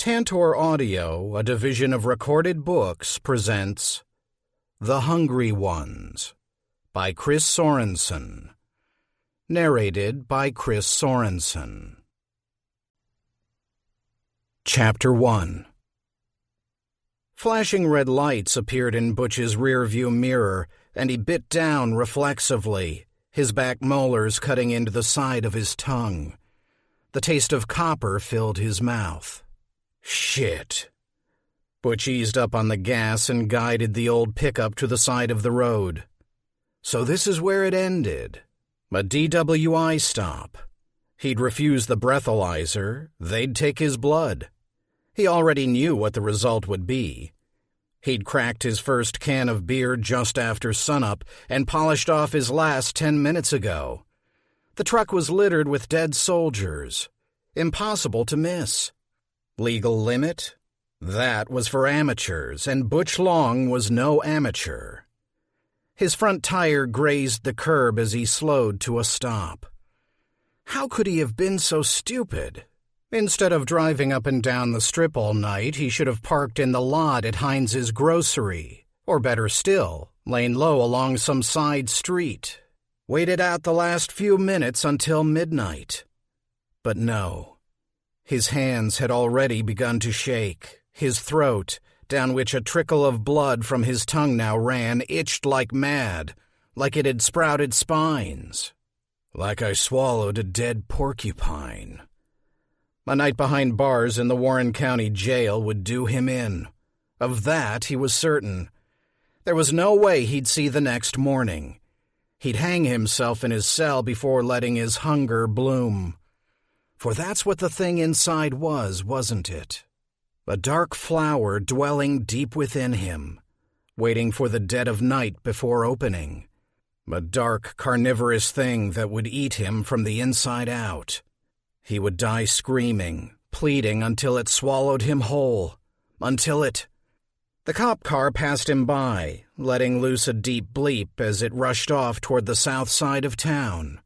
Tantor Audio, a division of Recorded Books, presents The Hungry Ones by Chris Sorensen. Narrated by Chris Sorensen. Chapter 1. Flashing red lights appeared in Butch's rearview mirror, and he bit down reflexively, his back molars cutting into the side of his tongue. The taste of copper filled his mouth. Shit. Butch eased up on the gas and guided the old pickup to the side of the road. So this is where it ended. A DWI stop. He'd refuse the breathalyzer, they'd take his blood. He already knew what the result would be. He'd cracked his first can of beer just after sunup and polished off his last 10 minutes ago. The truck was littered with dead soldiers. Impossible to miss. Legal limit? That was for amateurs, and Butch Long was no amateur. His front tire grazed the curb as he slowed to a stop. How could he have been so stupid? Instead of driving up and down the strip all night, he should have parked in the lot at Heinz's Grocery, or better still, lain low along some side street. Waited out the last few minutes until midnight. But no. His hands had already begun to shake. His throat, down which a trickle of blood from his tongue now ran, itched like mad, like it had sprouted spines. Like I swallowed a dead porcupine. A night behind bars in the Warren County Jail would do him in. Of that he was certain. There was no way he'd see the next morning. He'd hang himself in his cell before letting his hunger bloom. For that's what the thing inside was, wasn't it? A dark flower dwelling deep within him, waiting for the dead of night before opening. A dark, carnivorous thing that would eat him from the inside out. He would die screaming, pleading until it swallowed him whole. Until it... The cop car passed him by, letting loose a deep bleep as it rushed off toward the south side of town.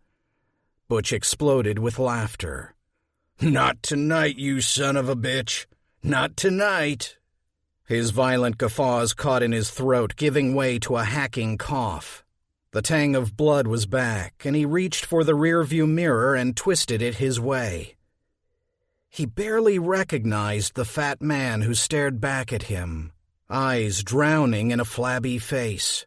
Butch exploded with laughter. "Not tonight, you son of a bitch. Not tonight." His violent guffaws caught in his throat, giving way to a hacking cough. The tang of blood was back, and he reached for the rearview mirror and twisted it his way. He barely recognized the fat man who stared back at him, eyes drowning in a flabby face.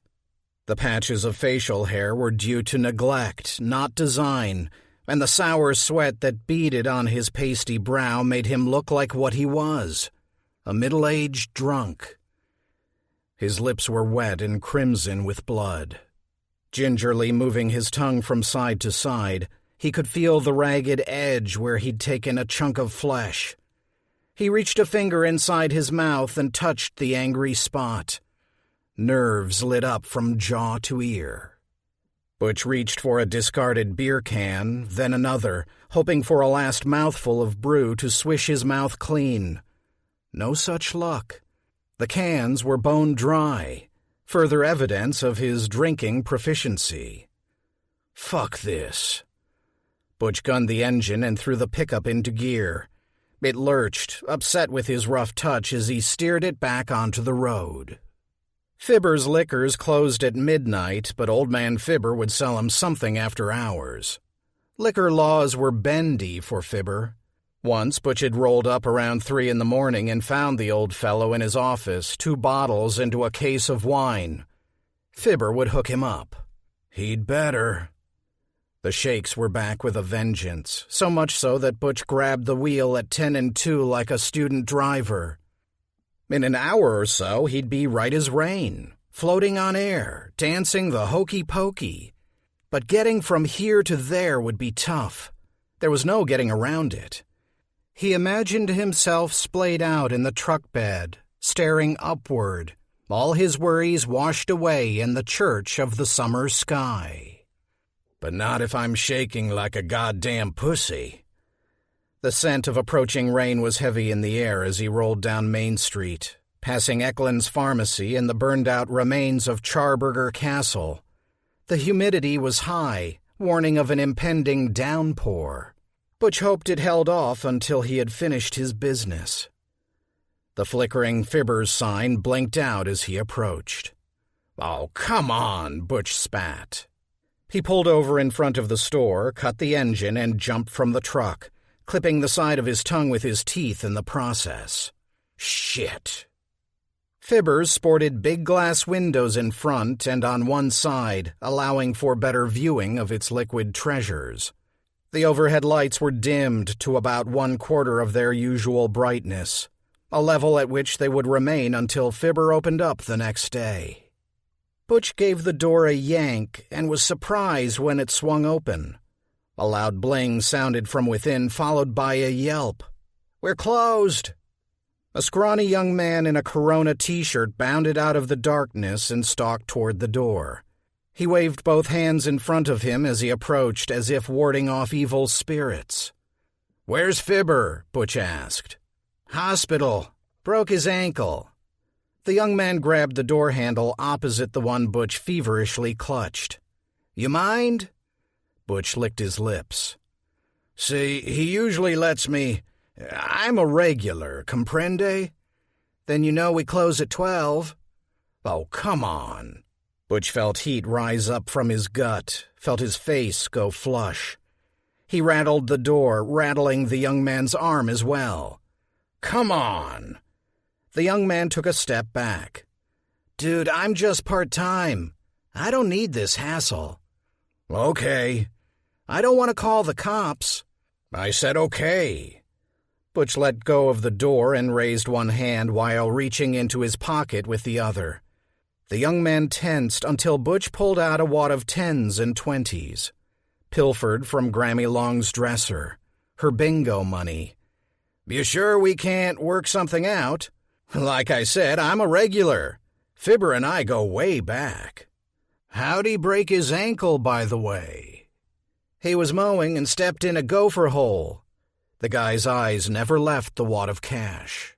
The patches of facial hair were due to neglect, not design, and the sour sweat that beaded on his pasty brow made him look like what he was, a middle-aged drunk. His lips were wet and crimson with blood. Gingerly moving his tongue from side to side, he could feel the ragged edge where he'd taken a chunk of flesh. He reached a finger inside his mouth and touched the angry spot. Nerves lit up from jaw to ear. Butch reached for a discarded beer can, then another, hoping for a last mouthful of brew to swish his mouth clean. No such luck. The cans were bone dry, further evidence of his drinking proficiency. Fuck this. Butch gunned the engine and threw the pickup into gear. It lurched, upset with his rough touch as he steered it back onto the road. Fibber's Liquors closed at midnight, but Old Man Fibber would sell him something after hours. Liquor laws were bendy for Fibber. Once Butch had rolled up around 3 in the morning and found the old fellow in his office, 2 bottles into a case of wine. Fibber would hook him up. He'd better. The shakes were back with a vengeance, so much so that Butch grabbed the wheel at 10 and 2 like a student driver. In an hour or so, he'd be right as rain, floating on air, dancing the hokey-pokey. But getting from here to there would be tough. There was no getting around it. He imagined himself splayed out in the truck bed, staring upward, all his worries washed away in the church of the summer sky. But not if I'm shaking like a goddamn pussy. The scent of approaching rain was heavy in the air as he rolled down Main Street, passing Eklund's Pharmacy and the burned-out remains of Charburger Castle. The humidity was high, warning of an impending downpour. Butch hoped it held off until he had finished his business. The flickering Fibbers sign blinked out as he approached. "Oh, come on," Butch spat. He pulled over in front of the store, cut the engine, and jumped from the truck, clipping the side of his tongue with his teeth in the process. Shit. Fibbers sported big glass windows in front and on one side, allowing for better viewing of its liquid treasures. The overhead lights were dimmed to about 1/4 of their usual brightness, a level at which they would remain until Fibber opened up the next day. Butch gave the door a yank and was surprised when it swung open. A loud bling sounded from within, followed by a yelp. "We're closed!" A scrawny young man in a Corona t-shirt bounded out of the darkness and stalked toward the door. He waved both hands in front of him as he approached, as if warding off evil spirits. "Where's Fibber?" Butch asked. "Hospital. Broke his ankle." The young man grabbed the door handle opposite the one Butch feverishly clutched. "You mind?" Butch licked his lips. "See, he usually lets me... I'm a regular, comprende? Then you know we close at 12. Oh, come on." Butch felt heat rise up from his gut, felt his face go flush. He rattled the door, rattling the young man's arm as well. "Come on." The young man took a step back. "Dude, I'm just part-time. I don't need this hassle." "Okay." "I don't want to call the cops." "I said okay." Butch let go of the door and raised one hand while reaching into his pocket with the other. The young man tensed until Butch pulled out a wad of 10s and 20s, pilfered from Grammy Long's dresser, her bingo money. "You sure we can't work something out? Like I said, I'm a regular. Fibber and I go way back." "How'd he break his ankle, by the way?" "He was mowing and stepped in a gopher hole." The guy's eyes never left the wad of cash.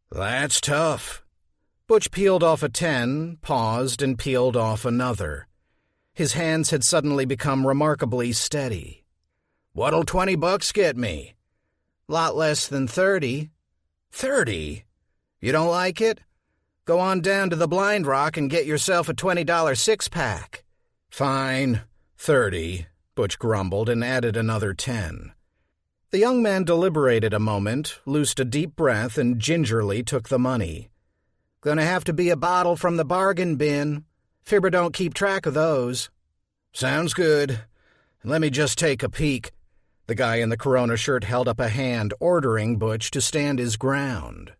"That's tough." Butch peeled off a 10, paused, and peeled off another. His hands had suddenly become remarkably steady. "What'll $20 get me?" "Lot less than 30. "30? You don't like it? Go on down to the Blind Rock and get yourself a $20 six-pack." "Fine, 30, Butch grumbled and added another 10. The young man deliberated a moment, loosed a deep breath, and gingerly took the money. "Gonna have to be a bottle from the bargain bin. Fibber don't keep track of those." "Sounds good. Let me just take a peek." The guy in the Corona shirt held up a hand, ordering Butch to stand his ground.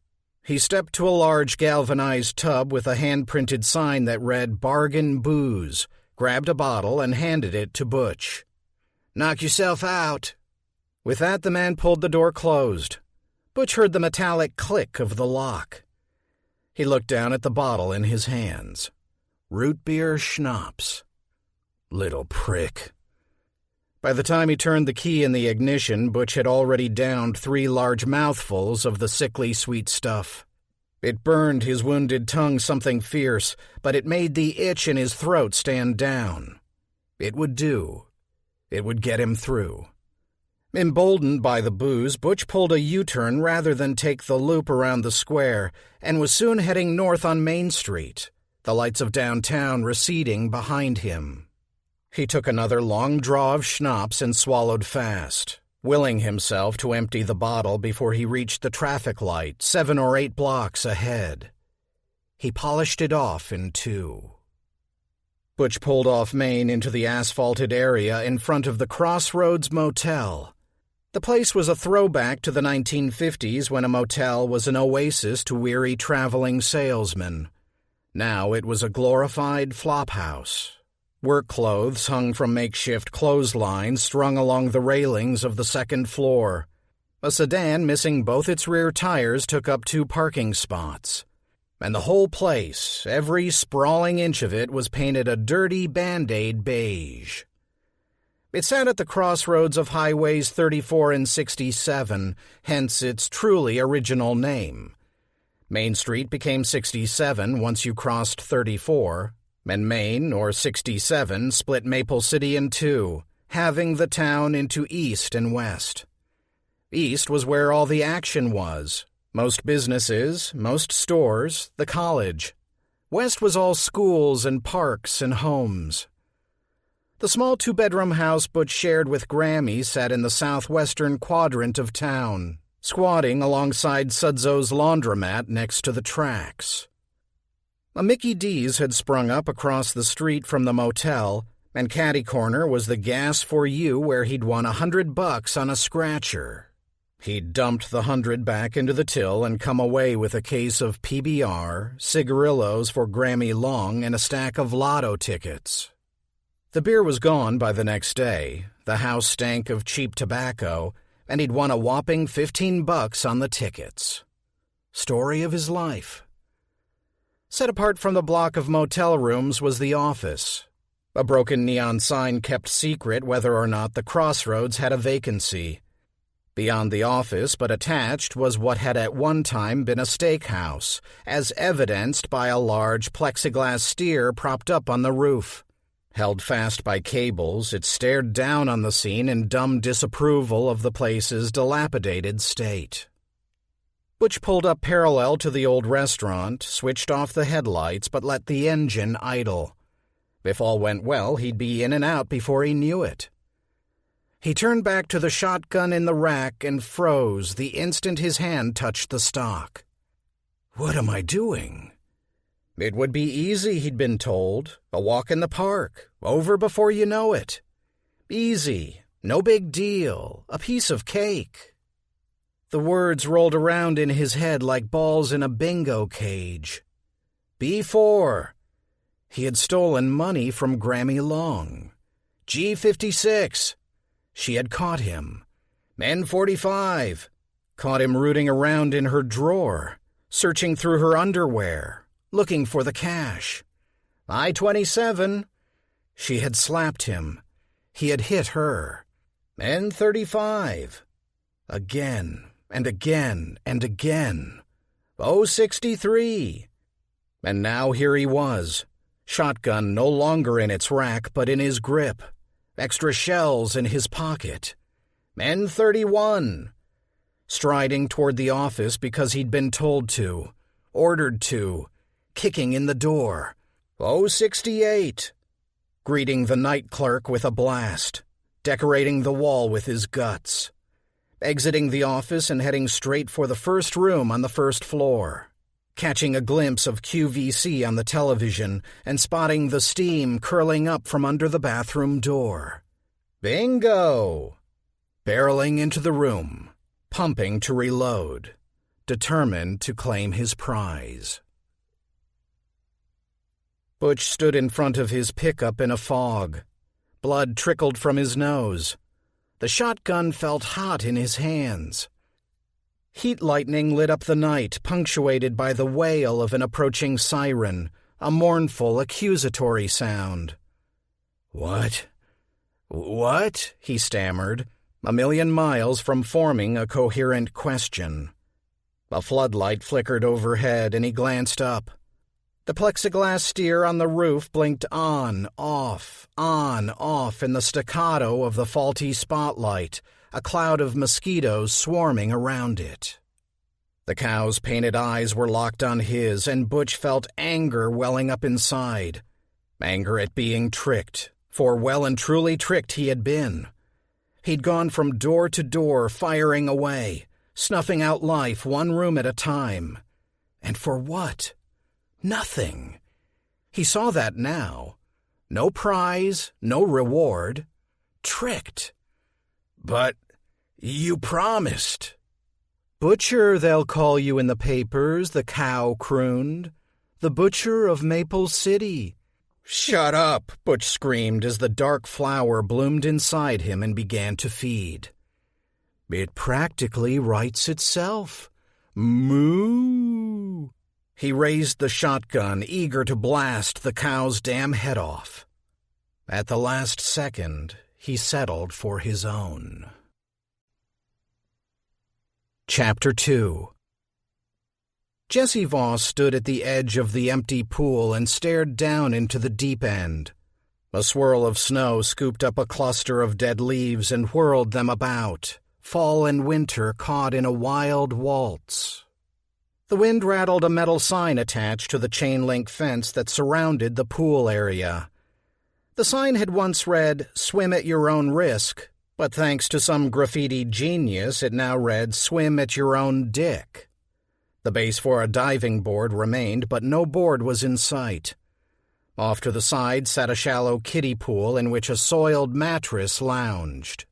He stepped to a large galvanized tub with a hand-printed sign that read "Bargain Booze," grabbed a bottle, and handed it to Butch. "Knock yourself out." With that, the man pulled the door closed. Butch heard the metallic click of the lock. He looked down at the bottle in his hands. Root beer schnapps. Little prick. By the time he turned the key in the ignition, Butch had already downed 3 large mouthfuls of the sickly sweet stuff. It burned his wounded tongue something fierce, but it made the itch in his throat stand down. It would do. It would get him through. Emboldened by the booze, Butch pulled a U-turn rather than take the loop around the square and was soon heading north on Main Street, the lights of downtown receding behind him. He took another long draw of schnapps and swallowed fast, willing himself to empty the bottle before he reached the traffic light 7 or 8 blocks ahead. He polished it off in 2. Butch pulled off Main into the asphalted area in front of the Crossroads Motel. The place was a throwback to the 1950s when a motel was an oasis to weary traveling salesmen. Now it was a glorified flophouse. Work clothes hung from makeshift clotheslines strung along the railings of the second floor. A sedan missing both its rear tires took up 2 parking spots. And the whole place, every sprawling inch of it, was painted a dirty Band-Aid beige. It sat at the crossroads of Highways 34 and 67, hence its truly original name. Main Street became 67 once you crossed 34, and Main, or 67, split Maple City in 2, halving the town into East and West. East was where all the action was. Most businesses, most stores, the college. West was all schools and parks and homes. The small two-bedroom house Butch shared with Grammy sat in the southwestern quadrant of town, squatting alongside Sudzo's laundromat next to the tracks. A Mickey D's had sprung up across the street from the motel, and Caddy Corner was the gas for you where he'd won $100 on a scratcher. He'd dumped the 100 back into the till and come away with a case of PBR, cigarillos for Grammy Long, and a stack of lotto tickets. The beer was gone by the next day, the house stank of cheap tobacco, and he'd won a whopping $15 on the tickets. Story of his life. Set apart from the block of motel rooms was the office. A broken neon sign kept secret whether or not the Crossroads had a vacancy. Beyond the office, but attached, was what had at one time been a steakhouse, as evidenced by a large plexiglass steer propped up on the roof. Held fast by cables, it stared down on the scene in dumb disapproval of the place's dilapidated state. Butch pulled up parallel to the old restaurant, switched off the headlights, but let the engine idle. If all went well, he'd be in and out before he knew it. He turned back to the shotgun in the rack and froze the instant his hand touched the stock. What am I doing? It would be easy, he'd been told. A walk in the park, over before you know it. Easy, no big deal, a piece of cake. The words rolled around in his head like balls in a bingo cage. B4. He had stolen money from Grammy Long. G56. She had caught him. N45. Caught him rooting around in her drawer, searching through her underwear, looking for the cash. I-27. She had slapped him. He had hit her. N35. Again and again and again. 063. And now here he was. Shotgun no longer in its rack, but in his grip. Extra shells in his pocket. N31. Striding toward the office because he'd been told to, ordered to, kicking in the door. 068. Greeting the night clerk with a blast, decorating the wall with his guts. Exiting the office and heading straight for the first room on the first floor. Catching a glimpse of QVC on the television and spotting the steam curling up from under the bathroom door. Bingo! Barreling into the room, pumping to reload, determined to claim his prize. Butch stood in front of his pickup in a fog. Blood trickled from his nose. The shotgun felt hot in his hands. Heat lightning lit up the night, punctuated by the wail of an approaching siren, a mournful, accusatory sound. What? What? He stammered, a million miles from forming a coherent question. A floodlight flickered overhead, and he glanced up. The plexiglass steer on the roof blinked on, off, in the staccato of the faulty spotlight, a cloud of mosquitoes swarming around it. The cow's painted eyes were locked on his, and Butch felt anger welling up inside. Anger at being tricked, for well and truly tricked he had been. He'd gone from door to door, firing away, snuffing out life one room at a time. And for what? Nothing. He saw that now. No prize, no reward. Tricked. But you promised. Butcher, they'll call you in the papers, the cow crooned. The butcher of Maple City. Shut up, Butch screamed as the dark flower bloomed inside him and began to feed. It practically writes itself. Moo! He raised the shotgun, eager to blast the cow's damn head off. At the last second, he settled for his own. Chapter 2. Jesse Voss stood at the edge of the empty pool and stared down into the deep end. A swirl of snow scooped up a cluster of dead leaves and whirled them about, fall and winter caught in a wild waltz. The wind rattled a metal sign attached to the chain-link fence that surrounded the pool area. The sign had once read, "Swim at your own risk," but thanks to some graffiti genius, it now read, "Swim at your own dick." The base for a diving board remained, but no board was in sight. Off to the side sat a shallow kiddie pool in which a soiled mattress lounged.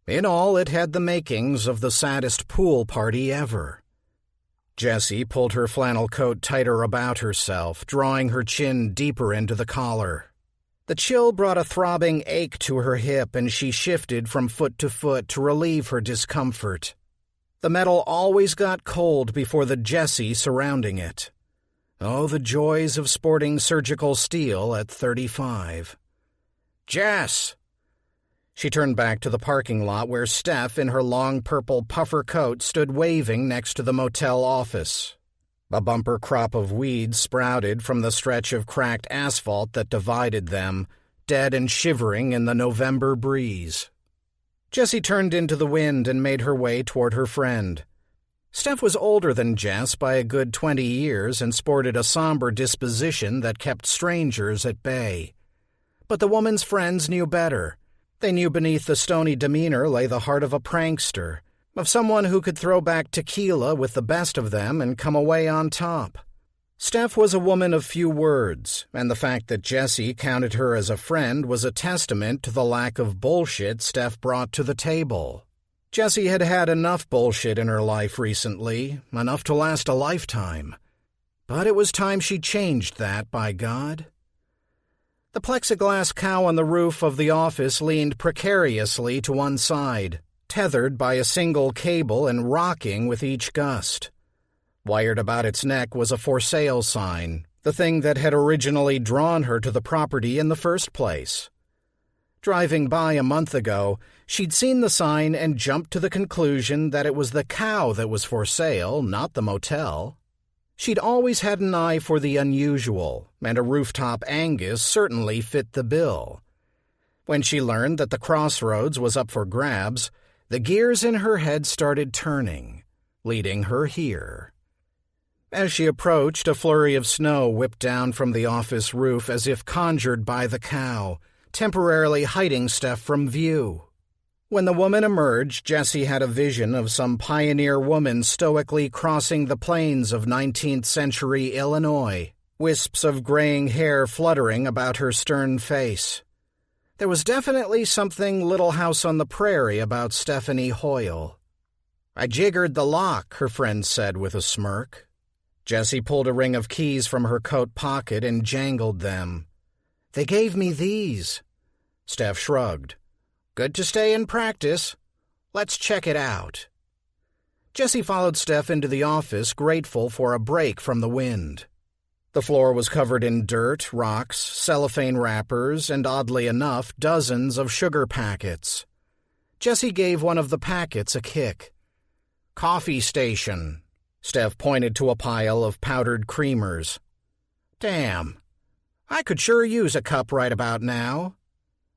In all, it had the makings of the saddest pool party ever. Jessie pulled her flannel coat tighter about herself, drawing her chin deeper into the collar. The chill brought a throbbing ache to her hip, and she shifted from foot to foot to relieve her discomfort. The metal always got cold before the Jessie surrounding it. Oh, the joys of sporting surgical steel at 35. "Jess!" She turned back to the parking lot where Steph, in her long purple puffer coat, stood waving next to the motel office. A bumper crop of weeds sprouted from the stretch of cracked asphalt that divided them, dead and shivering in the November breeze. Jessie turned into the wind and made her way toward her friend. Steph was older than Jess by a good 20 years and sported a somber disposition that kept strangers at bay. But the woman's friends knew better. They knew beneath the stony demeanor lay the heart of a prankster, of someone who could throw back tequila with the best of them and come away on top. Steph was a woman of few words, and the fact that Jessie counted her as a friend was a testament to the lack of bullshit Steph brought to the table. Jessie had had enough bullshit in her life recently, enough to last a lifetime. But it was time she changed that, by God. The plexiglass cow on the roof of the office leaned precariously to one side, tethered by a single cable and rocking with each gust. Wired about its neck was a for sale sign, the thing that had originally drawn her to the property in the first place. Driving by a month ago, she'd seen the sign and jumped to the conclusion that it was the cow that was for sale, not the motel. She'd always had an eye for the unusual, and a rooftop Angus certainly fit the bill. When she learned that the Crossroads was up for grabs, the gears in her head started turning, leading her here. As she approached, a flurry of snow whipped down from the office roof as if conjured by the cow, temporarily hiding Steph from view. When the woman emerged, Jessie had a vision of some pioneer woman stoically crossing the plains of 19th century Illinois, wisps of graying hair fluttering about her stern face. There was definitely something Little House on the Prairie about Stephanie Hoyle. "I jiggered the lock," her friend said with a smirk. Jessie pulled a ring of keys from her coat pocket and jangled them. "They gave me these." Steph shrugged. "Good to stay in practice. Let's check it out." Jessie followed Steph into the office, grateful for a break from the wind. The floor was covered in dirt, rocks, cellophane wrappers, and oddly enough, dozens of sugar packets. Jessie gave one of the packets a kick. "Coffee station." Steph pointed to a pile of powdered creamers. "Damn. I could sure use a cup right about now."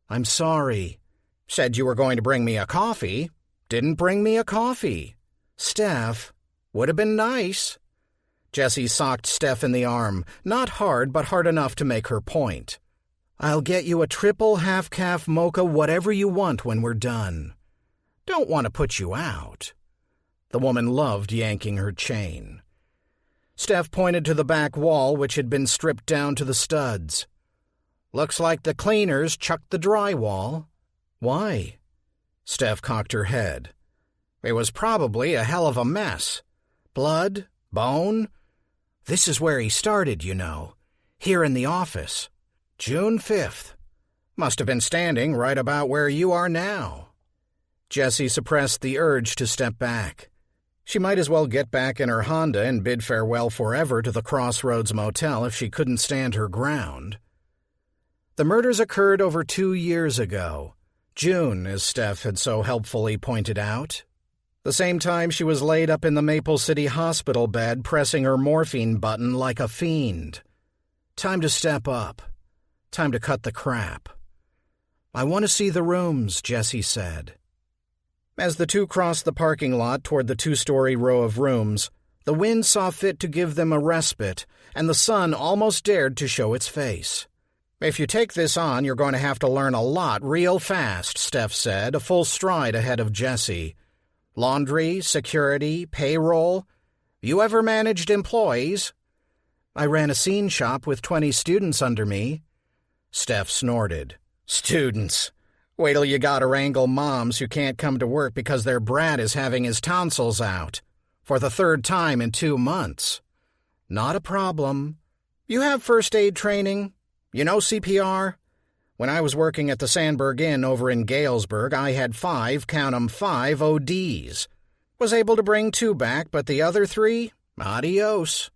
"I'm sorry." "Said you were going to bring me a coffee. Didn't bring me a coffee." "Steph." "Would have been nice." Jessie socked Steph in the arm, not hard, but hard enough to make her point. "I'll get you a triple half-calf mocha whatever you want when we're done." "Don't want to put you out." The woman loved yanking her chain. Steph pointed to the back wall, which had been stripped down to the studs. "Looks like the cleaners chucked the drywall." "Why?" Steph cocked her head. "It was probably a hell of a mess. Blood, bone. This is where he started, you know. Here in the office. June 5th. Must have been standing right about where you are now." Jessie suppressed the urge to step back. She might as well get back in her Honda and bid farewell forever to the Crossroads Motel if she couldn't stand her ground. The murders occurred over 2 years ago. June, as Steph had so helpfully pointed out. The same time she was laid up in the Maple City hospital bed pressing her morphine button like a fiend. Time to step up. Time to cut the crap. "I want to see the rooms," Jessie said. As the two crossed the parking lot toward the 2-story row of rooms, The wind saw fit to give them a respite, and the sun almost dared to show its face. "If you take this on, you're going to have to learn a lot real fast," Steph said, a full stride ahead of Jessie. "Laundry, security, payroll. You ever managed employees?" "I ran a scene shop with 20 students under me." Steph snorted. "Students. Wait till you gotta wrangle moms who can't come to work because their brat is having his tonsils out. For the 3rd time in 2 months. Not a problem. You have first aid training? You know CPR? When I was working at the Sandberg Inn over in Galesburg, I had 5, count 'em 5, ODs. Was able to bring 2 back, but the other 3? Adios.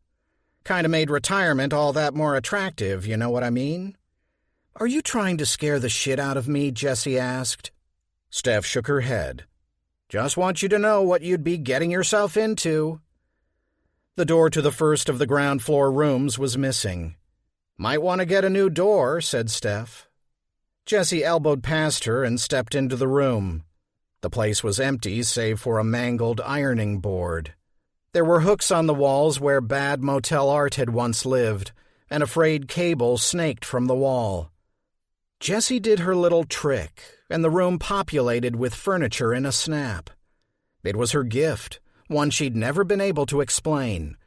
Kinda made retirement all that more attractive, you know what I mean?" "Are you trying to scare the shit out of me?" Jessie asked. Steph shook her head. "Just want you to know what you'd be getting yourself into." The door to the first of the ground floor rooms was missing. "Might want to get a new door," said Steph. Jessie elbowed past her and stepped into the room. The place was empty save for a mangled ironing board. There were hooks on the walls where bad motel art had once lived, and a frayed cable snaked from the wall. Jessie did her little trick, and the room populated with furniture in a snap. It was her gift, one she'd never been able to explain.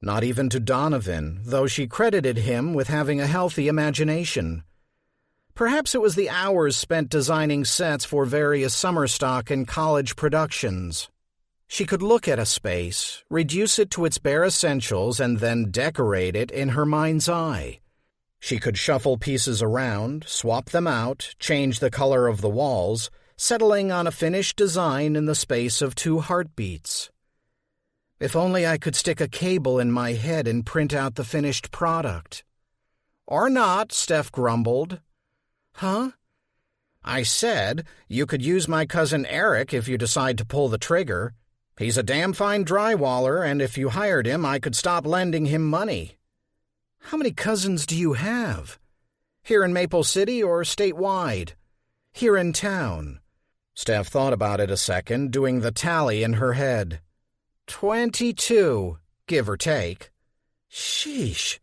Not even to Donovan, though she credited him with having a healthy imagination. Perhaps it was the hours spent designing sets for various summer stock and college productions. She could look at a space, reduce it to its bare essentials, and then decorate it in her mind's eye. She could shuffle pieces around, swap them out, change the color of the walls, settling on a finished design in the space of 2 heartbeats. If only I could stick a cable in my head and print out the finished product. "Or not," Steph grumbled. "Huh?" "I said you could use my cousin Eric if you decide to pull the trigger. He's a damn fine drywaller, and if you hired him, I could stop lending him money." "How many cousins do you have? Here in Maple City or statewide?" "Here in town." Steph thought about it a second, doing the tally in her head. 22, give or take. "Sheesh.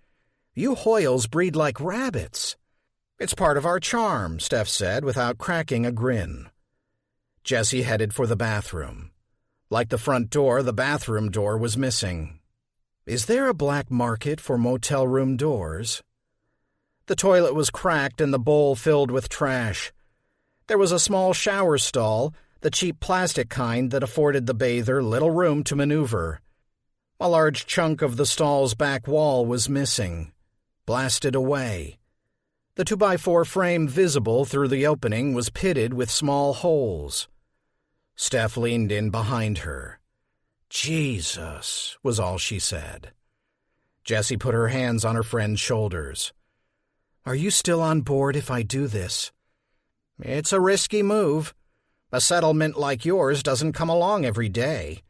You Hoyles breed like rabbits." "It's part of our charm," Steph said without cracking a grin. Jessie headed for the bathroom. Like the front door, the bathroom door was missing. Is there a black market for motel room doors? The toilet was cracked and the bowl filled with trash. There was a small shower stall, the cheap plastic kind that afforded the bather little room to maneuver. A large chunk of the stall's back wall was missing, blasted away. The 2x4 frame visible through the opening was pitted with small holes. Steph leaned in behind her. "Jesus," was all she said. Jessie put her hands on her friend's shoulders. "Are you still on board if I do this?" "It's a risky move. A settlement like yours doesn't come along every day."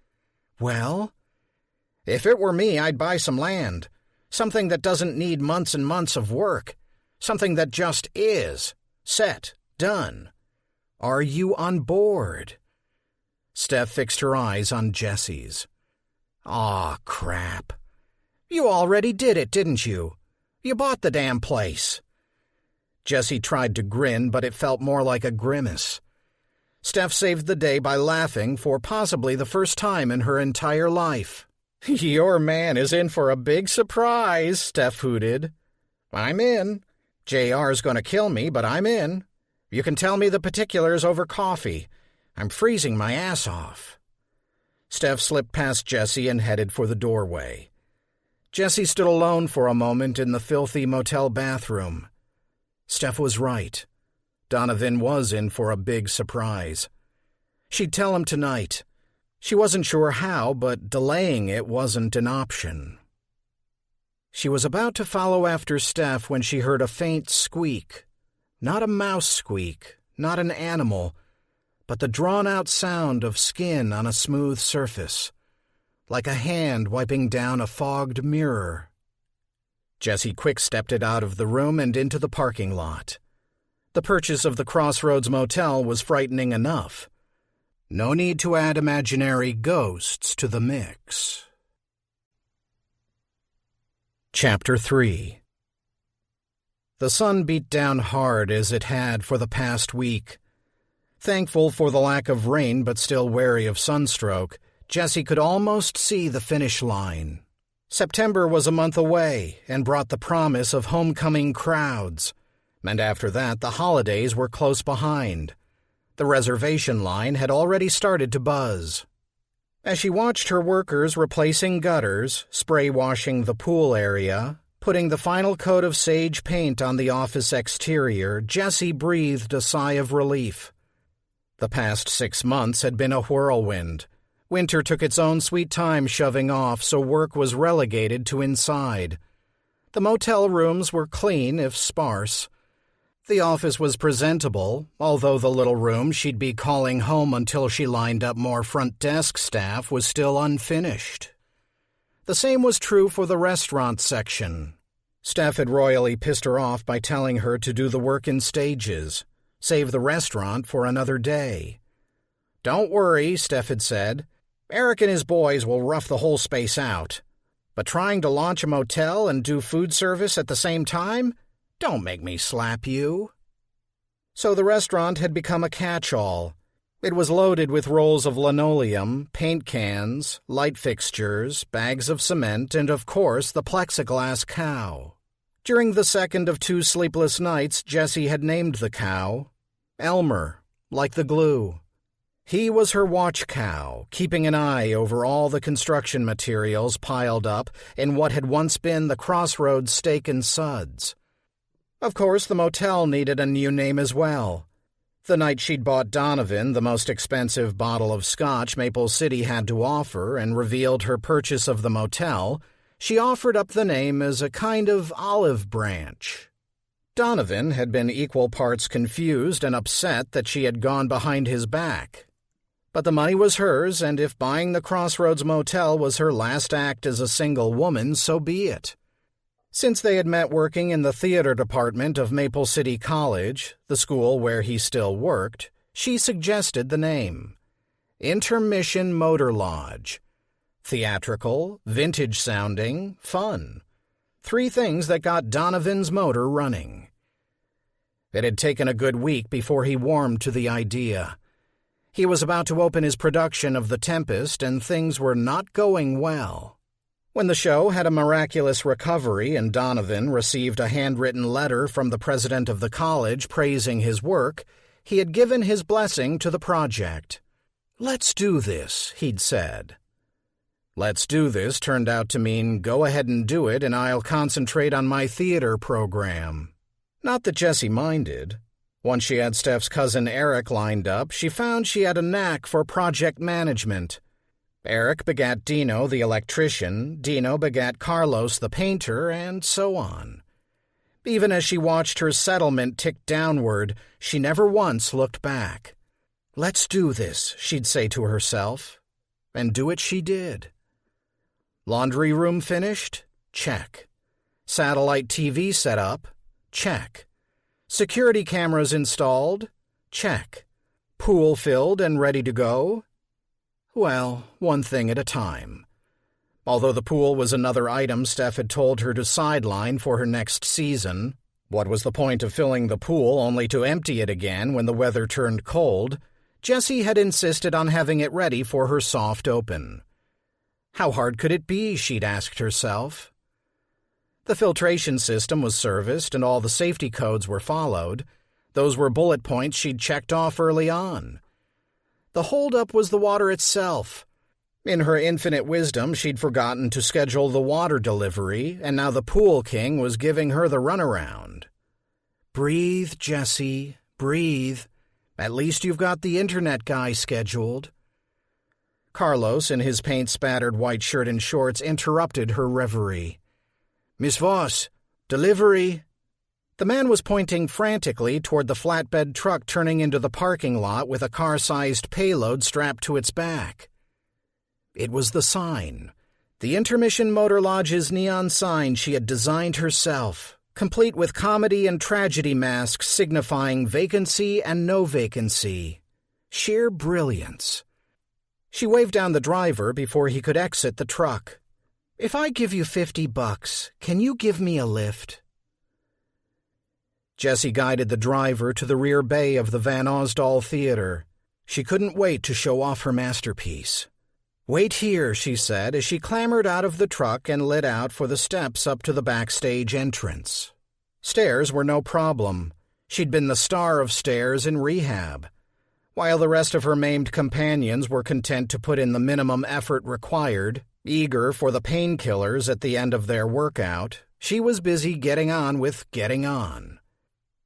"Well?" "If it were me, I'd buy some land. Something that doesn't need months and months of work. Something that just is. Set. Done." "Are you on board?" Steph fixed her eyes on Jessie's. "Aw, crap. You already did it, didn't you? You bought the damn place." Jessie tried to grin, but it felt more like a grimace. Steph saved the day by laughing for possibly the first time in her entire life. "Your man is in for a big surprise," Steph hooted. "I'm in. JR's going to kill me, but I'm in. You can tell me the particulars over coffee. I'm freezing my ass off." Steph slipped past Jessie and headed for the doorway. Jessie stood alone for a moment in the filthy motel bathroom. Steph was right. Donovan was in for a big surprise. She'd tell him tonight. She wasn't sure how, but delaying it wasn't an option. She was about to follow after Steph when she heard a faint squeak. Not a mouse squeak, not an animal, but the drawn-out sound of skin on a smooth surface, like a hand wiping down a fogged mirror. Jessie quick-stepped it out of the room and into the parking lot. The purchase of the Crossroads Motel was frightening enough. No need to add imaginary ghosts to the mix. Chapter 3. The sun beat down hard as it had for the past week. Thankful for the lack of rain but still wary of sunstroke, Jessie could almost see the finish line. September was a month away and brought the promise of homecoming crowds. And after that, the holidays were close behind. The reservation line had already started to buzz. As she watched her workers replacing gutters, spray washing the pool area, putting the final coat of sage paint on the office exterior, Jessie breathed a sigh of relief. The past 6 months had been a whirlwind. Winter took its own sweet time shoving off, so work was relegated to inside. The motel rooms were clean, if sparse. The office was presentable, although the little room she'd be calling home until she lined up more front desk staff was still unfinished. The same was true for the restaurant section. Steph had royally pissed her off by telling her to do the work in stages, save the restaurant for another day. "Don't worry," Steph had said. "Eric and his boys will rough the whole space out. But trying to launch a motel and do food service at the same time? Don't make me slap you." So the restaurant had become a catch-all. It was loaded with rolls of linoleum, paint cans, light fixtures, bags of cement, and of course the plexiglass cow. During the second of 2 sleepless nights, Jessie had named the cow Elmer, like the glue. He was her watch cow, keeping an eye over all the construction materials piled up in what had once been the Crossroads Steak and Suds. Of course, the motel needed a new name as well. The night she'd bought Donovan the most expensive bottle of scotch Maple City had to offer and revealed her purchase of the motel, she offered up the name as a kind of olive branch. Donovan had been equal parts confused and upset that she had gone behind his back. But the money was hers, and if buying the Crossroads Motel was her last act as a single woman, so be it. Since they had met working in the theater department of Maple City College, the school where he still worked, she suggested the name. Intermission Motor Lodge. Theatrical, vintage-sounding, fun. 3 things that got Donovan's motor running. It had taken a good week before he warmed to the idea. He was about to open his production of The Tempest, and things were not going well. When the show had a miraculous recovery and Donovan received a handwritten letter from the president of the college praising his work, he had given his blessing to the project. "Let's do this," he'd said. "Let's do this" turned out to mean, "Go ahead and do it, and I'll concentrate on my theater program." Not that Jessie minded. Once she had Steph's cousin Eric lined up, she found she had a knack for project management. Eric begat Dino the electrician, Dino begat Carlos the painter, and so on. Even as she watched her settlement tick downward, she never once looked back. "Let's do this," she'd say to herself. And do it she did. Laundry room finished? Check. Satellite TV set up? Check. Security cameras installed? Check. Pool filled and ready to go? Well, one thing at a time. Although the pool was another item Steph had told her to sideline for her next season, what was the point of filling the pool only to empty it again when the weather turned cold? Jessie had insisted on having it ready for her soft open. How hard could it be, she'd asked herself. The filtration system was serviced and all the safety codes were followed. Those were bullet points she'd checked off early on. The holdup was the water itself. In her infinite wisdom, she'd forgotten to schedule the water delivery, and now the pool king was giving her the runaround. Breathe, Jessie, breathe. At least you've got the internet guy scheduled. Carlos, in his paint-spattered white shirt and shorts, interrupted her reverie. "Miss Voss, delivery." The man was pointing frantically toward the flatbed truck turning into the parking lot with a car-sized payload strapped to its back. It was the sign. The Intermission Motor Lodge's neon sign she had designed herself, complete with comedy and tragedy masks signifying vacancy and no vacancy. Sheer brilliance. She waved down the driver before he could exit the truck. "If I give you $50, can you give me a lift?" Jessie guided the driver to the rear bay of the Van Osdol Theater. She couldn't wait to show off her masterpiece. "Wait here," she said as she clambered out of the truck and lit out for the steps up to the backstage entrance. Stairs were no problem. She'd been the star of stairs in rehab. While the rest of her maimed companions were content to put in the minimum effort required, eager for the painkillers at the end of their workout, she was busy getting on with getting on.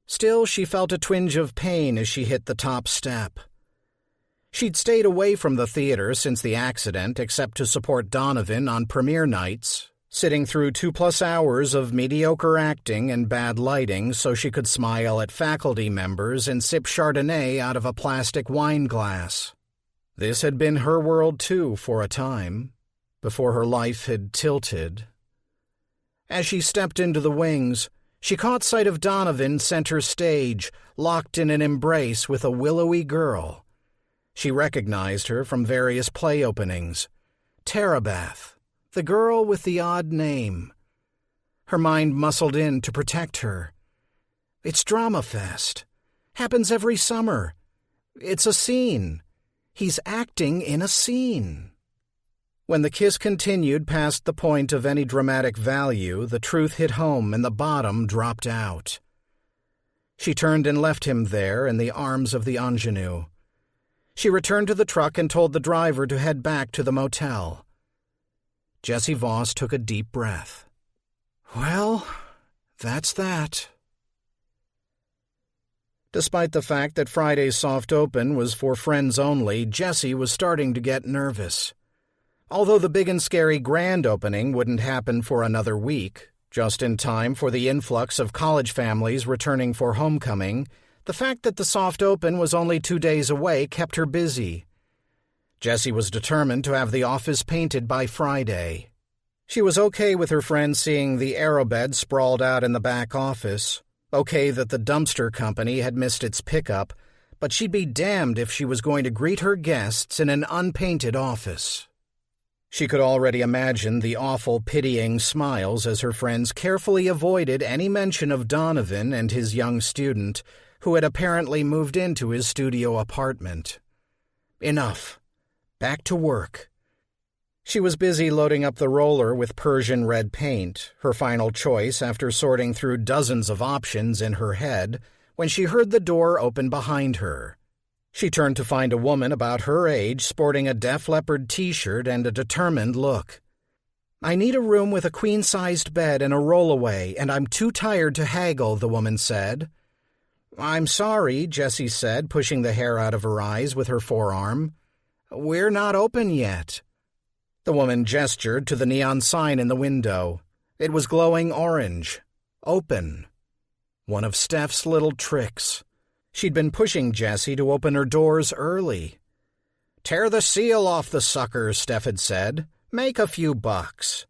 Still, she felt a twinge of pain as she hit the top step. She'd stayed away from the theater since the accident except to support Donovan on premiere nights, sitting through 2+ hours of mediocre acting and bad lighting so she could smile at faculty members and sip Chardonnay out of a plastic wine glass. This had been her world too for a time, before her life had tilted. As she stepped into the wings, she caught sight of Donovan center stage, locked in an embrace with a willowy girl. She recognized her from various play openings. Tarabath, the girl with the odd name. Her mind muscled in to protect her. It's Drama Fest. Happens every summer. It's a scene. He's acting in a scene. When the kiss continued past the point of any dramatic value, the truth hit home and the bottom dropped out. She turned and left him there in the arms of the ingenue. She returned to the truck and told the driver to head back to the motel. Jessie Voss took a deep breath. Well, that's that. Despite the fact that Friday's soft open was for friends only, Jessie was starting to get nervous. Although the big and scary grand opening wouldn't happen for another week, just in time for the influx of college families returning for homecoming, the fact that the soft open was only 2 days away kept her busy. Jessie was determined to have the office painted by Friday. She was okay with her friends seeing the aerobed sprawled out in the back office, okay that the dumpster company had missed its pickup, but she'd be damned if she was going to greet her guests in an unpainted office. She could already imagine the awful, pitying smiles as her friends carefully avoided any mention of Donovan and his young student, who had apparently moved into his studio apartment. Enough. Back to work. She was busy loading up the roller with Persian red paint, her final choice after sorting through dozens of options in her head, when she heard the door open behind her. She turned to find a woman about her age sporting a Def Leppard t-shirt and a determined look. "I need a room with a queen-sized bed and a rollaway, and I'm too tired to haggle," the woman said. "I'm sorry," Jessie said, pushing the hair out of her eyes with her forearm. "We're not open yet." The woman gestured to the neon sign in the window. It was glowing orange. Open. One of Steph's little tricks. She'd been pushing Jessie to open her doors early. "Tear the seal off the sucker," Steph had said. "Make a few bucks."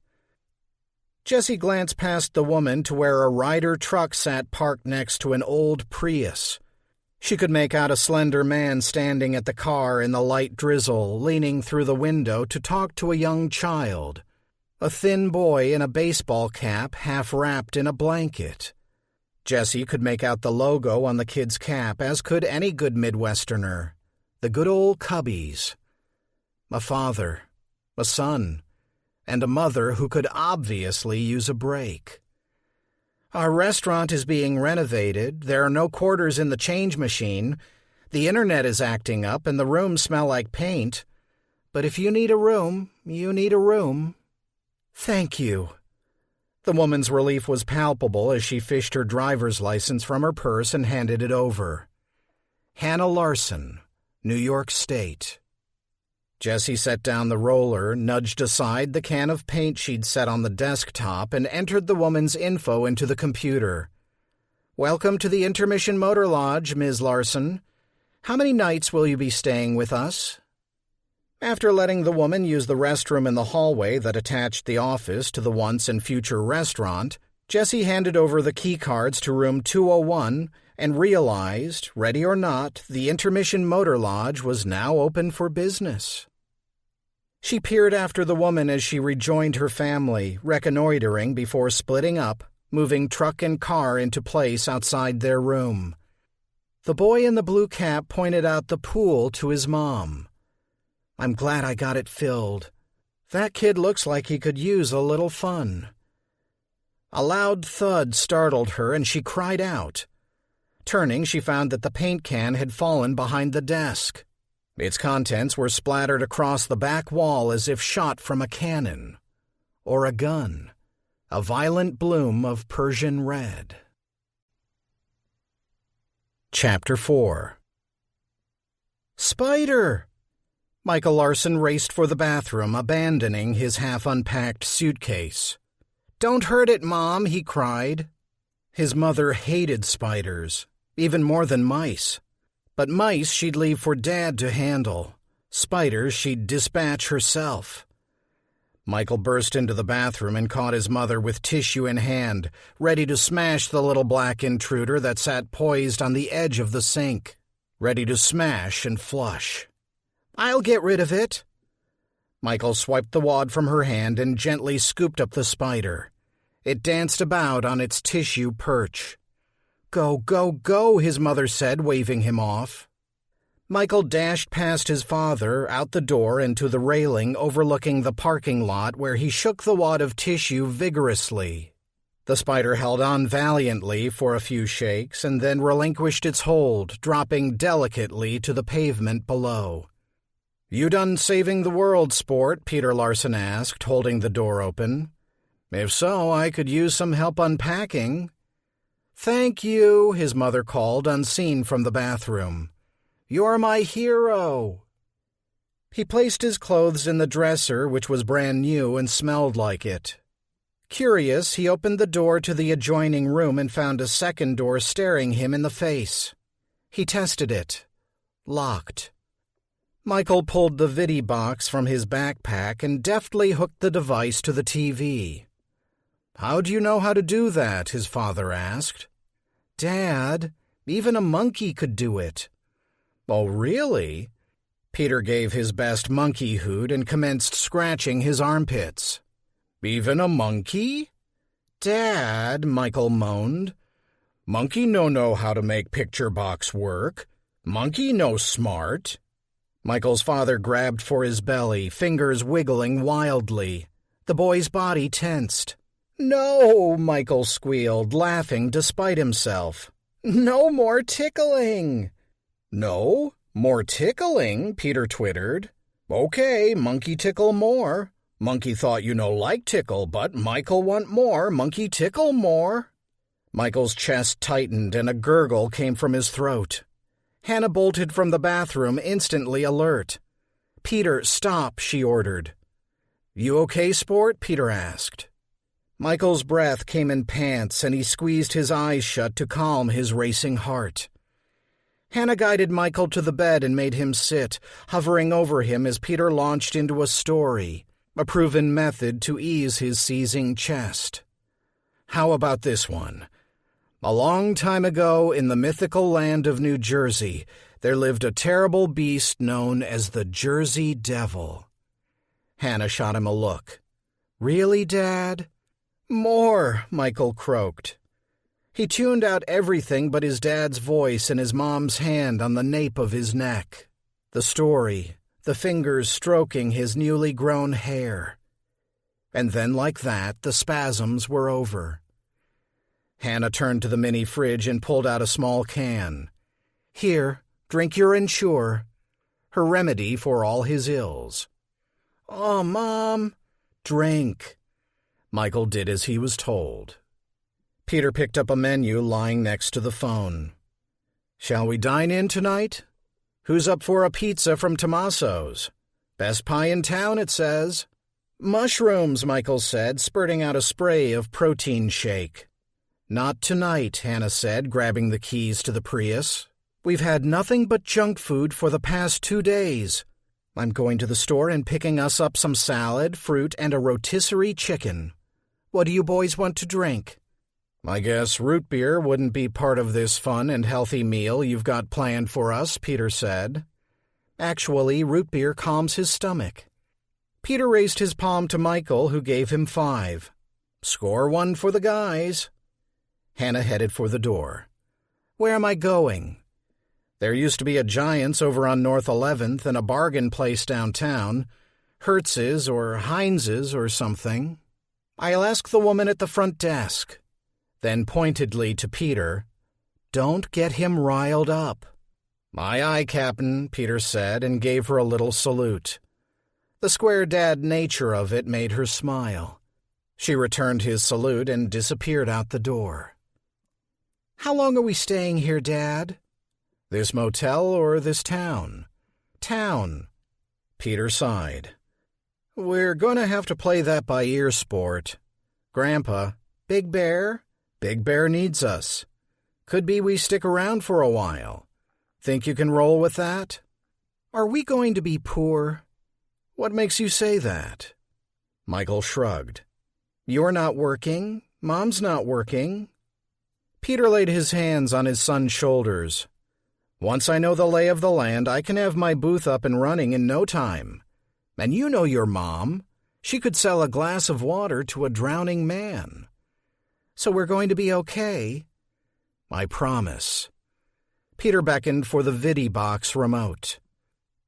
Jessie glanced past the woman to where a Ryder truck sat parked next to an old Prius. She could make out a slender man standing at the car in the light drizzle, leaning through the window to talk to a young child. A thin boy in a baseball cap half wrapped in a blanket. Jessie could make out the logo on the kid's cap, as could any good Midwesterner. The good old Cubbies. A father, a son, and a mother who could obviously use a break. "Our restaurant is being renovated. There are no quarters in the change machine. The internet is acting up and the rooms smell like paint. But if you need a room, you need a room." "Thank you." The woman's relief was palpable as she fished her driver's license from her purse and handed it over. Hannah Larson, New York State. Jessie set down the roller, nudged aside the can of paint she'd set on the desktop, and entered the woman's info into the computer. "Welcome to the Intermission Motor Lodge, Ms. Larson. How many nights will you be staying with us?" After letting the woman use the restroom in the hallway that attached the office to the once and future restaurant, Jessie handed over the key cards to room 201 and realized, ready or not, the Intermission Motor Lodge was now open for business. She peered after the woman as she rejoined her family, reconnoitering before splitting up, moving truck and car into place outside their room. The boy in the blue cap pointed out the pool to his mom. "I'm glad I got it filled. That kid looks like he could use a little fun." A loud thud startled her, and she cried out. Turning, she found that the paint can had fallen behind the desk. Its contents were splattered across the back wall as if shot from a cannon. Or a gun. A violent bloom of Persian red. Chapter 4. Spider! Michael Larson raced for the bathroom, abandoning his half-unpacked suitcase. "Don't hurt it, Mom," he cried. His mother hated spiders, even more than mice. But mice she'd leave for Dad to handle. Spiders she'd dispatch herself. Michael burst into the bathroom and caught his mother with tissue in hand, ready to smash the little black intruder that sat poised on the edge of the sink, ready to smash and flush. "I'll get rid of it." Michael swiped the wad from her hand and gently scooped up the spider. It danced about on its tissue perch. "Go, go, go," his mother said, waving him off. Michael dashed past his father, out the door and to the railing overlooking the parking lot where he shook the wad of tissue vigorously. The spider held on valiantly for a few shakes and then relinquished its hold, dropping delicately to the pavement below. "You done saving the world, sport?" Peter Larson asked, holding the door open. "If so, I could use some help unpacking." "Thank you," his mother called, unseen from the bathroom. "You're my hero." He placed his clothes in the dresser, which was brand new and smelled like it. Curious, he opened the door to the adjoining room and found a second door staring him in the face. He tested it. Locked. Michael pulled the viddy box from his backpack and deftly hooked the device to the TV. "How do you know how to do that?" his father asked. "Dad, even a monkey could do it." "Oh, really?" Peter gave his best monkey hoot and commenced scratching his armpits. "Even a monkey?" "Dad," Michael moaned. "Monkey no know how to make picture box work. Monkey no smart." Michael's father grabbed for his belly, fingers wiggling wildly. The boy's body tensed. "No," Michael squealed, laughing despite himself. "No more tickling." "No? More tickling?" Peter twittered. "Okay, monkey tickle more. Monkey thought you no like tickle, but Michael want more. Monkey tickle more." Michael's chest tightened and a gurgle came from his throat. Hannah bolted from the bathroom, instantly alert. "Peter, stop," she ordered. "You okay, sport?" Peter asked. Michael's breath came in pants, and he squeezed his eyes shut to calm his racing heart. Hannah guided Michael to the bed and made him sit, hovering over him as Peter launched into a story, a proven method to ease his seizing chest. "How about this one? A long time ago, in the mythical land of New Jersey, there lived a terrible beast known as the Jersey Devil." Hannah shot him a look. "Really, Dad?" "More," Michael croaked. He tuned out everything but his dad's voice and his mom's hand on the nape of his neck. The story, the fingers stroking his newly grown hair. And then, like that, the spasms were over. Hannah turned to the mini fridge and pulled out a small can. "Here, drink your Ensure," her remedy for all his ills. "Oh, Mom." "Drink." Michael did as he was told. Peter picked up a menu lying next to the phone. "Shall we dine in tonight? Who's up for a pizza from Tommaso's? Best pie in town, it says." "Mushrooms," Michael said, spurting out a spray of protein shake. "Not tonight," Hannah said, grabbing the keys to the Prius. "We've had nothing but junk food for the past 2 days. I'm going to the store and picking us up some salad, fruit, and a rotisserie chicken. What do you boys want to drink?" "I guess root beer wouldn't be part of this fun and healthy meal you've got planned for us," Peter said. Actually, root beer calms his stomach. Peter raised his palm to Michael, who gave him 5. Score 1 for the guys. Hannah headed for the door. Where am I going? There used to be a Giant's over on North 11th and a bargain place downtown. Hertz's or Heinz's or something. I'll ask the woman at the front desk. Then pointedly to Peter, don't get him riled up. Aye, aye, Captain, Peter said and gave her a little salute. The square dad nature of it made her smile. She returned his salute and disappeared out the door. How long are we staying here, Dad? This motel or this town? Town. Peter sighed. We're going to have to play that by ear sport. Grandpa, Big Bear? Big Bear needs us. Could be we stick around for a while. Think you can roll with that? Are we going to be poor? What makes you say that? Michael shrugged. You're not working. Mom's not working. Peter laid his hands on his son's shoulders. Once I know the lay of the land, I can have my booth up and running in no time. And you know your mom. She could sell a glass of water to a drowning man. So we're going to be okay? I promise. Peter beckoned for the Vidibox remote.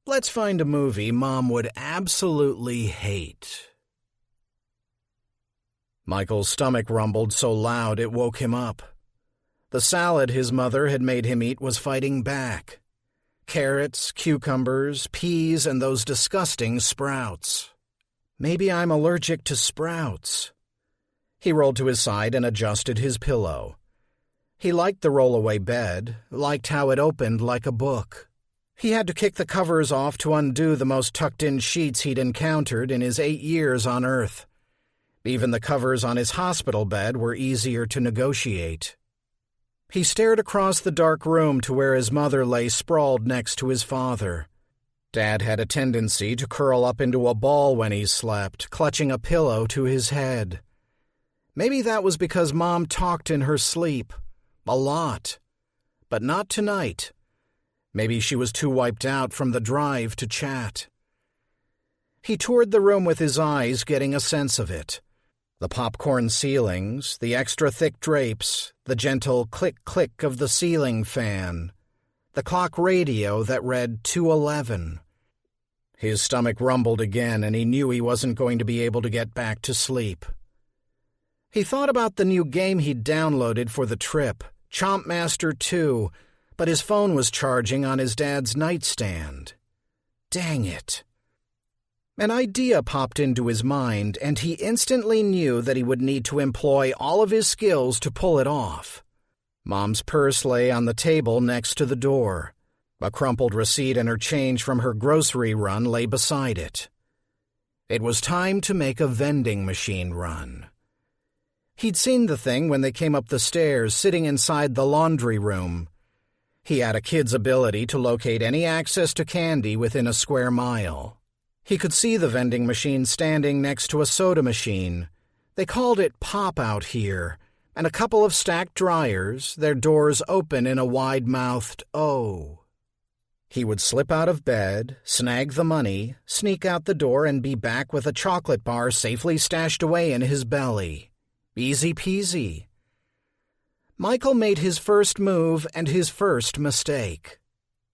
Let's find a movie Mom would absolutely hate. Michael's stomach rumbled so loud it woke him up. The salad his mother had made him eat was fighting back. Carrots, cucumbers, peas, and those disgusting sprouts. Maybe I'm allergic to sprouts. He rolled to his side and adjusted his pillow. He liked the roll-away bed, liked how it opened like a book. He had to kick the covers off to undo the most tucked-in sheets he'd encountered in his 8 years on Earth. Even the covers on his hospital bed were easier to negotiate. He stared across the dark room to where his mother lay sprawled next to his father. Dad had a tendency to curl up into a ball when he slept, clutching a pillow to his head. Maybe that was because Mom talked in her sleep. A lot. But not tonight. Maybe she was too wiped out from the drive to chat. He toured the room with his eyes, getting a sense of it. The popcorn ceilings, the extra thick drapes, the gentle click-click of the ceiling fan, the clock radio that read 2:11. His stomach rumbled again, and he knew he wasn't going to be able to get back to sleep. He thought about the new game he'd downloaded for the trip, Chomp Master 2, but his phone was charging on his dad's nightstand. Dang it. An idea popped into his mind, and he instantly knew that he would need to employ all of his skills to pull it off. Mom's purse lay on the table next to the door. A crumpled receipt and her change from her grocery run lay beside it. It was time to make a vending machine run. He'd seen the thing when they came up the stairs, sitting inside the laundry room. He had a kid's ability to locate any access to candy within a square mile. He could see the vending machine standing next to a soda machine. They called it Pop out here, and a couple of stacked dryers, their doors open in a wide-mouthed O. He would slip out of bed, snag the money, sneak out the door, and be back with a chocolate bar safely stashed away in his belly. Easy peasy. Michael made his first move and his first mistake.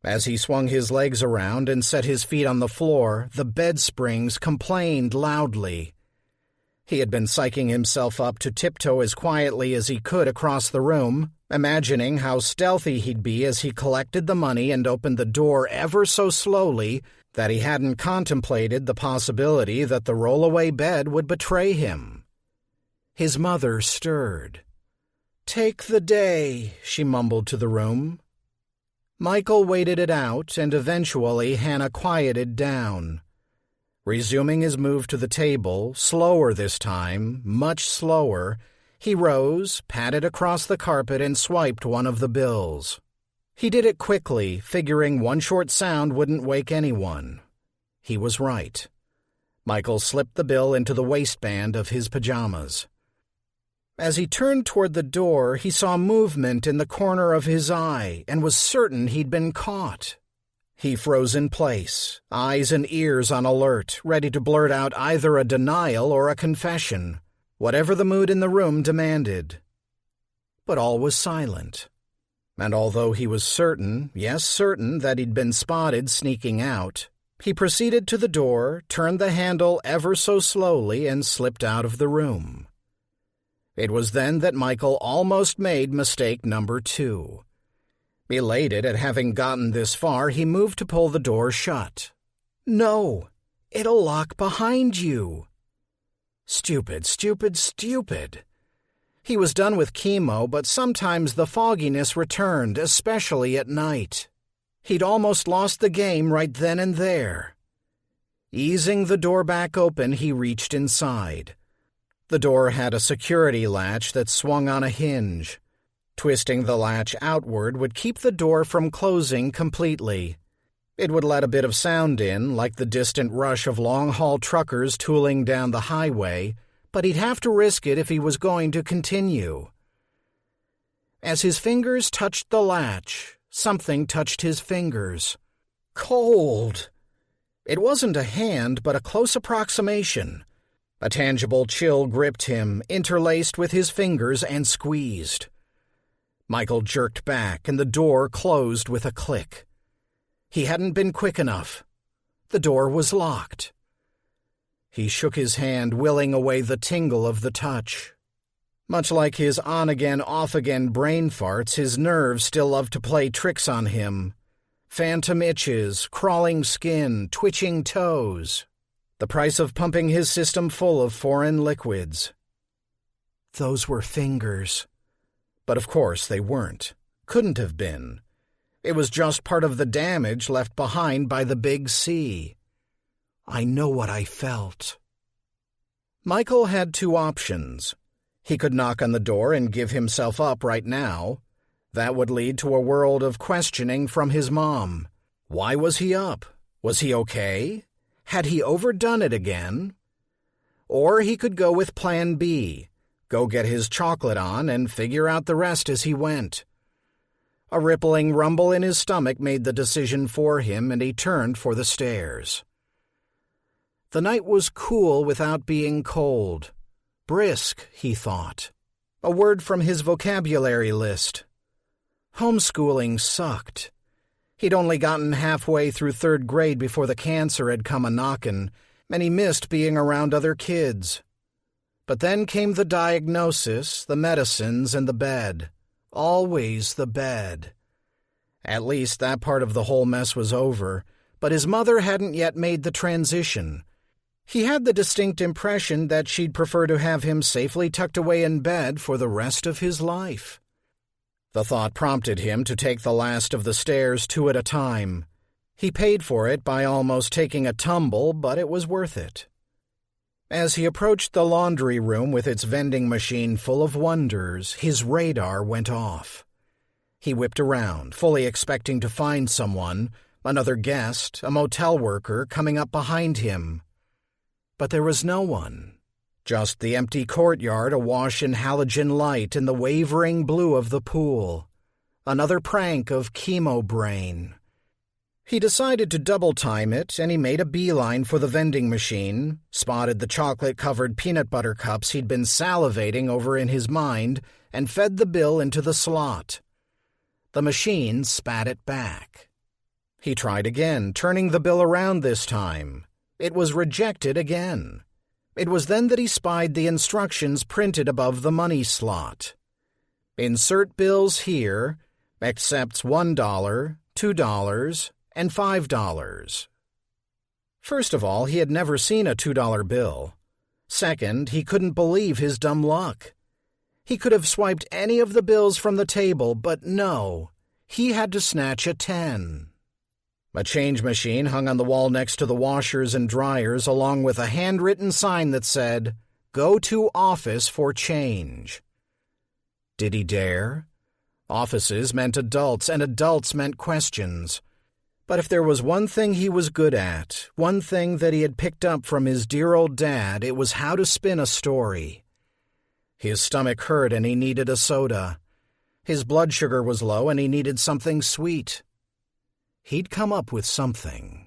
As he swung his legs around and set his feet on the floor, the bed springs complained loudly. He had been psyching himself up to tiptoe as quietly as he could across the room, imagining how stealthy he'd be as he collected the money and opened the door ever so slowly that he hadn't contemplated the possibility that the rollaway bed would betray him. His mother stirred. "Take the day," she mumbled to the room. Michael waited it out, and eventually Hannah quieted down. Resuming his move to the table, slower this time, much slower, he rose, patted across the carpet, and swiped one of the bills. He did it quickly, figuring one short sound wouldn't wake anyone. He was right. Michael slipped the bill into the waistband of his pajamas. As he turned toward the door, he saw movement in the corner of his eye and was certain he'd been caught. He froze in place, eyes and ears on alert, ready to blurt out either a denial or a confession, whatever the mood in the room demanded. But all was silent. And although he was certain, yes, certain, that he'd been spotted sneaking out, he proceeded to the door, turned the handle ever so slowly, and slipped out of the room. It was then that Michael almost made mistake number 2. Elated at having gotten this far, he moved to pull the door shut. No, it'll lock behind you. Stupid, stupid, stupid. He was done with chemo, but sometimes the fogginess returned, especially at night. He'd almost lost the game right then and there. Easing the door back open, he reached inside. The door had a security latch that swung on a hinge. Twisting the latch outward would keep the door from closing completely. It would let a bit of sound in, like the distant rush of long-haul truckers tooling down the highway, but he'd have to risk it if he was going to continue. As his fingers touched the latch, something touched his fingers. Cold. It wasn't a hand, but a close approximation. A tangible chill gripped him, interlaced with his fingers, and squeezed. Michael jerked back, and the door closed with a click. He hadn't been quick enough. The door was locked. He shook his hand, willing away the tingle of the touch. Much like his on-again, off-again brain farts, his nerves still loved to play tricks on him. Phantom itches, crawling skin, twitching toes. The price of pumping his system full of foreign liquids. Those were fingers. But of course they weren't. Couldn't have been. It was just part of the damage left behind by the big sea. I know what I felt. Michael had 2 options. He could knock on the door and give himself up right now. That would lead to a world of questioning from his mom. Why was he up? Was he okay? Had he overdone it again? Or he could go with Plan B. Go get his chocolate on and figure out the rest as he went. A rippling rumble in his stomach made the decision for him, and he turned for the stairs. The night was cool without being cold. Brisk, he thought. A word from his vocabulary list. Homeschooling sucked. He'd only gotten halfway through 3rd grade before the cancer had come a-knockin', and he missed being around other kids. But then came the diagnosis, the medicines, and the bed. Always the bed. At least that part of the whole mess was over, but his mother hadn't yet made the transition. He had the distinct impression that she'd prefer to have him safely tucked away in bed for the rest of his life. The thought prompted him to take the last of the stairs 2 at a time. He paid for it by almost taking a tumble, but it was worth it. As he approached the laundry room with its vending machine full of wonders, his radar went off. He whipped around, fully expecting to find someone, another guest, a motel worker, coming up behind him. But there was no one. Just the empty courtyard awash in halogen light and the wavering blue of the pool. Another prank of chemo brain. He decided to double-time it, and he made a beeline for the vending machine, spotted the chocolate-covered peanut butter cups he'd been salivating over in his mind, and fed the bill into the slot. The machine spat it back. He tried again, turning the bill around this time. It was rejected again. It was then that he spied the instructions printed above the money slot. Insert bills here, accepts $1, $2, and $5. First of all, he had never seen a $2 bill. Second, he couldn't believe his dumb luck. He could have swiped any of the bills from the table, but no, he had to snatch a 10. A change machine hung on the wall next to the washers and dryers, along with a handwritten sign that said, "Go to office for change." Did he dare? Offices meant adults, and adults meant questions. But if there was one thing he was good at, one thing that he had picked up from his dear old dad, it was how to spin a story. His stomach hurt and he needed a soda. His blood sugar was low and he needed something sweet. he'd come up with something.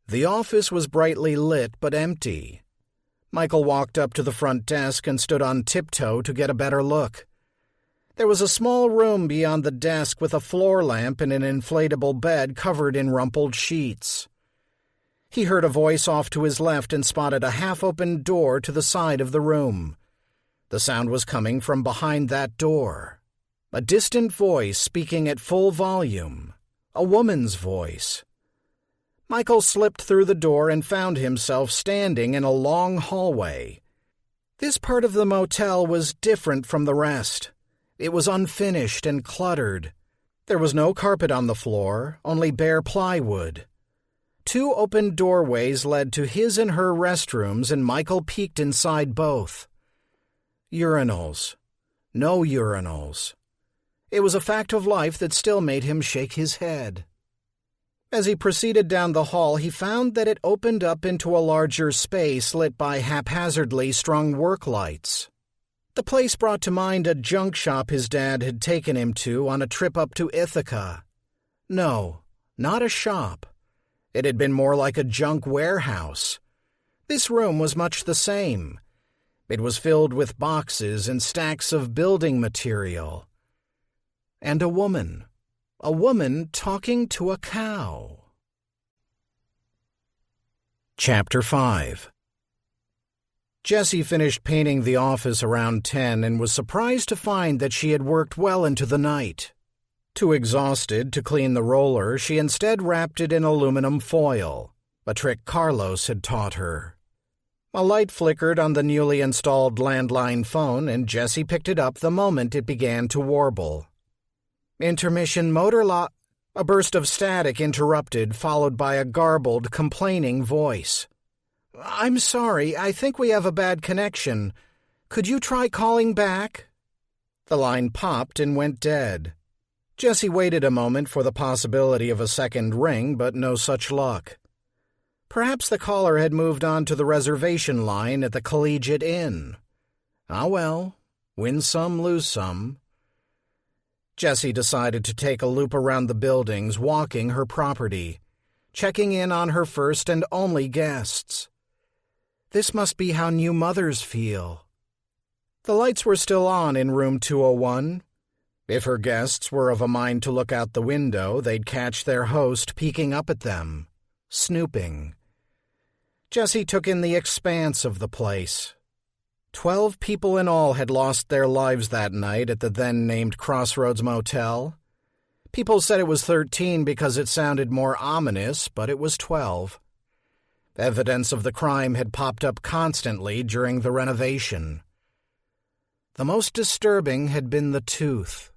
The office was brightly lit but empty. Michael walked up to the front desk and stood on tiptoe to get a better look. There was a small room beyond the desk with a floor lamp and an inflatable bed covered in rumpled sheets. He heard a voice off to his left and spotted a half-open door to the side of the room. The sound was coming from behind that door. A distant voice speaking at full volume. A woman's voice. Michael slipped through the door and found himself standing in a long hallway. This part of the motel was different from the rest. It was unfinished and cluttered. There was no carpet on the floor, only bare plywood. 2 open doorways led to his and her restrooms, and Michael peeked inside both. Urinals. No urinals. It was a fact of life that still made him shake his head. As he proceeded down the hall, he found that it opened up into a larger space lit by haphazardly strung work lights. The place brought to mind a junk shop his dad had taken him to on a trip up to Ithaca. No, not a shop. It had been more like a junk warehouse. This room was much the same. It was filled with boxes and stacks of building material. And a woman talking to a cow. Chapter 5. Jessie finished painting the office around 10 and was surprised to find that she had worked well into the night. Too exhausted to clean the roller, she instead wrapped it in aluminum foil, a trick Carlos had taught her. A light flickered on the newly installed landline phone, and Jessie picked it up the moment it began to warble. Intermission motor lot. A burst of static interrupted, followed by a garbled, complaining voice. "I'm sorry, I think we have a bad connection. Could you try calling back?" The line popped and went dead. Jessie waited a moment for the possibility of a second ring, but no such luck. Perhaps the caller had moved on to the reservation line at the Collegiate Inn. Ah well, win some, lose some. Jessie decided to take a loop around the buildings, walking her property, checking in on her first and only guests. This must be how new mothers feel. The lights were still on in room 201. If her guests were of a mind to look out the window, they'd catch their host peeking up at them, snooping. Jessie took in the expanse of the place. 12 people in all had lost their lives that night at the then-named Crossroads Motel. People said it was 13 because it sounded more ominous, but it was 12. Evidence of the crime had popped up constantly during the renovation. The most disturbing had been the tooth.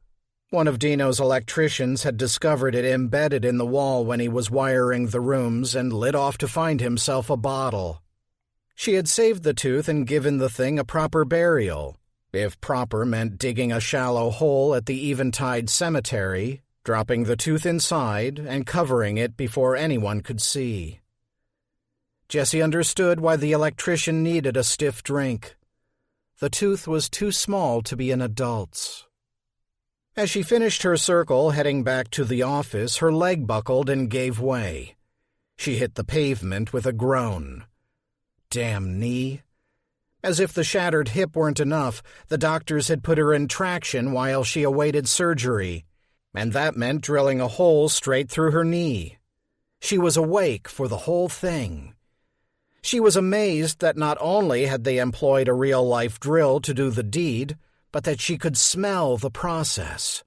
One of Dino's electricians had discovered it embedded in the wall when he was wiring the rooms and lit off to find himself a bottle. She had saved the tooth and given the thing a proper burial, if proper meant digging a shallow hole at the Eventide Cemetery, dropping the tooth inside, and covering it before anyone could see. Jessie understood why the electrician needed a stiff drink. The tooth was too small to be an adult's. As she finished her circle, heading back to the office, her leg buckled and gave way. She hit the pavement with a groan. Damn knee. As if the shattered hip weren't enough, the doctors had put her in traction while she awaited surgery, and that meant drilling a hole straight through her knee. She was awake for the whole thing. She was amazed that not only had they employed a real-life drill to do the deed, but that she could smell the process.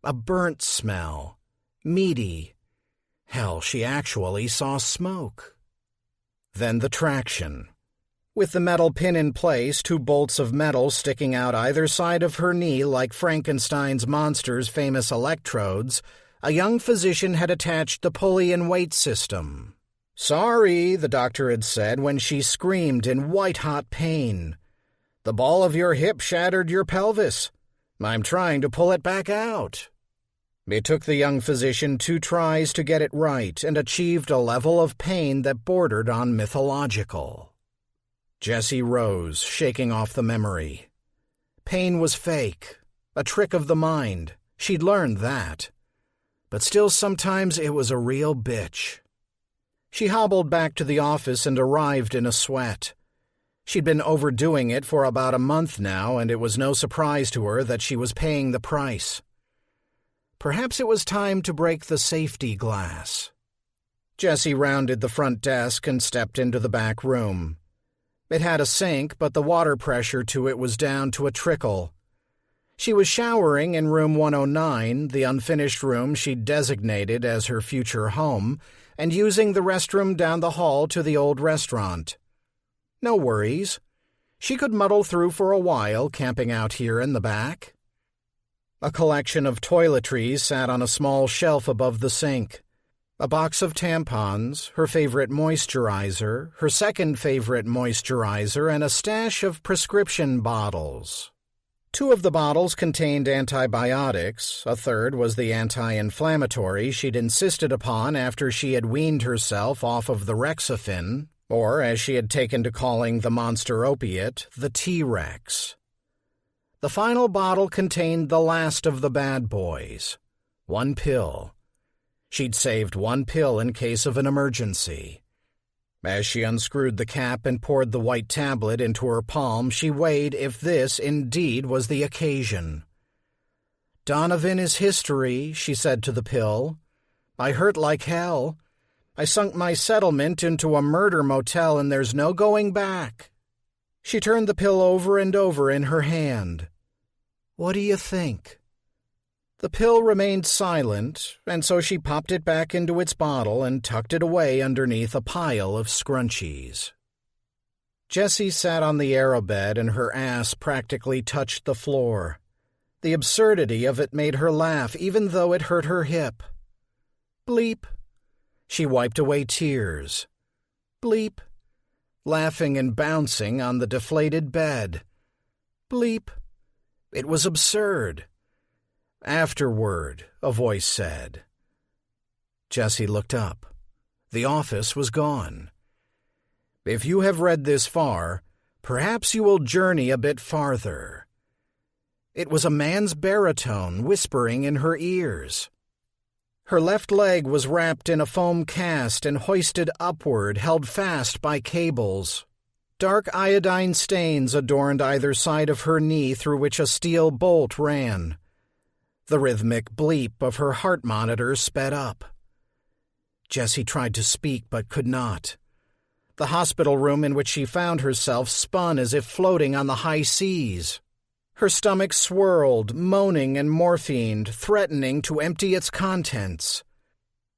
A burnt smell. Meaty. Hell, she actually saw smoke. Then the traction. With the metal pin in place, 2 bolts of metal sticking out either side of her knee like Frankenstein's monster's famous electrodes, a young physician had attached the pulley and weight system. "Sorry," the doctor had said when she screamed in white-hot pain. "The ball of your hip shattered your pelvis. I'm trying to pull it back out." It took the young physician 2 tries to get it right and achieved a level of pain that bordered on mythological. Jessie rose, shaking off the memory. Pain was fake, a trick of the mind. She'd learned that. but still sometimes it was a real bitch. She hobbled back to the office and arrived in a sweat. She'd been overdoing it for about a month now, and it was no surprise to her that she was paying the price. Perhaps it was time to break the safety glass. Jessie rounded the front desk and stepped into the back room. It had a sink, but the water pressure to it was down to a trickle. She was showering in room 109, the unfinished room she'd designated as her future home, and using the restroom down the hall to the old restaurant. No worries. She could muddle through for a while, camping out here in the back. A collection of toiletries sat on a small shelf above the sink. A box of tampons, her favorite moisturizer, her second favorite moisturizer, and a stash of prescription bottles. 2 of the bottles contained antibiotics, a third was the anti-inflammatory she'd insisted upon after she had weaned herself off of the Rexafin, or as she had taken to calling the monster opiate, the T-Rex. The final bottle contained the last of the bad boys, 1 pill. She'd saved 1 pill in case of an emergency. As she unscrewed the cap and poured the white tablet into her palm, she weighed if this indeed was the occasion. "Donovan is history," she said to the pill. "I hurt like hell. I sunk my settlement into a murder motel and there's no going back." She turned the pill over and over in her hand. "What do you think?" The pill remained silent, and so she popped it back into its bottle and tucked it away underneath a pile of scrunchies. Jessie sat on the aerobed and her ass practically touched the floor. The absurdity of it made her laugh, even though it hurt her hip. Bleep. She wiped away tears. Bleep. Laughing and bouncing on the deflated bed. Bleep. It was absurd. "Afterward," a voice said. Jessie looked up. The office was gone. If you have read this far, perhaps you will journey a bit farther. It was a man's baritone whispering in her ears. Her left leg was wrapped in a foam cast and hoisted upward, held fast by cables. Dark iodine stains adorned either side of her knee through which a steel bolt ran. The rhythmic bleep of her heart monitor sped up. Jessie tried to speak but could not. The hospital room in which she found herself spun as if floating on the high seas. Her stomach swirled, moaning and morphined, threatening to empty its contents.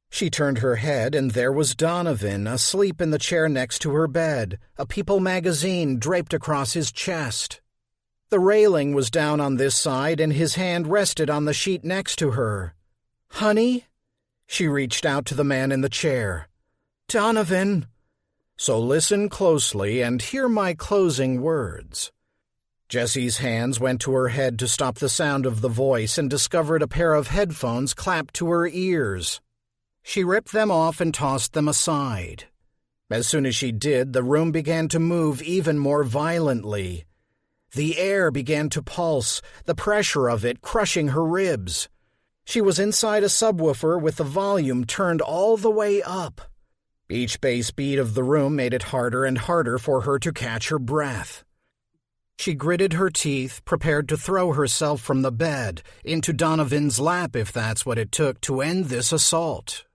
She turned her head, and there was Donovan, asleep in the chair next to her bed, a People magazine draped across his chest. The railing was down on this side, and his hand rested on the sheet next to her. "Honey?" She reached out to the man in the chair. "Donovan." So listen closely and hear my closing words. Jessie's hands went to her head to stop the sound of the voice and discovered a pair of headphones clapped to her ears. She ripped them off and tossed them aside. As soon as she did, the room began to move even more violently. The air began to pulse, the pressure of it crushing her ribs. She was inside a subwoofer with the volume turned all the way up. Each bass beat of the room made it harder and harder for her to catch her breath. She gritted her teeth, prepared to throw herself from the bed, into Donovan's lap if that's what it took to end this assault.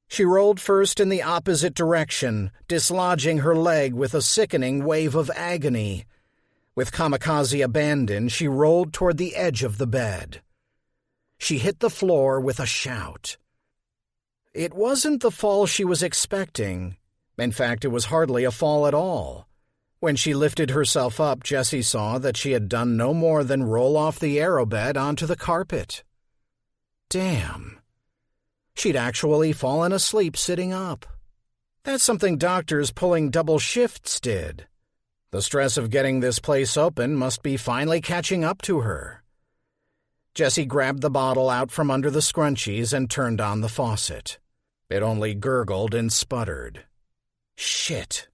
She rolled first in the opposite direction, dislodging her leg with a sickening wave of agony. With kamikaze abandon, she rolled toward the edge of the bed. She hit the floor with a shout. It wasn't the fall she was expecting. In fact, it was hardly a fall at all. When she lifted herself up, Jessie saw that she had done no more than roll off the aerobed onto the carpet. Damn. She'd actually fallen asleep sitting up. That's something doctors pulling double shifts did. The stress of getting this place open must be finally catching up to her. Jessie grabbed the bottle out from under the scrunchies and turned on the faucet. It only gurgled and sputtered. Shit.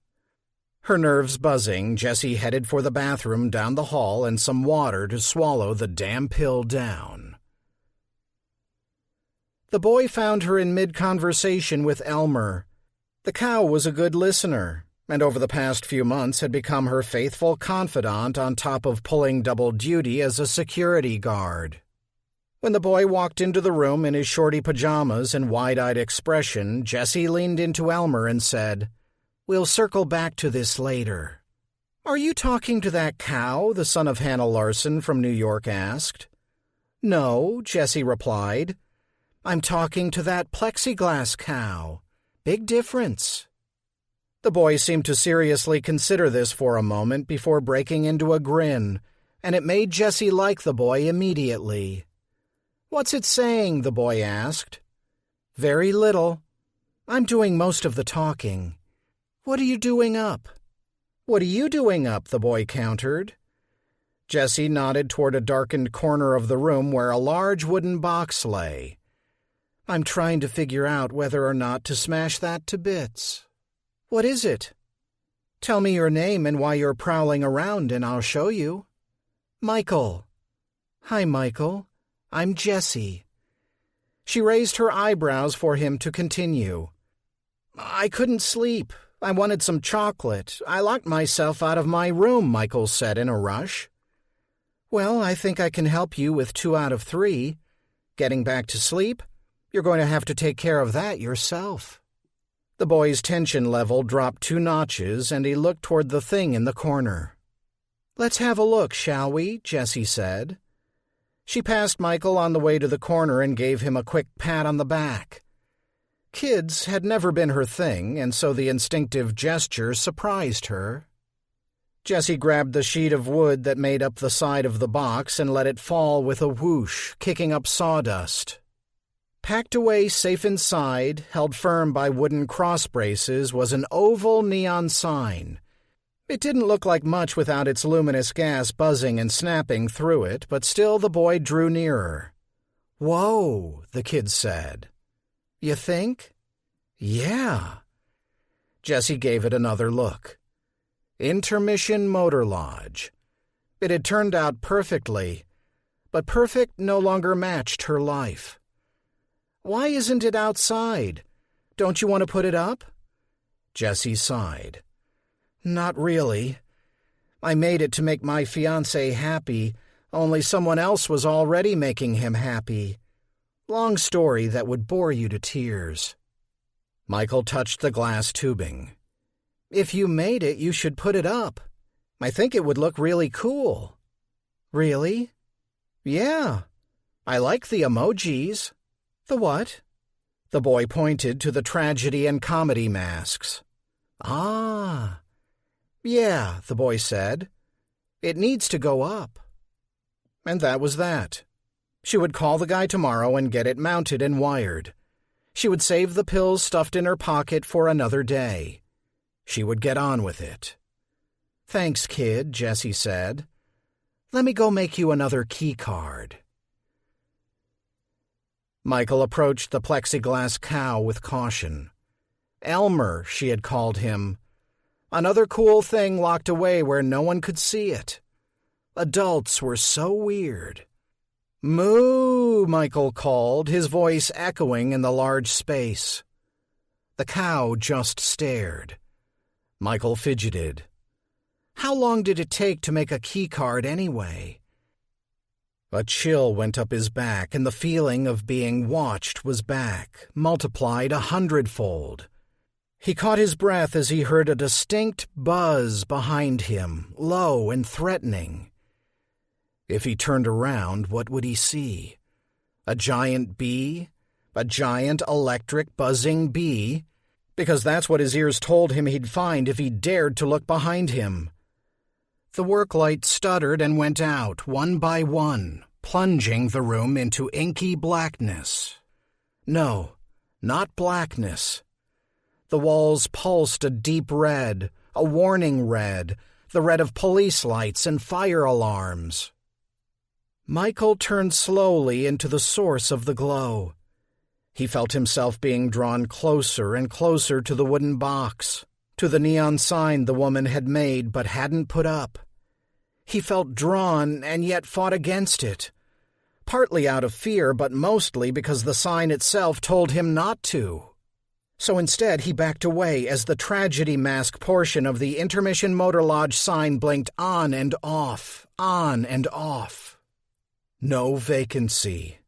Her nerves buzzing, Jessie headed for the bathroom down the hall and some water to swallow the damn pill down. The boy found her in mid-conversation with Elmer. The cow was a good listener, and over the past few months had become her faithful confidant on top of pulling double duty as a security guard. When the boy walked into the room in his shorty pajamas and wide-eyed expression, Jessie leaned into Elmer and said, "We'll circle back to this later." "Are you talking to that cow?" the son of Hannah Larson from New York asked. "No," Jessie replied. "I'm talking to that plexiglass cow. Big difference." The boy seemed to seriously consider this for a moment before breaking into a grin, and it made Jessie like the boy immediately. "What's it saying?" the boy asked. "Very little. I'm doing most of the talking. What are you doing up?" "What are you doing up?" the boy countered. Jessie nodded toward a darkened corner of the room where a large wooden box lay. "I'm trying to figure out whether or not to smash that to bits." "What is it?" "Tell me your name and why you're prowling around and I'll show you." "Michael." "Hi, Michael. I'm Jessie." She raised her eyebrows for him to continue. "I couldn't sleep. I wanted some chocolate. I locked myself out of my room," Michael said in a rush. "Well, I think I can help you with 2 out of 3. Getting back to sleep? You're going to have to take care of that yourself." The boy's tension level dropped 2 notches, and he looked toward the thing in the corner. "Let's have a look, shall we?" Jessie said. She passed Michael on the way to the corner and gave him a quick pat on the back. Kids had never been her thing, and so the instinctive gesture surprised her. Jessie grabbed the sheet of wood that made up the side of the box and let it fall with a whoosh, kicking up sawdust. Packed away safe inside, held firm by wooden cross braces, was an oval neon sign. It didn't look like much without its luminous gas buzzing and snapping through it, but still the boy drew nearer. "Whoa," the kid said. "You think?" "Yeah." Jessie gave it another look. Intermission Motor Lodge. It had turned out perfectly, but perfect no longer matched her life. "Why isn't it outside? Don't you want to put it up?" Jessie sighed. "Not really. I made it to make my fiancé happy, only someone else was already making him happy. Long story that would bore you to tears." Michael touched the glass tubing. "If you made it, you should put it up. I think it would look really cool." "Really?" "Yeah. I like the emojis." "The what?" The boy pointed to the tragedy and comedy masks. "Ah." "Yeah," the boy said. "It needs to go up." And that was that. She would call the guy tomorrow and get it mounted and wired. She would save the pills stuffed in her pocket for another day. She would get on with it. "Thanks, kid," Jessie said. "Let me go make you another key card." Michael approached the plexiglass cow with caution. Elmer, she had called him. Another cool thing locked away where no one could see it. Adults were so weird. "Moo," Michael called, his voice echoing in the large space. The cow just stared. Michael fidgeted. How long did it take to make a keycard anyway? A chill went up his back, and the feeling of being watched was back, multiplied 100-fold. He caught his breath as he heard a distinct buzz behind him, low and threatening. If he turned around, what would he see? A giant bee? A giant electric buzzing bee? Because that's what his ears told him he'd find if he dared to look behind him. The work light stuttered and went out, one by one, plunging the room into inky blackness. No, not blackness. The walls pulsed a deep red, a warning red, the red of police lights and fire alarms. Michael turned slowly into the source of the glow. He felt himself being drawn closer and closer to the wooden box, to the neon sign the woman had made but hadn't put up. He felt drawn and yet fought against it. partly out of fear but mostly because the sign itself told him not to. So instead he backed away as the tragedy mask portion of the Intermission Motor Lodge sign blinked on and off, on and off. No vacancy.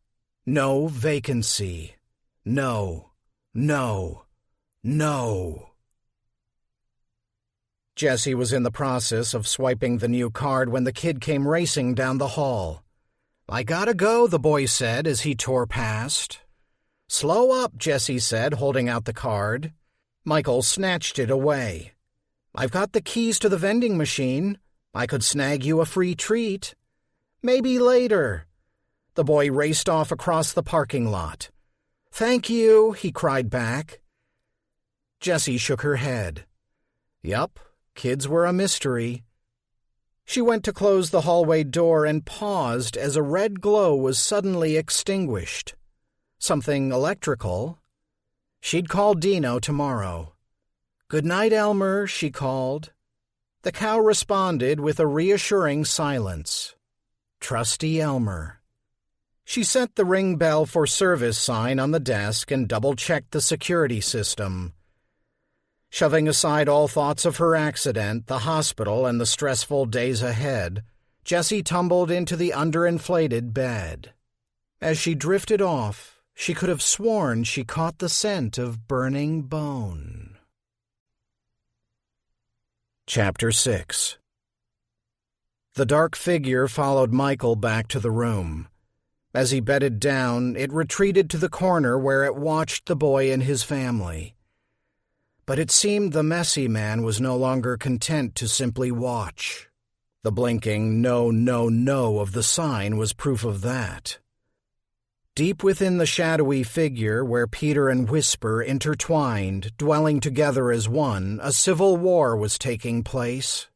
No vacancy. No. No. No. Jesse was in the process of swiping the new card when the kid came racing down the hall. "I gotta go," the boy said as he tore past. "Slow up," Jesse said, holding out the card. Michael snatched it away. "I've got the keys to the vending machine. I could snag you a free treat." "Maybe later." The boy raced off across the parking lot. "Thank you," he cried back. Jessie shook her head. Yup, kids were a mystery. She went to close the hallway door and paused as a red glow was suddenly extinguished. Something electrical. She'd call Dino tomorrow. "Good night, Elmer," she called. The cow responded with a reassuring silence. Trusty Elmer. She set the ring bell for service sign on the desk and double-checked the security system. Shoving aside all thoughts of her accident, the hospital, and the stressful days ahead, Jessie tumbled into the underinflated bed. As she drifted off, she could have sworn she caught the scent of burning bone. Chapter 6. The dark figure followed Michael back to the room. As he bedded down, it retreated to the corner where it watched the boy and his family. But it seemed the messy man was no longer content to simply watch. The blinking no, no, no of the sign was proof of that. Deep within the shadowy figure where Peter and Whisper intertwined, dwelling together as one, a civil war was taking place.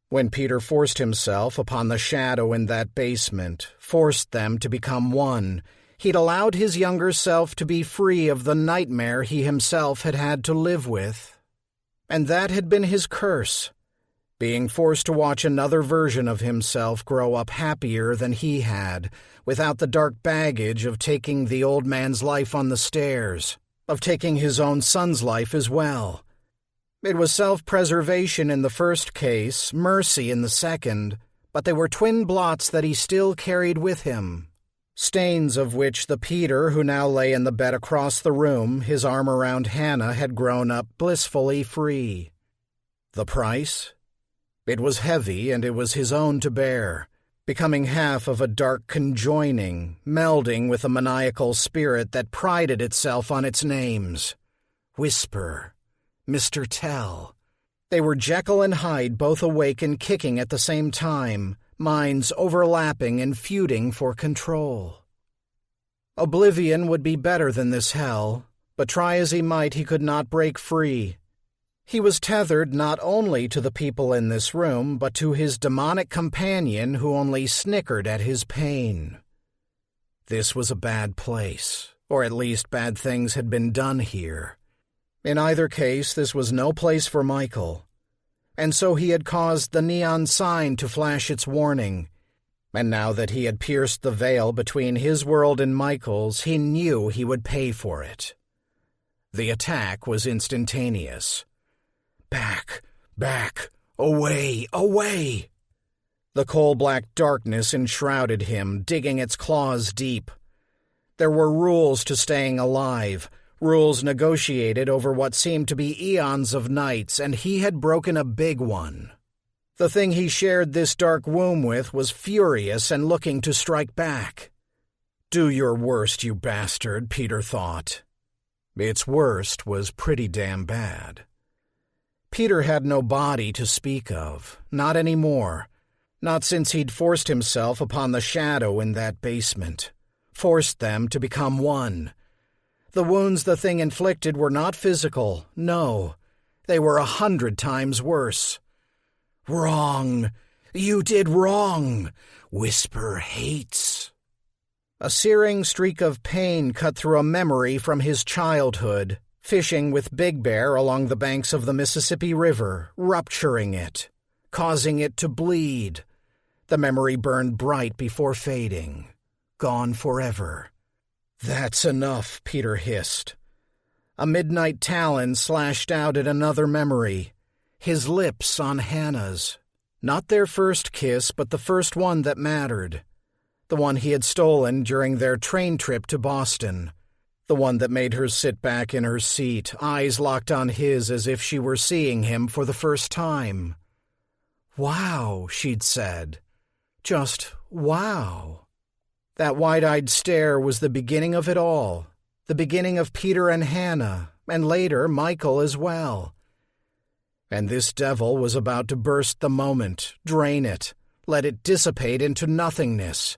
When Peter forced himself upon the shadow in that basement, forced them to become one, he'd allowed his younger self to be free of the nightmare he himself had had to live with. And that had been his curse, being forced to watch another version of himself grow up happier than he had, without the dark baggage of taking the old man's life on the stairs, of taking his own son's life as well. It was self-preservation in the first case, mercy in the second, but they were twin blots that he still carried with him. Stains of which the Peter who now lay in the bed across the room, his arm around Hannah, had grown up blissfully free. The price? It was heavy, and it was his own to bear, becoming half of a dark conjoining, melding with a maniacal spirit that prided itself on its names. Whisper, Mr. Tell. They were Jekyll and Hyde, both awake and kicking at the same time, minds overlapping and feuding for control. Oblivion would be better than this hell, but try as he might, he could not break free. He was tethered not only to the people in this room, but to his demonic companion who only snickered at his pain. This was a bad place, or at least bad things had been done here. In either case, this was no place for Michael. And so he had caused the neon sign to flash its warning. And now that he had pierced the veil between his world and Michael's, he knew he would pay for it. The attack was instantaneous. Back, back, away, away! The coal-black darkness enshrouded him, digging its claws deep. There were rules to staying alive, rules negotiated over what seemed to be eons of nights, and he had broken a big one. The thing he shared this dark womb with was furious and looking to strike back. Do your worst, you bastard, Peter thought. Its worst was pretty damn bad. Peter had no body to speak of, not anymore, not since he'd forced himself upon the shadow in that basement, forced them to become one. The wounds the thing inflicted were not physical, no, they were 100 times worse. Wrong, you did wrong, Whisper hates. A searing streak of pain cut through a memory from his childhood, fishing with Big Bear along the banks of the Mississippi River, rupturing it, causing it to bleed. The memory burned bright before fading. gone forever. "That's enough," Peter hissed. A midnight talon slashed out at another memory, his lips on Hannah's. Not their first kiss, but the first one that mattered. The one he had stolen during their train trip to Boston. The one that made her sit back in her seat, eyes locked on his as if she were seeing him for the first time. "Wow," she'd said. Just wow. That wide-eyed stare was the beginning of it all, the beginning of Peter and Hannah, and later Michael as well. And this devil was about to burst the moment, drain it, let it dissipate into nothingness.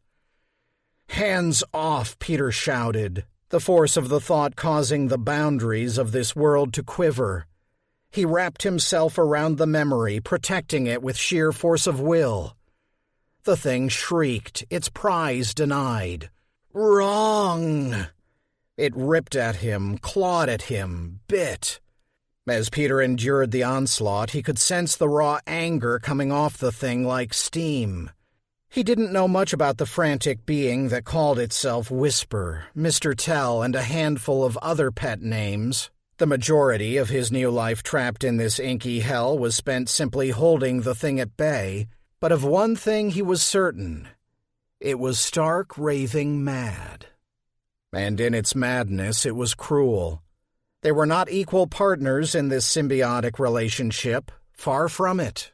"Hands off," Peter shouted, the force of the thought causing the boundaries of this world to quiver. He wrapped himself around the memory, protecting it with sheer force of will. The thing shrieked, its prize denied. Wrong! It ripped at him, clawed at him, bit. As Peter endured the onslaught, he could sense the raw anger coming off the thing like steam. He didn't know much about the frantic being that called itself Whisper, Mr. Tell, and a handful of other pet names. The majority of his new life trapped in this inky hell was spent simply holding the thing at bay, but of one thing he was certain. It was stark raving mad. And in its madness it was cruel. They were not equal partners in this symbiotic relationship, far from it.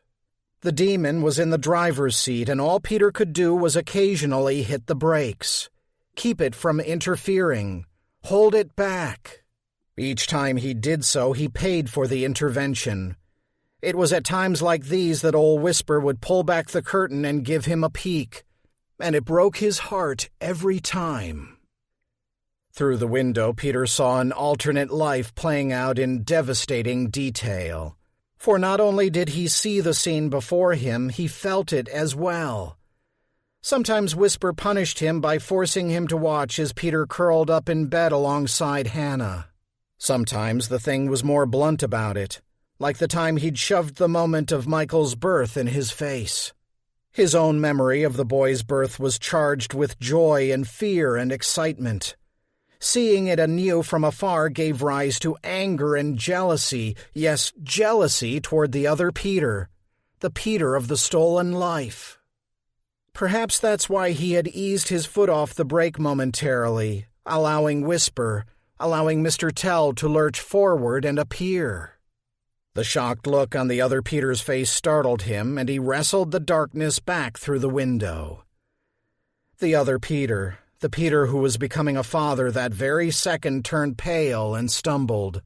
The demon was in the driver's seat, and all Peter could do was occasionally hit the brakes, keep it from interfering, hold it back. Each time he did so, he paid for the intervention. It was at times like these that old Whisper would pull back the curtain and give him a peek, and it broke his heart every time. Through the window, Peter saw an alternate life playing out in devastating detail. For not only did he see the scene before him, he felt it as well. Sometimes Whisper punished him by forcing him to watch as Peter curled up in bed alongside Hannah. Sometimes the thing was more blunt about it, like the time he'd shoved the moment of Michael's birth in his face. His own memory of the boy's birth was charged with joy and fear and excitement. Seeing it anew from afar gave rise to anger and jealousy, yes, jealousy toward the other Peter, the Peter of the stolen life. Perhaps that's why he had eased his foot off the brake momentarily, allowing Whisper, allowing Mr. Tell to lurch forward and appear. The shocked look on the other Peter's face startled him, and he wrestled the darkness back through the window. The other Peter, the Peter who was becoming a father that very second, turned pale and stumbled.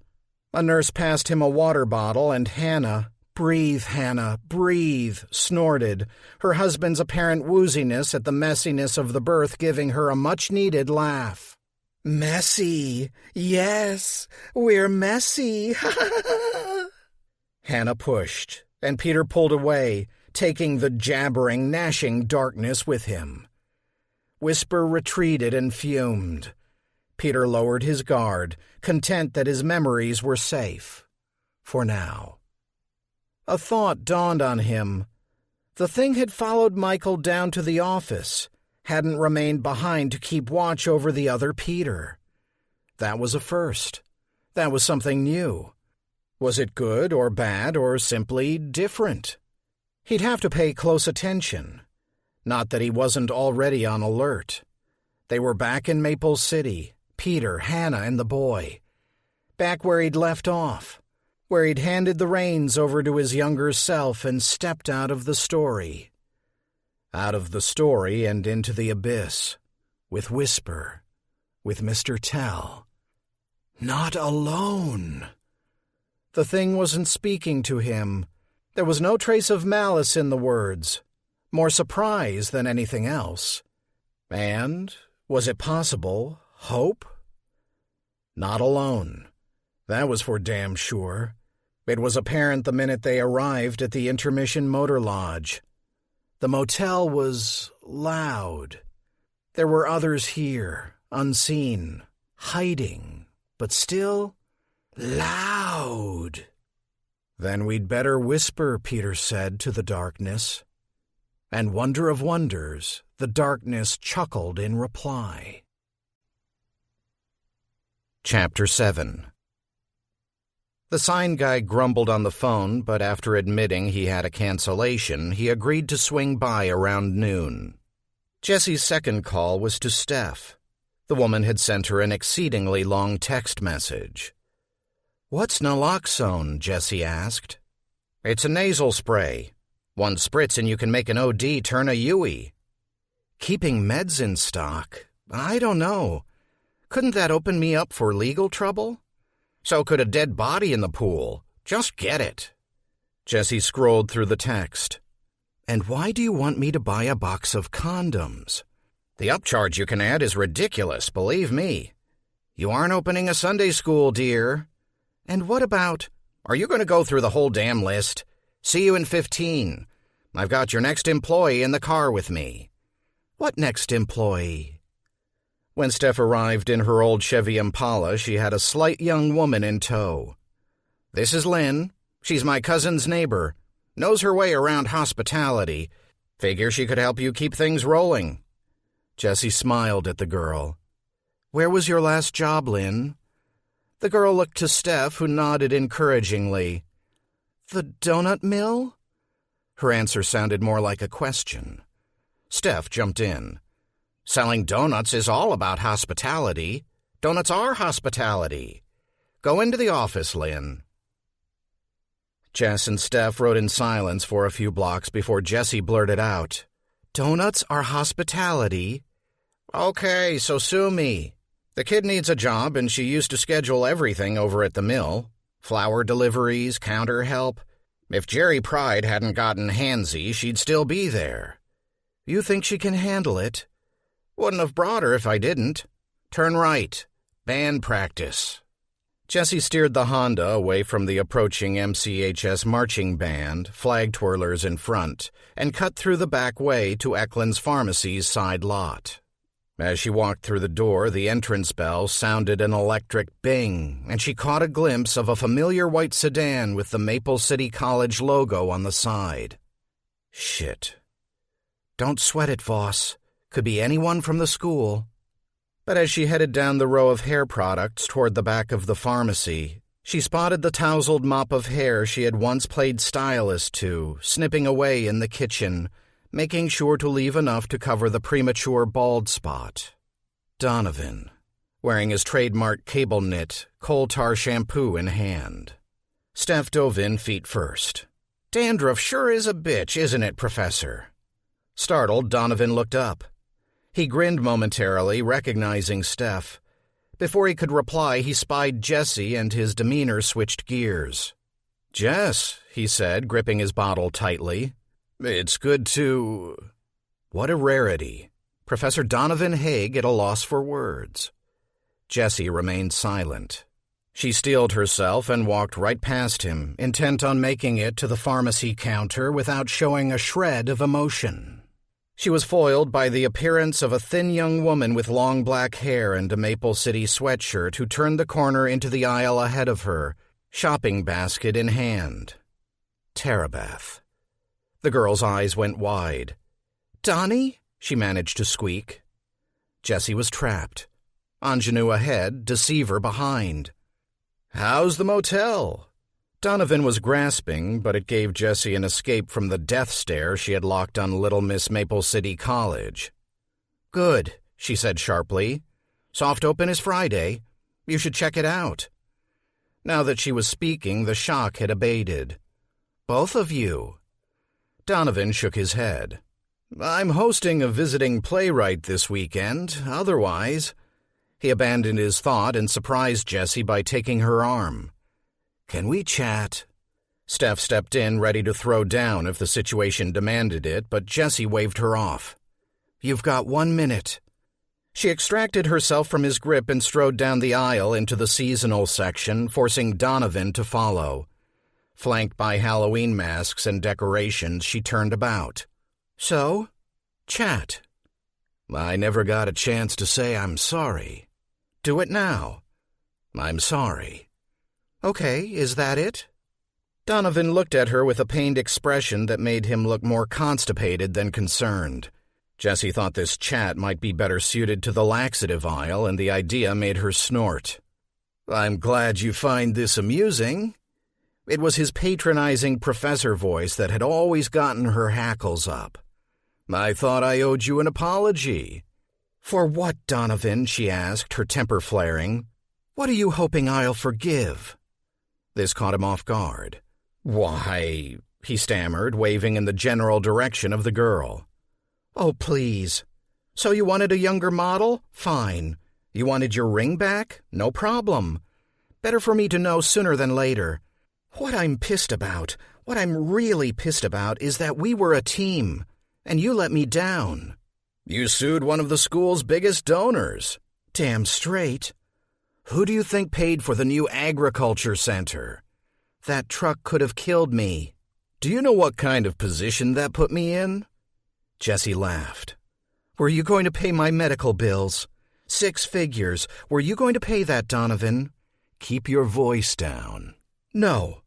A nurse passed him a water bottle, and Hannah, "Breathe, Hannah, breathe," snorted, her husband's apparent wooziness at the messiness of the birth giving her a much-needed laugh. "Messy, yes, we're messy, Hannah pushed, and Peter pulled away, taking the jabbering, gnashing darkness with him. Whisper retreated and fumed. Peter lowered his guard, content that his memories were safe. For now. A thought dawned on him. The thing had followed Michael down to the office, hadn't remained behind to keep watch over the other Peter. That was a first. That was something new. Was it good or bad or simply different? He'd have to pay close attention. Not that he wasn't already on alert. They were back in Maple City, Peter, Hannah, and the boy. Back where he'd left off, where he'd handed the reins over to his younger self and stepped out of the story. Out of the story and into the abyss, with Whisper, with Mr. Tell. Not alone. The thing wasn't speaking to him. There was no trace of malice in the words, more surprise than anything else. And, was it possible, hope? Not alone. That was for damn sure. It was apparent the minute they arrived at the Intermission Motor Lodge. The motel was loud. There were others here, unseen, hiding, but still loud. Then we'd better whisper, Peter said to the darkness. And wonder of wonders, the darkness chuckled in reply. Chapter 7. The sign guy grumbled on the phone, but after admitting he had a cancellation, he agreed to swing by around noon. Jessie's second call was to Steph. The woman had sent her an exceedingly long text message. "What's naloxone?" Jessie asked. "It's a nasal spray. One spritz and you can make an OD turn a Yui." "Keeping meds in stock? I don't know. Couldn't that open me up for legal trouble?" "So could a dead body in the pool. Just get it." Jessie scrolled through the text. "And why do you want me to buy a box of condoms?" "The upcharge you can add is ridiculous, believe me." "You aren't opening a Sunday school, dear." "And what about—" "Are you going to go through the whole damn list? See you in 15. I've got your next employee in the car with me." "What next employee?" When Steph arrived in her old Chevy Impala, she had a slight young woman in tow. "This is Lynn. She's my cousin's neighbor. Knows her way around hospitality. Figure she could help you keep things rolling." Jessie smiled at the girl. "Where was your last job, Lynn?" The girl looked to Steph, who nodded encouragingly. "The donut mill?" Her answer sounded more like a question. Steph jumped in. "Selling donuts is all about hospitality. Donuts are hospitality. Go into the office, Lynn." Jess and Steph rode in silence for a few blocks before Jessie blurted out, "Donuts are hospitality?" "Okay, so sue me. The kid needs a job and she used to schedule everything over at the mill. Flour deliveries, counter help. If Jerry Pride hadn't gotten handsy, she'd still be there." "You think she can handle it?" "Wouldn't have brought her if I didn't. Turn right. Band practice." Jessie steered the Honda away from the approaching MCHS marching band, flag twirlers in front, and cut through the back way to Eklund's Pharmacy's side lot. As she walked through the door, the entrance bell sounded an electric bing, and she caught a glimpse of a familiar white sedan with the Maple City College logo on the side. Shit. "Don't sweat it, Voss. Could be anyone from the school." But as she headed down the row of hair products toward the back of the pharmacy, she spotted the tousled mop of hair she had once played stylist to, snipping away in the kitchen, making sure to leave enough to cover the premature bald spot. Donovan, wearing his trademark cable knit, coal tar shampoo in hand. Steph dove in feet first. "Dandruff sure is a bitch, isn't it, Professor?" Startled, Donovan looked up. He grinned momentarily, recognizing Steph. Before he could reply, he spied Jessie, and his demeanor switched gears. "Jess," he said, gripping his bottle tightly. "It's good to—" What a rarity. Professor Donovan Haig at a loss for words. Jessie remained silent. She steeled herself and walked right past him, intent on making it to the pharmacy counter without showing a shred of emotion. She was foiled by the appearance of a thin young woman with long black hair and a Maple City sweatshirt who turned the corner into the aisle ahead of her, shopping basket in hand. Tarabath. The girl's eyes went wide. "Donnie?" she managed to squeak. Jessie was trapped. Ingenue ahead, deceiver behind. "How's the motel?" Donovan was grasping, but it gave Jessie an escape from the death stare she had locked on Little Miss Maple City College. "Good," she said sharply. "Soft open is Friday. You should check it out." Now that she was speaking, the shock had abated. "Both of you?" Donovan shook his head. "I'm hosting a visiting playwright this weekend, otherwise—" He abandoned his thought and surprised Jessie by taking her arm. "Can we chat?" Steph stepped in, ready to throw down if the situation demanded it, but Jessie waved her off. "You've got 1 minute." She extracted herself from his grip and strode down the aisle into the seasonal section, forcing Donovan to follow. Flanked by Halloween masks and decorations, she turned about. "So? Chat." "I never got a chance to say I'm sorry." "Do it now." "I'm sorry." "Okay, is that it?" Donovan looked at her with a pained expression that made him look more constipated than concerned. Jessie thought this chat might be better suited to the laxative aisle, and the idea made her snort. "I'm glad you find this amusing." It was his patronizing professor voice that had always gotten her hackles up. "I thought I owed you an apology." "For what, Donovan?" she asked, her temper flaring. "What are you hoping I'll forgive?" This caught him off guard. "Why," he stammered, waving in the general direction of the girl. "Oh, please. So you wanted a younger model? Fine. You wanted your ring back? No problem. Better for me to know sooner than later. What I'm really pissed about is that we were a team, and you let me down." "You sued one of the school's biggest donors." "Damn straight." "Who do you think paid for the new agriculture center?" "That truck could have killed me." "Do you know what kind of position that put me in?" Jessie laughed. "Were you going to pay my medical bills? 6 figures. Were you going to pay that, Donovan?" "Keep your voice down." "No.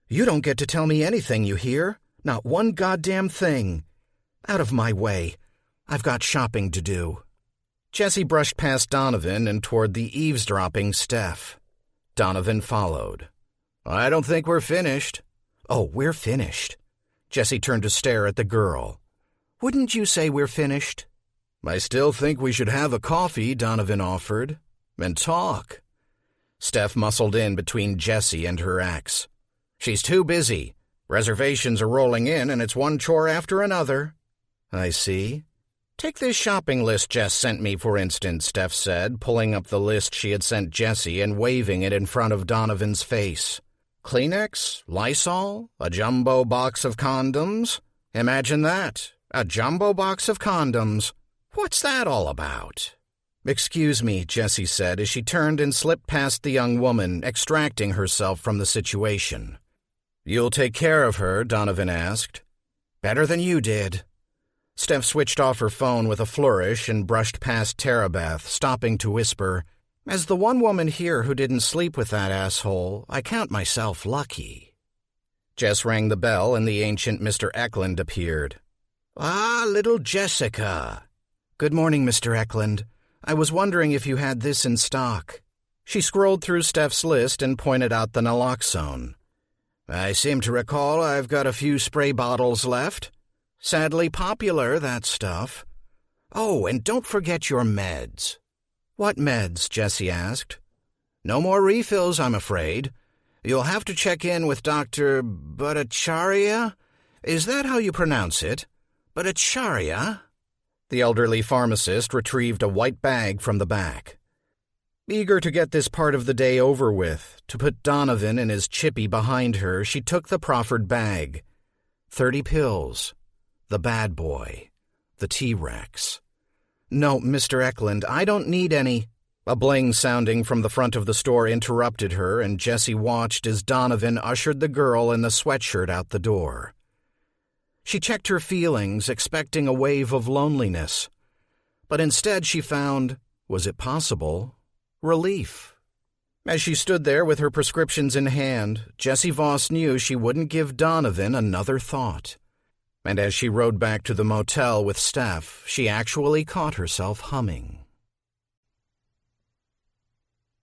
You don't get to tell me anything, you hear? Not one goddamn thing. Out of my way. I've got shopping to do." Jessie brushed past Donovan and toward the eavesdropping Steph. Donovan followed. "I don't think we're finished." "Oh, we're finished." Jessie turned to stare at the girl. "Wouldn't you say we're finished?" "I still think we should have a coffee," Donovan offered, "and talk." Steph muscled in between Jessie and her ex. "She's too busy. Reservations are rolling in, and it's one chore after another." "I see." "Take this shopping list Jess sent me, for instance," Steph said, pulling up the list she had sent Jessie and waving it in front of Donovan's face. "Kleenex, Lysol, a jumbo box of condoms. Imagine that, a jumbo box of condoms. What's that all about?" "Excuse me," Jessie said as she turned and slipped past the young woman, extracting herself from the situation. "You'll take care of her?" Donovan asked. "Better than you did." Steph switched off her phone with a flourish and brushed past Terabeth, stopping to whisper, "As the one woman here who didn't sleep with that asshole, I count myself lucky." Jess rang the bell and the ancient Mr. Eklund appeared. "Ah, little Jessica." "Good morning, Mr. Eklund. I was wondering if you had this in stock." She scrolled through Steph's list and pointed out the naloxone. "I seem to recall I've got a few spray bottles left. Sadly popular, that stuff. Oh, and don't forget your meds." "What meds?" Jessie asked. "No more refills, I'm afraid. You'll have to check in with Dr. Bhattacharya? Is that how you pronounce it? Bhattacharya?" The elderly pharmacist retrieved a white bag from the back. Eager to get this part of the day over with, to put Donovan and his chippy behind her, she took the proffered bag. 30 pills. The bad boy. The T-Rex. "No, Mr. Eklund, I don't need any." A bling sounding from the front of the store interrupted her, and Jessie watched as Donovan ushered the girl in the sweatshirt out the door. She checked her feelings, expecting a wave of loneliness. But instead she found, was it possible, relief. As she stood there with her prescriptions in hand, Jessie Voss knew she wouldn't give Donovan another thought. And as she rode back to the motel with Steph, she actually caught herself humming.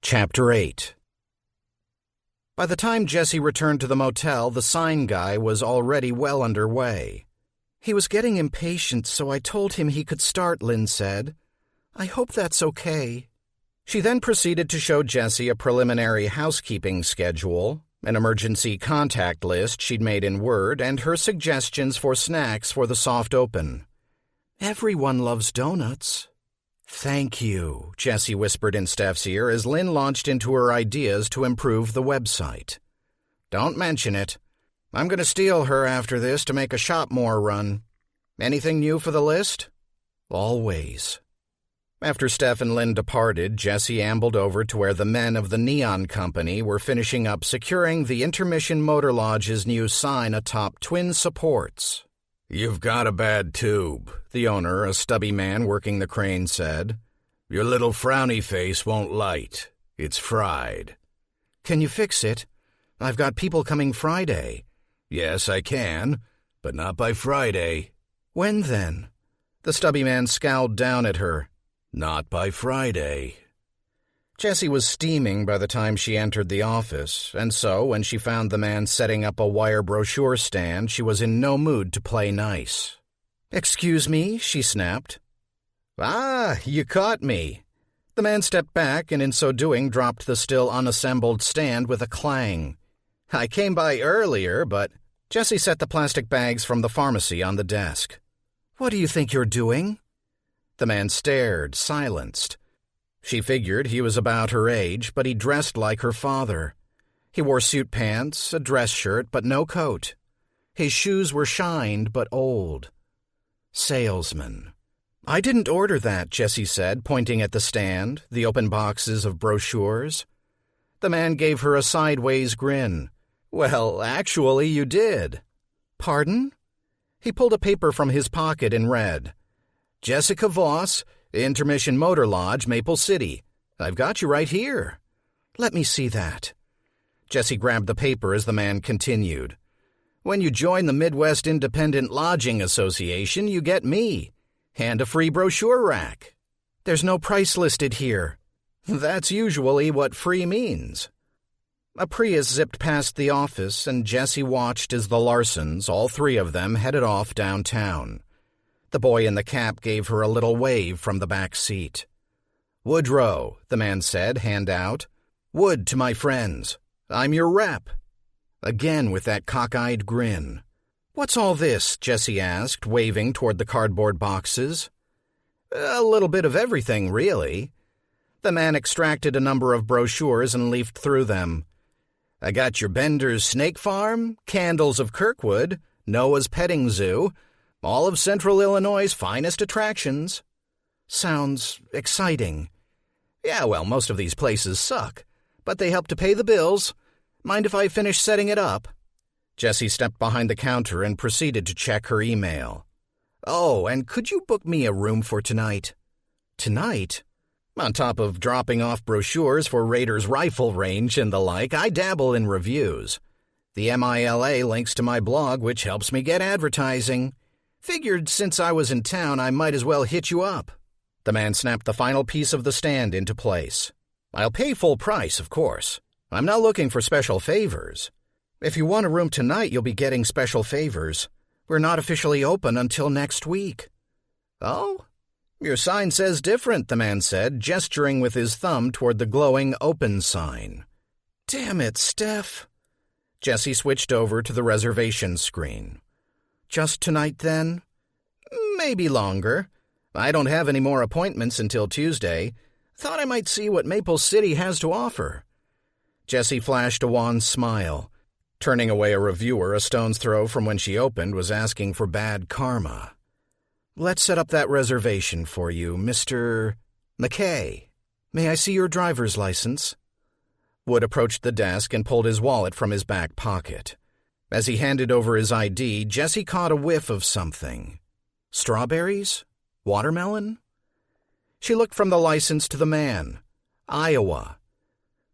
Chapter 8. By the time Jessie returned to the motel, the sign guy was already well underway. "He was getting impatient, so I told him he could start," Lynn said. "I hope that's okay." She then proceeded to show Jessie a preliminary housekeeping schedule, an emergency contact list she'd made in Word, and her suggestions for snacks for the soft open. "Everyone loves donuts." "Thank you," Jessie whispered in Steph's ear as Lynn launched into her ideas to improve the website. "Don't mention it. I'm going to steal her after this to make a Shopmore run. Anything new for the list?" "Always." After Steph and Lynn departed, Jessie ambled over to where the men of the Neon Company were finishing up securing the Intermission Motor Lodge's new sign atop twin supports. "You've got a bad tube," the owner, a stubby man working the crane, said. "Your little frowny face won't light. It's fried." "Can you fix it?" I've got people coming Friday." "Yes, I can, but not by Friday." "When then?" The stubby man scowled down at her. "Not by Friday." Jessie was steaming by the time she entered the office, and so when she found the man setting up a wire brochure stand, she was in no mood to play nice. "Excuse me," she snapped. "Ah, you caught me." The man stepped back and in so doing dropped the still unassembled stand with a clang. "I came by earlier, but—" Jessie set the plastic bags from the pharmacy on the desk. "What do you think you're doing?" The man stared, silenced. She figured he was about her age, but he dressed like her father. He wore suit pants, a dress shirt, but no coat. His shoes were shined, but old. Salesman. "I didn't order that," Jessie said, pointing at the stand, the open boxes of brochures. The man gave her a sideways grin. "Well, actually, you did." "Pardon?" He pulled a paper from his pocket and read, "Jessica Voss, Intermission Motor Lodge, Maple City. I've got you right here." "Let me see that." Jessie grabbed the paper as the man continued. "When you join the Midwest Independent Lodging Association, you get me. And a free brochure rack." "There's no price listed here." "That's usually what free means." A Prius zipped past the office, and Jessie watched as the Larsons, all three of them, headed off downtown. The boy in the cap gave her a little wave from the back seat. "Woodrow," the man said, hand out. "Wood to my friends. I'm your rep." Again with that cockeyed grin. "What's all this?" Jessie asked, waving toward the cardboard boxes. "A little bit of everything, really." The man extracted a number of brochures and leafed through them. "I got your Bender's Snake Farm, Candles of Kirkwood, Noah's Petting Zoo, all of Central Illinois' finest attractions." "Sounds exciting." "Yeah, well, most of these places suck, but they help to pay the bills. Mind if I finish setting it up?" Jessie stepped behind the counter and proceeded to check her email. "Oh, and could you book me a room for tonight?" "Tonight?" "On top of dropping off brochures for Raiders Rifle Range and the like, I dabble in reviews. The MILA links to my blog, which helps me get advertising. Figured since I was in town, I might as well hit you up." The man snapped the final piece of the stand into place. "I'll pay full price, of course. I'm not looking for special favors." "If you want a room tonight, you'll be getting special favors. We're not officially open until next week." "Oh? Your sign says different," the man said, gesturing with his thumb toward the glowing open sign. "Damn it, Steph." Jessie switched over to the reservation screen. "Just tonight, then?" "Maybe longer. I don't have any more appointments until Tuesday. Thought I might see what Maple City has to offer." Jessie flashed a wan smile. Turning away a reviewer a stone's throw from when she opened was asking for bad karma. "Let's set up that reservation for you, Mr. McKay. May I see your driver's license?" Wood approached the desk and pulled his wallet from his back pocket. As he handed over his ID, Jessie caught a whiff of something. Strawberries? Watermelon? She looked from the license to the man. Iowa.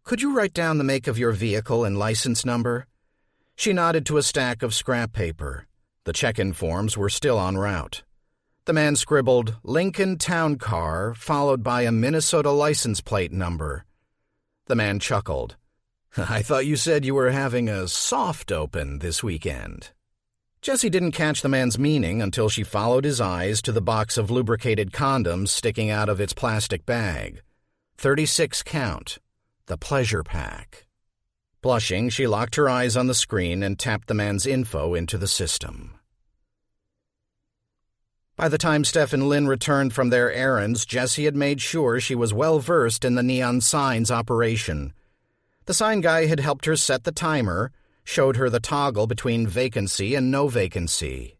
"Could you write down the make of your vehicle and license number?" She nodded to a stack of scrap paper. The check-in forms were still en route. The man scribbled, "Lincoln Town Car," followed by a Minnesota license plate number. The man chuckled. "I thought you said you were having a soft open this weekend." Jessie didn't catch the man's meaning until she followed his eyes to the box of lubricated condoms sticking out of its plastic bag. 36 count. The pleasure pack. Blushing, she locked her eyes on the screen and tapped the man's info into the system. By the time Steph and Lynn returned from their errands, Jessie had made sure she was well-versed in the neon signs operation. The sign guy had helped her set the timer, showed her the toggle between vacancy and no vacancy.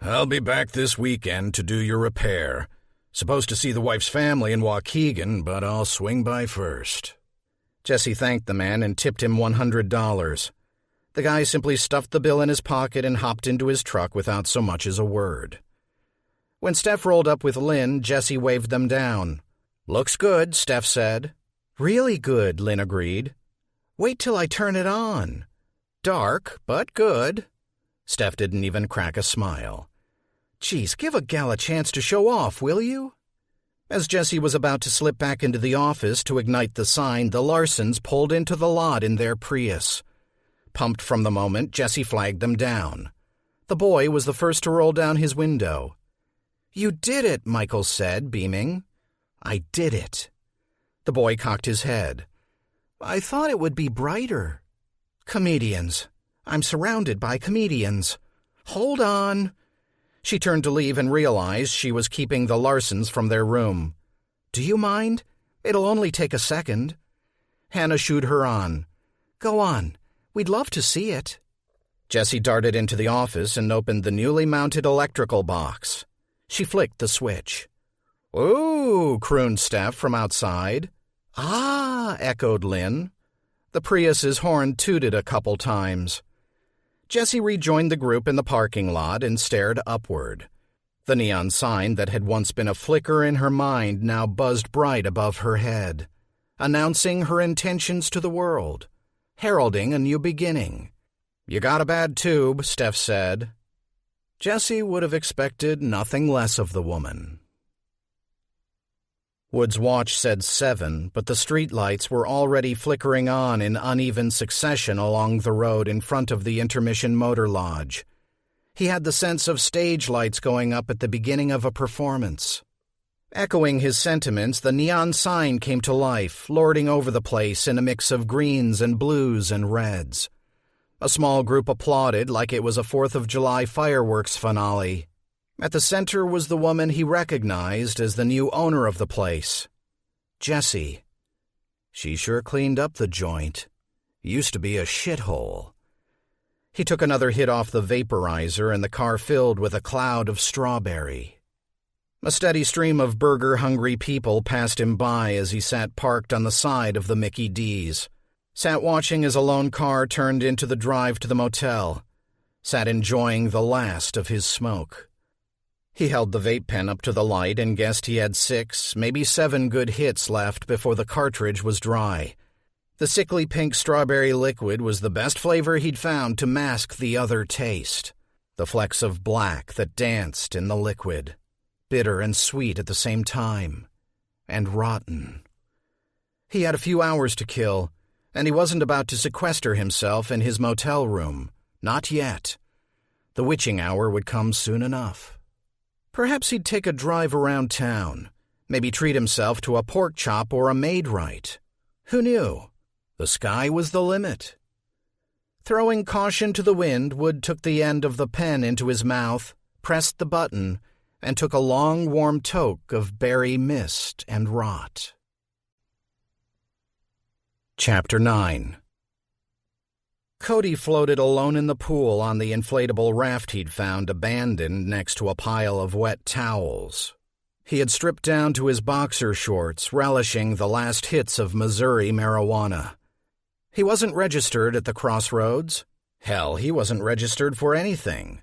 "I'll be back this weekend to do your repair. Supposed to see the wife's family in Waukegan, but I'll swing by first." Jessie thanked the man and tipped him $100. The guy simply stuffed the bill in his pocket and hopped into his truck without so much as a word. When Steph rolled up with Lynn, Jessie waved them down. "Looks good," Steph said. "Really good," Lynn agreed. "Wait till I turn it on." Dark, but good. Steph didn't even crack a smile. Geez, give a gal a chance to show off, will you? As Jessie was about to slip back into the office to ignite the sign, the Larsens pulled into the lot in their Prius. Pumped from the moment, Jessie flagged them down. The boy was the first to roll down his window. You did it, Michael said, beaming. I did it. The boy cocked his head. I thought it would be brighter. Comedians. I'm surrounded by comedians. Hold on. She turned to leave and realized she was keeping the Larsens from their room. Do you mind? It'll only take a second. Hannah shooed her on. Go on. We'd love to see it. Jessie darted into the office and opened the newly mounted electrical box. She flicked the switch. Ooh, crooned Steph from outside. Ah, echoed Lynn. The Prius's horn tooted a couple times. Jessie rejoined the group in the parking lot and stared upward. The neon sign that had once been a flicker in her mind now buzzed bright above her head, announcing her intentions to the world, heralding a new beginning. You got a bad tube, Steph said. Jessie would have expected nothing less of the woman. Wood's watch said 7, but the streetlights were already flickering on in uneven succession along the road in front of the Intermission Motor Lodge. He had the sense of stage lights going up at the beginning of a performance. Echoing his sentiments, the neon sign came to life, lording over the place in a mix of greens and blues and reds. A small group applauded like it was a 4th of July fireworks finale. At the center was the woman he recognized as the new owner of the place, Jessie. She sure cleaned up the joint. Used to be a shithole. He took another hit off the vaporizer and the car filled with a cloud of strawberry. A steady stream of burger-hungry people passed him by as he sat parked on the side of the Mickey D's, sat watching as a lone car turned into the drive to the motel, sat enjoying the last of his smoke. He held the vape pen up to the light and guessed he had 6, maybe 7 good hits left before the cartridge was dry. The sickly pink strawberry liquid was the best flavor he'd found to mask the other taste, the flecks of black that danced in the liquid, bitter and sweet at the same time, and rotten. He had a few hours to kill, and he wasn't about to sequester himself in his motel room. Not yet. The witching hour would come soon enough. Perhaps he'd take a drive around town, maybe treat himself to a pork chop or a Maid-Rite. Who knew? The sky was the limit. Throwing caution to the wind, Wood took the end of the pen into his mouth, pressed the button, and took a long, warm toke of berry mist and rot. Chapter 9. Cody floated alone in the pool on the inflatable raft he'd found abandoned next to a pile of wet towels. He had stripped down to his boxer shorts, relishing the last hits of Missouri marijuana. He wasn't registered at the crossroads. Hell, he wasn't registered for anything.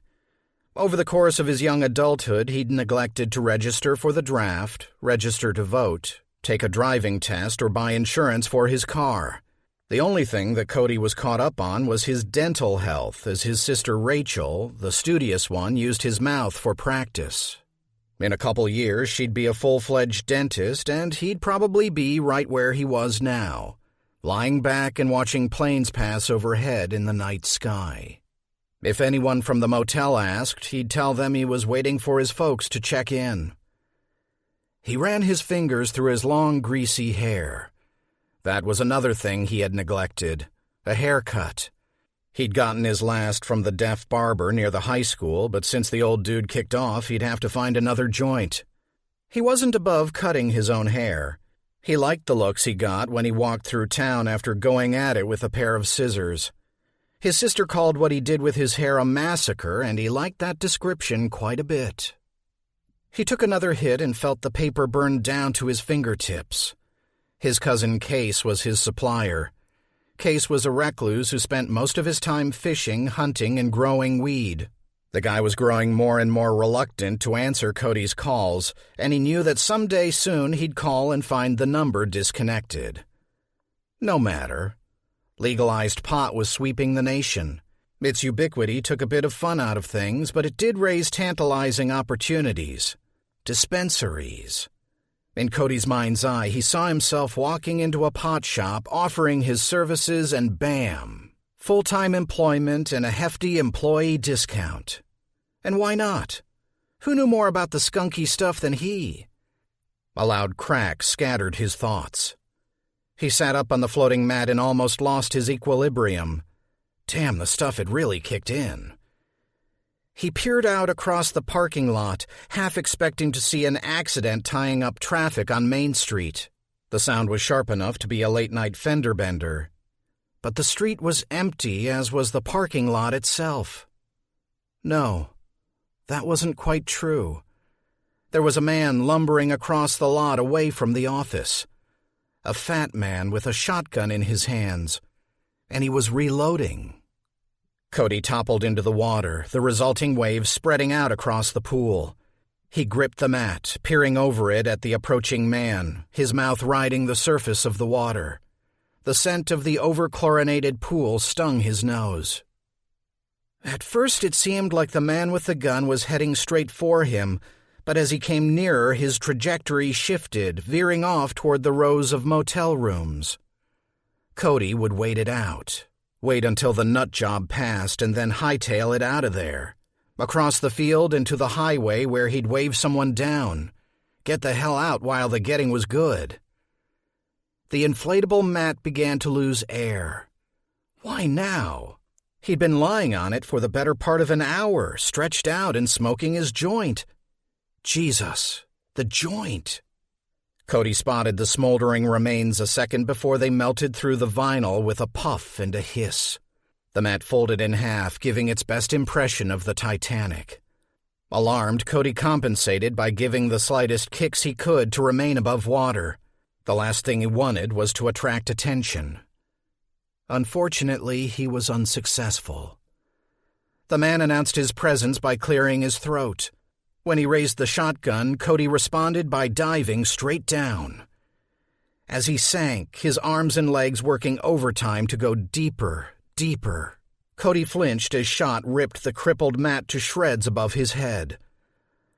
Over the course of his young adulthood, he'd neglected to register for the draft, register to vote, take a driving test, or buy insurance for his car. The only thing that Cody was caught up on was his dental health, as his sister Rachel, the studious one, used his mouth for practice. In a couple years, she'd be a full-fledged dentist, and he'd probably be right where he was now, lying back and watching planes pass overhead in the night sky. If anyone from the motel asked, he'd tell them he was waiting for his folks to check in. He ran his fingers through his long, greasy hair. That was another thing he had neglected, a haircut. He'd gotten his last from the deaf barber near the high school, but since the old dude kicked off, he'd have to find another joint. He wasn't above cutting his own hair. He liked the looks he got when he walked through town after going at it with a pair of scissors. His sister called what he did with his hair a massacre, and he liked that description quite a bit. He took another hit and felt the paper burn down to his fingertips. His cousin Case was his supplier. Case was a recluse who spent most of his time fishing, hunting, and growing weed. The guy was growing more and more reluctant to answer Cody's calls, and he knew that someday soon he'd call and find the number disconnected. No matter. Legalized pot was sweeping the nation. Its ubiquity took a bit of fun out of things, but it did raise tantalizing opportunities. Dispensaries. In Cody's mind's eye, he saw himself walking into a pot shop, offering his services, and bam! Full-time employment and a hefty employee discount. And why not? Who knew more about the skunky stuff than he? A loud crack scattered his thoughts. He sat up on the floating mat and almost lost his equilibrium. Damn, the stuff had really kicked in. He peered out across the parking lot, half expecting to see an accident tying up traffic on Main Street. The sound was sharp enough to be a late-night fender bender. But the street was empty, as was the parking lot itself. No, that wasn't quite true. There was a man lumbering across the lot away from the office. A fat man with a shotgun in his hands, and he was reloading. Cody toppled into the water, the resulting waves spreading out across the pool. He gripped the mat, peering over it at the approaching man, his mouth riding the surface of the water. The scent of the over-chlorinated pool stung his nose. At first it seemed like the man with the gun was heading straight for him, but as he came nearer, his trajectory shifted, veering off toward the rows of motel rooms. Cody would wait it out. Wait until the nut job passed and then hightail it out of there. Across the field and to the highway where he'd wave someone down. Get the hell out while the getting was good. The inflatable mat began to lose air. Why now? He'd been lying on it for the better part of an hour, stretched out and smoking his joint. Jesus, the joint. Cody spotted the smoldering remains a second before they melted through the vinyl with a puff and a hiss. The mat folded in half, giving its best impression of the Titanic. Alarmed, Cody compensated by giving the slightest kicks he could to remain above water. The last thing he wanted was to attract attention. Unfortunately, he was unsuccessful. The man announced his presence by clearing his throat. When he raised the shotgun, Cody responded by diving straight down. As he sank, his arms and legs working overtime to go deeper, deeper, Cody flinched as shot ripped the crippled mat to shreds above his head.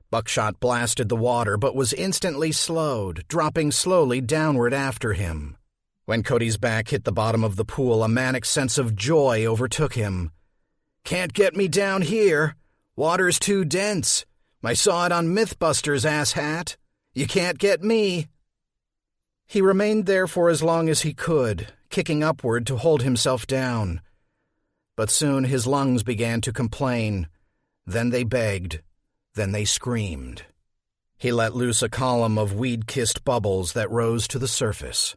Buckshot blasted the water but was instantly slowed, dropping slowly downward after him. When Cody's back hit the bottom of the pool, a manic sense of joy overtook him. "Can't get me down here. Water's too dense. I saw it on Mythbusters, asshat. You can't get me." He remained there for as long as he could, kicking upward to hold himself down. But soon his lungs began to complain. Then they begged. Then they screamed. He let loose a column of weed-kissed bubbles that rose to the surface.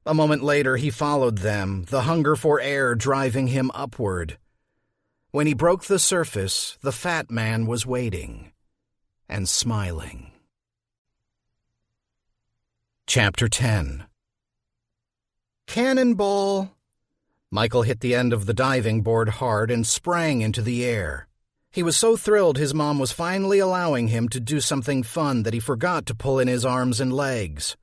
A moment later he followed them, the hunger for air driving him upward. When he broke the surface, the fat man was waiting and smiling. Chapter 10. Cannonball! Michael hit the end of the diving board hard and sprang into the air. He was so thrilled his mom was finally allowing him to do something fun that he forgot to pull in his arms and legs.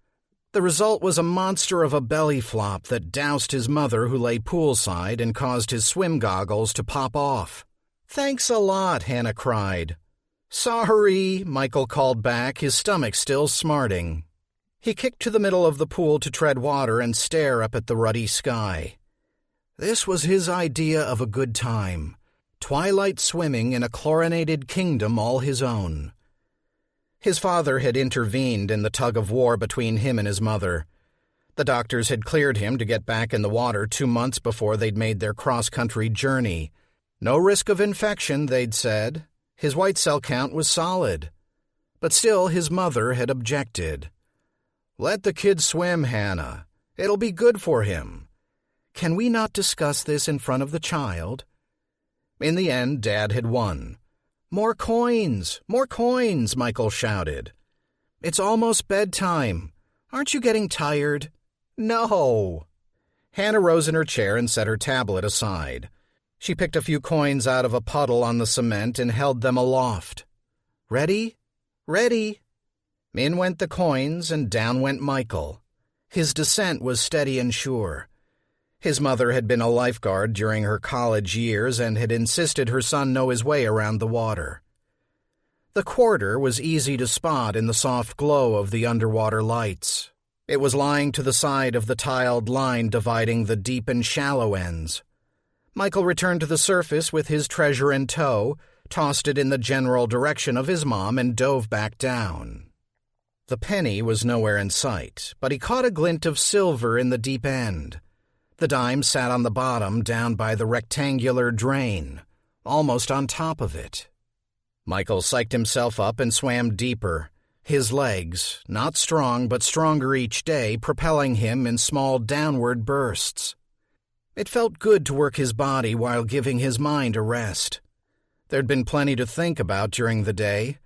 The result was a monster of a belly flop that doused his mother, who lay poolside, and caused his swim goggles to pop off. "Thanks a lot," Hannah cried. "Sorry," Michael called back, his stomach still smarting. He kicked to the middle of the pool to tread water and stare up at the ruddy sky. This was his idea of a good time. Twilight swimming in a chlorinated kingdom all his own. His father had intervened in the tug-of-war between him and his mother. The doctors had cleared him to get back in the water 2 months before they'd made their cross-country journey. No risk of infection, they'd said. His white cell count was solid. But still his mother had objected. "Let the kid swim, Hannah. It'll be good for him. Can we not discuss this in front of the child?" In the end, Dad had won. "More coins! More coins!" Michael shouted. "It's almost bedtime. Aren't you getting tired?" "No!" Hannah rose in her chair and set her tablet aside. She picked a few coins out of a puddle on the cement and held them aloft. "Ready? Ready!" In went the coins and down went Michael. His descent was steady and sure. His mother had been a lifeguard during her college years and had insisted her son know his way around the water. The quarter was easy to spot in the soft glow of the underwater lights. It was lying to the side of the tiled line dividing the deep and shallow ends. Michael returned to the surface with his treasure in tow, tossed it in the general direction of his mom, and dove back down. The penny was nowhere in sight, but he caught a glint of silver in the deep end. The dime sat on the bottom, down by the rectangular drain, almost on top of it. Michael psyched himself up and swam deeper, his legs, not strong but stronger each day, propelling him in small downward bursts. It felt good to work his body while giving his mind a rest. There'd been plenty to think about during the day.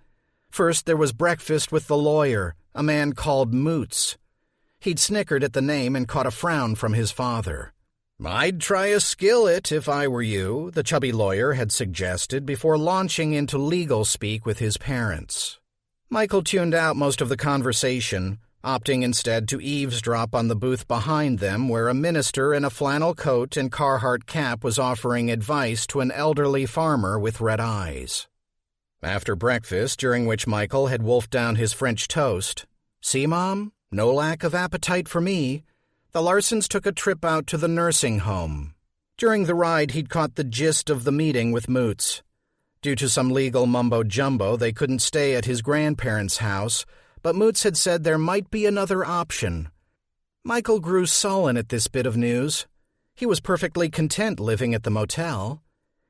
First, there was breakfast with the lawyer, a man called Moots. He'd snickered at the name and caught a frown from his father. "I'd try a skillet if I were you," the chubby lawyer had suggested before launching into legal speak with his parents. Michael tuned out most of the conversation, opting instead to eavesdrop on the booth behind them where a minister in a flannel coat and Carhartt cap was offering advice to an elderly farmer with red eyes. After breakfast, during which Michael had wolfed down his French toast, "See, Mom? No lack of appetite for me," the Larsons took a trip out to the nursing home. During the ride, he'd caught the gist of the meeting with Moots. Due to some legal mumbo-jumbo, they couldn't stay at his grandparents' house, but Moots had said there might be another option. Michael grew sullen at this bit of news. He was perfectly content living at the motel.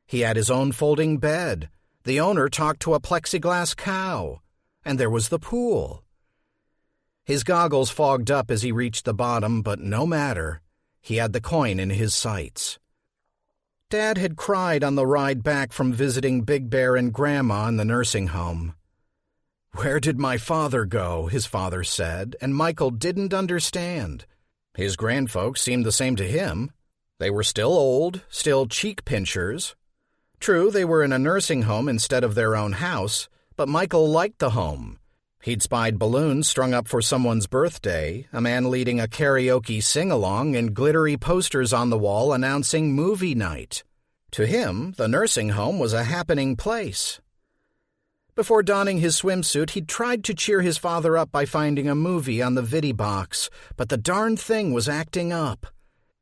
He had his own folding bed. The owner talked to a plexiglass cow. And there was the pool. His goggles fogged up as he reached the bottom, but no matter. He had the coin in his sights. Dad had cried on the ride back from visiting Big Bear and Grandma in the nursing home. "Where did my father go?" his father said, and Michael didn't understand. His grandfolks seemed the same to him. They were still old, still cheek-pinchers. True, they were in a nursing home instead of their own house, but Michael liked the home. He'd spied balloons strung up for someone's birthday, a man leading a karaoke sing-along, and glittery posters on the wall announcing movie night. To him, the nursing home was a happening place. Before donning his swimsuit, he'd tried to cheer his father up by finding a movie on the Vidibox, but the darn thing was acting up.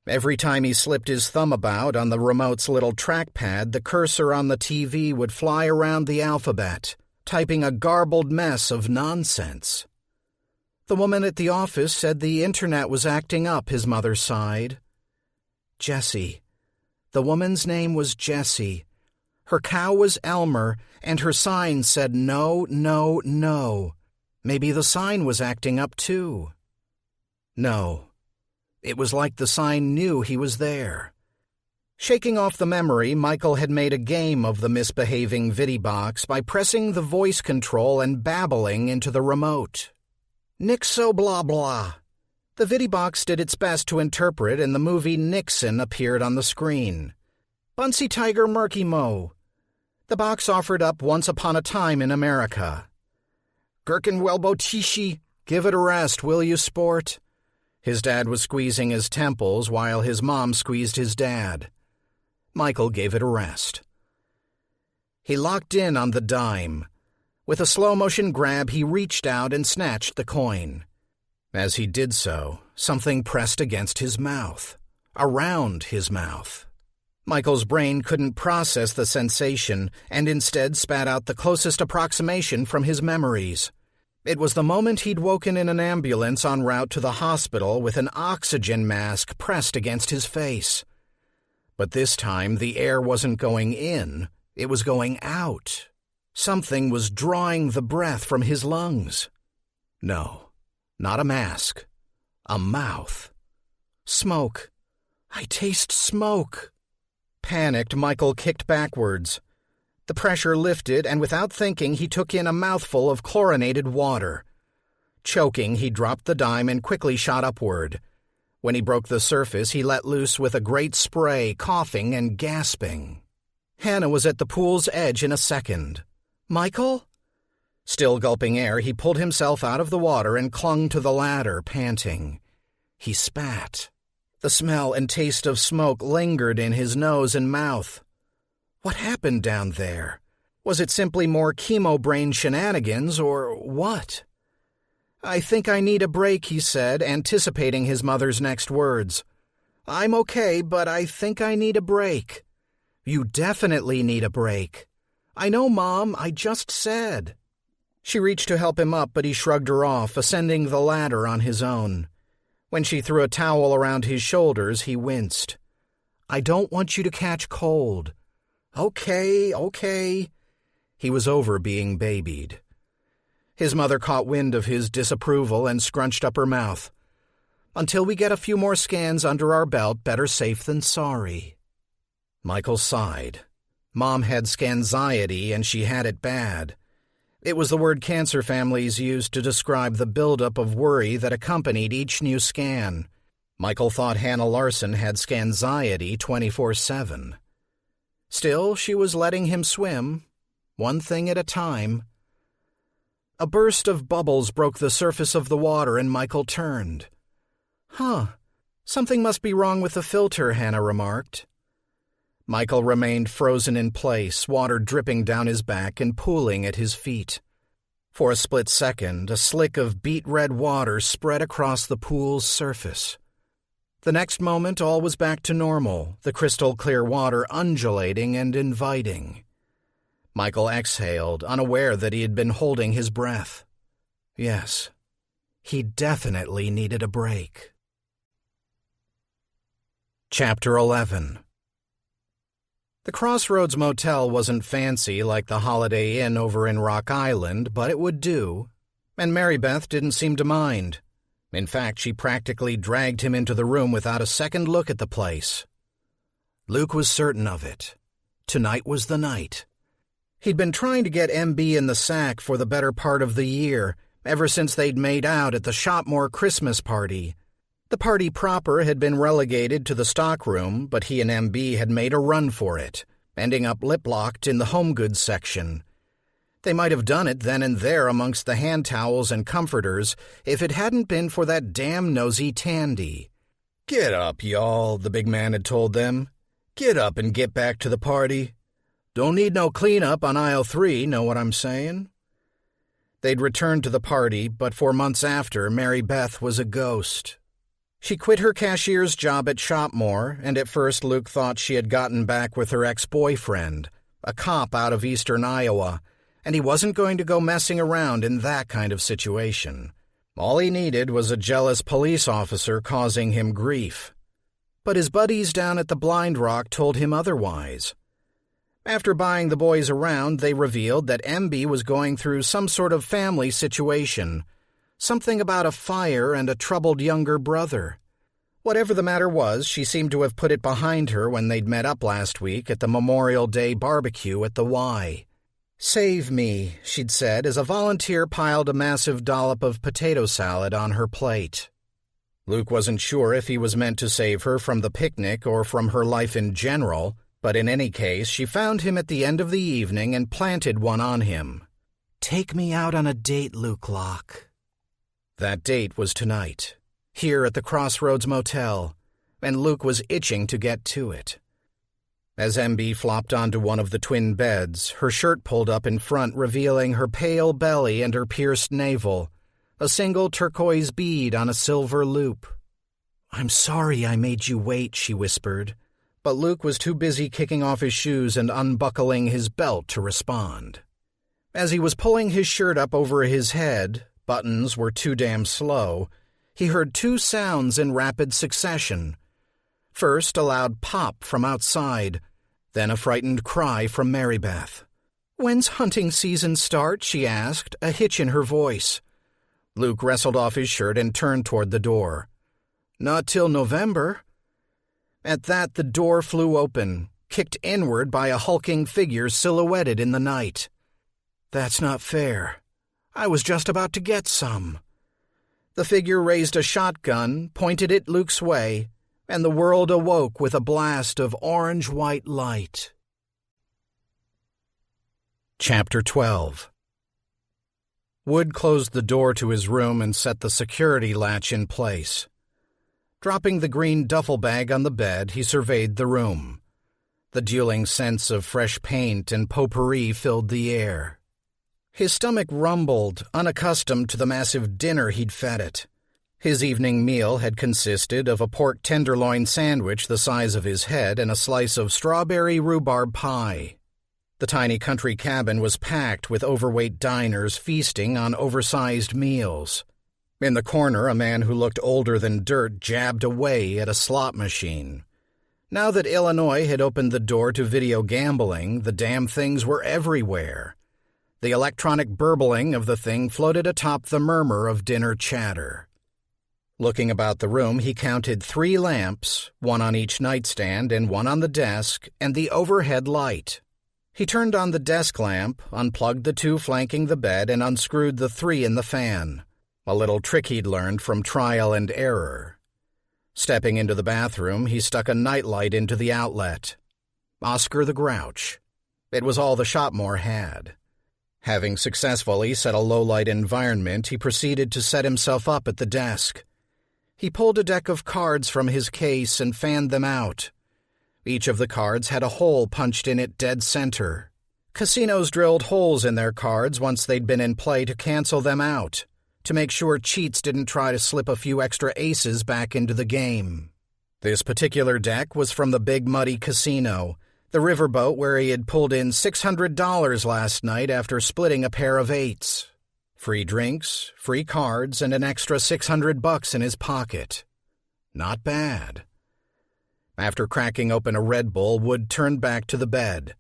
Every time he slipped his thumb about on the remote's little trackpad, the cursor on the TV would fly around the alphabet, typing a garbled mess of nonsense. The woman at the office said the internet was acting up, his mother sighed. Jessie. The woman's name was Jessie. Her cow was Elmer, and her sign said no, no, no. Maybe the sign was acting up too. No. It was like the sign knew he was there. Shaking off the memory, Michael had made a game of the misbehaving Vidibox by pressing the voice control and babbling into the remote. Nixo blah blah. The Vidibox did its best to interpret, and the movie Nixon appeared on the screen. Bunsey Tiger Murky Mo. The box offered up Once Upon a Time in America. Gherkin Welbo Tishi, give it a rest, will you, sport? His dad was squeezing his temples while his mom squeezed his dad. Michael gave it a rest. He locked in on the dime. With a slow-motion grab, he reached out and snatched the coin. As he did so, something pressed against his mouth, around his mouth. Michael's brain couldn't process the sensation and instead spat out the closest approximation from his memories. It was the moment he'd woken in an ambulance en route to the hospital with an oxygen mask pressed against his face. But this time the air wasn't going in, it was going out. Something was drawing the breath from his lungs. No, not a mask. A mouth. Smoke. I taste smoke. Panicked, Michael kicked backwards. The pressure lifted, and without thinking, he took in a mouthful of chlorinated water. Choking, he dropped the dime and quickly shot upward. When he broke the surface, he let loose with a great spray, coughing and gasping. Hannah was at the pool's edge in a second. Michael? Still gulping air, he pulled himself out of the water and clung to the ladder, panting. He spat. The smell and taste of smoke lingered in his nose and mouth. What happened down there? Was it simply more chemo-brain shenanigans, or what? "I think I need a break," he said, anticipating his mother's next words. "I'm okay, but I think I need a break." "You definitely need a break." "I know, Mom, I just said." She reached to help him up, but he shrugged her off, ascending the ladder on his own. When she threw a towel around his shoulders, he winced. "I don't want you to catch cold." Okay. He was over being babied. His mother caught wind of his disapproval and scrunched up her mouth. "Until we get a few more scans under our belt, better safe than sorry." Michael sighed. Mom had scanxiety, and she had it bad. It was the word cancer families used to describe the buildup of worry that accompanied each new scan. Michael thought Hannah Larson had scanxiety 24/7. Still, she was letting him swim, one thing at a time. A burst of bubbles broke the surface of the water, and Michael turned. Something must be wrong with the filter," Hannah remarked. Michael remained frozen in place, water dripping down his back and pooling at his feet. For a split second, a slick of beet-red water spread across the pool's surface. The next moment, all was back to normal, the crystal-clear water undulating and inviting. Michael exhaled, unaware that he had been holding his breath. Yes, he definitely needed a break. Chapter 11. The Crossroads Motel wasn't fancy like the Holiday Inn over in Rock Island, but it would do, and Mary Beth didn't seem to mind. In fact, she practically dragged him into the room without a second look at the place. Luke was certain of it. Tonight was the night. He'd been trying to get MB in the sack for the better part of the year, ever since they'd made out at the Shopmore Christmas party. The party proper had been relegated to the stockroom, but he and MB had made a run for it, ending up lip-locked in the home goods section. They might have done it then and there amongst the hand towels and comforters if it hadn't been for that damn nosy Tandy. "Get up, y'all," the big man had told them. "Get up and get back to the party. Don't need no cleanup on aisle 3, know what I'm saying?" They'd returned to the party, but for months after, Mary Beth was a ghost. She quit her cashier's job at Shopmore, and at first Luke thought she had gotten back with her ex-boyfriend, a cop out of eastern Iowa, and he wasn't going to go messing around in that kind of situation. All he needed was a jealous police officer causing him grief. But his buddies down at the Blind Rock told him otherwise. After buying the boys around, they revealed that MB was going through some sort of family situation, something about a fire and a troubled younger brother. Whatever the matter was, she seemed to have put it behind her when they'd met up last week at the Memorial Day barbecue at the Y. "Save me," she'd said as a volunteer piled a massive dollop of potato salad on her plate. Luke wasn't sure if he was meant to save her from the picnic or from her life in general, but in any case, she found him at the end of the evening and planted one on him. "Take me out on a date, Luke Locke." That date was tonight, here at the Crossroads Motel, and Luke was itching to get to it. As MB flopped onto one of the twin beds, her shirt pulled up in front, revealing her pale belly and her pierced navel, a single turquoise bead on a silver loop. "I'm sorry I made you wait," she whispered, but Luke was too busy kicking off his shoes and unbuckling his belt to respond. As he was pulling his shirt up over his head, buttons were too damn slow, he heard two sounds in rapid succession. First, a loud pop from outside, then a frightened cry from Mary Beth. "When's hunting season start?" she asked, a hitch in her voice. Luke wrestled off his shirt and turned toward the door. "Not till November." At that, the door flew open, kicked inward by a hulking figure silhouetted in the night. "That's not fair. I was just about to get some." The figure raised a shotgun, pointed it Luke's way, and the world awoke with a blast of orange-white light. Chapter 12. Wood closed the door to his room and set the security latch in place. Dropping the green duffel bag on the bed, he surveyed the room. The dueling scents of fresh paint and potpourri filled the air. His stomach rumbled, unaccustomed to the massive dinner he'd fed it. His evening meal had consisted of a pork tenderloin sandwich the size of his head and a slice of strawberry rhubarb pie. The tiny country cabin was packed with overweight diners feasting on oversized meals. In the corner, a man who looked older than dirt jabbed away at a slot machine. Now that Illinois had opened the door to video gambling, the damn things were everywhere. The electronic burbling of the thing floated atop the murmur of dinner chatter. Looking about the room, he counted 3 lamps, one on each nightstand and one on the desk, and the overhead light. He turned on the desk lamp, unplugged the 2 flanking the bed, and unscrewed the 3 in the fan, a little trick he'd learned from trial and error. Stepping into the bathroom, he stuck a nightlight into the outlet. Oscar the Grouch. It was all the Shopmore had. Having successfully set a low-light environment, he proceeded to set himself up at the desk. He pulled a deck of cards from his case and fanned them out. Each of the cards had a hole punched in it dead center. Casinos drilled holes in their cards once they'd been in play to cancel them out, to make sure cheats didn't try to slip a few extra aces back into the game. This particular deck was from the Big Muddy Casino, the riverboat where he had pulled in $600 last night after splitting a pair of 8s. Free drinks, free cards, and an extra $600 in his pocket. Not bad. After cracking open a Red Bull, Wood turned back to the bed.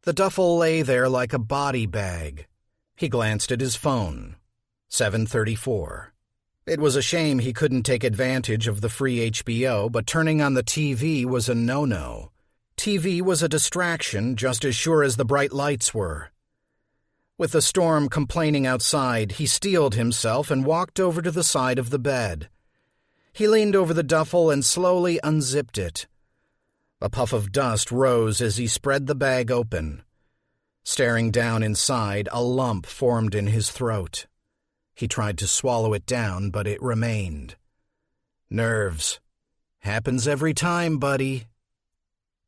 The duffel lay there like a body bag. He glanced at his phone. 7:34. It was a shame he couldn't take advantage of the free HBO, but turning on the TV was a no-no. TV was a distraction just as sure as the bright lights were. With the storm complaining outside, he steeled himself and walked over to the side of the bed. He leaned over the duffel and slowly unzipped it. A puff of dust rose as he spread the bag open. Staring down inside, a lump formed in his throat. He tried to swallow it down, but it remained. Nerves. Happens every time, buddy.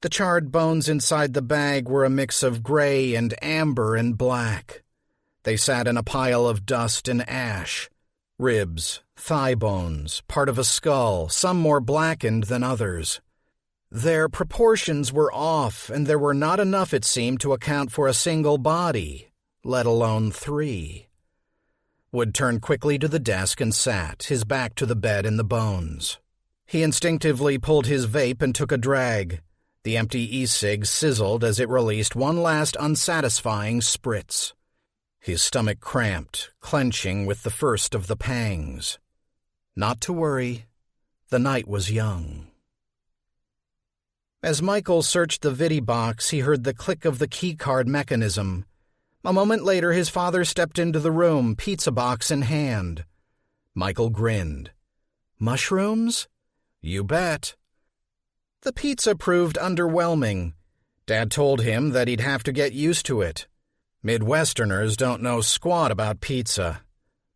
The charred bones inside the bag were a mix of gray and amber and black. They sat in a pile of dust and ash. Ribs, thigh bones, part of a skull, some more blackened than others. Their proportions were off, and there were not enough, it seemed, to account for a single body, let alone 3. Wood turned quickly to the desk and sat, his back to the bed and the bones. He instinctively pulled his vape and took a drag. The empty e-cig sizzled as it released one last unsatisfying spritz. His stomach cramped, clenching with the first of the pangs. Not to worry. The night was young. As Michael searched the vidi box, he heard the click of the keycard mechanism. A moment later, his father stepped into the room, pizza box in hand. Michael grinned. Mushrooms? You bet. The pizza proved underwhelming. Dad told him that he'd have to get used to it. Midwesterners don't know squat about pizza.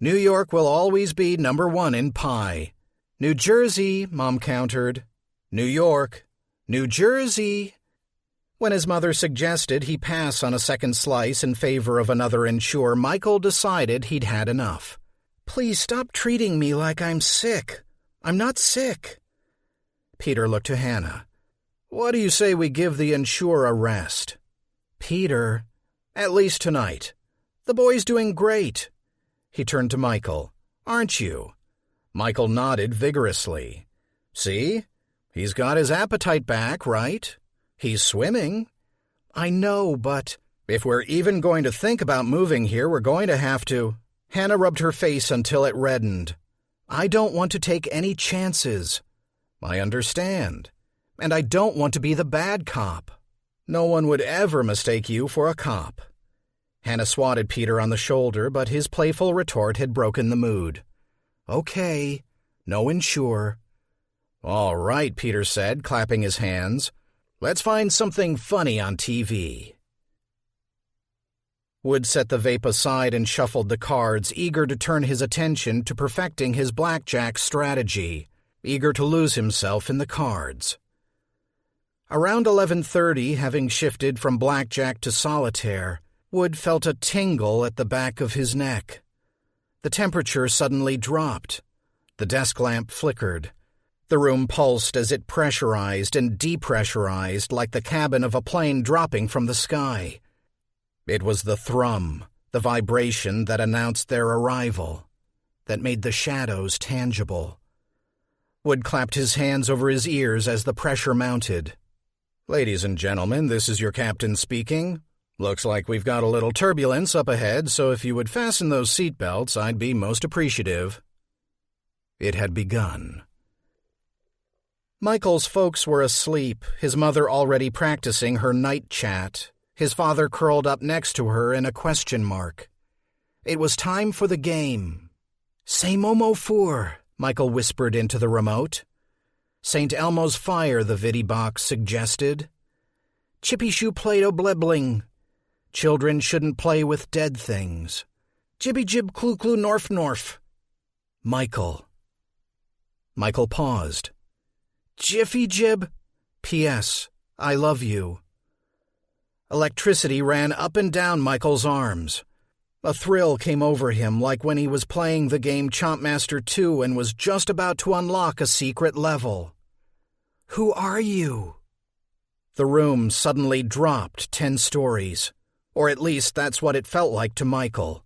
New York will always be number 1 in pie. New Jersey, Mom countered. New York. New Jersey. When his mother suggested he pass on a second slice in favor of another Ensure, Michael decided he'd had enough. Please stop treating me like I'm sick. I'm not sick. Peter looked to Hannah. What do you say we give the Ensure a rest? Peter, at least tonight. The boy's doing great. He turned to Michael. Aren't you? Michael nodded vigorously. See? He's got his appetite back, right? He's swimming. I know, but if we're even going to think about moving here, we're going to have to. Hannah rubbed her face until it reddened. I don't want to take any chances. I understand. And I don't want to be the bad cop. No one would ever mistake you for a cop. Hannah swatted Peter on the shoulder, but his playful retort had broken the mood. Okay, no Ensure. All right, Peter said, clapping his hands. Let's find something funny on TV. Wood set the vape aside and shuffled the cards, eager to turn his attention to perfecting his blackjack strategy. eager to lose himself in the cards. Around 11:30, having shifted from blackjack to solitaire, Wood felt a tingle at the back of his neck. The temperature suddenly dropped. The desk lamp flickered. The room pulsed as it pressurized and depressurized like the cabin of a plane dropping from the sky. It was the thrum, the vibration that announced their arrival, that made the shadows tangible. Wood clapped his hands over his ears as the pressure mounted. "Ladies and gentlemen, this is your captain speaking. Looks like we've got a little turbulence up ahead, so if you would fasten those seatbelts, I'd be most appreciative." It had begun. Michael's folks were asleep, his mother already practicing her night chat, his father curled up next to her in a question mark. It was time for the game. "C'est Momo Four," Michael whispered into the remote. "St. Elmo's Fire," the viddy box suggested. "Chippy Shoe Play-Doh Blebling. Children shouldn't play with dead things. Jibby Jib Clu Clu Norf Norf." Michael. Michael paused. "Jiffy Jib. P.S. I love you." Electricity ran up and down Michael's arms. A thrill came over him like when he was playing the game Chompmaster 2 and was just about to unlock a secret level. "Who are you?" The room suddenly dropped 10 stories, or at least that's what it felt like to Michael.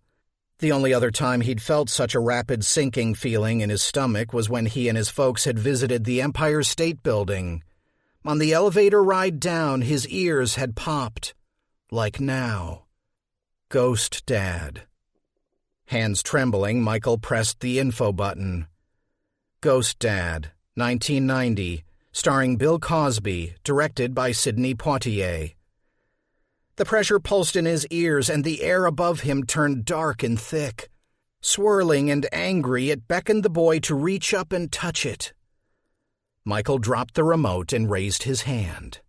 The only other time he'd felt such a rapid sinking feeling in his stomach was when he and his folks had visited the Empire State Building. On the elevator ride down, his ears had popped. Like now. Ghost Dad. Hands trembling, Michael pressed the info button. Ghost Dad, 1990, starring Bill Cosby, directed by Sidney Poitier. The pressure pulsed in his ears, and the air above him turned dark and thick. Swirling and angry, it beckoned the boy to reach up and touch it. Michael dropped the remote and raised his hand.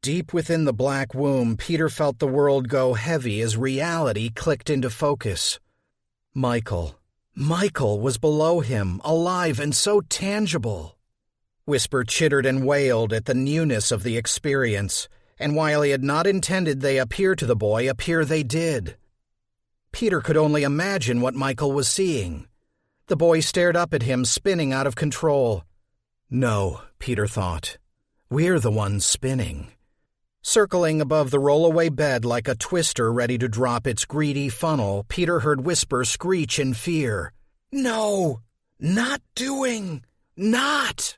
Deep within the black womb, Peter felt the world go heavy as reality clicked into focus. Michael was below him, alive and so tangible. Whisper chittered and wailed at the newness of the experience, and while he had not intended they appear to the boy, appear they did. Peter could only imagine what Michael was seeing. The boy stared up at him, spinning out of control. No, Peter thought. We're the ones spinning. Circling above the rollaway bed like a twister ready to drop its greedy funnel, Peter heard Whisper screech in fear. "No! Not doing! Not!"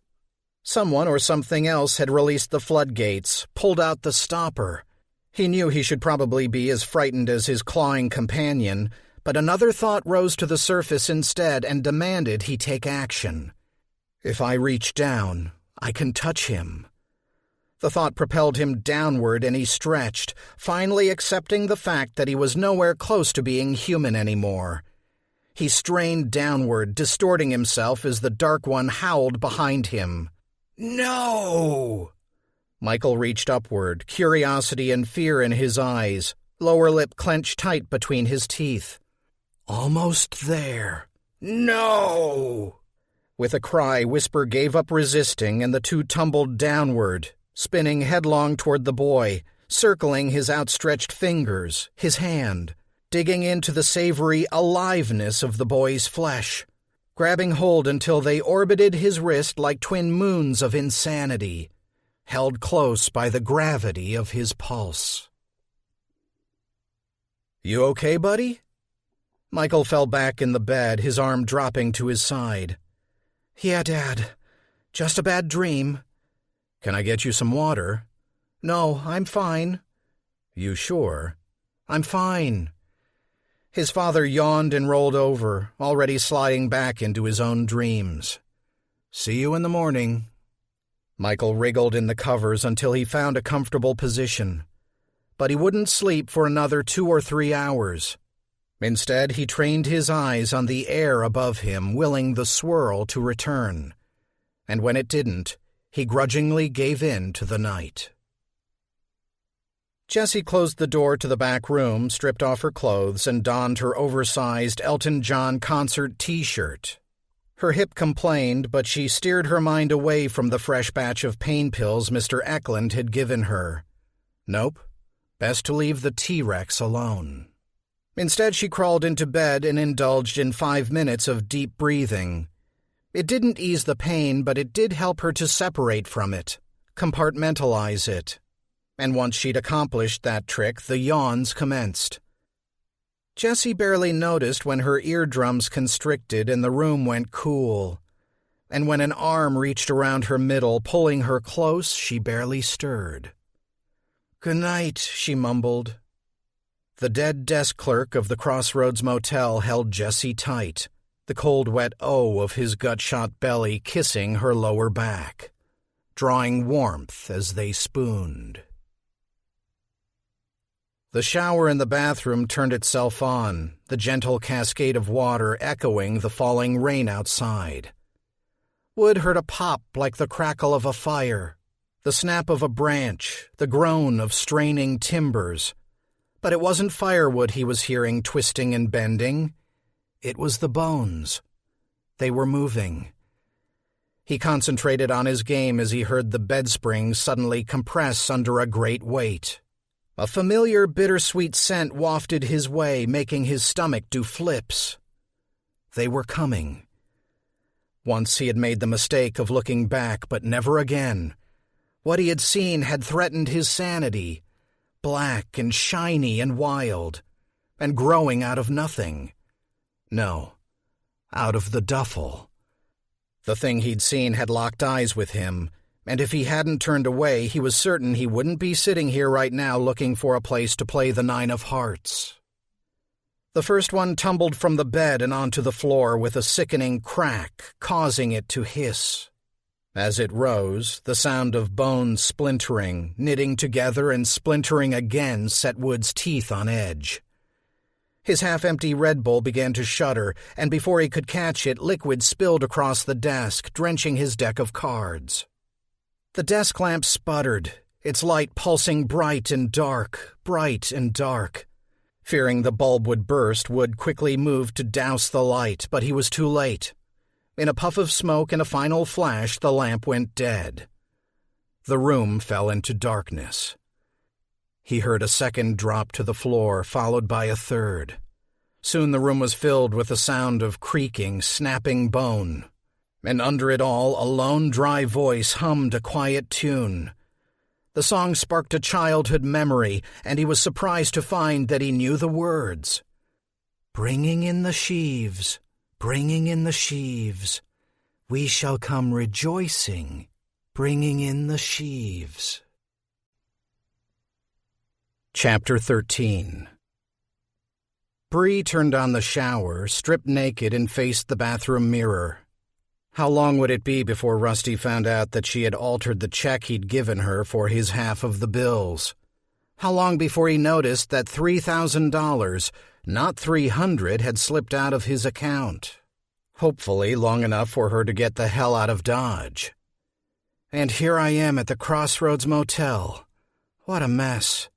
Someone or something else had released the floodgates, pulled out the stopper. He knew he should probably be as frightened as his clawing companion, but another thought rose to the surface instead and demanded he take action. If I reach down, I can touch him. The thought propelled him downward and he stretched, finally accepting the fact that he was nowhere close to being human anymore. He strained downward, distorting himself as the Dark One howled behind him. No! Michael reached upward, curiosity and fear in his eyes, lower lip clenched tight between his teeth. Almost there. No! With a cry, Whisper gave up resisting, and the two tumbled downward, spinning headlong toward the boy, circling his outstretched fingers, his hand, digging into the savory aliveness of the boy's flesh, grabbing hold until they orbited his wrist like twin moons of insanity, held close by the gravity of his pulse. "You okay, buddy?" Michael fell back in the bed, his arm dropping to his side. "Yeah, Dad. Just a bad dream." "Can I get you some water?" "No, I'm fine." "You sure?" "I'm fine." His father yawned and rolled over, already sliding back into his own dreams. "See you in the morning." Michael wriggled in the covers until he found a comfortable position. But he wouldn't sleep for another 2 or 3 hours. Instead, he trained his eyes on the air above him, willing the swirl to return. And when it didn't, he grudgingly gave in to the night. Jessie closed the door to the back room, stripped off her clothes, and donned her oversized Elton John concert T-shirt. Her hip complained, but she steered her mind away from the fresh batch of pain pills Mr. Eklund had given her. Nope. Best to leave the T-Rex alone. Instead, she crawled into bed and indulged in 5 minutes of deep breathing. It didn't ease the pain, but it did help her to separate from it, compartmentalize it. And once she'd accomplished that trick, the yawns commenced. Jessie barely noticed when her eardrums constricted and the room went cool. And when an arm reached around her middle, pulling her close, she barely stirred. "Good night," she mumbled. The dead desk clerk of the Crossroads Motel held Jessie tight, the cold, wet O of his gut-shot belly kissing her lower back, drawing warmth as they spooned. The shower in the bathroom turned itself on, the gentle cascade of water echoing the falling rain outside. Wood heard a pop like the crackle of a fire, the snap of a branch, the groan of straining timbers. But it wasn't firewood he was hearing twisting and bending. It was the bones. They were moving. He concentrated on his game as he heard the bed springs suddenly compress under a great weight. A familiar bittersweet scent wafted his way, making his stomach do flips. They were coming. Once he had made the mistake of looking back, but never again. What he had seen had threatened his sanity, black and shiny and wild, and growing out of nothing. No, out of the duffel. The thing he'd seen had locked eyes with him, and if he hadn't turned away, he was certain he wouldn't be sitting here right now looking for a place to play the 9 of hearts. The first one tumbled from the bed and onto the floor with a sickening crack, causing it to hiss. As it rose, the sound of bones splintering, knitting together and splintering again set Wood's teeth on edge. His half-empty Red Bull began to shudder, and before he could catch it, liquid spilled across the desk, drenching his deck of cards. The desk lamp sputtered, its light pulsing bright and dark, bright and dark. Fearing the bulb would burst, Wood quickly moved to douse the light, but he was too late. In a puff of smoke and a final flash, the lamp went dead. The room fell into darkness. He heard a second drop to the floor, followed by a third. Soon the room was filled with the sound of creaking, snapping bone. And under it all, a lone, dry voice hummed a quiet tune. The song sparked a childhood memory, and he was surprised to find that he knew the words. "Bringing in the sheaves, bringing in the sheaves, we shall come rejoicing, bringing in the sheaves." Chapter 13. Bree turned on the shower, stripped naked, and faced the bathroom mirror. How long would it be before Rusty found out that she had altered the check he'd given her for his half of the bills? How long before he noticed that $3,000, not $300, had slipped out of his account? Hopefully long enough for her to get the hell out of Dodge. And here I am at the Crossroads Motel. What a mess.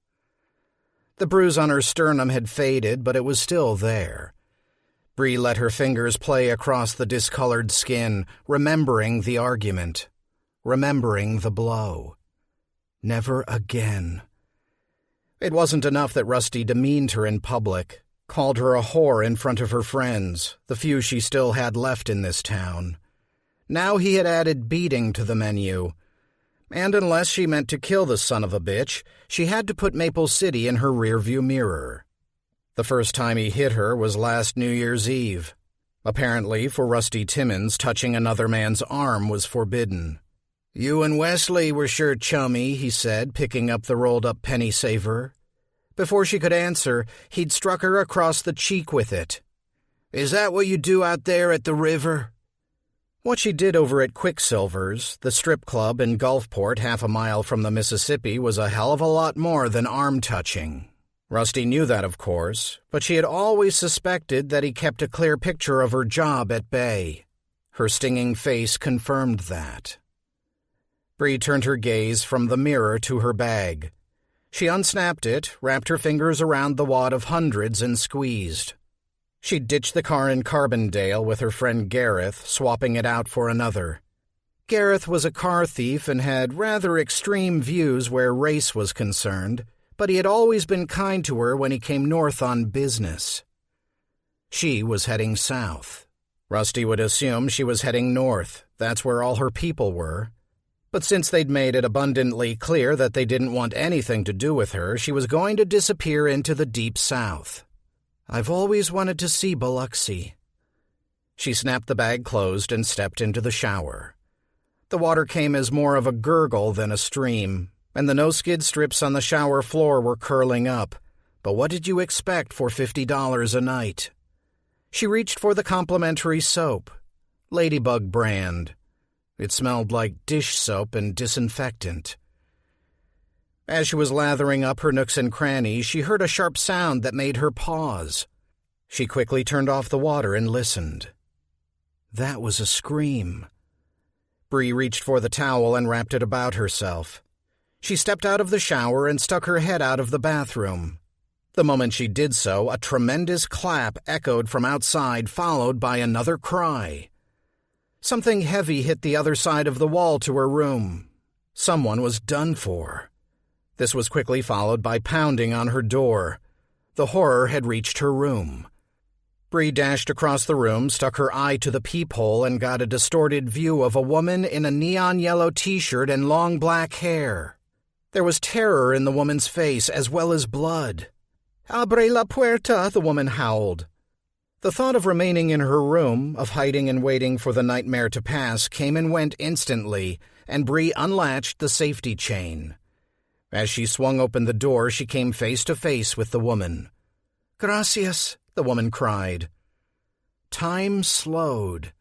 The bruise on her sternum had faded, but it was still there. Bree let her fingers play across the discolored skin, remembering the argument, remembering the blow. Never again. It wasn't enough that Rusty demeaned her in public, called her a whore in front of her friends, the few she still had left in this town. Now he had added beating to the menu. And unless she meant to kill the son of a bitch, she had to put Maple City in her rearview mirror. The first time he hit her was last New Year's Eve. Apparently, for Rusty Timmons, touching another man's arm was forbidden. "You and Wesley were sure chummy," he said, picking up the rolled-up penny saver. Before she could answer, he'd struck her across the cheek with it. "Is that what you do out there at the river?" What she did over at Quicksilver's, the strip club in Gulfport 1/2 mile from the Mississippi, was a hell of a lot more than arm-touching. Rusty knew that, of course, but she had always suspected that he kept a clear picture of her job at bay. Her stinging face confirmed that. Bree turned her gaze from the mirror to her bag. She unsnapped it, wrapped her fingers around the wad of hundreds, and squeezed. She'd ditched the car in Carbondale with her friend Gareth, swapping it out for another. Gareth was a car thief and had rather extreme views where race was concerned, but he had always been kind to her when he came north on business. She was heading south. Rusty would assume she was heading north. That's where all her people were. But since they'd made it abundantly clear that they didn't want anything to do with her, she was going to disappear into the deep south. I've always wanted to see Biloxi. She snapped the bag closed and stepped into the shower. The water came as more of a gurgle than a stream, and the no-skid strips on the shower floor were curling up. But what did you expect for $50 a night? She reached for the complimentary soap, Ladybug brand. It smelled like dish soap and disinfectant. As she was lathering up her nooks and crannies, she heard a sharp sound that made her pause. She quickly turned off the water and listened. That was a scream. Bree reached for the towel and wrapped it about herself. She stepped out of the shower and stuck her head out of the bathroom. The moment she did so, a tremendous clap echoed from outside, followed by another cry. Something heavy hit the other side of the wall to her room. Someone was done for. This was quickly followed by pounding on her door. The horror had reached her room. Bree dashed across the room, stuck her eye to the peephole, and got a distorted view of a woman in a neon yellow t-shirt and long black hair. There was terror in the woman's face as well as blood. "Abre la puerta," the woman howled. The thought of remaining in her room, of hiding and waiting for the nightmare to pass, came and went instantly, and Bree unlatched the safety chain. As she swung open the door, she came face to face with the woman. "Gracias," the woman cried. Time slowed.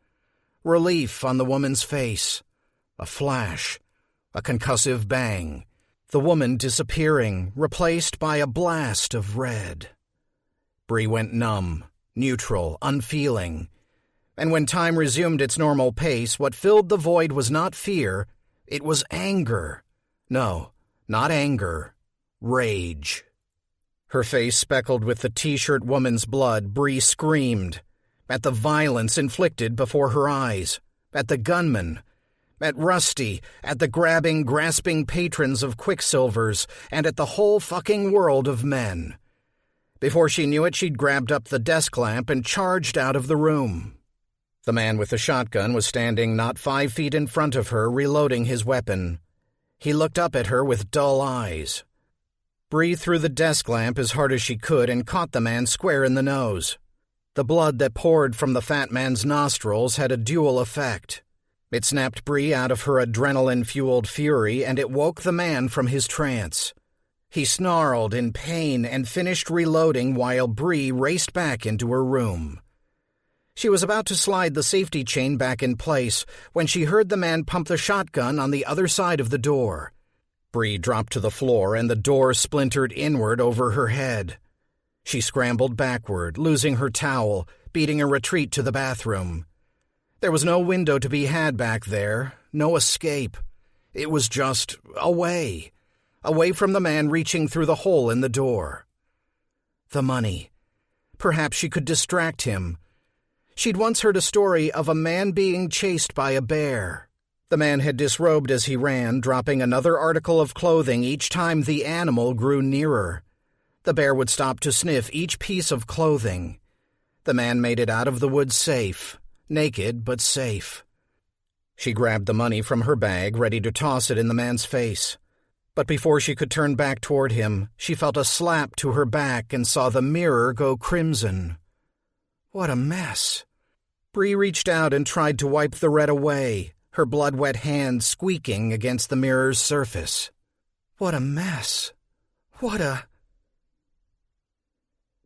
Relief on the woman's face. A flash. A concussive bang. The woman disappearing, replaced by a blast of red. Bree went numb, neutral, unfeeling. And when time resumed its normal pace, what filled the void was not fear, it was anger. No, not anger. Rage. Her face speckled with the t-shirt woman's blood, Bree screamed. At the violence inflicted before her eyes. At the gunman. At Rusty, at the grabbing, grasping patrons of Quicksilvers, and at the whole fucking world of men. Before she knew it, she'd grabbed up the desk lamp and charged out of the room. The man with the shotgun was standing not 5 feet in front of her, reloading his weapon. He looked up at her with dull eyes. Bree threw the desk lamp as hard as she could and caught the man square in the nose. The blood that poured from the fat man's nostrils had a dual effect. It snapped Bree out of her adrenaline-fueled fury, and it woke the man from his trance. He snarled in pain and finished reloading while Bree raced back into her room. She was about to slide the safety chain back in place when she heard the man pump the shotgun on the other side of the door. Bree dropped to the floor and the door splintered inward over her head. She scrambled backward, losing her towel, beating a retreat to the bathroom. There was no window to be had back there, no escape. It was just away. Away from the man reaching through the hole in the door. The money. Perhaps she could distract him. She'd once heard a story of a man being chased by a bear. The man had disrobed as he ran, dropping another article of clothing each time the animal grew nearer. The bear would stop to sniff each piece of clothing. The man made it out of the woods safe. Naked, but safe. She grabbed the money from her bag, ready to toss it in the man's face. But before she could turn back toward him, she felt a slap to her back and saw the mirror go crimson. What a mess. Bree reached out and tried to wipe the red away, her blood-wet hand squeaking against the mirror's surface. What a mess. What a...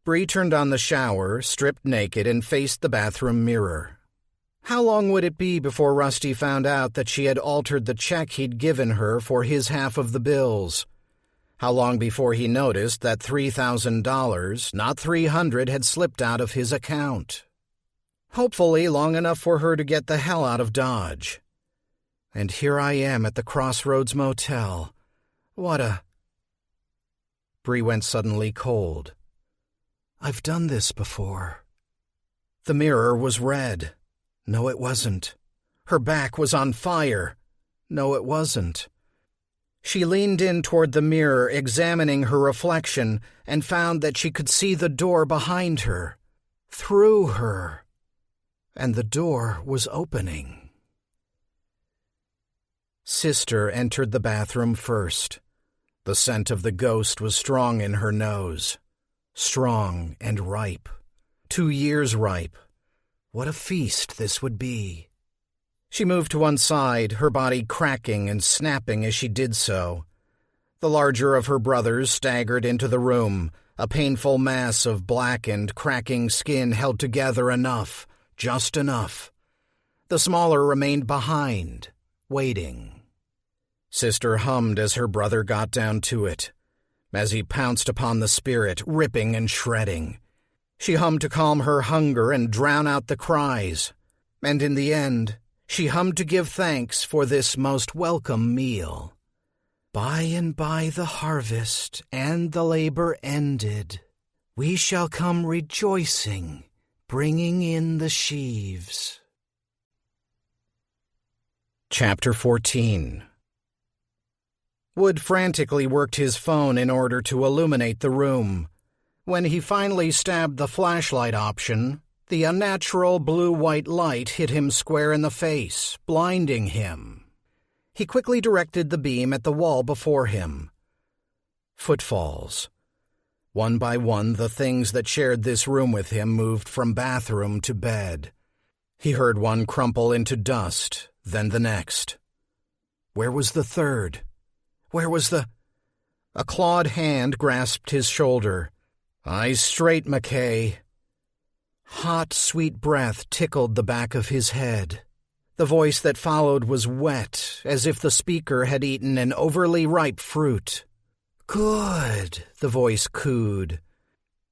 Bree turned on the shower, stripped naked, and faced the bathroom mirror. How long would it be before Rusty found out that she had altered the check he'd given her for his half of the bills? How long before he noticed that $3,000, not $300, had slipped out of his account? Hopefully long enough for her to get the hell out of Dodge. And here I am at the Crossroads Motel. What a... Bree went suddenly cold. I've done this before. The mirror was red. No, it wasn't. Her back was on fire. No, it wasn't. She leaned in toward the mirror, examining her reflection, and found that she could see the door behind her, through her, and the door was opening. Sister entered the bathroom first. The scent of the ghost was strong in her nose, strong and ripe, 2 years ripe. What a feast this would be. She moved to one side, her body cracking and snapping as she did so. The larger of her brothers staggered into the room, a painful mass of blackened, cracking skin held together enough, just enough. The smaller remained behind, waiting. Sister hummed as her brother got down to it, as he pounced upon the spirit, ripping and shredding. She hummed to calm her hunger and drown out the cries, and in the end, she hummed to give thanks for this most welcome meal. By and by the harvest and the labor ended, we shall come rejoicing, bringing in the sheaves. Chapter 14. Wood frantically worked his phone in order to illuminate the room. When he finally stabbed the flashlight option, the unnatural blue-white light hit him square in the face, blinding him. He quickly directed the beam at the wall before him. Footfalls. One by one, the things that shared this room with him moved from bathroom to bed. He heard one crumple into dust, then the next. Where was the third? Where was the... A clawed hand grasped his shoulder. Eyes straight, McKay. Hot, sweet breath tickled the back of his head. The voice that followed was wet, as if the speaker had eaten an overly ripe fruit. Good, the voice cooed.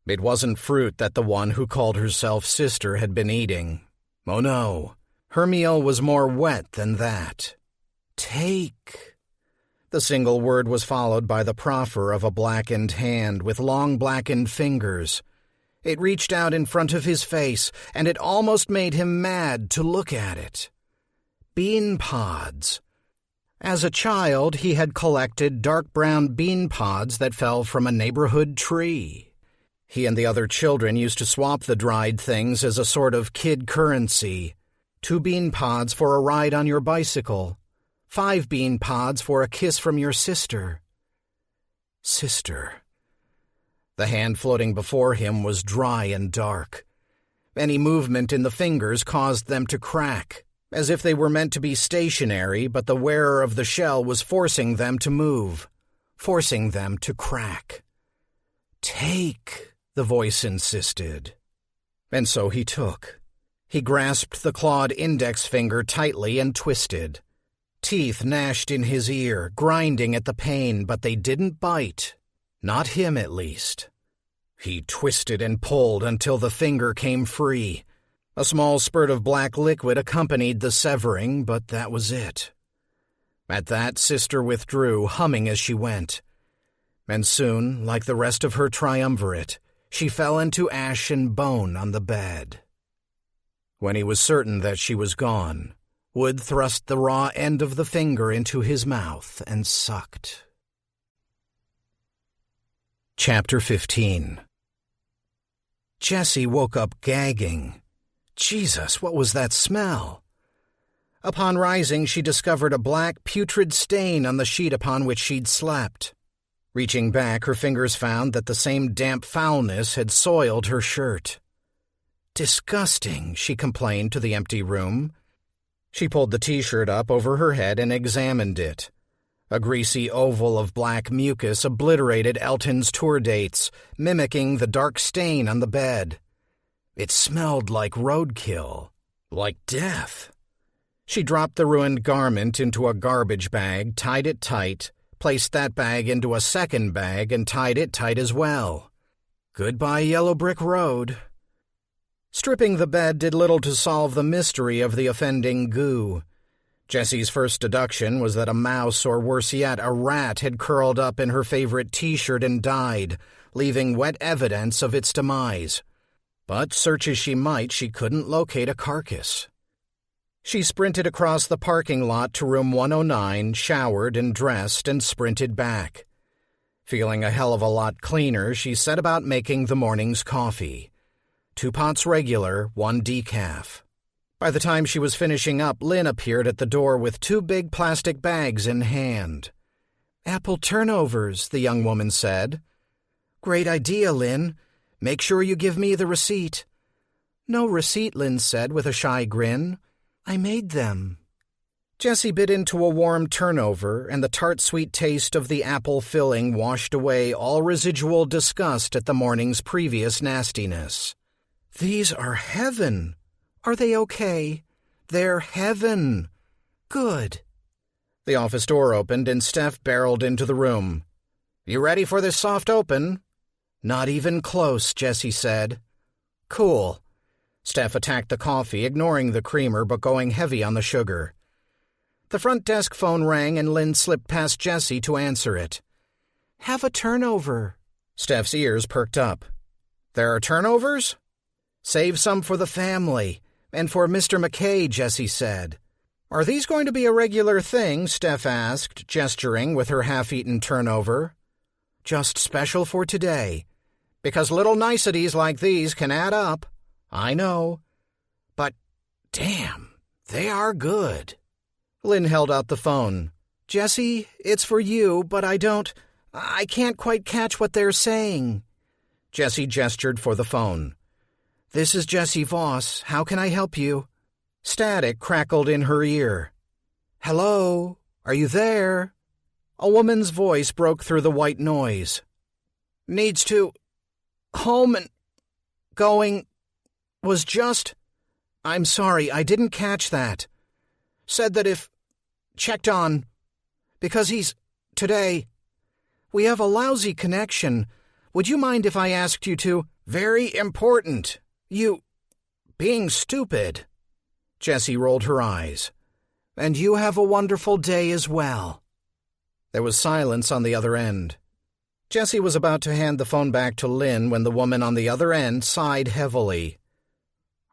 It wasn't fruit that the one who called herself Sister had been eating. Oh no, her meal was more wet than that. Take. The single word was followed by the proffer of a blackened hand with long blackened fingers. It reached out in front of his face, and it almost made him mad to look at it. Bean pods. As a child, he had collected dark brown bean pods that fell from a neighborhood tree. He and the other children used to swap the dried things as a sort of kid currency. 2 bean pods for a ride on your bicycle. 5 bean pods for a kiss from your sister. Sister. The hand floating before him was dry and dark. Any movement in the fingers caused them to crack, as if they were meant to be stationary, but the wearer of the shell was forcing them to move, forcing them to crack. Take, the voice insisted. And so he took. He grasped the clawed index finger tightly and twisted. Teeth gnashed in his ear, grinding at the pain, but they didn't bite. Not him, at least. He twisted and pulled until the finger came free. A small spurt of black liquid accompanied the severing, but that was it. At that, Sister withdrew, humming as she went. And soon, like the rest of her triumvirate, she fell into ash and bone on the bed. When he was certain that she was gone, Wood thrust the raw end of the finger into his mouth and sucked. Chapter 15. Jessie woke up gagging. Jesus, what was that smell? Upon rising, she discovered a black, putrid stain on the sheet upon which she'd slept. Reaching back, her fingers found that the same damp foulness had soiled her shirt. Disgusting, she complained to the empty room. She pulled the T-shirt up over her head and examined it. A greasy oval of black mucus obliterated Elton's tour dates, mimicking the dark stain on the bed. It smelled like roadkill, like death. She dropped the ruined garment into a garbage bag, tied it tight, placed that bag into a second bag, and tied it tight as well. Goodbye, Yellow Brick Road. Stripping the bed did little to solve the mystery of the offending goo. Jessie's first deduction was that a mouse, or worse yet, a rat, had curled up in her favorite T-shirt and died, leaving wet evidence of its demise. But search as she might, she couldn't locate a carcass. She sprinted across the parking lot to room 109, showered and dressed, and sprinted back. Feeling a hell of a lot cleaner, she set about making the morning's coffee. 2 pots regular, 1 decaf. By the time she was finishing up, Lynn appeared at the door with 2 big plastic bags in hand. "Apple turnovers," the young woman said. "Great idea, Lynn. Make sure you give me the receipt." "No receipt," Lynn said with a shy grin. "I made them." Jessie bit into a warm turnover, and the tart-sweet taste of the apple filling washed away all residual disgust at the morning's previous nastiness. "These are heaven. Are they okay? They're heaven. Good." The office door opened and Steph barreled into the room. "You ready for this soft open?" "Not even close," Jessie said. "Cool." Steph attacked the coffee, ignoring the creamer but going heavy on the sugar. The front desk phone rang and Lynn slipped past Jessie to answer it. "Have a turnover." Steph's ears perked up. "There are turnovers?" "Save some for the family, and for Mr. McKay," Jessie said. "Are these going to be a regular thing?" Steph asked, gesturing with her half-eaten turnover. "Just special for today. Because little niceties like these can add up. I know. But, damn, they are good." Lynn held out the phone. "Jessie, it's for you, but I can't quite catch what they're saying." Jessie gestured for the phone. "This is Jessie Voss. How can I help you?" Static crackled in her ear. "Hello? Are you there?" A woman's voice broke through the white noise. "Needs to home and going was just I'm sorry, I didn't catch that. Said that if checked on because he's today. We have a lousy connection. Would you mind if I asked you to very important. You being stupid." Jessie rolled her eyes. "And you have a wonderful day as well." There was silence on the other end. Jessie was about to hand the phone back to Lynn when the woman on the other end sighed heavily.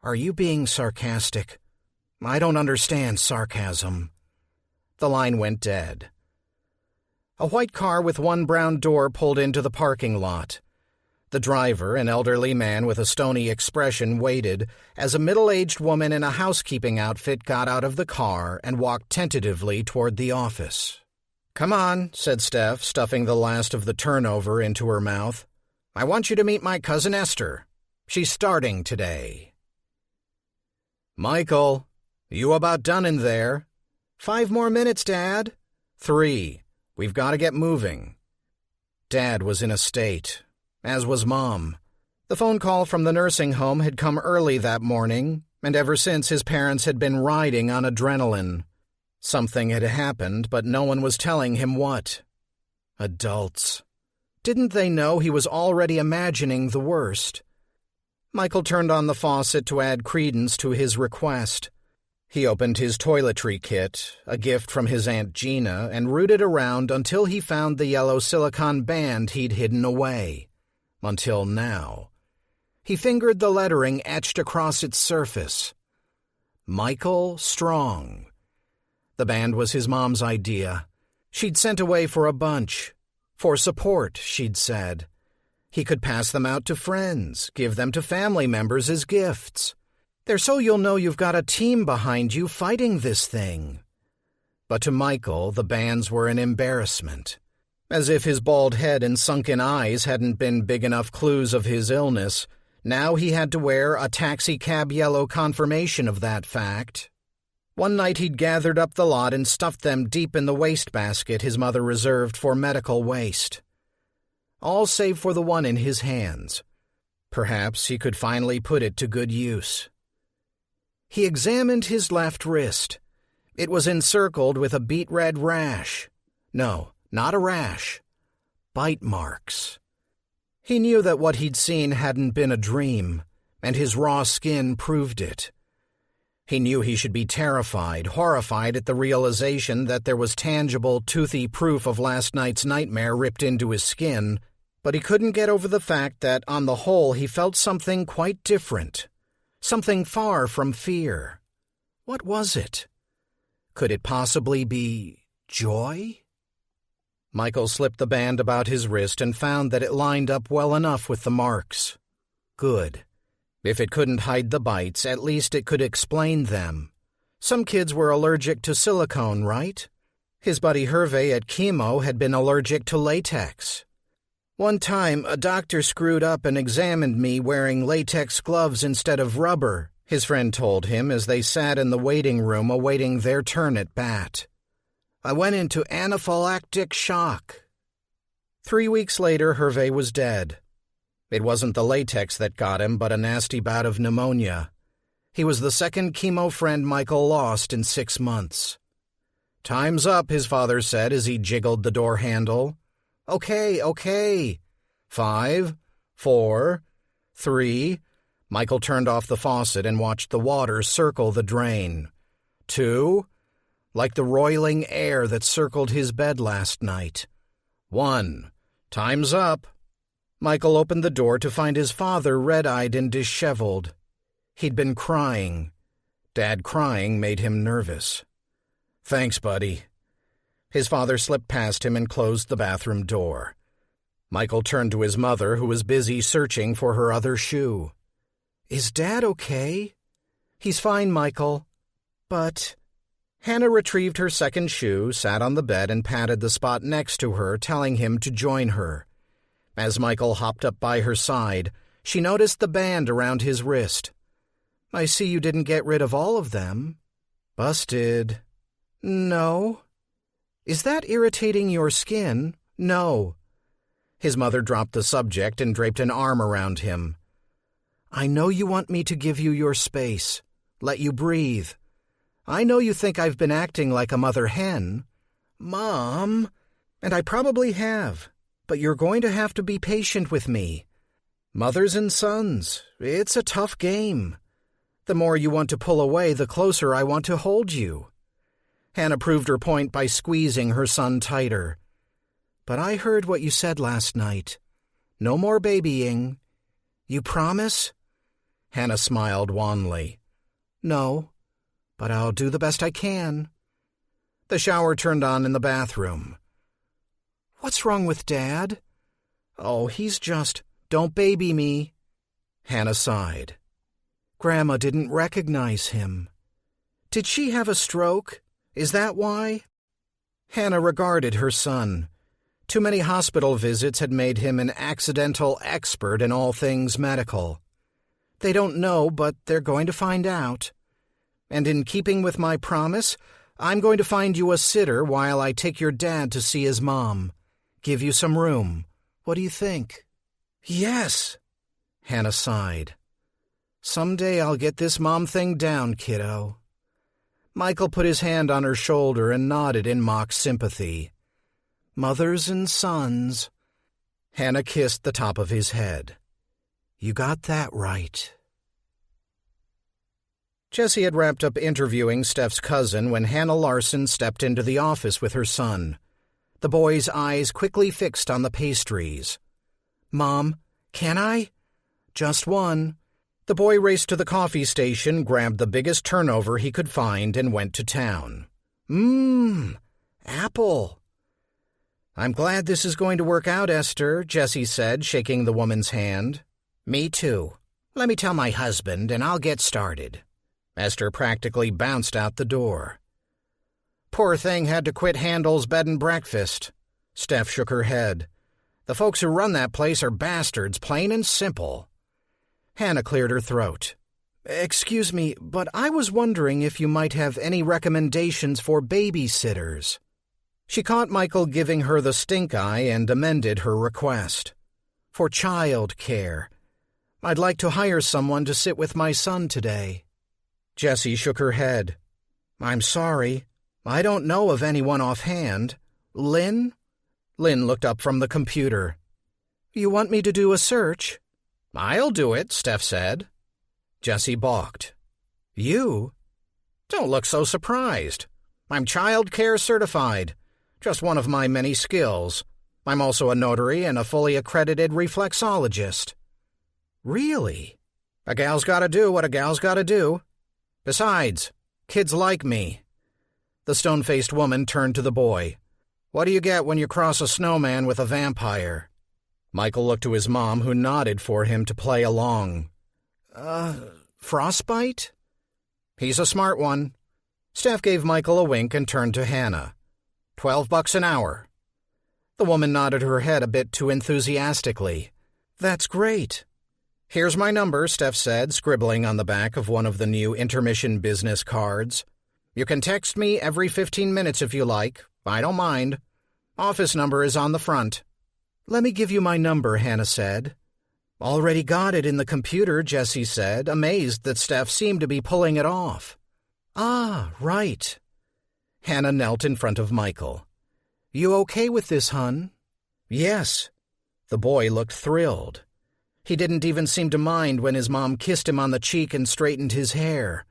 "Are you being sarcastic? I don't understand sarcasm." The line went dead. A white car with 1 brown door pulled into the parking lot. The driver, an elderly man with a stony expression, waited as a middle-aged woman in a housekeeping outfit got out of the car and walked tentatively toward the office. "Come on," said Steph, stuffing the last of the turnover into her mouth. "I want you to meet my cousin Esther. She's starting today." "Michael, you about done in there?" "5 more minutes, Dad." 3. We've got to get moving." Dad was in a state, as was Mom. The phone call from the nursing home had come early that morning, and ever since his parents had been riding on adrenaline. Something had happened, but no one was telling him what. Adults. Didn't they know he was already imagining the worst? Michael turned on the faucet to add credence to his request. He opened his toiletry kit, a gift from his Aunt Gina, and rooted around until he found the yellow silicone band he'd hidden away. Until now. He fingered the lettering etched across its surface. Michael Strong. The band was his mom's idea. She'd sent away for a bunch. For support, she'd said. He could pass them out to friends, give them to family members as gifts. They're so you'll know you've got a team behind you fighting this thing. But to Michael, the bands were an embarrassment. As if his bald head and sunken eyes hadn't been big enough clues of his illness, now he had to wear a taxicab yellow confirmation of that fact. One night he'd gathered up the lot and stuffed them deep in the wastebasket his mother reserved for medical waste. All save for the one in his hands. Perhaps he could finally put it to good use. He examined his left wrist. It was encircled with a beet-red rash. No, not a rash. Bite marks. He knew that what he'd seen hadn't been a dream, and his raw skin proved it. He knew he should be terrified, horrified at the realization that there was tangible, toothy proof of last night's nightmare ripped into his skin, But he couldn't get over the fact that, on the whole, he felt something quite different. Something far from fear. What was it? Could it possibly be joy? Michael slipped the band about his wrist and found that it lined up well enough with the marks. Good. If it couldn't hide the bites, at least it could explain them. Some kids were allergic to silicone, right? His buddy Hervé at chemo had been allergic to latex. One time, a doctor screwed up and examined me wearing latex gloves instead of rubber, his friend told him as they sat in the waiting room awaiting their turn at bat. I went into anaphylactic shock. 3 weeks later, Hervé was dead. It wasn't the latex that got him, but a nasty bout of pneumonia. He was the second chemo friend Michael lost in 6 months. Time's up, his father said as he jiggled the door handle. Okay. 5, 4, 3. Michael turned off the faucet and watched the water circle the drain. 2, like the roiling air that circled his bed last night. 1, time's up. Michael opened the door to find his father red-eyed and disheveled. He'd been crying. Dad crying made him nervous. Thanks, buddy. His father slipped past him and closed the bathroom door. Michael turned to his mother, who was busy searching for her other shoe. Is Dad okay? He's fine, Michael. But... Hannah retrieved her second shoe, sat on the bed, and patted the spot next to her, telling him to join her. As Michael hopped up by her side, she noticed the band around his wrist. I see you didn't get rid of all of them. Busted. No. Is that irritating your skin? No. His mother dropped the subject and draped an arm around him. I know you want me to give you your space, let you breathe. I know you think I've been acting like a mother hen. Mom, and I probably have, but you're going to have to be patient with me. Mothers and sons, it's a tough game. The more you want to pull away, the closer I want to hold you. Hannah proved her point by squeezing her son tighter. But I heard what you said last night. No more babying. You promise? Hannah smiled wanly. No, but I'll do the best I can. The shower turned on in the bathroom. What's wrong with Dad? Oh, he's just, don't baby me. Hannah sighed. Grandma didn't recognize him. Did she have a stroke? Is that why? Hannah regarded her son. Too many hospital visits had made him an accidental expert in all things medical. They don't know, but they're going to find out. And in keeping with my promise, I'm going to find you a sitter while I take your dad to see his mom. Give you some room. What do you think? Yes, Hannah sighed. Someday I'll get this mom thing down, kiddo. Michael put his hand on her shoulder and nodded in mock sympathy. Mothers and sons. Hannah kissed the top of his head. You got that right. Jessie had wrapped up interviewing Steph's cousin when Hannah Larson stepped into the office with her son. The boy's eyes quickly fixed on the pastries. Mom, can I? Just one. The boy raced to the coffee station, grabbed the biggest turnover he could find, and went to town. Apple. I'm glad this is going to work out, Esther, Jessie said, shaking the woman's hand. Me too. Let me tell my husband, and I'll get started. Esther practically bounced out the door. Poor thing had to quit Handel's bed and breakfast. Steph shook her head. The folks who run that place are bastards, plain and simple. Hannah cleared her throat. Excuse me, but I was wondering if you might have any recommendations for babysitters. She caught Michael giving her the stink eye and amended her request. For child care. I'd like to hire someone to sit with my son today. Jessie shook her head. I'm sorry. I don't know of anyone offhand. Lynn? Lynn looked up from the computer. You want me to do a search? I'll do it, Steph said. Jessie balked. You? Don't look so surprised. I'm child care certified. Just one of my many skills. I'm also a notary and a fully accredited reflexologist." "Really?" "A gal's gotta do what a gal's gotta do. Besides, kids like me." The stone-faced woman turned to the boy. "What do you get when you cross a snowman with a vampire?" Michael looked to his mom, who nodded for him to play along. Frostbite?" "He's a smart one." Steph gave Michael a wink and turned to Hannah. $12 an hour." The woman nodded her head a bit too enthusiastically. "That's great." "Here's my number," Steph said, scribbling on the back of one of the new intermission business cards. "You can text me every 15 minutes if you like. I don't mind. Office number is on the front." "Let me give you my number," Hannah said. "Already got it in the computer," Jessie said, amazed that Steph seemed to be pulling it off. "Ah, right." Hannah knelt in front of Michael. "You okay with this, hun?" "Yes." The boy looked thrilled. He didn't even seem to mind when his mom kissed him on the cheek and straightened his hair.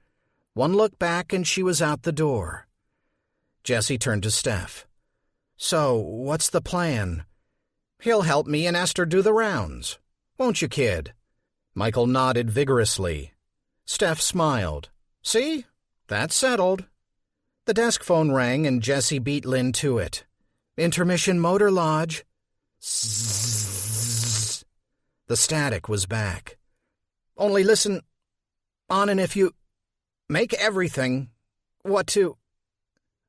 One look back and she was out the door. Jessie turned to Steph. "So, what's the plan?" "He'll help me and Esther do the rounds. Won't you, kid?" Michael nodded vigorously. Steph smiled. "See? That's settled." The desk phone rang and Jessie beat Lynn to it. "Intermission Motor Lodge." Zzz. The static was back. "Only listen on and if you make everything what to...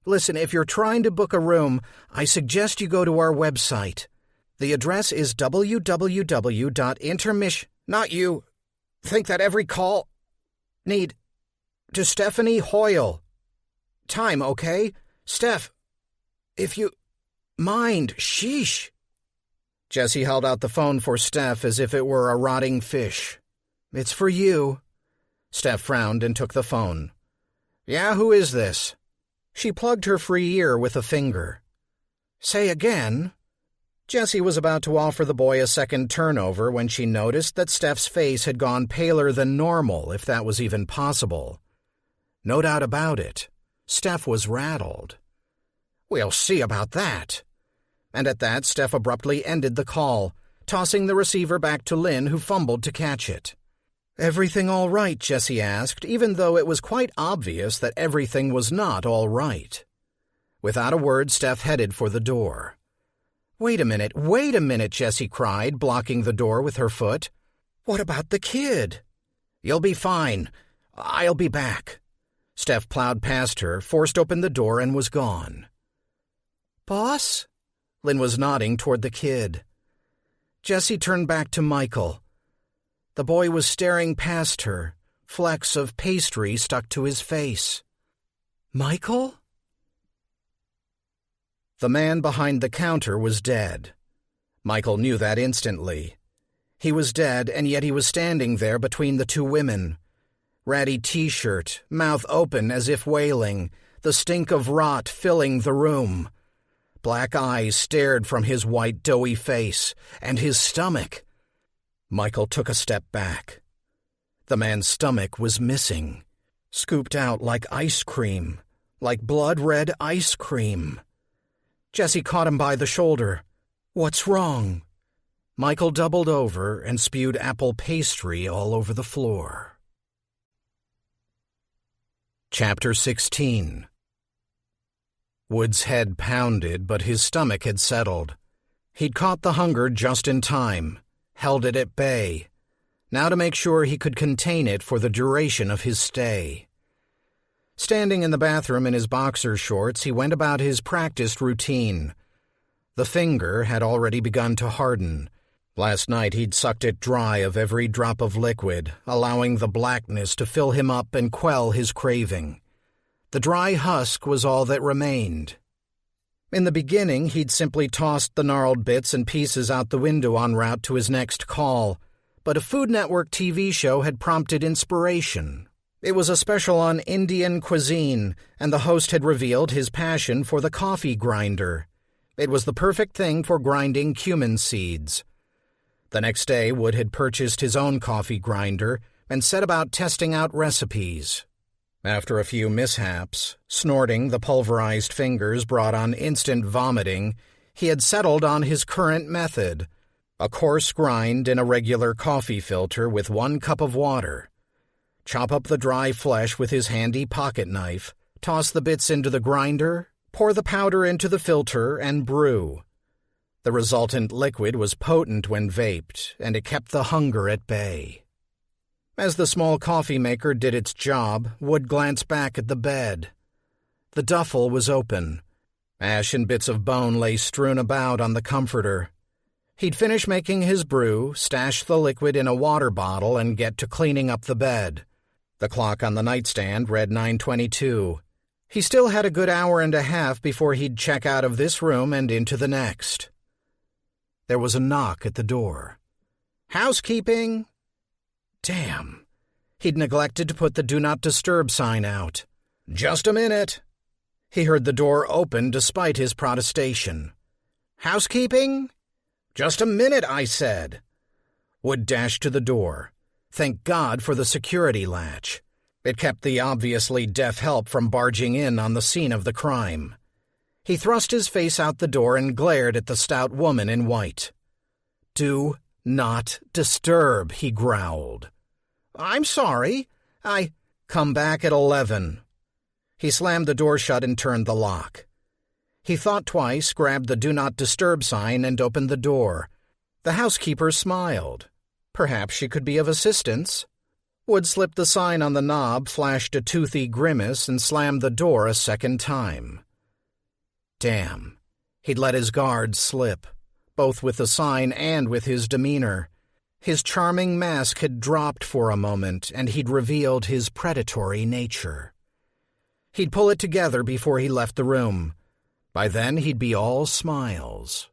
Listen, if you're trying to book a room, I suggest you go to our website. The address is www.intermission... Not you. Think that every call... Need... To Stephanie Hoyle. Time, okay? Steph, if you... Mind, sheesh." Jessie held out the phone for Steph as if it were a rotting fish. "It's for you." Steph frowned and took the phone. "Yeah, who is this?" She plugged her free ear with a finger. "Say again." Jessie was about to offer the boy a second turnover when she noticed that Steph's face had gone paler than normal, if that was even possible. No doubt about it. Steph was rattled. "We'll see about that." And at that, Steph abruptly ended the call, tossing the receiver back to Lynn, who fumbled to catch it. "Everything all right?" Jessie asked, even though it was quite obvious that everything was not all right. Without a word, Steph headed for the door. Wait a minute, Jessie cried, blocking the door with her foot. "What about the kid?" "You'll be fine. I'll be back." Steph plowed past her, forced open the door, and was gone. "Boss?" Lynn was nodding toward the kid. Jessie turned back to Michael. The boy was staring past her, flecks of pastry stuck to his face. "Michael?" The man behind the counter was dead. Michael knew that instantly. He was dead, and yet he was standing there between the two women. Ratty t-shirt, mouth open as if wailing, the stink of rot filling the room. Black eyes stared from his white, doughy face, and his stomach. Michael took a step back. The man's stomach was missing, scooped out like ice cream, like blood-red ice cream. Jessie caught him by the shoulder. "What's wrong?" Michael doubled over and spewed apple pastry all over the floor. Chapter 16. Wood's head pounded, but his stomach had settled. He'd caught the hunger just in time, held it at bay, now to make sure he could contain it for the duration of his stay. Standing in the bathroom in his boxer shorts, he went about his practiced routine. The finger had already begun to harden. Last night he'd sucked it dry of every drop of liquid, allowing the blackness to fill him up and quell his craving. The dry husk was all that remained. In the beginning, he'd simply tossed the gnarled bits and pieces out the window en route to his next call, but a Food Network TV show had prompted inspiration. It was a special on Indian cuisine, and the host had revealed his passion for the coffee grinder. It was the perfect thing for grinding cumin seeds. The next day, Wood had purchased his own coffee grinder and set about testing out recipes. After a few mishaps, snorting the pulverized fingers brought on instant vomiting, He had settled on his current method, a coarse grind in a regular coffee filter with 1 cup of water. Chop up the dry flesh with his handy pocket knife, toss the bits into the grinder, pour the powder into the filter, and brew. The resultant liquid was potent when vaped, and it kept the hunger at bay. As the small coffee maker did its job, Wood glanced back at the bed. The duffel was open. Ash and bits of bone lay strewn about on the comforter. He'd finish making his brew, stash the liquid in a water bottle, and get to cleaning up the bed. The clock on the nightstand read 9:22. He still had a good hour and a half before he'd check out of this room and into the next. There was a knock at the door. "Housekeeping!" Damn. He'd neglected to put the Do Not Disturb sign out. "Just a minute." He heard the door open despite his protestation. "Housekeeping?" "Just a minute, I said." Wood dashed to the door. Thank God for the security latch. It kept the obviously deaf help from barging in on the scene of the crime. He thrust his face out the door and glared at the stout woman in white. "Do not disturb," he growled. "I'm sorry. Come back at 11. He slammed the door shut and turned the lock. He thought twice, grabbed the Do Not Disturb sign, and opened the door. The housekeeper smiled. Perhaps she could be of assistance. Wood slipped the sign on the knob, flashed a toothy grimace, and slammed the door a second time. Damn. He'd let his guard slip, both with the sign and with his demeanor. His charming mask had dropped for a moment, and he'd revealed his predatory nature. He'd pull it together before he left the room. By then he'd be all smiles.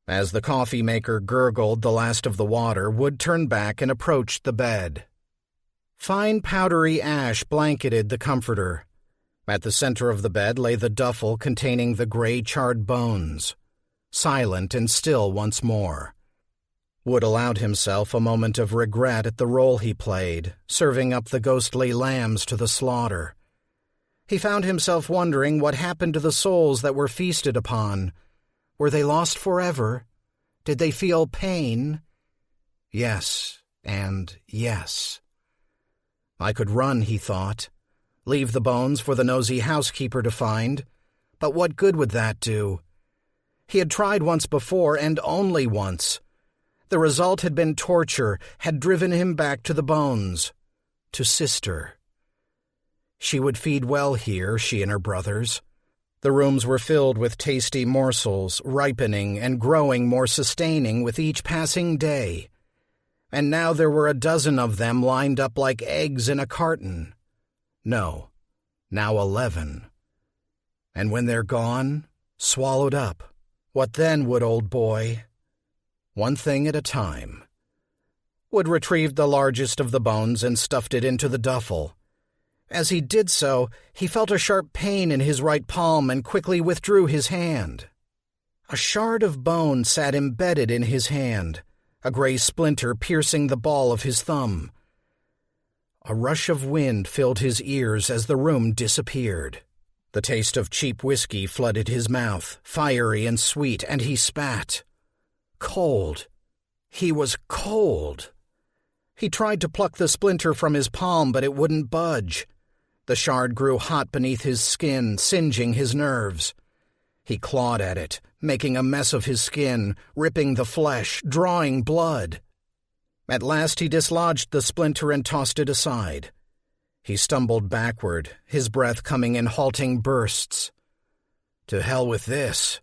As the coffee maker gurgled the last of the water, Wood turned back and approached the bed. Fine powdery ash blanketed the comforter. At the center of the bed lay the duffel containing the gray charred bones, silent and still once more. Wood allowed himself a moment of regret at the role he played, serving up the ghostly lambs to the slaughter. He found himself wondering what happened to the souls that were feasted upon. Were they lost forever? Did they feel pain? Yes, and yes. I could run, he thought. Leave the bones for the nosy housekeeper to find. But what good would that do? He had tried once before, and only once. The result had been torture, had driven him back to the bones. To Sister. She would feed well here, she and her brothers. The rooms were filled with tasty morsels, ripening and growing more sustaining with each passing day. And now there were a dozen of them lined up like eggs in a carton. No, now 11. And when they're gone, swallowed up, what then, Wood, old boy? One thing at a time. Wood retrieved the largest of the bones and stuffed it into the duffel. As he did so, he felt a sharp pain in his right palm and quickly withdrew his hand. A shard of bone sat embedded in his hand, a gray splinter piercing the ball of his thumb. A rush of wind filled his ears as the room disappeared. The taste of cheap whiskey flooded his mouth, fiery and sweet, and he spat. Cold. He was cold. He tried to pluck the splinter from his palm, but it wouldn't budge. The shard grew hot beneath his skin, singeing his nerves. He clawed at it, making a mess of his skin, ripping the flesh, drawing blood. At last he dislodged the splinter and tossed it aside. He stumbled backward, his breath coming in halting bursts. To hell with this.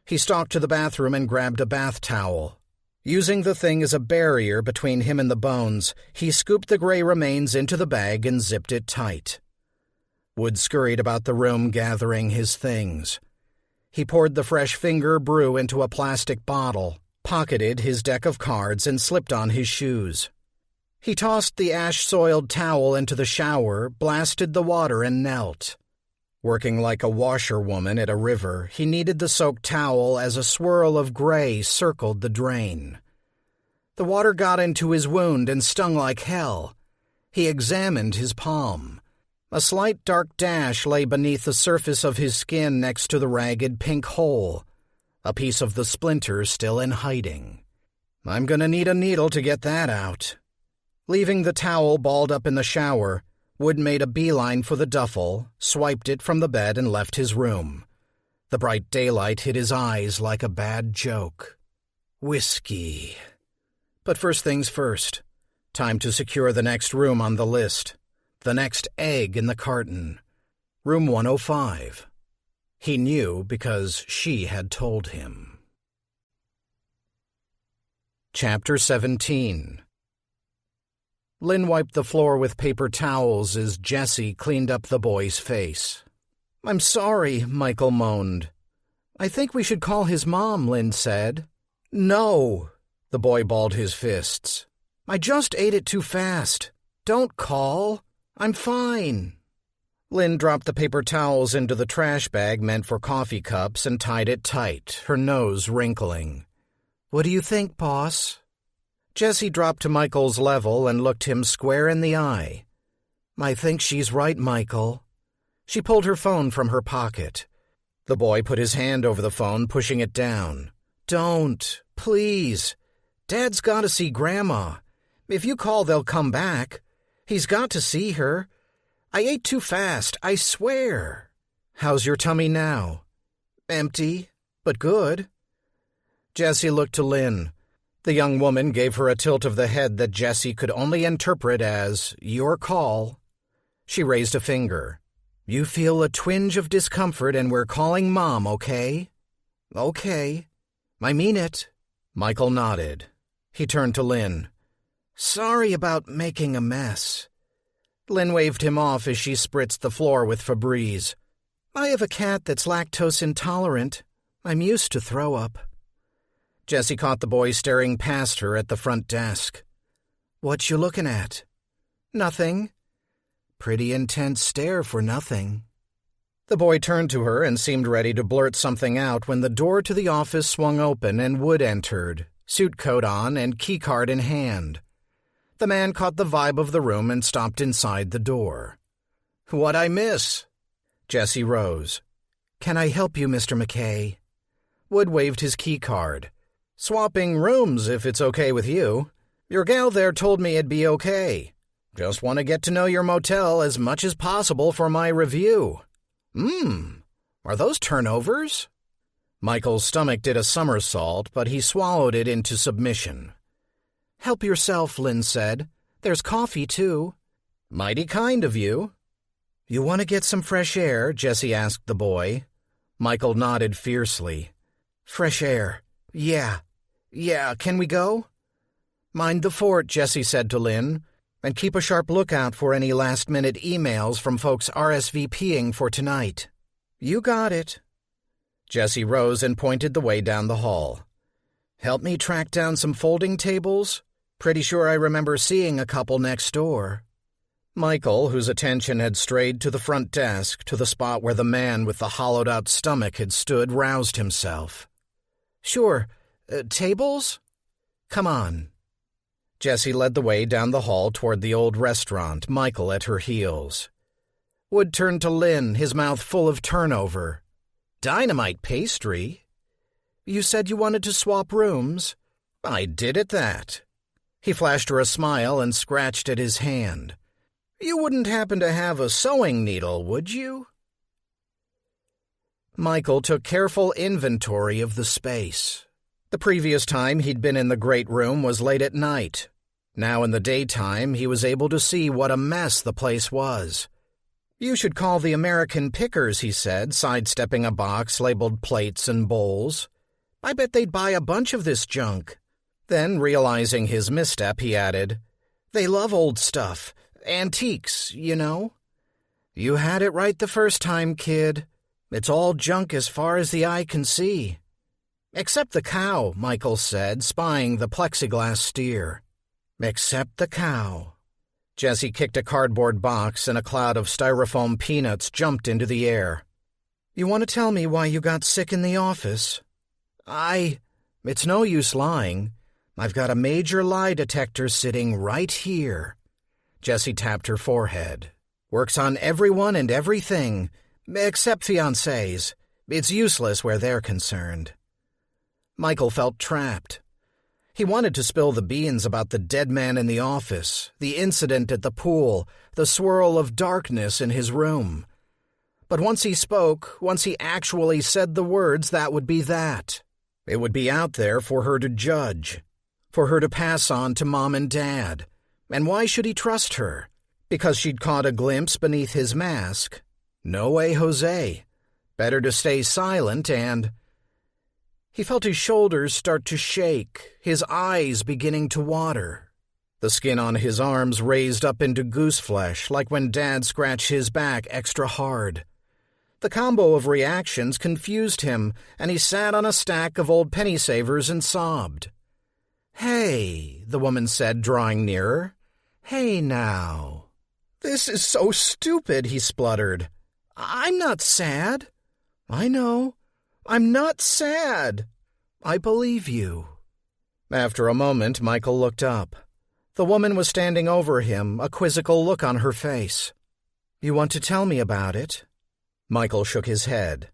He stalked to the bathroom and grabbed a bath towel. Using the thing as a barrier between him and the bones, he scooped the gray remains into the bag and zipped it tight. Wood scurried about the room gathering his things. He poured the fresh finger brew into a plastic bottle, pocketed his deck of cards, and slipped on his shoes. He tossed the ash-soiled towel into the shower, blasted the water, and knelt. Working like a washerwoman at a river, he kneaded the soaked towel as a swirl of gray circled the drain. The water got into his wound and stung like hell. He examined his palm. A slight dark dash lay beneath the surface of his skin next to the ragged pink hole. a piece of the splinter still in hiding. I'm gonna need a needle to get that out. Leaving the towel balled up in the shower, Wood made a beeline for the duffel, swiped it from the bed, and left his room. The bright daylight hit his eyes like a bad joke. Whiskey. But first things first. Time to secure the next room on the list. The next egg in the carton. Room 105. He knew because she had told him. Chapter 17. Lynn wiped the floor with paper towels as Jessie cleaned up the boy's face. "I'm sorry," Michael moaned. "I think we should call his mom," Lynn said. "No," the boy balled his fists. "I just ate it too fast. Don't call. I'm fine." Lynn dropped the paper towels into the trash bag meant for coffee cups and tied it tight, her nose wrinkling. "What do you think, boss?" Jessie dropped to Michael's level and looked him square in the eye. "I think she's right, Michael." She pulled her phone from her pocket. The boy put his hand over the phone, pushing it down. "Don't, please. Dad's got to see Grandma. If you call, they'll come back. He's got to see her. I ate too fast, I swear." "How's your tummy now?" "Empty, but good." Jessie looked to Lynn. The young woman gave her a tilt of the head that Jessie could only interpret as, "Your call." She raised a finger. "You feel a twinge of discomfort and we're calling Mom, okay?" "Okay. I mean it." Michael nodded. He turned to Lynn. "Sorry about making a mess." Lynn waved him off as she spritzed the floor with Febreze. "I have a cat that's lactose intolerant. I'm used to throw up." Jessie caught the boy staring past her at the front desk. "What you looking at?" "Nothing." "Pretty intense stare for nothing." The boy turned to her and seemed ready to blurt something out when the door to the office swung open and Wood entered, suit coat on and keycard in hand. The man caught the vibe of the room and stopped inside the door. "What'd I miss?" Jessie rose. "Can I help you, Mr. McKay?" Wood waved his keycard. "Swapping rooms, if it's okay with you. Your gal there told me it'd be okay. Just want to get to know your motel as much as possible for my review." Are those turnovers?" Michael's stomach did a somersault, but he swallowed it into submission. "Help yourself," Lynn said. "There's coffee, too." "Mighty kind of you." "You want to get some fresh air?" Jessie asked the boy. Michael nodded fiercely. "Fresh air. Yeah, can we go?" "Mind the fort," Jessie said to Lynn, "and keep a sharp lookout for any last-minute emails from folks RSVPing for tonight." "You got it." Jessie rose and pointed the way down the hall. "Help me track down some folding tables? Pretty sure I remember seeing a couple next door." Michael, whose attention had strayed to the front desk, to the spot where the man with the hollowed-out stomach had stood, roused himself. "Sure. Tables? Come on." Jessie led the way down the hall toward the old restaurant, Michael at her heels. Wood turned to Lynn, his mouth full of turnover. "Dynamite pastry." "You said you wanted to swap rooms." "I did at that." He flashed her a smile and scratched at his hand. "You wouldn't happen to have a sewing needle, would you?" Michael took careful inventory of the space. The previous time he'd been in the great room was late at night. Now in the daytime he was able to see what a mess the place was. "You should call the American Pickers," he said, sidestepping a box labeled plates and bowls. "I bet they'd buy a bunch of this junk." Then, realizing his misstep, he added, "They love old stuff. Antiques, you know." "You had it right the first time, kid. It's all junk as far as the eye can see." "Except the cow," Michael said, spying the plexiglass steer. "Except the cow." Jessie kicked a cardboard box and a cloud of styrofoam peanuts jumped into the air. "You want to tell me why you got sick in the office?" It's no use lying. I've got a major lie detector sitting right here." Jessie tapped her forehead. "Works on everyone and everything, except fiancés. It's useless where they're concerned." Michael felt trapped. He wanted to spill the beans about the dead man in the office, the incident at the pool, the swirl of darkness in his room. But once he spoke, once he actually said the words, that would be that. It would be out there for her to judge, for her to pass on to Mom and Dad. And why should he trust her? Because she'd caught a glimpse beneath his mask? No way, Jose. Better to stay silent and... He felt his shoulders start to shake, his eyes beginning to water. The skin on his arms raised up into goose flesh, like when Dad scratched his back extra hard. The combo of reactions confused him, and he sat on a stack of old penny savers and sobbed. "Hey," the woman said, drawing nearer. "Hey now." "This is so stupid," he spluttered. "I'm not sad." "I know. I'm not sad." "I believe you." After a moment, Michael looked up. The woman was standing over him, a quizzical look on her face. "You want to tell me about it?" Michael shook his head.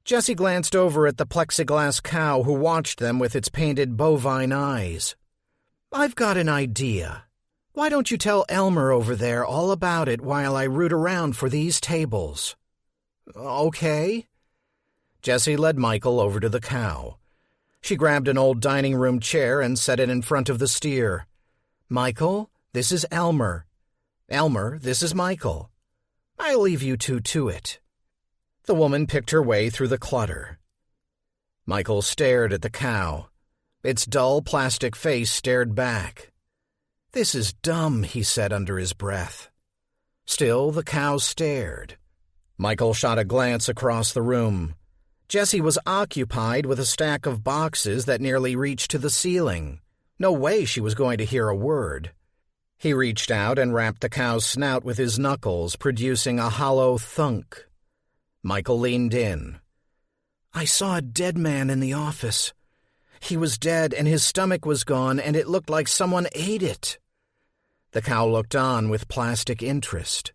Jessie glanced over at the plexiglass cow who watched them with its painted bovine eyes. "I've got an idea. Why don't you tell Elmer over there all about it while I root around for these tables?" "Okay." Jessie led Michael over to the cow. She grabbed an old dining room chair and set it in front of the steer. "Michael, this is Elmer. Elmer, this is Michael. I'll leave you two to it." The woman picked her way through the clutter. Michael stared at the cow. Its dull plastic face stared back. "This is dumb," he said under his breath. Still, the cow stared. Michael shot a glance across the room. Jessie was occupied with a stack of boxes that nearly reached to the ceiling. No way she was going to hear a word. He reached out and rapped the cow's snout with his knuckles, producing a hollow thunk. Michael leaned in. "I saw a dead man in the office. He was dead and his stomach was gone and it looked like someone ate it." The cow looked on with plastic interest.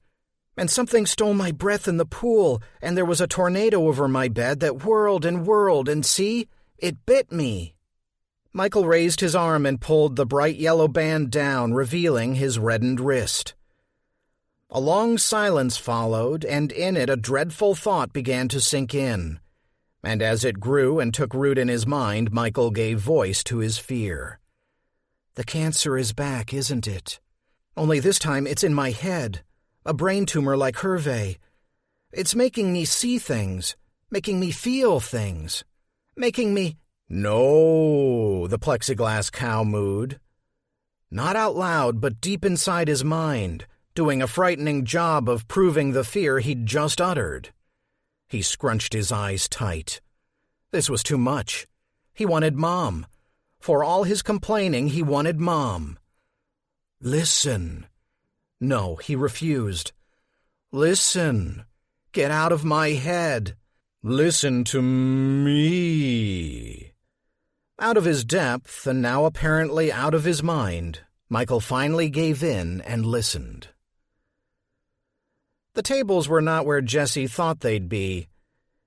"And something stole my breath in the pool, and there was a tornado over my bed that whirled and see, it bit me." Michael raised his arm and pulled the bright yellow band down, revealing his reddened wrist. A long silence followed, and in it a dreadful thought began to sink in. And as it grew and took root in his mind, Michael gave voice to his fear. "The cancer is back, isn't it? Only this time it's in my head. A brain tumor like Hervé. It's making me see things, making me feel things, making me—" "No," the plexiglass cow mooed. Not out loud, but deep inside his mind, doing a frightening job of proving the fear he'd just uttered. He scrunched his eyes tight. This was too much. He wanted Mom. For all his complaining, he wanted Mom. "Listen." No, he refused. "Listen. Get out of my head. Listen to me." Out of his depth, and now apparently out of his mind, Michael finally gave in and listened. The tables were not where Jessie thought they'd be.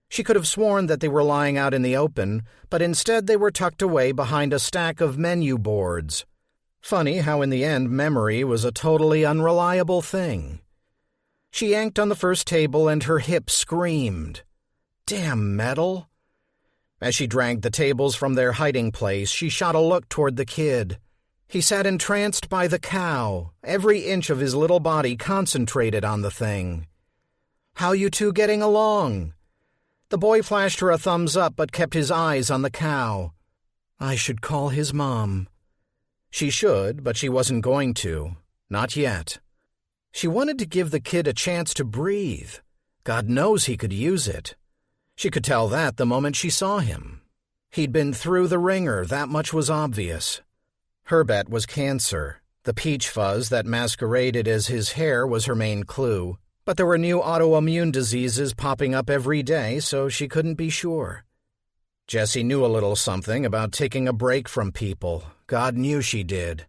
She could have sworn that they were lying out in the open, but instead they were tucked away behind a stack of menu boards. Funny how in the end memory was a totally unreliable thing. She yanked on the first table and her hip screamed. Damn metal! As she dragged the tables from their hiding place, she shot a look toward the kid. He sat entranced by the cow, every inch of his little body concentrated on the thing. "How you two getting along?" The boy flashed her a thumbs up but kept his eyes on the cow. "I should call his mom." She should, but she wasn't going to. Not yet. She wanted to give the kid a chance to breathe. God knows he could use it. She could tell that the moment she saw him. He'd been through the ringer, that much was obvious. Her bet was cancer. The peach fuzz that masqueraded as his hair was her main clue, but there were new autoimmune diseases popping up every day, so she couldn't be sure. Jessie knew a little something about taking a break from people. God knew she did.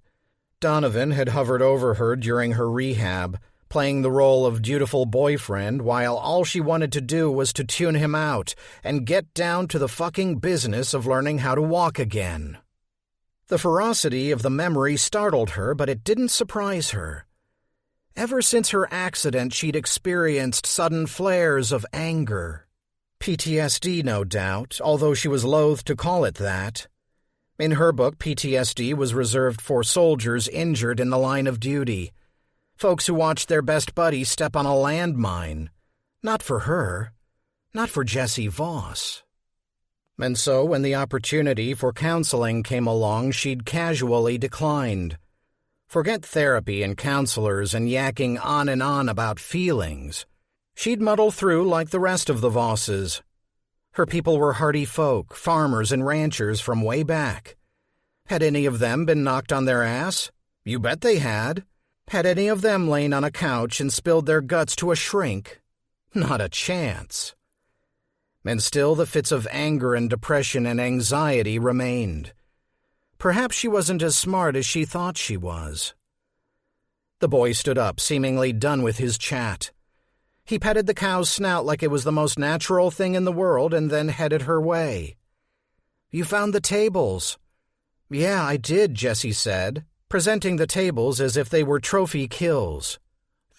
Donovan had hovered over her during her rehab, playing the role of dutiful boyfriend while all she wanted to do was to tune him out and get down to the fucking business of learning how to walk again. The ferocity of the memory startled her, but it didn't surprise her. Ever since her accident, she'd experienced sudden flares of anger. PTSD, no doubt, although she was loath to call it that. In her book, PTSD was reserved for soldiers injured in the line of duty, folks who watched their best buddy step on a landmine. Not for her. Not for Jessie Voss. And so, when the opportunity for counseling came along, she'd casually declined. Forget therapy and counselors and yakking on and on about feelings. She'd muddle through like the rest of the Vosses. Her people were hardy folk, farmers and ranchers from way back. Had any of them been knocked on their ass? You bet they had. Had any of them lain on a couch and spilled their guts to a shrink? Not a chance. And still the fits of anger and depression and anxiety remained. Perhaps she wasn't as smart as she thought she was. The boy stood up, seemingly done with his chat. He petted the cow's snout like it was the most natural thing in the world and then headed her way. "You found the tables." "Yeah, I did," Jessie said, presenting the tables as if they were trophy kills.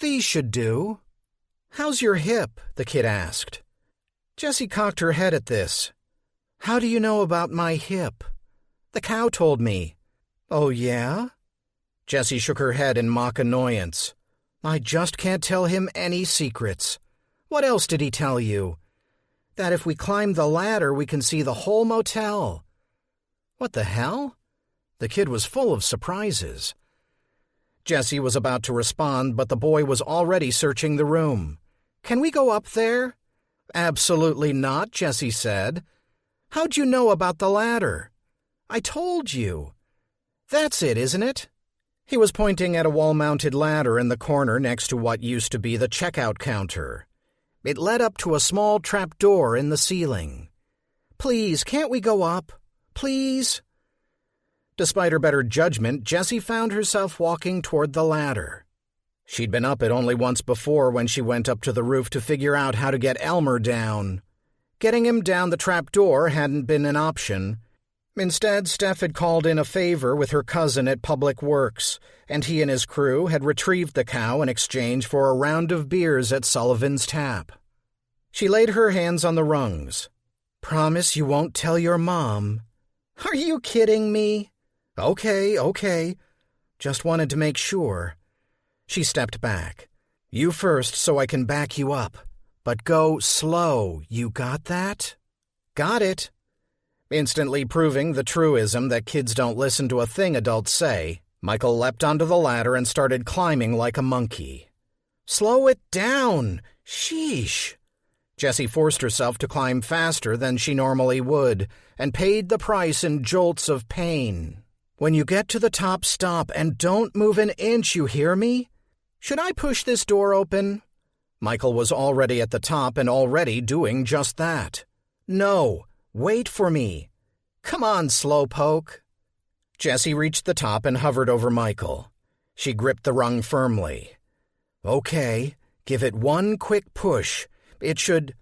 "These should do." "How's your hip?" the kid asked. Jessie cocked her head at this. "How do you know about my hip?" "The cow told me." "Oh, yeah?" Jessie shook her head in mock annoyance. "I just can't tell him any secrets. What else did he tell you?" "That if we climb the ladder, we can see the whole motel." "What the hell?" The kid was full of surprises. Jessie was about to respond, but the boy was already searching the room. "Can we go up there?" "Absolutely not," Jessie said. "How'd you know about the ladder?" "I told you." "That's it, isn't it?" He was pointing at a wall-mounted ladder in the corner next to what used to be the checkout counter. It led up to a small trapdoor in the ceiling. "Please, can't we go up? Please?" Despite her better judgment, Jessie found herself walking toward the ladder. She'd been up it only once before when she went up to the roof to figure out how to get Elmer down. Getting him down the trapdoor hadn't been an option. Instead, Steph had called in a favor with her cousin at Public Works, and he and his crew had retrieved the cow in exchange for a round of beers at Sullivan's Tap. She laid her hands on the rungs. "Promise you won't tell your mom." "Are you kidding me?" Okay. Just wanted to make sure." She stepped back. "You first so I can back you up. But go slow, you got that?" "Got it." Instantly proving the truism that kids don't listen to a thing adults say, Michael leapt onto the ladder and started climbing like a monkey. "Slow it down! Sheesh!" Jessie forced herself to climb faster than she normally would, and paid the price in jolts of pain. "When you get to the top, stop, and don't move an inch, you hear me? Should I push this door open?" Michael was already at the top and already doing just that. "No, wait for me. Come on, slowpoke." Jessie reached the top and hovered over Michael. She gripped the rung firmly. "Okay, give it one quick push. It should—"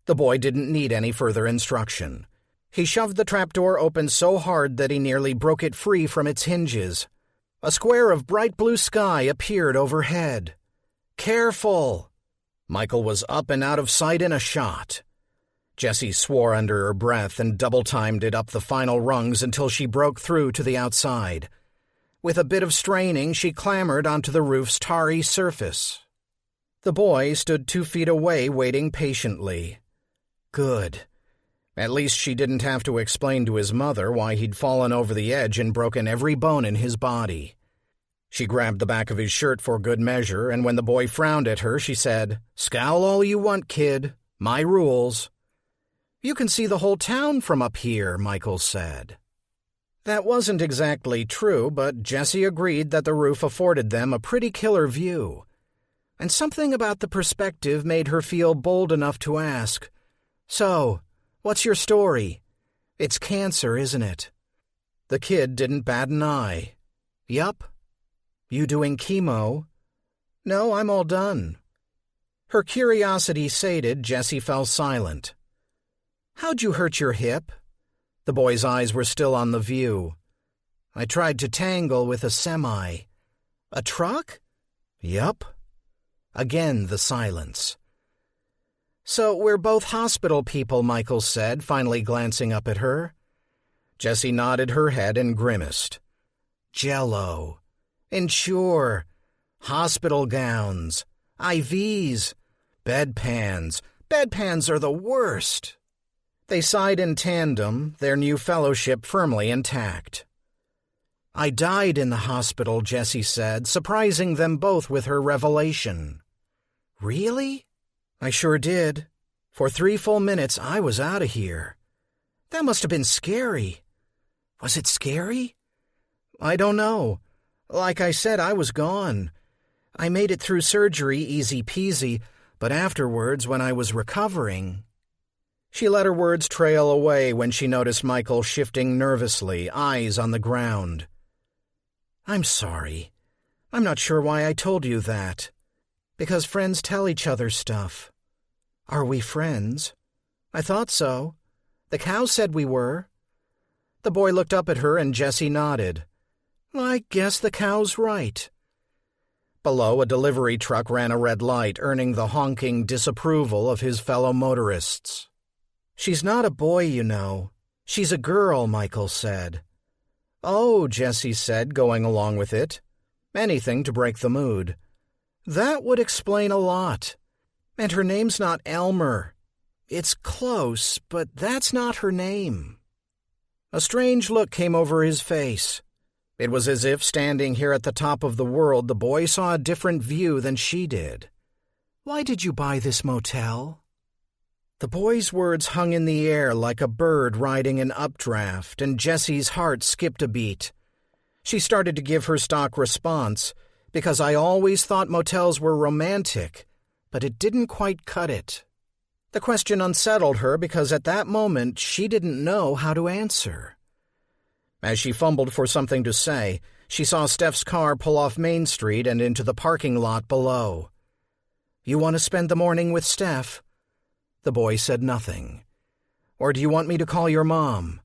The boy didn't need any further instruction. He shoved the trapdoor open so hard that he nearly broke it free from its hinges. A square of bright blue sky appeared overhead. "Careful!" Michael was up and out of sight in a shot. Jessie swore under her breath and double-timed it up the final rungs until she broke through to the outside. With a bit of straining, she clambered onto the roof's tarry surface. The boy stood 2 feet away, waiting patiently. Good. At least she didn't have to explain to his mother why he'd fallen over the edge and broken every bone in his body. She grabbed the back of his shirt for good measure, and when the boy frowned at her, she said, "Scowl all you want, kid. My rules." "You can see the whole town from up here," Michael said. That wasn't exactly true, but Jessie agreed that the roof afforded them a pretty killer view. And something about the perspective made her feel bold enough to ask, "So, what's your story? It's cancer, isn't it?" The kid didn't bat an eye. "Yup." "You doing chemo?" No, I'm all done. Her curiosity sated, Jessie fell silent. How'd you hurt your hip? The boy's eyes were still on the view. I tried to tangle with a semi. A truck? Yup. Again the silence. So we're both hospital people, Michael said, finally glancing up at her. Jessie nodded her head and grimaced. Jell-O. Insure. Hospital gowns. IVs. Bedpans. Bedpans are the worst. They sighed in tandem, their new fellowship firmly intact. I died in the hospital, Jessie said, surprising them both with her revelation. Really? I sure did. For 3 full minutes, I was out of here. That must have been scary. Was it scary? I don't know. Like I said, I was gone. I made it through surgery easy peasy, but afterwards, when I was recovering... She let her words trail away when she noticed Michael shifting nervously, eyes on the ground. I'm sorry. I'm not sure why I told you that. Because friends tell each other stuff. Are we friends? I thought so. The cow said we were. The boy looked up at her and Jessie nodded. I guess the cow's right. Below, a delivery truck ran a red light, earning the honking disapproval of his fellow motorists. She's not a boy, you know. She's a girl, Michael said. Oh, Jessie said, going along with it. Anything to break the mood. That would explain a lot. And her name's not Elmer. It's close, but that's not her name. A strange look came over his face. It was as if, standing here at the top of the world, the boy saw a different view than she did. Why did you buy this motel? The boy's words hung in the air like a bird riding an updraft, and Jessie's heart skipped a beat. She started to give her stock response, because I always thought motels were romantic, but it didn't quite cut it. The question unsettled her because at that moment she didn't know how to answer. As she fumbled for something to say, she saw Steph's car pull off Main Street and into the parking lot below. You want to spend the morning with Steph? The boy said nothing. Or do you want me to call your mom?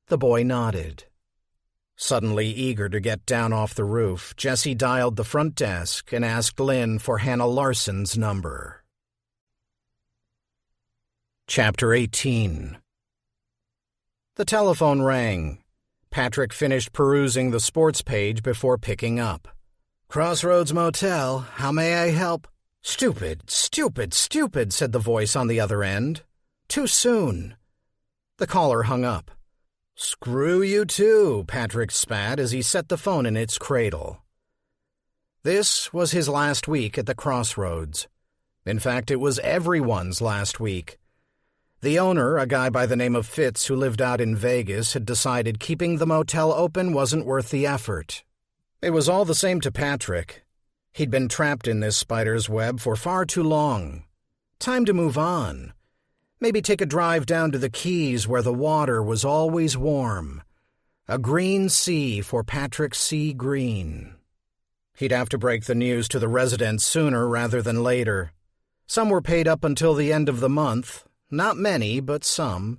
The boy nodded. Suddenly eager to get down off the roof, Jessie dialed the front desk and asked Lynn for Hannah Larson's number. Chapter 18. The telephone rang. Patrick finished perusing the sports page before picking up. Crossroads Motel, how may I help? Stupid, stupid, stupid, said the voice on the other end. Too soon. The caller hung up. Screw you too, Patrick spat as he set the phone in its cradle. This was his last week at the Crossroads. In fact, it was everyone's last week. The owner, a guy by the name of Fitz who lived out in Vegas, had decided keeping the motel open wasn't worth the effort. It was all the same to Patrick. He'd been trapped in this spider's web for far too long. Time to move on. Maybe take a drive down to the Keys where the water was always warm. A green sea for Patrick C. Green. He'd have to break the news to the residents sooner rather than later. Some were paid up until the end of the month. Not many, but some.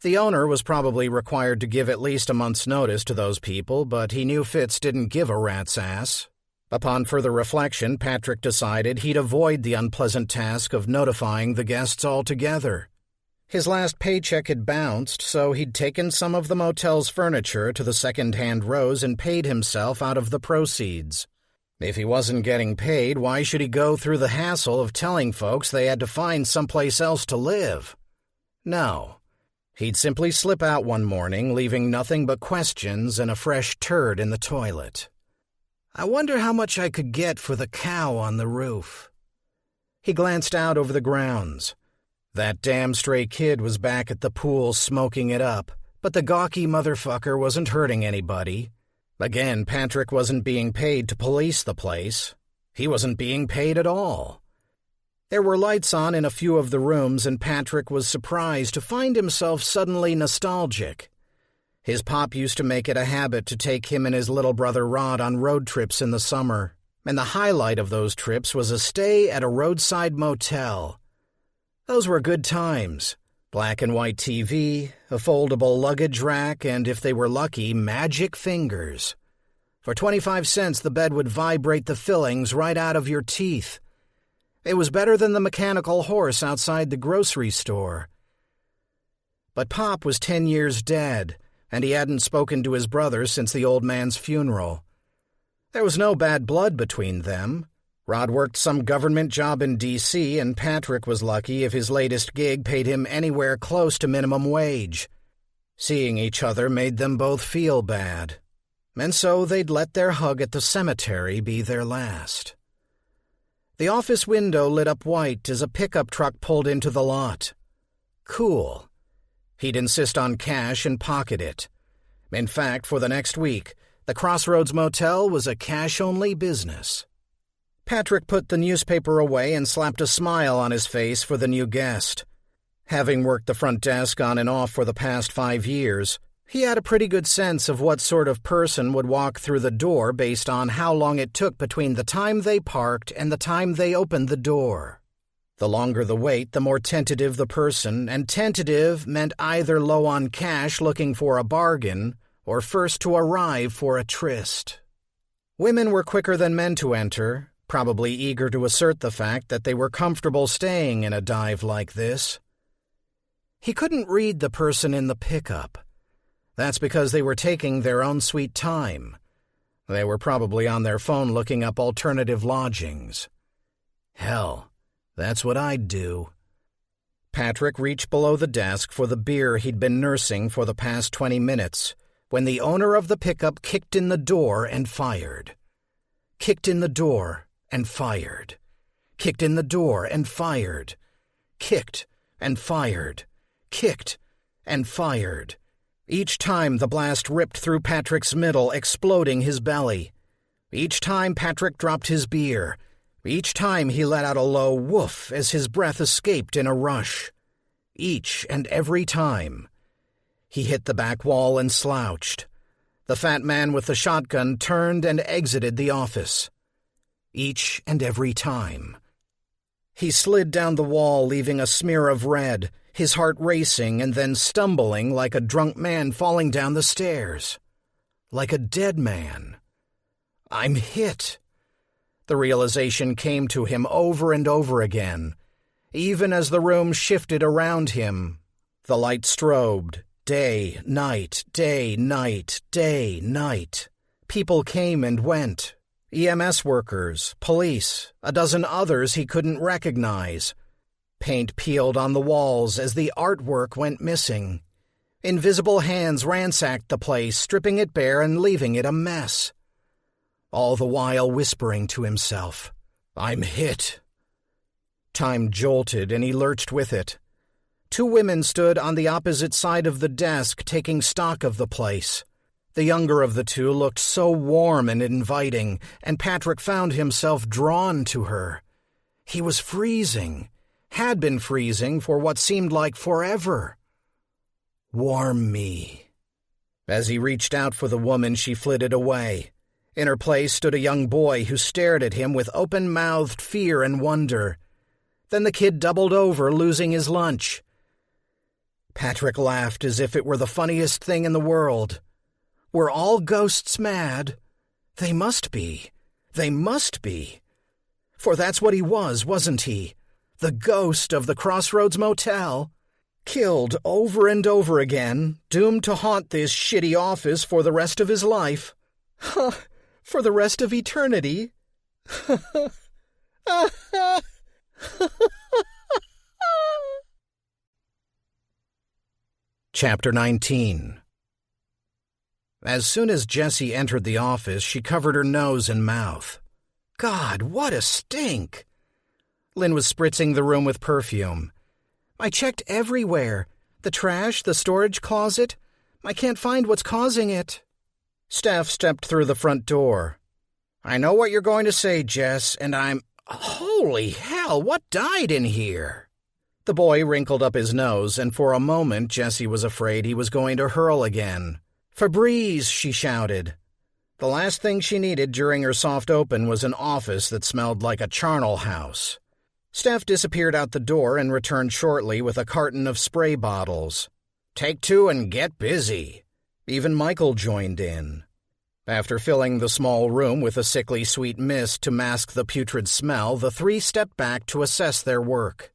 The owner was probably required to give at least a month's notice to those people, but he knew Fitz didn't give a rat's ass. Upon further reflection, Patrick decided he'd avoid the unpleasant task of notifying the guests altogether. His last paycheck had bounced, so he'd taken some of the motel's furniture to the second-hand rows and paid himself out of the proceeds. If he wasn't getting paid, why should he go through the hassle of telling folks they had to find someplace else to live? No. He'd simply slip out one morning, leaving nothing but questions and a fresh turd in the toilet. I wonder how much I could get for the cow on the roof. He glanced out over the grounds. That damn stray kid was back at the pool smoking it up, but the gawky motherfucker wasn't hurting anybody. Again, Patrick wasn't being paid to police the place. He wasn't being paid at all. There were lights on in a few of the rooms, and Patrick was surprised to find himself suddenly nostalgic. His pop used to make it a habit to take him and his little brother Rod on road trips in the summer. And the highlight of those trips was a stay at a roadside motel. Those were good times. Black and white TV, a foldable luggage rack, and if they were lucky, magic fingers. For 25 cents, the bed would vibrate the fillings right out of your teeth. It was better than the mechanical horse outside the grocery store. But Pop was 10 years dead, and he hadn't spoken to his brother since the old man's funeral. There was no bad blood between them. Rod worked some government job in D.C., and Patrick was lucky if his latest gig paid him anywhere close to minimum wage. Seeing each other made them both feel bad. And so they'd let their hug at the cemetery be their last. The office window lit up white as a pickup truck pulled into the lot. Cool. He'd insist on cash and pocket it. In fact, for the next week, the Crossroads Motel was a cash-only business. Patrick put the newspaper away and slapped a smile on his face for the new guest. Having worked the front desk on and off for the past 5 years, he had a pretty good sense of what sort of person would walk through the door based on how long it took between the time they parked and the time they opened the door. The longer the wait, the more tentative the person, and tentative meant either low on cash looking for a bargain or first to arrive for a tryst. Women were quicker than men to enter, probably eager to assert the fact that they were comfortable staying in a dive like this. He couldn't read the person in the pickup. That's because they were taking their own sweet time. They were probably on their phone looking up alternative lodgings. Hell, that's what I'd do. Patrick reached below the desk for the beer he'd been nursing for the past 20 minutes when the owner of the pickup kicked in the door and fired. Kicked in the door and fired. Kicked in the door and fired. Kicked and fired. Kicked and fired. Each time the blast ripped through Patrick's middle, exploding his belly. Each time Patrick dropped his beer. Each time he let out a low woof as his breath escaped in a rush. Each and every time. He hit the back wall and slouched. The fat man with the shotgun turned and exited the office. Each and every time. He slid down the wall, leaving a smear of red, his heart racing and then stumbling like a drunk man falling down the stairs. Like a dead man. I'm hit. The realization came to him over and over again, even as the room shifted around him. The light strobed. Day, night, day, night, day, night. People came and went. EMS workers, police, a dozen others he couldn't recognize. Paint peeled on the walls as the artwork went missing. Invisible hands ransacked the place, stripping it bare and leaving it a mess. All the while whispering to himself, I'm hit. Time jolted and he lurched with it. 2 women stood on the opposite side of the desk taking stock of the place. The younger of the 2 looked so warm and inviting, and Patrick found himself drawn to her. He was freezing, had been freezing for what seemed like forever. Warm me. As he reached out for the woman, she flitted away. In her place stood a young boy who stared at him with open-mouthed fear and wonder. Then the kid doubled over, losing his lunch. Patrick laughed as if it were the funniest thing in the world. Were all ghosts mad? They must be. They must be. For that's what he was, wasn't he? The ghost of the Crossroads Motel. Killed over and over again, doomed to haunt this shitty office for the rest of his life. Huh, for the rest of eternity. Chapter 19. As soon as Jessie entered the office, she covered her nose and mouth. God, what a stink! Lynn was spritzing the room with perfume. I checked everywhere. The trash, the storage closet. I can't find what's causing it. Steph stepped through the front door. I know what you're going to say, Jess, and I'm... Holy hell, what died in here? The boy wrinkled up his nose, and for a moment Jessie was afraid he was going to hurl again. Febreze, she shouted. The last thing she needed during her soft open was an office that smelled like a charnel house. Steph disappeared out the door and returned shortly with a carton of spray bottles. "Take two and get busy." Even Michael joined in. After filling the small room with a sickly sweet mist to mask the putrid smell, the three stepped back to assess their work.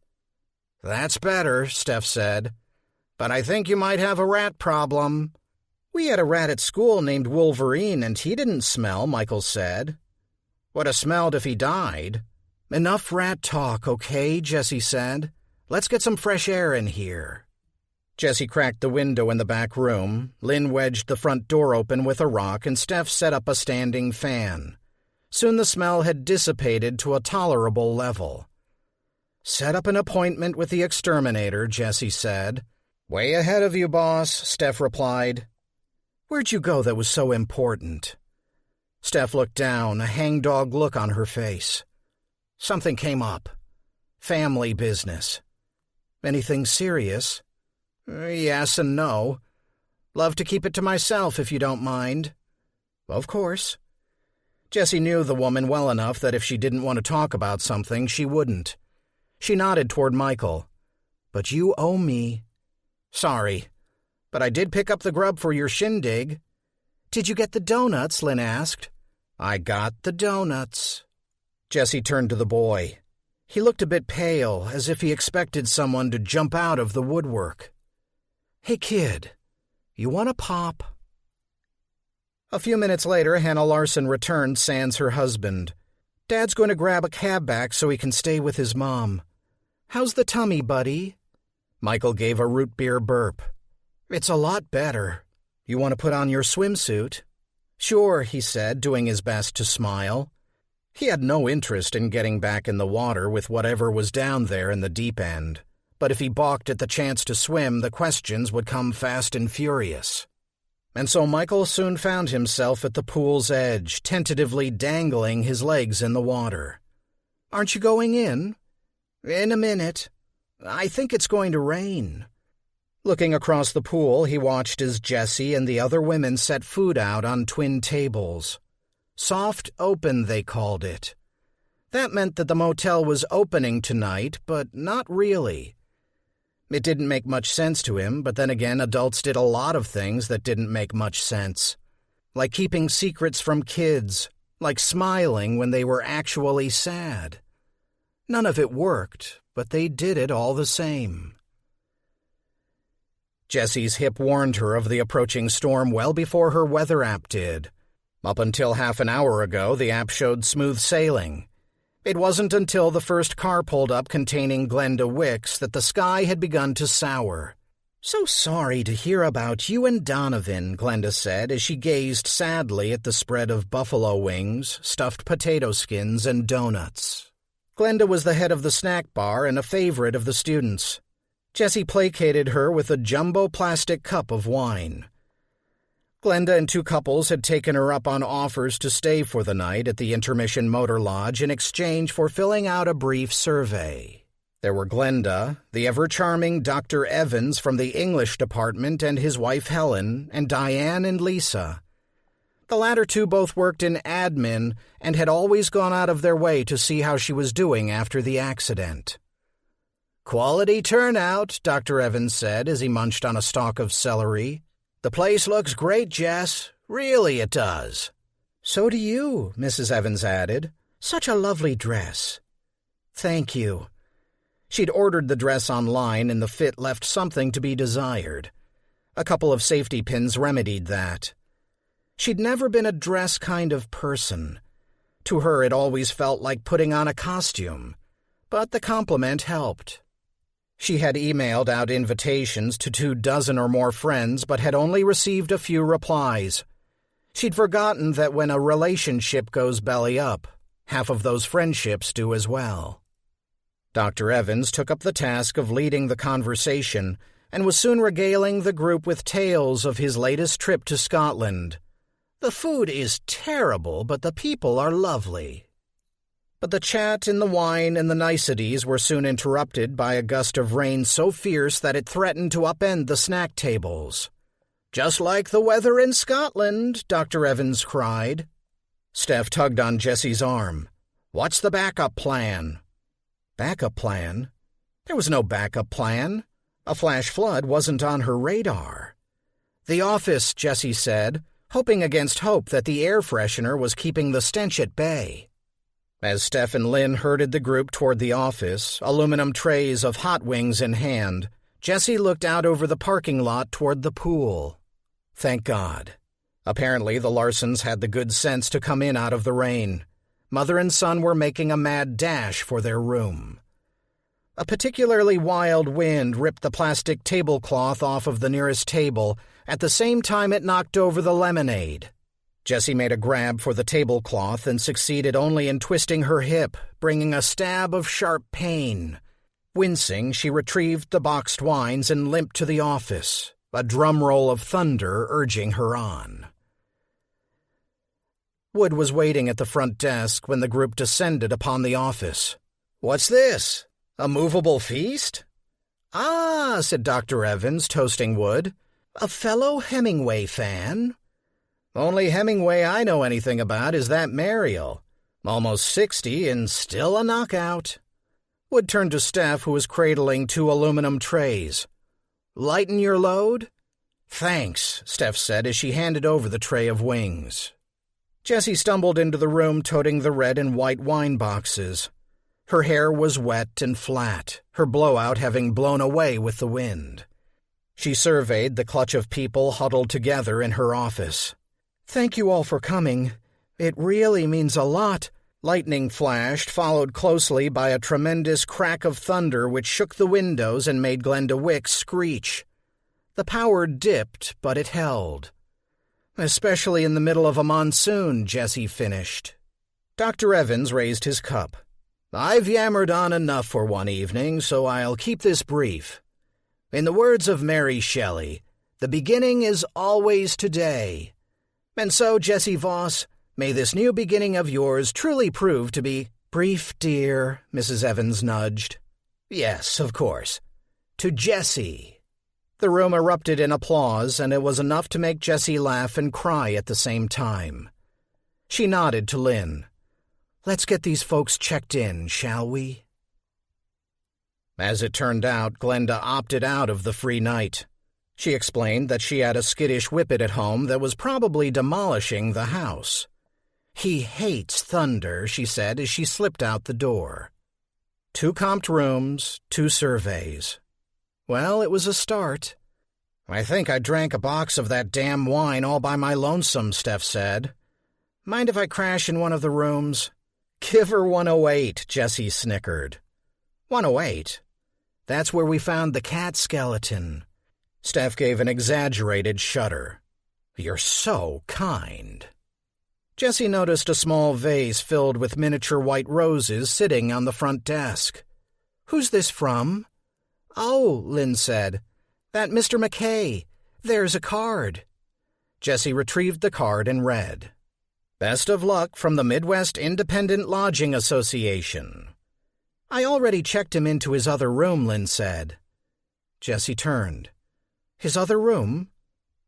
"That's better," Steph said. "But I think you might have a rat problem." "We had a rat at school named Wolverine, and he didn't smell," Michael said. "Would have smelled if he died." "Enough rat talk, okay?" Jessie said. "Let's get some fresh air in here." Jessie cracked the window in the back room, Lynn wedged the front door open with a rock, and Steph set up a standing fan. Soon the smell had dissipated to a tolerable level. "Set up an appointment with the exterminator," Jessie said. "Way ahead of you, boss," Steph replied. "Where'd you go that was so important?" Steph looked down, a hangdog look on her face. "Something came up. Family business." "Anything serious?" "Yes and no. Love to keep it to myself if you don't mind." "Of course." Jessie knew the woman well enough that if she didn't want to talk about something, she wouldn't. She nodded toward Michael. "But you owe me." "Sorry, but I did pick up the grub for your shindig." "Did you get the donuts?" Lynn asked. "I got the donuts." Jessie turned to the boy. He looked a bit pale, as if he expected someone to jump out of the woodwork. "Hey, kid, you want a pop?" A few minutes later, Hannah Larson returned sans her husband. "Dad's going to grab a cab back so he can stay with his mom. How's the tummy, buddy?" Michael gave a root beer burp. "It's a lot better. You want to put on your swimsuit?" "Sure," he said, doing his best to smile. He had no interest in getting back in the water with whatever was down there in the deep end. But if he balked at the chance to swim, the questions would come fast and furious. And so Michael soon found himself at the pool's edge, tentatively dangling his legs in the water. "Aren't you going in?" "In a minute. I think it's going to rain." Looking across the pool, he watched as Jessie and the other women set food out on twin tables. Soft open, they called it. That meant that the motel was opening tonight, but not really. It didn't make much sense to him, but then again, adults did a lot of things that didn't make much sense. Like keeping secrets from kids, like smiling when they were actually sad. None of it worked, but they did it all the same. Jessie's hip warned her of the approaching storm well before her weather app did. Up until half an hour ago, the app showed smooth sailing. It wasn't until the first car pulled up containing Glenda Wicks that the sky had begun to sour. "So sorry to hear about you and Donovan," Glenda said as she gazed sadly at the spread of buffalo wings, stuffed potato skins, and donuts. Glenda was the head of the snack bar and a favorite of the students. Jessie placated her with a jumbo plastic cup of wine. Glenda and two couples had taken her up on offers to stay for the night at the Intermission Motor Lodge in exchange for filling out a brief survey. There were Glenda, the ever-charming Dr. Evans from the English department and his wife Helen, and Diane and Lisa. The latter two both worked in admin and had always gone out of their way to see how she was doing after the accident. "Quality turnout," Dr. Evans said as he munched on a stalk of celery. "The place looks great, Jess. Really it does." "So do you," Mrs. Evans added. "Such a lovely dress." "Thank you." She'd ordered the dress online and the fit left something to be desired. A couple of safety pins remedied that. She'd never been a dress kind of person. To her it always felt like putting on a costume. But the compliment helped. She had emailed out invitations to 24 or more friends, but had only received a few replies. She'd forgotten that when a relationship goes belly up, half of those friendships do as well. Dr. Evans took up the task of leading the conversation and was soon regaling the group with tales of his latest trip to Scotland. "The food is terrible, but the people are lovely." But the chat and the wine and the niceties were soon interrupted by a gust of rain so fierce that it threatened to upend the snack tables. "Just like the weather in Scotland," Dr. Evans cried. Steph tugged on Jesse's arm. "What's the backup plan?" Backup plan? There was no backup plan. A flash flood wasn't on her radar. "The office," Jesse said, hoping against hope that the air freshener was keeping the stench at bay. As Steph and Lynn herded the group toward the office, aluminum trays of hot wings in hand, Jesse looked out over the parking lot toward the pool. Thank God. Apparently the Larsons had the good sense to come in out of the rain. Mother and son were making a mad dash for their room. A particularly wild wind ripped the plastic tablecloth off of the nearest table at the same time it knocked over the lemonade. Jessie made a grab for the tablecloth and succeeded only in twisting her hip, bringing a stab of sharp pain. Wincing, she retrieved the boxed wines and limped to the office, a drumroll of thunder urging her on. Wood was waiting at the front desk when the group descended upon the office. "What's this? A movable feast?" "Ah," said Dr. Evans, toasting Wood. "A fellow Hemingway fan?" "Only Hemingway I know anything about is that Mariel. Almost 60 and still a knockout." Wood turned to Steph, who was cradling 2 aluminum trays. "Lighten your load?" "Thanks," Steph said as she handed over the tray of wings. Jessie stumbled into the room toting the red and white wine boxes. Her hair was wet and flat, her blowout having blown away with the wind. She surveyed the clutch of people huddled together in her office. "Thank you all for coming. It really means a lot." Lightning flashed, followed closely by a tremendous crack of thunder which shook the windows and made Glenda Wicks screech. The power dipped, but it held. "Especially in the middle of a monsoon," Jessie finished. Dr. Evans raised his cup. "I've yammered on enough for one evening, so I'll keep this brief. In the words of Mary Shelley, the beginning is always today. And so, Jessie Voss, may this new beginning of yours truly prove to be—" "Brief, dear," Mrs. Evans nudged. "Yes, of course. To Jessie." The room erupted in applause, and it was enough to make Jessie laugh and cry at the same time. She nodded to Lynn. "Let's get these folks checked in, shall we?" As it turned out, Glenda opted out of the free night. She explained that she had a skittish whippet at home that was probably demolishing the house. "He hates thunder," she said as she slipped out the door. 2 comped rooms, 2 surveys. Well, it was a start. "I think I drank a box of that damn wine all by my lonesome," Steph said. "Mind if I crash in one of the rooms?" "Give her 108, Jessie snickered. 108? That's where we found the cat skeleton." Steph gave an exaggerated shudder. "You're so kind." Jessie noticed a small vase filled with miniature white roses sitting on the front desk. "Who's this from?" "Oh," Lynn said, "that Mr. McKay. There's a card." Jessie retrieved the card and read, "Best of luck from the Midwest Independent Lodging Association." "I already checked him into his other room," Lynn said. Jessie turned. "His other room?"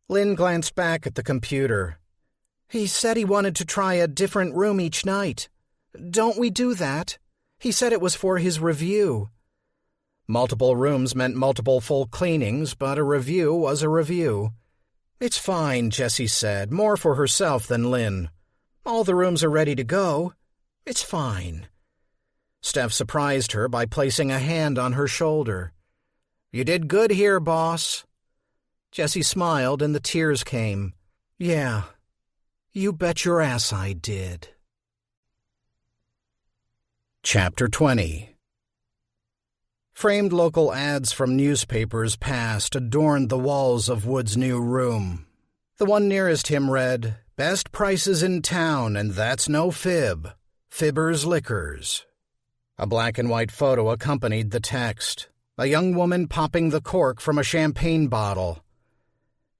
Lynn glanced back at the computer. "He said he wanted to try a different room each night. Don't we do that? He said it was for his review." Multiple rooms meant multiple full cleanings, but a review was a review. "It's fine," Jessie said, more for herself than Lynn. "All the rooms are ready to go. It's fine." Steph surprised her by placing a hand on her shoulder. "You did good here, boss." Jessie smiled and the tears came. "Yeah, you bet your ass I did." Chapter 20. Framed local ads from newspapers past adorned the walls of Wood's new room. The one nearest him read, "Best prices in town, and that's no fib. Fibbers Liquors." A black and white photo accompanied the text, a young woman popping the cork from a champagne bottle.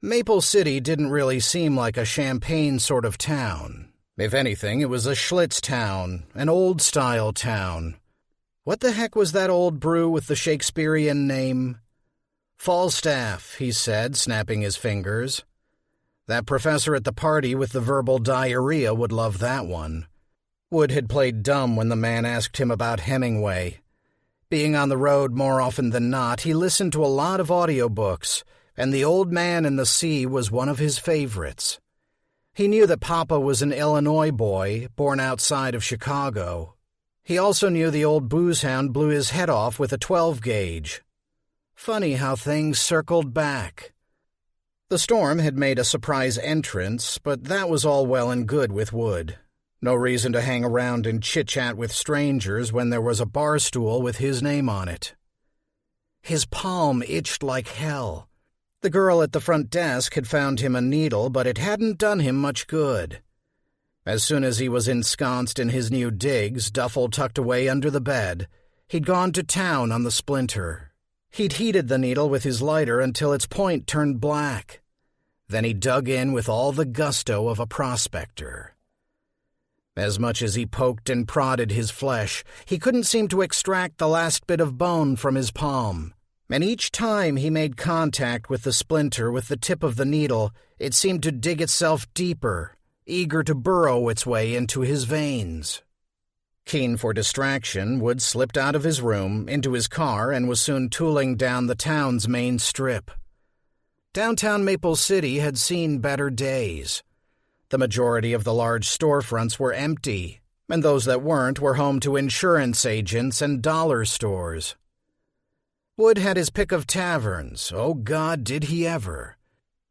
Maple City didn't really seem like a champagne sort of town. If anything, it was a Schlitz town, an old-style town. What the heck was that old brew with the Shakespearean name? "Falstaff," he said, snapping his fingers. That professor at the party with the verbal diarrhea would love that one. Wood had played dumb when the man asked him about Hemingway. Being on the road more often than not, he listened to a lot of audiobooks, and The Old Man and the Sea was one of his favorites. He knew that Papa was an Illinois boy, born outside of Chicago. He also knew the old booze-hound blew his head off with a 12-gauge. Funny how things circled back. The storm had made a surprise entrance, but that was all well and good with Wood. No reason to hang around and chit-chat with strangers when there was a bar stool with his name on it. His palm itched like hell. The girl at the front desk had found him a needle, but it hadn't done him much good. As soon as he was ensconced in his new digs, duffel tucked away under the bed, he'd gone to town on the splinter. He'd heated the needle with his lighter until its point turned black. Then he dug in with all the gusto of a prospector. As much as he poked and prodded his flesh, he couldn't seem to extract the last bit of bone from his palm. And each time he made contact with the splinter with the tip of the needle, it seemed to dig itself deeper, eager to burrow its way into his veins. Keen for distraction, Wood slipped out of his room, into his car, and was soon tooling down the town's main strip. Downtown Maple City had seen better days. The majority of the large storefronts were empty, and those that weren't were home to insurance agents and dollar stores. Wood had his pick of taverns. Oh, God, did he ever.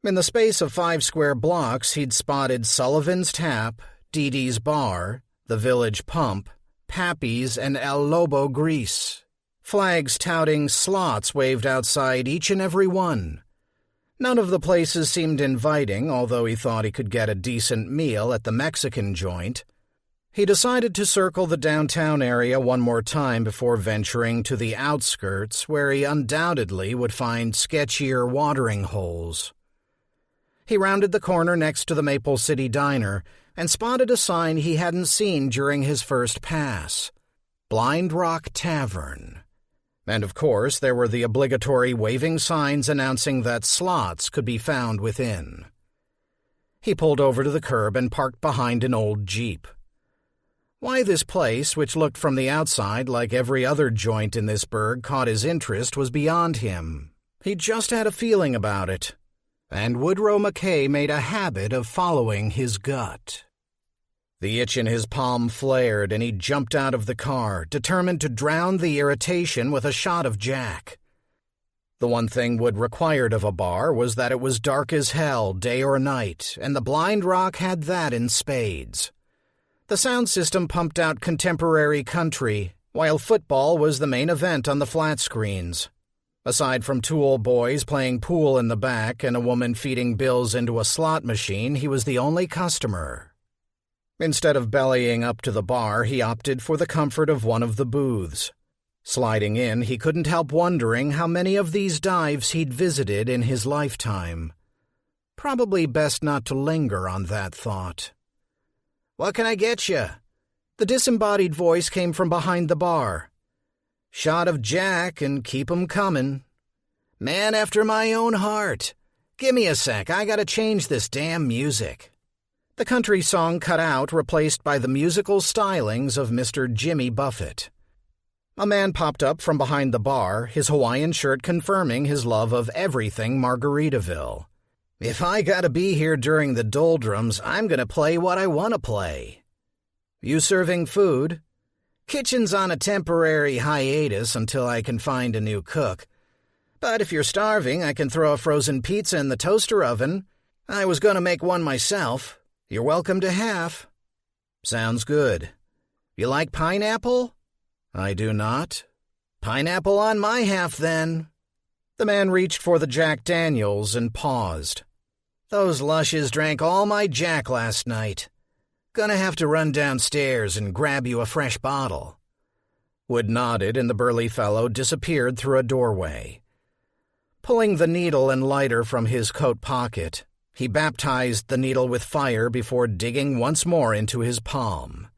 In the space of 5 square blocks, he'd spotted Sullivan's Tap, Dee Dee's Bar, the Village Pump, Pappy's, and El Lobo Grease. Flags touting slots waved outside each and every one. None of the places seemed inviting, although he thought he could get a decent meal at the Mexican joint. He decided to circle the downtown area one more time before venturing to the outskirts, where he undoubtedly would find sketchier watering holes. He rounded the corner next to the Maple City Diner and spotted a sign he hadn't seen during his first pass: Blind Rock Tavern. And of course, there were the obligatory waving signs announcing that slots could be found within. He pulled over to the curb and parked behind an old Jeep. Why this place, which looked from the outside like every other joint in this burg, caught his interest was beyond him. He just had a feeling about it. And Woodrow McKay made a habit of following his gut. The itch in his palm flared, and he jumped out of the car, determined to drown the irritation with a shot of Jack. The one thing Wood required of a bar was that it was dark as hell, day or night, and the Blind Rock had that in spades. The sound system pumped out contemporary country, while football was the main event on the flat screens. Aside from 2 old boys playing pool in the back and a woman feeding bills into a slot machine, he was the only customer. Instead of bellying up to the bar, he opted for the comfort of one of the booths. Sliding in, he couldn't help wondering how many of these dives he'd visited in his lifetime. Probably best not to linger on that thought. "What can I get you?" The disembodied voice came from behind the bar. "Shot of Jack and keep 'em comin'. Man after my own heart. Gimme a sec, I gotta change this damn music." The country song cut out, replaced by the musical stylings of Mr. Jimmy Buffett. A man popped up from behind the bar, his Hawaiian shirt confirming his love of everything Margaritaville. "If I gotta be here during the doldrums, I'm gonna play what I wanna play." "You serving food?" "Kitchen's on a temporary hiatus until I can find a new cook. But if you're starving, I can throw a frozen pizza in the toaster oven. I was gonna make one myself. You're welcome to half." "Sounds good. You like pineapple?" "I do not." "Pineapple on my half, then." The man reached for the Jack Daniels and paused. "Those lushes drank all my Jack last night. Gonna have to run downstairs and grab you a fresh bottle." Wood nodded, and the burly fellow disappeared through a doorway. Pulling the needle and lighter from his coat pocket, he baptized the needle with fire before digging once more into his palm.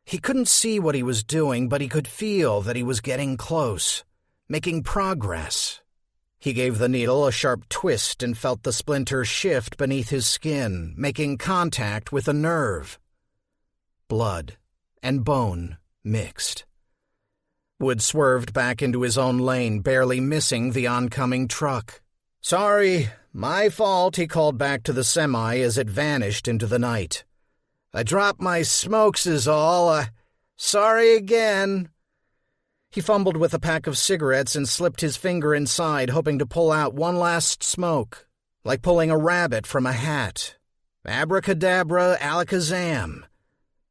He couldn't see what he was doing, but he could feel that he was getting close, making progress. He gave the needle a sharp twist and felt the splinter shift beneath his skin, making contact with a nerve. Blood and bone mixed. Wood swerved back into his own lane, barely missing the oncoming truck. "Sorry, my fault," he called back to the semi as it vanished into the night. "I dropped my smokes is all. Sorry again." He fumbled with a pack of cigarettes and slipped his finger inside, hoping to pull out one last smoke, like pulling a rabbit from a hat. Abracadabra, alakazam.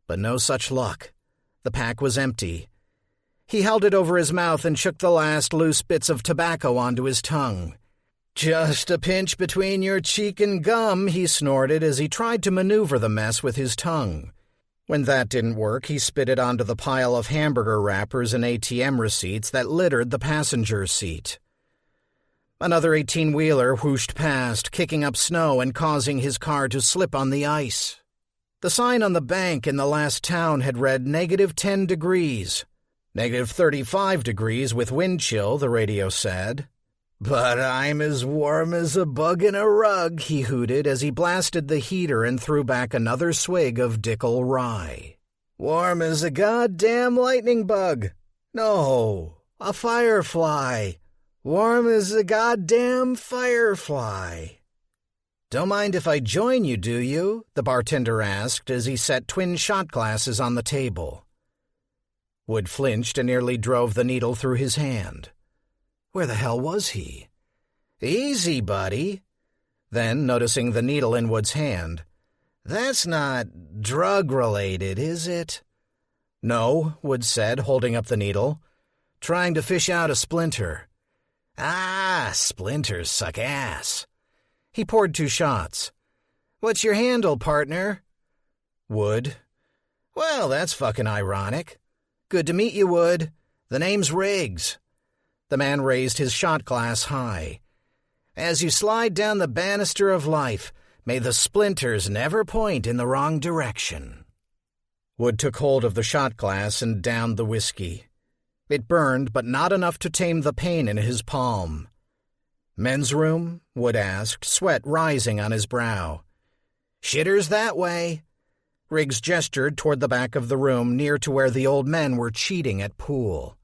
But no such luck. The pack was empty. He held it over his mouth and shook the last loose bits of tobacco onto his tongue. "Just a pinch between your cheek and gum," he snorted as he tried to maneuver the mess with his tongue. When that didn't work, he spit it onto the pile of hamburger wrappers and ATM receipts that littered the passenger seat. Another 18-wheeler whooshed past, kicking up snow and causing his car to slip on the ice. The sign on the bank in the last town had read -10 degrees. -35 degrees with wind chill, the radio said. "But I'm as warm as a bug in a rug," he hooted as he blasted the heater and threw back another swig of Dickel rye. "Warm as a goddamn lightning bug. No, a firefly. Warm as a goddamn firefly." "Don't mind if I join you, do you?" the bartender asked as he set twin shot glasses on the table. Wood flinched and nearly drove the needle through his hand. Where the hell was he? "Easy, buddy." Then, noticing the needle in Wood's hand, "That's not drug-related, is it?" "No," Wood said, holding up the needle. "Trying to fish out a splinter." "Ah, splinters suck ass." He poured 2 shots. "What's your handle, partner?" "Wood." "Well, that's fucking ironic." "Good to meet you, Wood. The name's Riggs." The man raised his shot glass high. "As you slide down the banister of life, may the splinters never point in the wrong direction." Wood took hold of the shot glass and downed the whiskey. It burned, but not enough to tame the pain in his palm. "Men's room?" Wood asked, sweat rising on his brow. "Shitters that way." Riggs gestured toward the back of the room near to where the old men were cheating at pool.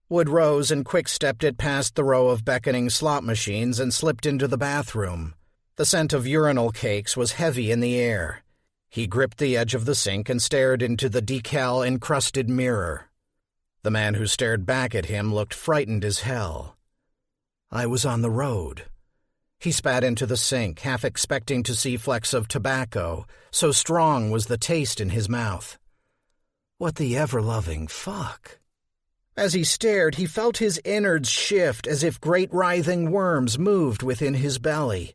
Wood rose and quick-stepped it past the row of beckoning slot machines and slipped into the bathroom. The scent of urinal cakes was heavy in the air. He gripped the edge of the sink and stared into the decal-encrusted mirror. The man who stared back at him looked frightened as hell. "I was on the road." He spat into the sink, half expecting to see flecks of tobacco, so strong was the taste in his mouth. What the ever-loving fuck? As he stared, he felt his innards shift as if great writhing worms moved within his belly.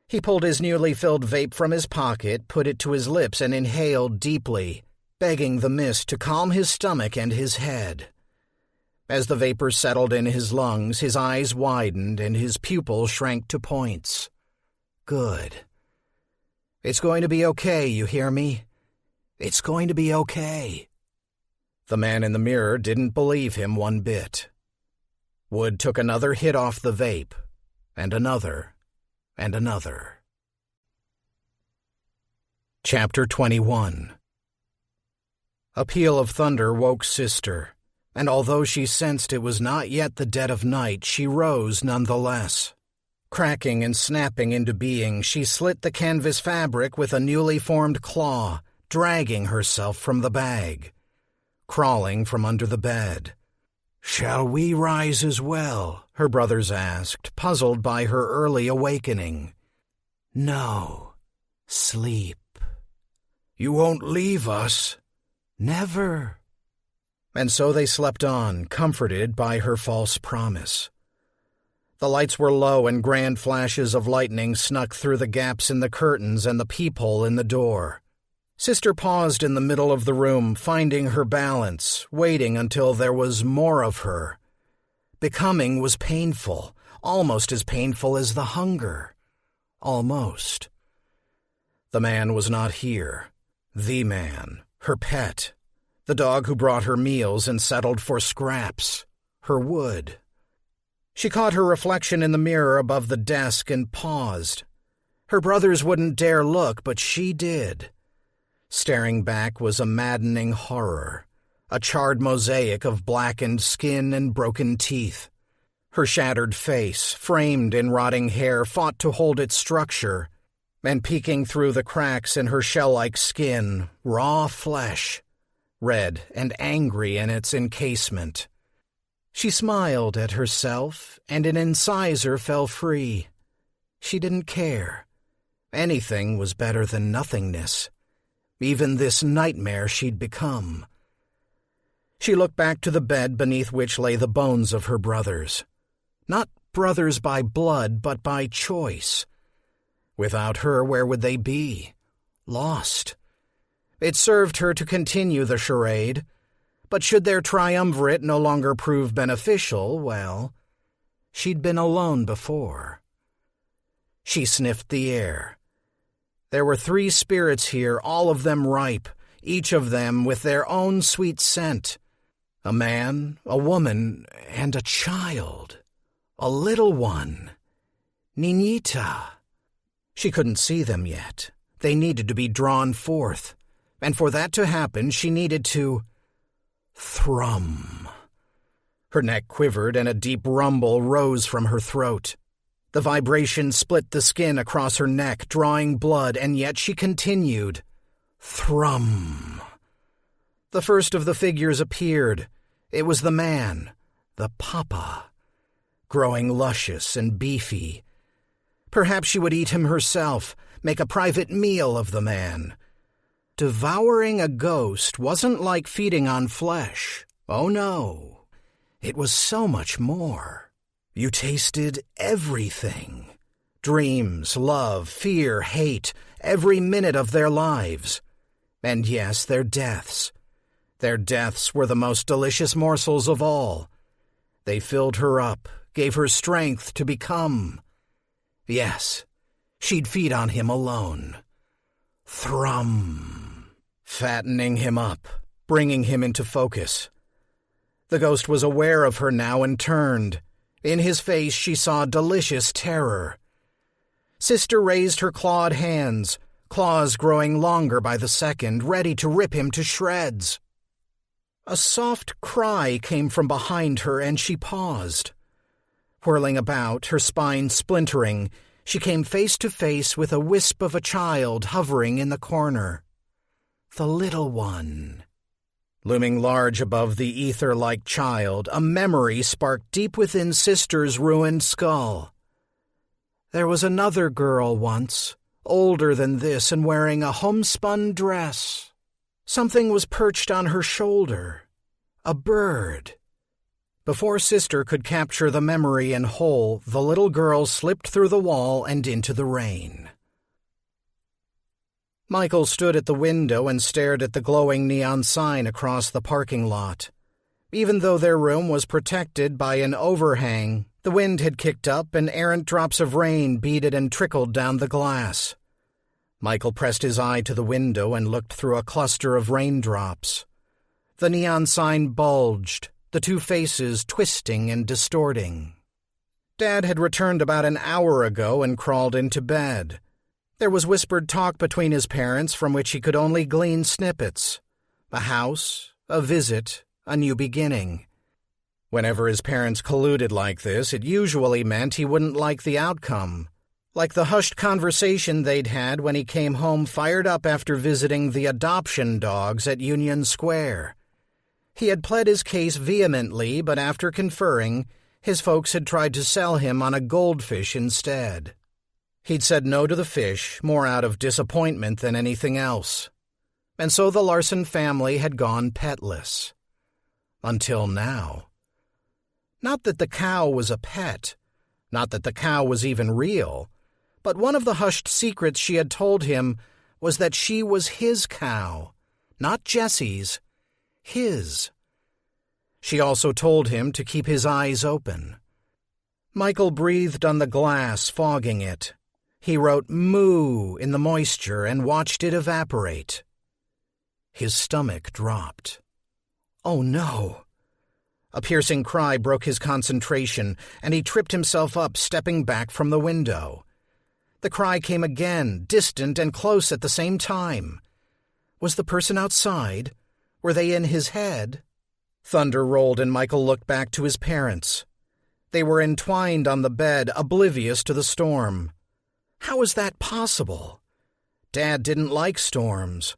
He pulled his newly filled vape from his pocket, put it to his lips, and inhaled deeply, begging the mist to calm his stomach and his head. As the vapor settled in his lungs, his eyes widened and his pupils shrank to points. Good. It's going to be okay, you hear me? It's going to be okay. The man in the mirror didn't believe him one bit. Wood took another hit off the vape, and another, and another. Chapter 21. A peal of thunder woke Sister, and although she sensed it was not yet the dead of night, she rose nonetheless. Cracking and snapping into being, she slit the canvas fabric with a newly formed claw, dragging herself from the bag. Crawling from under the bed. "Shall we rise as well?" her brothers asked, puzzled by her early awakening. "No. Sleep." "You won't leave us?" "Never." And so they slept on, comforted by her false promise. The lights were low and grand flashes of lightning snuck through the gaps in the curtains and the peephole in the door. Sister paused in the middle of the room, finding her balance, waiting until there was more of her. Becoming was painful, almost as painful as the hunger. Almost. The man was not here. The man, her pet, the dog who brought her meals and settled for scraps, her wood. She caught her reflection in the mirror above the desk and paused. Her brothers wouldn't dare look, but she did. Staring back was a maddening horror, a charred mosaic of blackened skin and broken teeth. Her shattered face, framed in rotting hair, fought to hold its structure, and peeking through the cracks in her shell-like skin, raw flesh, red and angry in its encasement. She smiled at herself, and an incisor fell free. She didn't care. Anything was better than nothingness, even this nightmare she'd become. She looked back to the bed beneath which lay the bones of her brothers. Not brothers by blood, but by choice. Without her, where would they be? Lost. It served her to continue the charade, but should their triumvirate no longer prove beneficial, well, she'd been alone before. She sniffed the air. There were 3 spirits here, all of them ripe, each of them with their own sweet scent. A man, a woman, and a child. A little one. Niñita. She couldn't see them yet. They needed to be drawn forth, and for that to happen, she needed to thrum. Her neck quivered and a deep rumble rose from her throat. The vibration split the skin across her neck, drawing blood, and yet she continued. Thrum. The first of the figures appeared. It was the man, the papa, growing luscious and beefy. Perhaps she would eat him herself, make a private meal of the man. Devouring a ghost wasn't like feeding on flesh. Oh no, it was so much more. You tasted everything. Dreams, love, fear, hate, every minute of their lives. And yes, their deaths. Their deaths were the most delicious morsels of all. They filled her up, gave her strength to become. Yes, she'd feed on him alone. Thrum. Fattening him up, bringing him into focus. The ghost was aware of her now and turned. In his face she saw delicious terror. Sister raised her clawed hands, claws growing longer by the second, ready to rip him to shreds. A soft cry came from behind her, and she paused. Whirling about, her spine splintering, she came face to face with a wisp of a child hovering in the corner. The little one. Looming large above the ether-like child, a memory sparked deep within Sister's ruined skull. There was another girl once, older than this and wearing a homespun dress. Something was perched on her shoulder. A bird. Before Sister could capture the memory in whole, the little girl slipped through the wall and into the rain. Michael stood at the window and stared at the glowing neon sign across the parking lot. Even though their room was protected by an overhang, the wind had kicked up and errant drops of rain beaded and trickled down the glass. Michael pressed his eye to the window and looked through a cluster of raindrops. The neon sign bulged, the 2 faces twisting and distorting. Dad had returned about an hour ago and crawled into bed. There was whispered talk between his parents from which he could only glean snippets. A house, a visit, a new beginning. Whenever his parents colluded like this, it usually meant he wouldn't like the outcome. Like the hushed conversation they'd had when he came home fired up after visiting the adoption dogs at Union Square. He had pled his case vehemently, but after conferring, his folks had tried to sell him on a goldfish instead. He'd said no to the fish, more out of disappointment than anything else. And so the Larson family had gone petless. Until now. Not that the cow was a pet, not that the cow was even real, but one of the hushed secrets she had told him was that she was his cow, not Jessie's, his. She also told him to keep his eyes open. Michael breathed on the glass, fogging it. He wrote "moo" in the moisture and watched it evaporate. His stomach dropped. Oh no! A piercing cry broke his concentration, and he tripped himself up, stepping back from the window. The cry came again, distant and close at the same time. Was the person outside? Were they in his head? Thunder rolled, and Michael looked back to his parents. They were entwined on the bed, oblivious to the storm. How was that possible? Dad didn't like storms.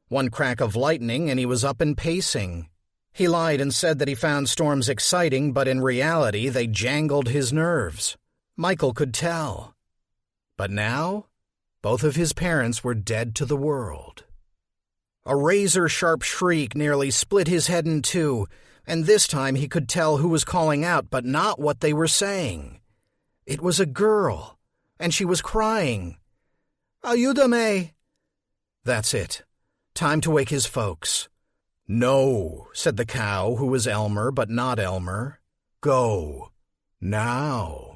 One crack of lightning, and he was up and pacing. He lied and said that he found storms exciting, but in reality they jangled his nerves. Michael could tell. But now, both of his parents were dead to the world. A razor-sharp shriek nearly split his head in two, and this time he could tell who was calling out, but not what they were saying. It was a girl, and she was crying. "Ayúdame!" That's it. Time to wake his folks. "No," said the cow, who was Elmer but not Elmer. "Go. Now."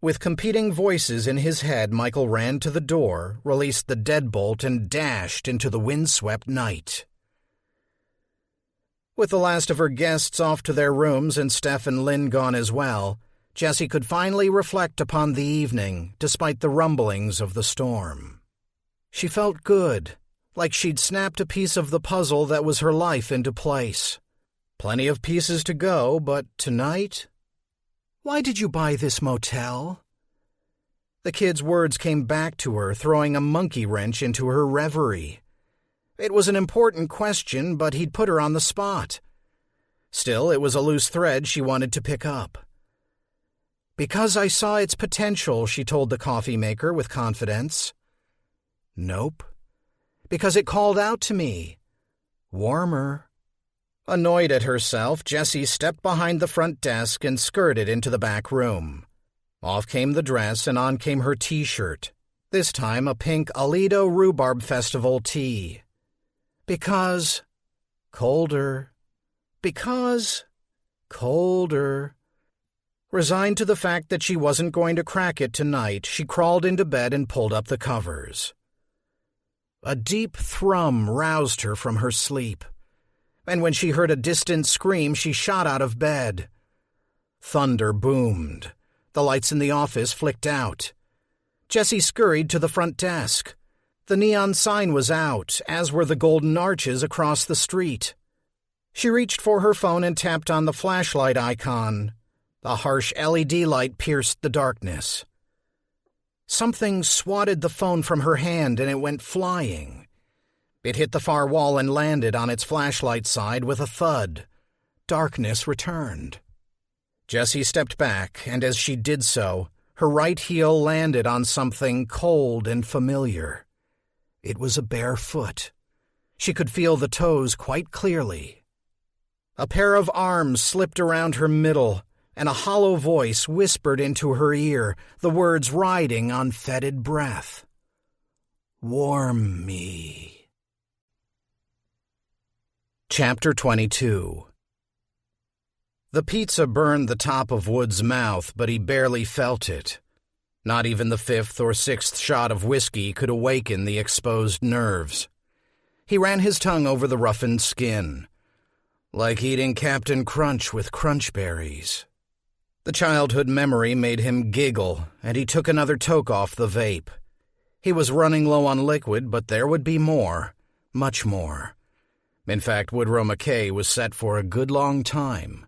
With competing voices in his head, Michael ran to the door, released the deadbolt, and dashed into the windswept night. With the last of her guests off to their rooms and Steph and Lynn gone as well, Jessie could finally reflect upon the evening, despite the rumblings of the storm. She felt good, like she'd snapped a piece of the puzzle that was her life into place. Plenty of pieces to go, but tonight? "Why did you buy this motel?" The kid's words came back to her, throwing a monkey wrench into her reverie. It was an important question, but he'd put her on the spot. Still, it was a loose thread she wanted to pick up. "Because I saw its potential," she told the coffee maker with confidence. "Nope. Because it called out to me. Warmer." Annoyed at herself, Jessie stepped behind the front desk and skirted into the back room. Off came the dress and on came her T-shirt, this time a pink Aledo Rhubarb Festival tee. Because... colder. Because... colder. Resigned to the fact that she wasn't going to crack it tonight, she crawled into bed and pulled up the covers. A deep thrum roused her from her sleep, and when she heard a distant scream, she shot out of bed. Thunder boomed. The lights in the office flicked out. Jessie scurried to the front desk. The neon sign was out, as were the golden arches across the street. She reached for her phone and tapped on the flashlight icon. The harsh LED light pierced the darkness. Something swatted the phone from her hand and it went flying. It hit the far wall and landed on its flashlight side with a thud. Darkness returned. Jessie stepped back, and as she did so, her right heel landed on something cold and familiar. It was a bare foot. She could feel the toes quite clearly. A pair of arms slipped around her middle, and a hollow voice whispered into her ear, the words riding on fetid breath. "Warm me." Chapter 22. The pizza burned the top of Wood's mouth, but he barely felt it. Not even the 5th or 6th shot of whiskey could awaken the exposed nerves. He ran his tongue over the roughened skin. Like eating Captain Crunch with crunch berries. The childhood memory made him giggle, and he took another toke off the vape. He was running low on liquid, but there would be more, much more. In fact, Woodrow McKay was set for a good long time.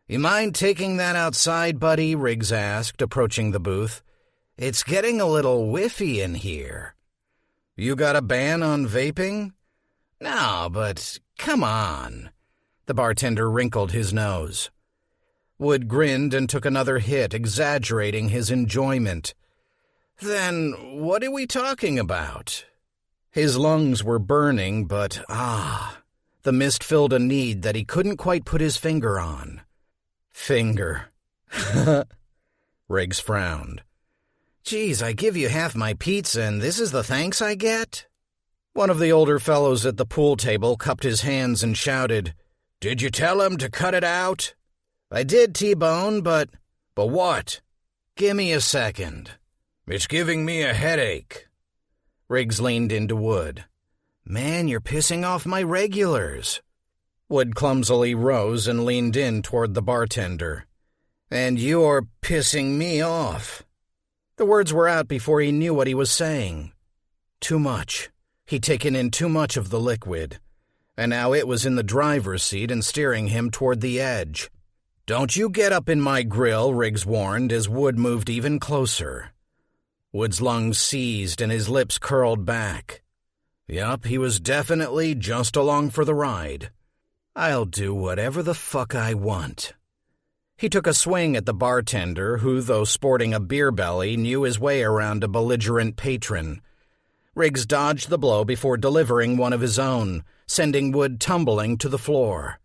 "You mind taking that outside, buddy?" Riggs asked, approaching the booth. "It's getting a little whiffy in here." "You got a ban on vaping?" "No, but come on." The bartender wrinkled his nose. Wood grinned and took another hit, exaggerating his enjoyment. "Then what are we talking about?" His lungs were burning, but the mist filled a need that he couldn't quite put his finger on. Finger. Riggs frowned. "Geez, I give you half my pizza and this is the thanks I get?" One of the older fellows at the pool table cupped his hands and shouted, "Did you tell him to cut it out?" "I did, T-Bone, but..." "But what?" "Gimme a second." "It's giving me a headache." Riggs leaned into Wood. "Man, you're pissing off my regulars." Wood clumsily rose and leaned in toward the bartender. "And you're pissing me off." The words were out before he knew what he was saying. Too much. He'd taken in too much of the liquid, and now it was in the driver's seat and steering him toward the edge. "Don't you get up in my grill," Riggs warned as Wood moved even closer. Wood's lungs seized and his lips curled back. Yup, he was definitely just along for the ride. "I'll do whatever the fuck I want." He took a swing at the bartender, who, though sporting a beer belly, knew his way around a belligerent patron. Riggs dodged the blow before delivering one of his own, sending Wood tumbling to the floor.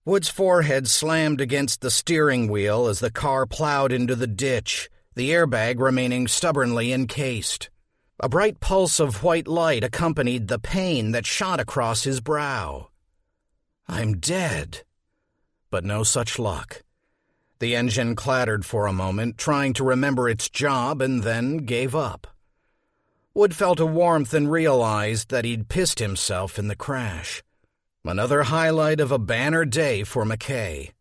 Wood's forehead slammed against the steering wheel as the car plowed into the ditch, the airbag remaining stubbornly encased. A bright pulse of white light accompanied the pain that shot across his brow. "I'm dead." But no such luck. The engine clattered for a moment, trying to remember its job, and then gave up. Wood felt a warmth and realized that he'd pissed himself in the crash. Another highlight of a banner day for McKay.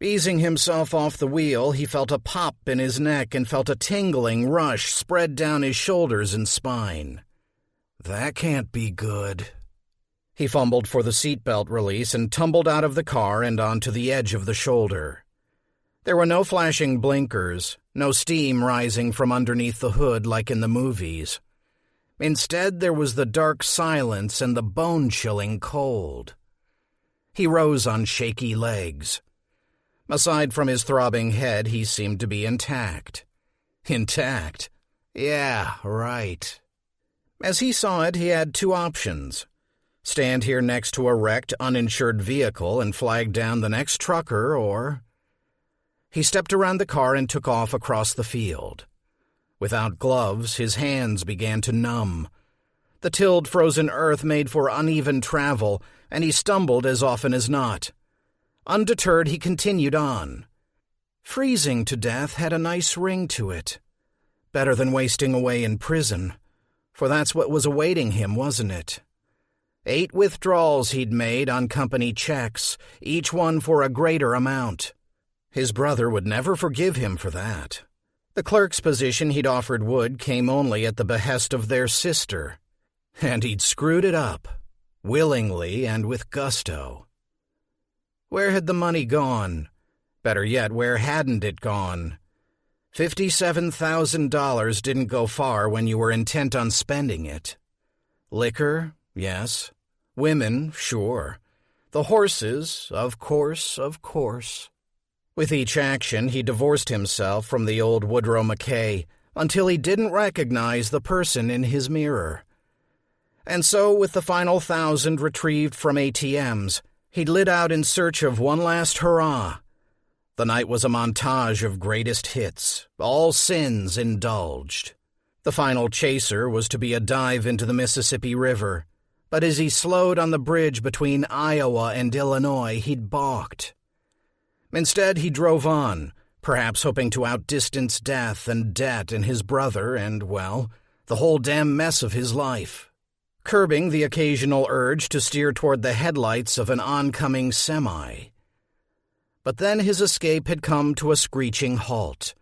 Easing himself off the wheel, he felt a pop in his neck and felt a tingling rush spread down his shoulders and spine. That can't be good. He fumbled for the seatbelt release and tumbled out of the car and onto the edge of the shoulder. There were no flashing blinkers, no steam rising from underneath the hood like in the movies. Instead, there was the dark silence and the bone-chilling cold. He rose on shaky legs. Aside from his throbbing head, he seemed to be intact. Intact? Yeah, right. As he saw it, he had two options. Stand here next to a wrecked, uninsured vehicle and flag down the next trucker, or... He stepped around the car and took off across the field. Without gloves, his hands began to numb. The tilled frozen earth made for uneven travel, and he stumbled as often as not. Undeterred, he continued on. Freezing to death had a nice ring to it. Better than wasting away in prison, for that's what was awaiting him, wasn't it? 8 withdrawals he'd made on company checks, each one for a greater amount. His brother would never forgive him for that. The clerk's position he'd offered Wood came only at the behest of their sister, and he'd screwed it up, willingly and with gusto. Where had the money gone? Better yet, where hadn't it gone? $57,000 didn't go far when you were intent on spending it. Liquor, yes. Women, sure. The horses, of course, of course. With each action, he divorced himself from the old Woodrow McKay until he didn't recognize the person in his mirror. And so, with the final 1,000 retrieved from ATMs, he'd lit out in search of one last hurrah. The night was a montage of greatest hits, all sins indulged. The final chaser was to be a dive into the Mississippi River, but as he slowed on the bridge between Iowa and Illinois, he'd balked. Instead, he drove on, perhaps hoping to outdistance death and debt and his brother and, well, the whole damn mess of his life, curbing the occasional urge to steer toward the headlights of an oncoming semi. But then his escape had come to a screeching halt,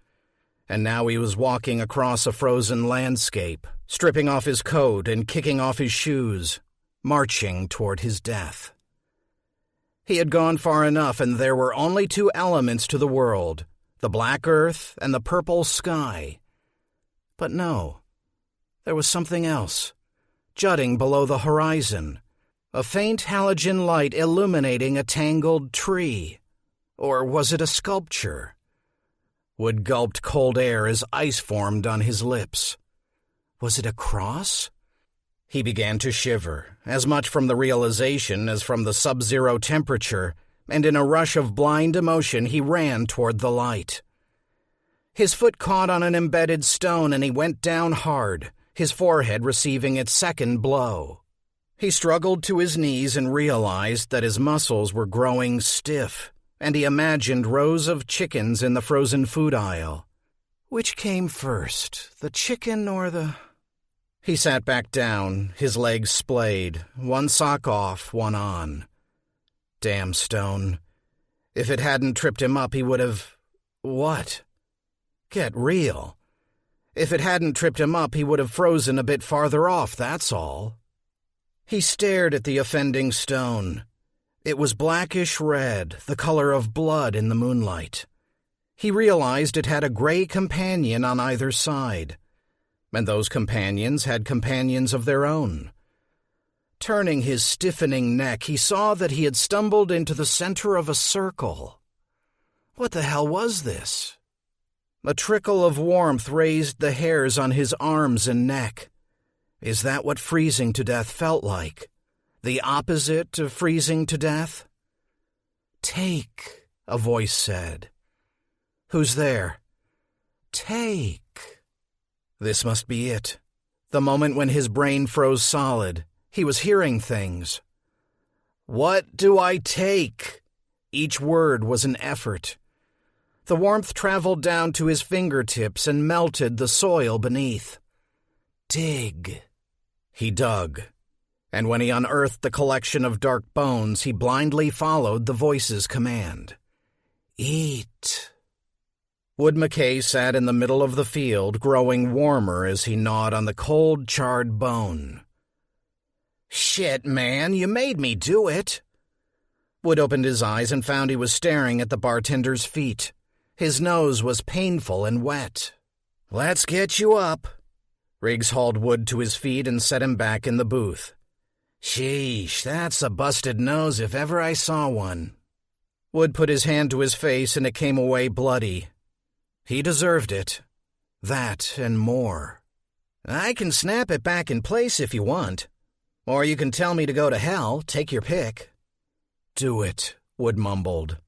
and now he was walking across a frozen landscape, stripping off his coat and kicking off his shoes, marching toward his death. He had gone far enough, and there were only 2 elements to the world, the black earth and the purple sky. But no, there was something else, jutting below the horizon, a faint halogen light illuminating a tangled tree. Or was it a sculpture? Wood gulped cold air as ice formed on his lips. Was it a cross? He began to shiver, as much from the realization as from the sub-zero temperature, and in a rush of blind emotion he ran toward the light. His foot caught on an embedded stone and he went down hard, his forehead receiving its second blow. He struggled to his knees and realized that his muscles were growing stiff, and he imagined rows of chickens in the frozen food aisle. Which came first, the chicken or the... He sat back down, his legs splayed, one sock off, one on. Damn stone. If it hadn't tripped him up, he would have... What? Get real. If it hadn't tripped him up, he would have frozen a bit farther off, that's all. He stared at the offending stone. It was blackish red, the color of blood in the moonlight. He realized it had a gray companion on either side, and those companions had companions of their own. Turning his stiffening neck, he saw that he had stumbled into the center of a circle. What the hell was this? A trickle of warmth raised the hairs on his arms and neck. Is that what freezing to death felt like? The opposite of freezing to death? Take, a voice said. Who's there? Take. This must be it. The moment when his brain froze solid. He was hearing things. What do I take? Each word was an effort. The warmth traveled down to his fingertips and melted the soil beneath. Dig. He dug, and when he unearthed the collection of dark bones, he blindly followed the voice's command. Eat. Wood McKay sat in the middle of the field, growing warmer as he gnawed on the cold, charred bone. Shit, man, you made me do it. Wood opened his eyes and found he was staring at the bartender's feet. His nose was painful and wet. Let's get you up. Riggs hauled Wood to his feet and set him back in the booth. Sheesh, that's a busted nose if ever I saw one. Wood put his hand to his face and it came away bloody. He deserved it. That and more. I can snap it back in place if you want. Or you can tell me to go to hell, take your pick. Do it, Wood mumbled.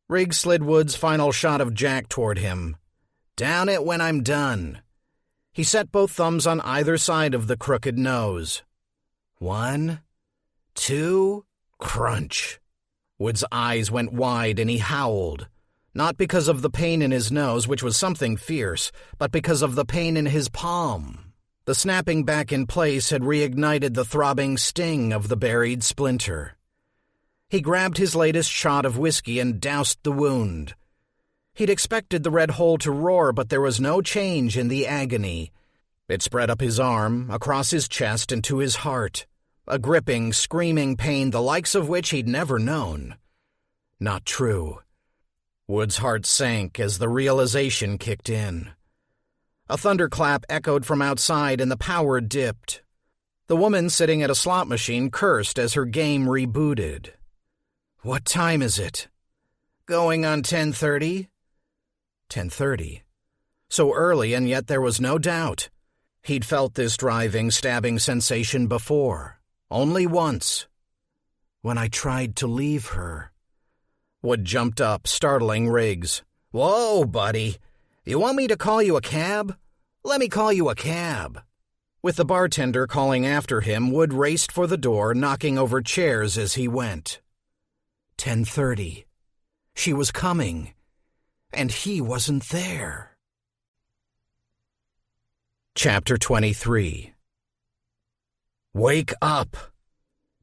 Riggs slid Wood's final shot of Jack toward him. Down it when I'm done. He set both thumbs on either side of the crooked nose. 1, 2, crunch. Wood's eyes went wide and he howled. Not because of the pain in his nose, which was something fierce, but because of the pain in his palm. The snapping back in place had reignited the throbbing sting of the buried splinter. He grabbed his latest shot of whiskey and doused the wound. He'd expected the red hole to roar, but there was no change in the agony. It spread up his arm, across his chest, and to his heart. A gripping, screaming pain the likes of which he'd never known. Not true. Wood's heart sank as the realization kicked in. A thunderclap echoed from outside and the power dipped. The woman sitting at a slot machine cursed as her game rebooted. What time is it? Going on 10:30? 10:30. So early, and yet there was no doubt. He'd felt this driving, stabbing sensation before. Only once. When I tried to leave her. Wood jumped up, startling Riggs. Whoa, buddy. You want me to call you a cab? Let me call you a cab. With the bartender calling after him, Wood raced for the door, knocking over chairs as he went. 10:30. She was coming. And he wasn't there. Chapter 23. Wake up!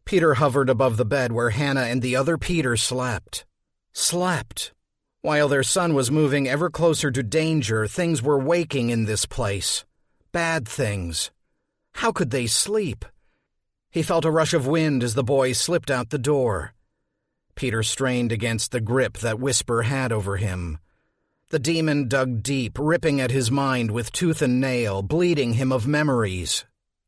Peter hovered above the bed where Hannah and the other Peter slept. Slept. While their son was moving ever closer to danger, things were waking in this place. Bad things. How could they sleep? He felt a rush of wind as the boy slipped out the door. Peter strained against the grip that Whisper had over him. The demon dug deep, ripping at his mind with tooth and nail, bleeding him of memories.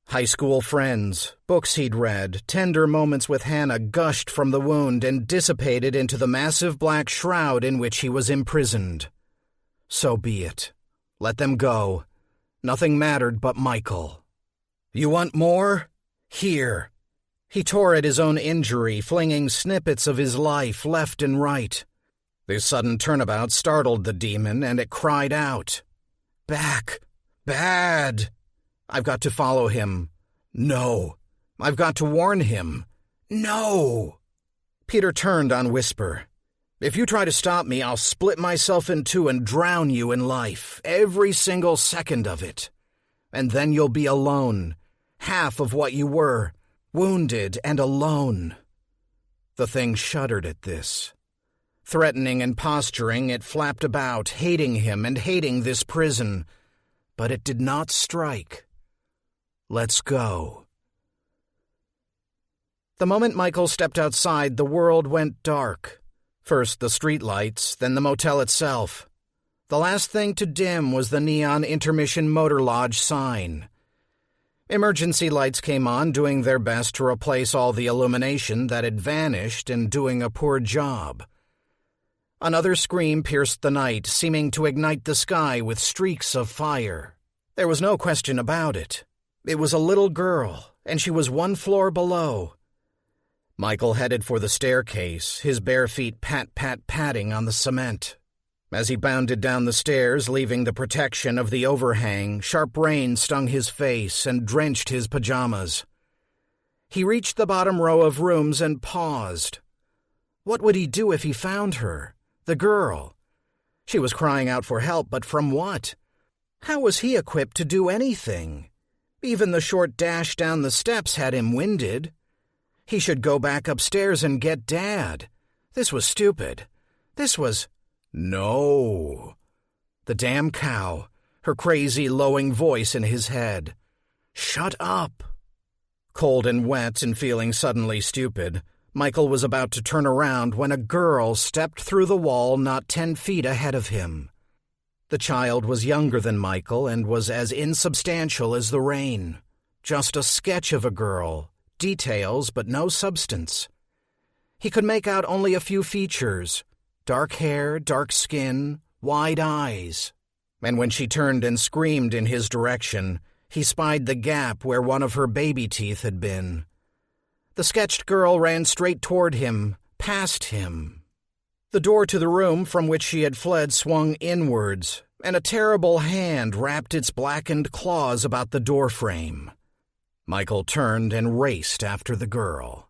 High school friends, books he'd read, tender moments with Hannah gushed from the wound and dissipated into the massive black shroud in which he was imprisoned. So be it. Let them go. Nothing mattered but Michael. You want more? Here. He tore at his own injury, flinging snippets of his life left and right. This sudden turnabout startled the demon, and it cried out. Back! Bad! I've got to follow him. No. I've got to warn him. No! Peter turned on Whisper. If you try to stop me, I'll split myself in two and drown you in life, every single second of it. And then you'll be alone, half of what you were, wounded and alone. The thing shuddered at this. Threatening and posturing, it flapped about, hating him and hating this prison. But it did not strike. "Let's go." The moment Michael stepped outside, the world went dark. First the streetlights, then the motel itself. The last thing to dim was the neon intermission motor lodge sign. Emergency lights came on, doing their best to replace all the illumination that had vanished and doing a poor job. Another scream pierced the night, seeming to ignite the sky with streaks of fire. There was no question about it. It was a little girl, and she was one floor below. Michael headed for the staircase, his bare feet pat-pat-patting on the cement. As he bounded down the stairs, leaving the protection of the overhang, sharp rain stung his face and drenched his pajamas. He reached the bottom row of rooms and paused. What would he do if he found her? The girl. She was crying out for help, but from what? How was he equipped to do anything? Even the short dash down the steps had him winded. He should go back upstairs and get Dad. This was stupid. This was... No. The damn cow, her crazy, lowing voice in his head. Shut up. Cold and wet and feeling suddenly stupid, Michael was about to turn around when a girl stepped through the wall not 10 feet ahead of him. The child was younger than Michael and was as insubstantial as the rain. Just a sketch of a girl, details but no substance. He could make out only a few features: dark hair, dark skin, wide eyes. And when she turned and screamed in his direction, he spied the gap where one of her baby teeth had been. The sketched girl ran straight toward him, past him. The door to the room from which she had fled swung inwards, and a terrible hand wrapped its blackened claws about the doorframe. Michael turned and raced after the girl.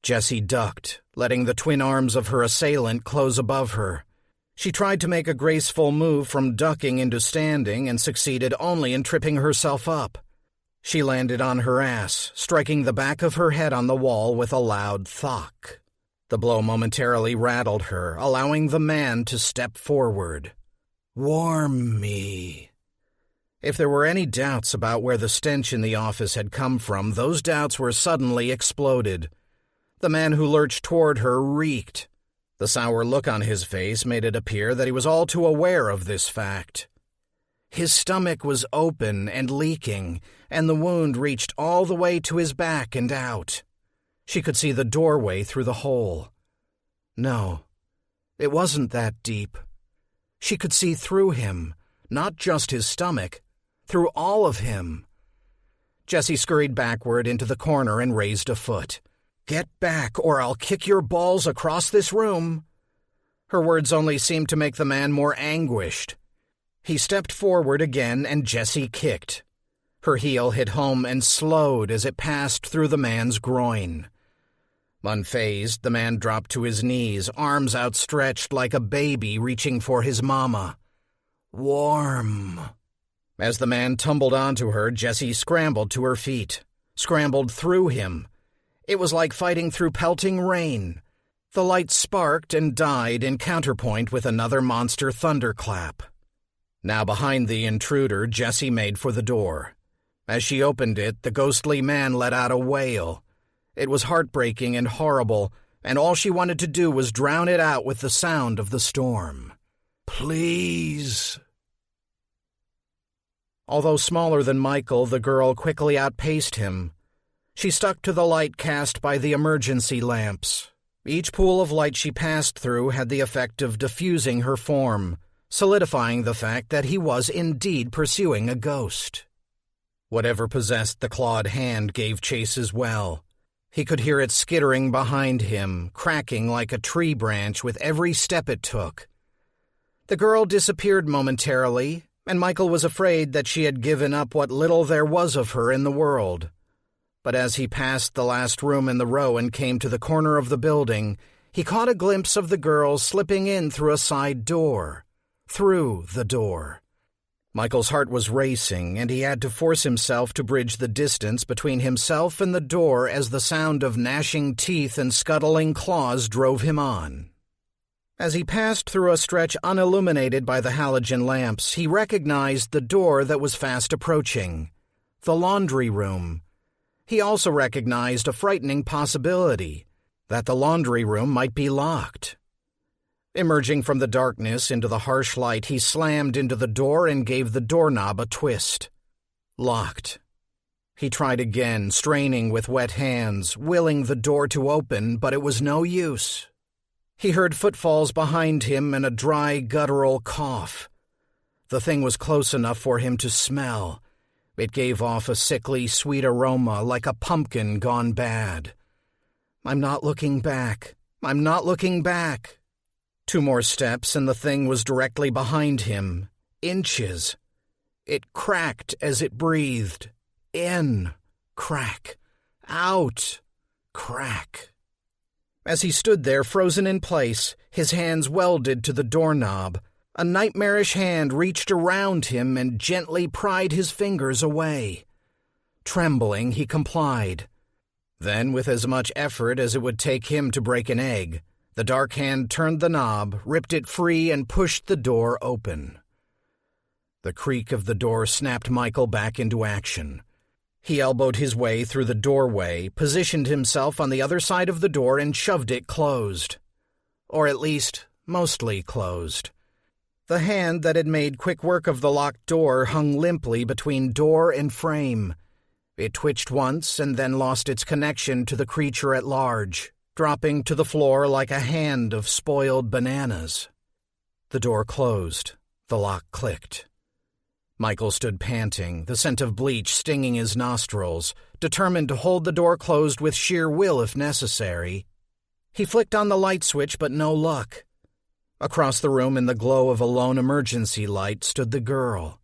Jessie ducked, letting the twin arms of her assailant close above her. She tried to make a graceful move from ducking into standing and succeeded only in tripping herself up. She landed on her ass, striking the back of her head on the wall with a loud thock. The blow momentarily rattled her, allowing the man to step forward. "Warm me." If there were any doubts about where the stench in the office had come from, those doubts were suddenly exploded. The man who lurched toward her reeked. The sour look on his face made it appear that he was all too aware of this fact. His stomach was open and leaking, and the wound reached all the way to his back and out. She could see the doorway through the hole. No, it wasn't that deep. She could see through him, not just his stomach, through all of him. Jessie scurried backward into the corner and raised a foot. "Get back, or I'll kick your balls across this room." Her words only seemed to make the man more anguished. He stepped forward again, and Jessie kicked. Her heel hit home and slowed as it passed through the man's groin. Unfazed, the man dropped to his knees, arms outstretched like a baby reaching for his mama. Warm. As the man tumbled onto her, Jessie scrambled to her feet, scrambled through him. It was like fighting through pelting rain. The light sparked and died in counterpoint with another monster thunderclap. Now behind the intruder, Jessie made for the door. As she opened it, the ghostly man let out a wail. It was heartbreaking and horrible, and all she wanted to do was drown it out with the sound of the storm. "Please." Although smaller than Michael, the girl quickly outpaced him. She stuck to the light cast by the emergency lamps. Each pool of light she passed through had the effect of diffusing her form, solidifying the fact that he was indeed pursuing a ghost. Whatever possessed the clawed hand gave chase as well. He could hear it skittering behind him, cracking like a tree branch with every step it took. The girl disappeared momentarily, and Michael was afraid that she had given up what little there was of her in the world. But as he passed the last room in the row and came to the corner of the building, he caught a glimpse of the girl slipping in through a side door. Through the door. Michael's heart was racing, and he had to force himself to bridge the distance between himself and the door as the sound of gnashing teeth and scuttling claws drove him on. As he passed through a stretch unilluminated by the halogen lamps, he recognized the door that was fast approaching. The laundry room. He also recognized a frightening possibility, that the laundry room might be locked. Emerging from the darkness into the harsh light, he slammed into the door and gave the doorknob a twist. Locked. He tried again, straining with wet hands, willing the door to open, but it was no use. He heard footfalls behind him and a dry, guttural cough. The thing was close enough for him to smell. It gave off a sickly, sweet aroma like a pumpkin gone bad. "I'm not looking back. I'm not looking back." 2 more steps and the thing was directly behind him. Inches. It cracked as it breathed. In. Crack. Out. Crack. As he stood there frozen in place, his hands welded to the doorknob, a nightmarish hand reached around him and gently pried his fingers away. Trembling, he complied. Then, with as much effort as it would take him to break an egg, the dark hand turned the knob, ripped it free, and pushed the door open. The creak of the door snapped Michael back into action. He elbowed his way through the doorway, positioned himself on the other side of the door, and shoved it closed. Or at least, mostly closed. The hand that had made quick work of the locked door hung limply between door and frame. It twitched once and then lost its connection to the creature at large, dropping to the floor like a hand of spoiled bananas. The door closed. The lock clicked. Michael stood panting, the scent of bleach stinging his nostrils, determined to hold the door closed with sheer will if necessary. He flicked on the light switch, but no luck. Across the room in the glow of a lone emergency light stood the girl.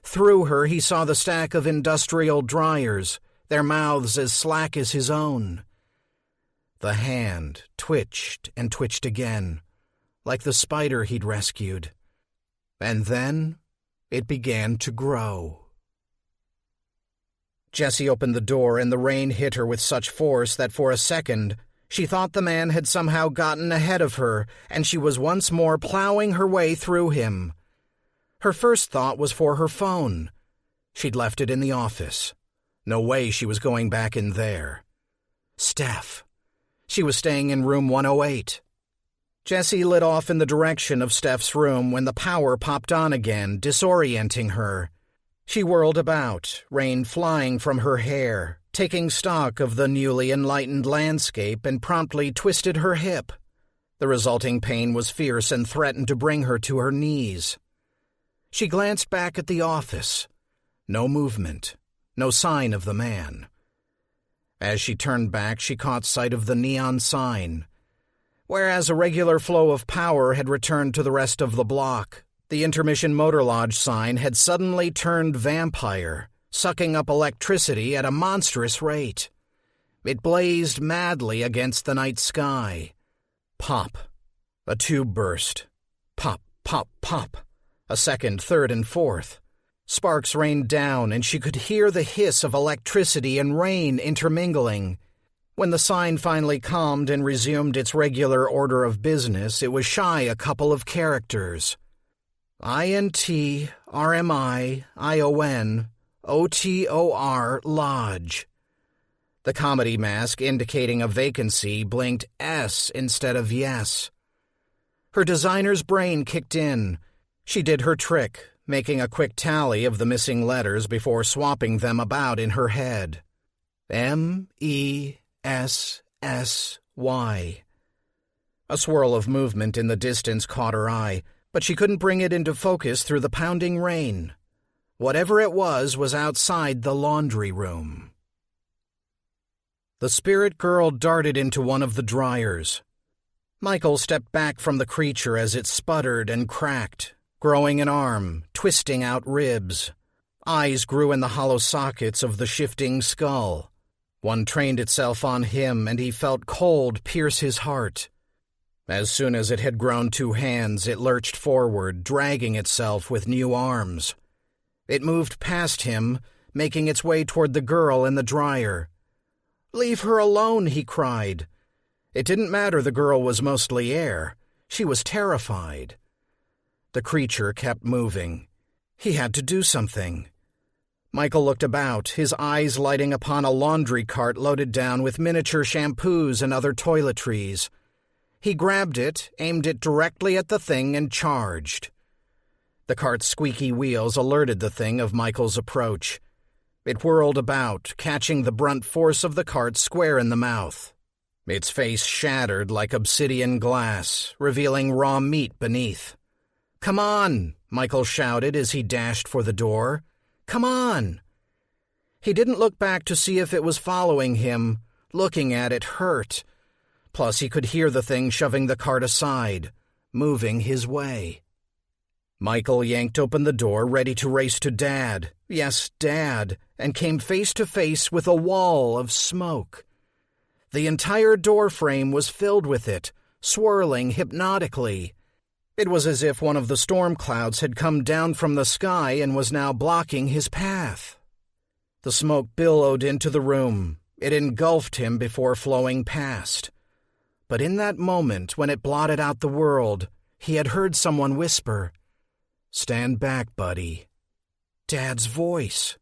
Through her he saw the stack of industrial dryers, their mouths as slack as his own. The hand twitched and twitched again, like the spider he'd rescued. And then it began to grow. Jessie opened the door and the rain hit her with such force that for a second she thought the man had somehow gotten ahead of her and she was once more plowing her way through him. Her first thought was for her phone. She'd left it in the office. No way she was going back in there. Steph. She was staying in room 108. Jessie lit off in the direction of Steph's room when the power popped on again, disorienting her. She whirled about, rain flying from her hair, taking stock of the newly enlightened landscape, and promptly twisted her hip. The resulting pain was fierce and threatened to bring her to her knees. She glanced back at the office. No movement, no sign of the man. As she turned back, she caught sight of the neon sign. Whereas a regular flow of power had returned to the rest of the block, the Intermission Motor Lodge sign had suddenly turned vampire, sucking up electricity at a monstrous rate. It blazed madly against the night sky. Pop. A tube burst. Pop, pop, pop. A second, third, and fourth. Sparks rained down, and she could hear the hiss of electricity and rain intermingling. When the sign finally calmed and resumed its regular order of business, it was shy a couple of characters. INTRMIION Lodge. The comedy mask indicating a vacancy blinked S instead of yes. Her designer's brain kicked in. She did her trick, making a quick tally of the missing letters before swapping them about in her head. MESSY. A swirl of movement in the distance caught her eye, but she couldn't bring it into focus through the pounding rain. Whatever it was outside the laundry room. The spirit girl darted into one of the dryers. Michael stepped back from the creature as it sputtered and cracked, growing an arm, twisting out ribs. Eyes grew in the hollow sockets of the shifting skull. One trained itself on him, and he felt cold pierce his heart. As soon as it had grown 2 hands, it lurched forward, dragging itself with new arms. It moved past him, making its way toward the girl in the dryer. "Leave her alone," he cried. It didn't matter the girl was mostly air. She was terrified. The creature kept moving. He had to do something. Michael looked about, his eyes lighting upon a laundry cart loaded down with miniature shampoos and other toiletries. He grabbed it, aimed it directly at the thing, and charged. The cart's squeaky wheels alerted the thing of Michael's approach. It whirled about, catching the brunt force of the cart square in the mouth. Its face shattered like obsidian glass, revealing raw meat beneath. "Come on," Michael shouted as he dashed for the door. "Come on." He didn't look back to see if it was following him. Looking at it hurt. Plus, he could hear the thing shoving the cart aside, moving his way. Michael yanked open the door, ready to race to Dad. Yes, Dad, and came face to face with a wall of smoke. The entire door frame was filled with it, swirling hypnotically. It was as if one of the storm clouds had come down from the sky and was now blocking his path. The smoke billowed into the room. It engulfed him before flowing past. But in that moment, when it blotted out the world, he had heard someone whisper, "Stand back, buddy." Dad's voice.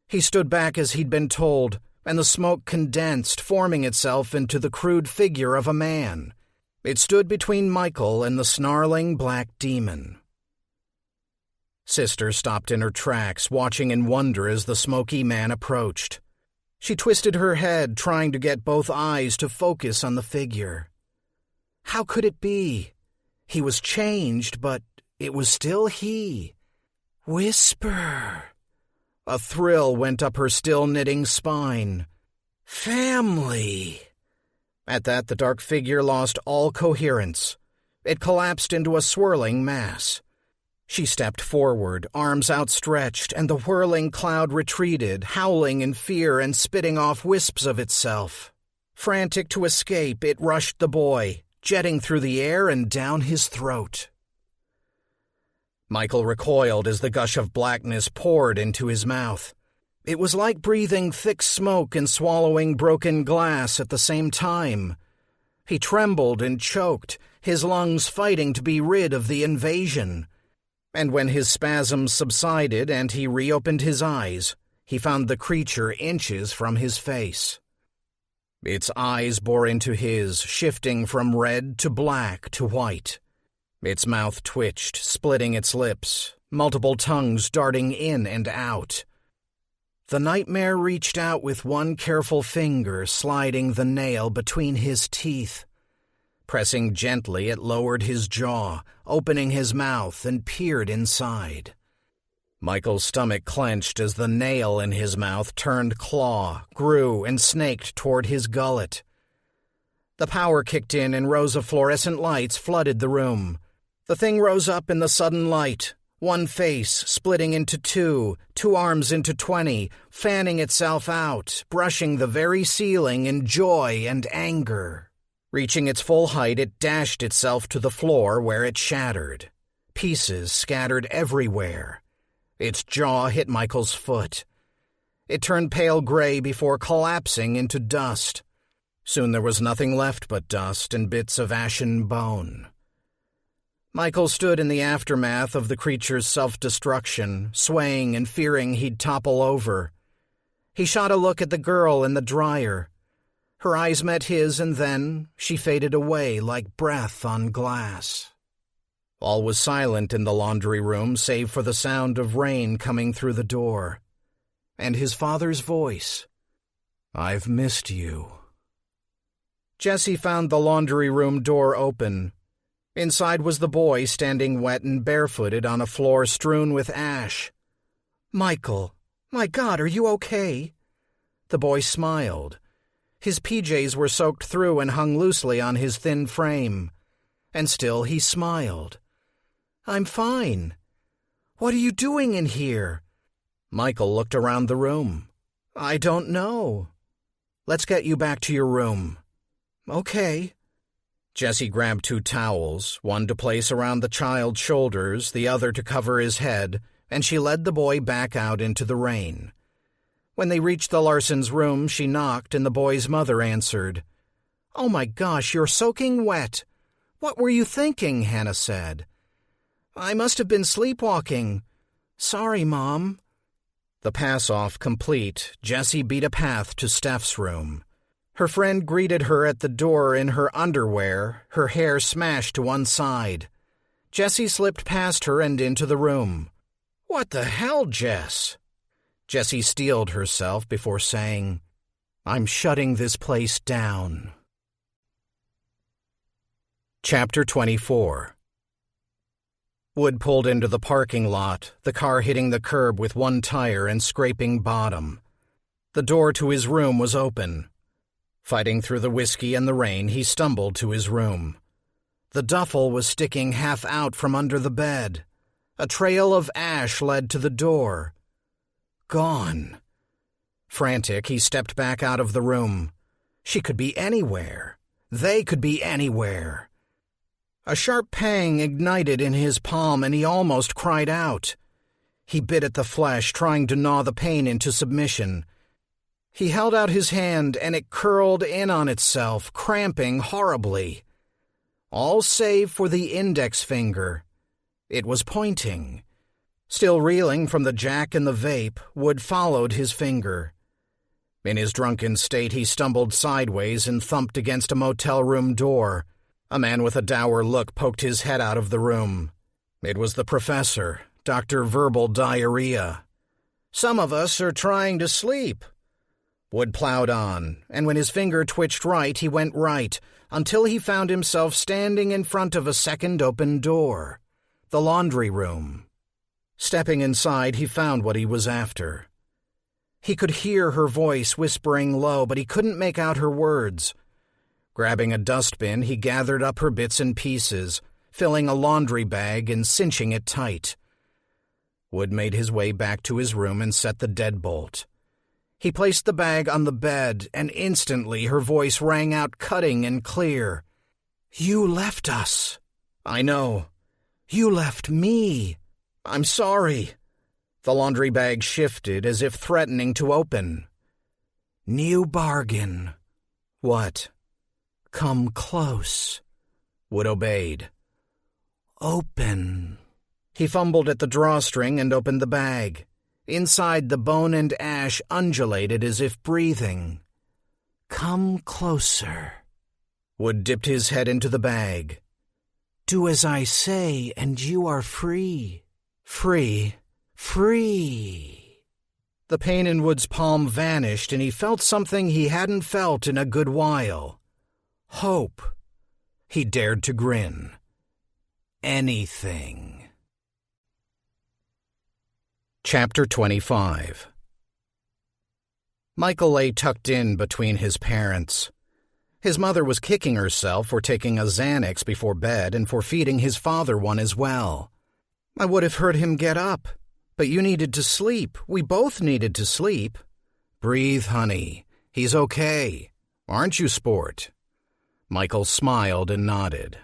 He stood back as he'd been told, and the smoke condensed, forming itself into the crude figure of a man. It stood between Michael and the snarling black demon. Sister stopped in her tracks, watching in wonder as the smoky man approached. She twisted her head, trying to get both eyes to focus on the figure. How could it be? He was changed, but it was still he. Whisper. A thrill went up her still-knitting spine. Family. At that, the dark figure lost all coherence. It collapsed into a swirling mass. She stepped forward, arms outstretched, and the whirling cloud retreated, howling in fear and spitting off wisps of itself. Frantic to escape, it rushed the boy, jetting through the air and down his throat. Michael recoiled as the gush of blackness poured into his mouth. It was like breathing thick smoke and swallowing broken glass at the same time. He trembled and choked, his lungs fighting to be rid of the invasion. And when his spasms subsided and he reopened his eyes, he found the creature inches from his face. Its eyes bore into his, shifting from red to black to white. Its mouth twitched, splitting its lips, multiple tongues darting in and out. The nightmare reached out with one careful finger, sliding the nail between his teeth. Pressing gently, it lowered his jaw, opening his mouth, and peered inside. Michael's stomach clenched as the nail in his mouth turned claw, grew, and snaked toward his gullet. The power kicked in and rows of fluorescent lights flooded the room. The thing rose up in the sudden light, one face splitting into two arms into 20, fanning itself out, brushing the very ceiling in joy and anger. Reaching its full height, it dashed itself to the floor where it shattered. Pieces scattered everywhere. Its jaw hit Michael's foot. It turned pale gray before collapsing into dust. Soon there was nothing left but dust and bits of ashen bone. Michael stood in the aftermath of the creature's self-destruction, swaying and fearing he'd topple over. He shot a look at the girl in the dryer. Her eyes met his, and then she faded away like breath on glass. All was silent in the laundry room save for the sound of rain coming through the door. And his father's voice. "I've missed you." Jesse found the laundry room door open. Inside was the boy standing wet and barefooted on a floor strewn with ash. "Michael, my God, are you okay?" The boy smiled. His PJs were soaked through and hung loosely on his thin frame. And still he smiled. "I'm fine." "What are you doing in here?" Michael looked around the room. "I don't know." "Let's get you back to your room." "Okay." Jesse grabbed 2 towels, one to place around the child's shoulders, the other to cover his head, and she led the boy back out into the rain. When they reached the Larsens' room, she knocked, and the boy's mother answered. "Oh my gosh, you're soaking wet. What were you thinking?" Hannah said. "I must have been sleepwalking. Sorry, Mom." The pass-off complete, Jessie beat a path to Steph's room. Her friend greeted her at the door in her underwear, her hair smashed to one side. Jessie slipped past her and into the room. "What the hell, Jess?" Jessie steeled herself before saying, "I'm shutting this place down." Chapter 24. Wood pulled into the parking lot, the car hitting the curb with one tire and scraping bottom. The door to his room was open. Fighting through the whiskey and the rain, he stumbled to his room. The duffel was sticking half out from under the bed. A trail of ash led to the door. Gone. Frantic, he stepped back out of the room. She could be anywhere. They could be anywhere. A sharp pang ignited in his palm, and he almost cried out. He bit at the flesh, trying to gnaw the pain into submission. He held out his hand, and it curled in on itself, cramping horribly. All save for the index finger. It was pointing. Still reeling from the jack and the vape, Wood followed his finger. In his drunken state, he stumbled sideways and thumped against a motel room door. A man with a dour look poked his head out of the room. It was the professor, Dr. Verbal Diarrhea. "Some of us are trying to sleep." Wood plowed on, and when his finger twitched right, he went right, until he found himself standing in front of a second open door. The laundry room. Stepping inside, he found what he was after. He could hear her voice whispering low, but he couldn't make out her words. Grabbing a dustbin, he gathered up her bits and pieces, filling a laundry bag and cinching it tight. Wood made his way back to his room and set the deadbolt. He placed the bag on the bed, and instantly her voice rang out cutting and clear. "You left us." "I know. You left me. I'm sorry." The laundry bag shifted as if threatening to open. "New bargain." "What?" "Come close." Wood obeyed. "Open." He fumbled at the drawstring and opened the bag. Inside, the bone and ash undulated as if breathing. "Come closer." Wood dipped his head into the bag. "Do as I say, and you are free. Free. Free." The pain in Wood's palm vanished, and he felt something he hadn't felt in a good while. Hope. He dared to grin. Anything. Chapter 25. Michael lay tucked in between his parents. His mother was kicking herself for taking a Xanax before bed and for feeding his father one as well. "I would have heard him get up. But you needed to sleep. We both needed to sleep." "Breathe, honey. He's okay. Aren't you, sport?" Michael smiled and nodded.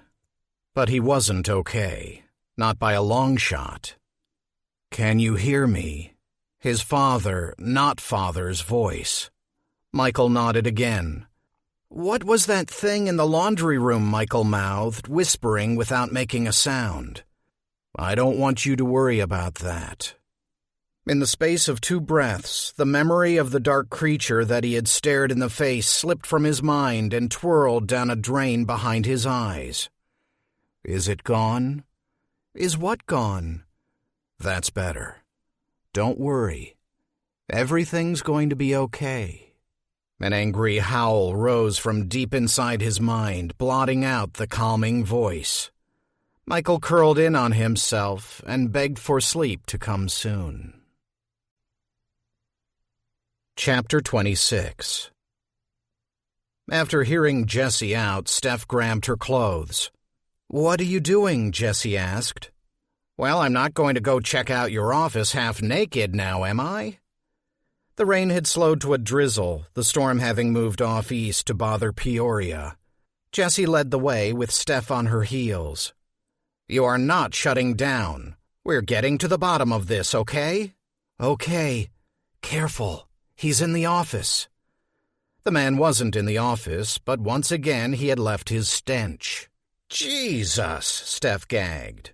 But he wasn't okay. Not by a long shot. "Can you hear me?" His not father's voice. Michael nodded again. "What was that thing in the laundry room?" Michael mouthed, whispering without making a sound. "I don't want you to worry about that." In the space of 2 breaths, the memory of the dark creature that he had stared in the face slipped from his mind and twirled down a drain behind his eyes. Is it gone? Is what gone? That's better. Don't worry. Everything's going to be okay. An angry howl rose from deep inside his mind, blotting out the calming voice. Michael curled in on himself and begged for sleep to come soon. Chapter 26. After hearing Jessie out, Steph grabbed her clothes. "What are you doing?" Jessie asked. "Well, I'm not going to go check out your office half naked now, am I?" The rain had slowed to a drizzle, the storm having moved off east to bother Peoria. Jessie led the way with Steph on her heels. "You are not shutting down. We're getting to the bottom of this, okay? Okay. Careful. He's in the office. The man wasn't in the office, but once again he had left his stench. Jesus, Steph gagged.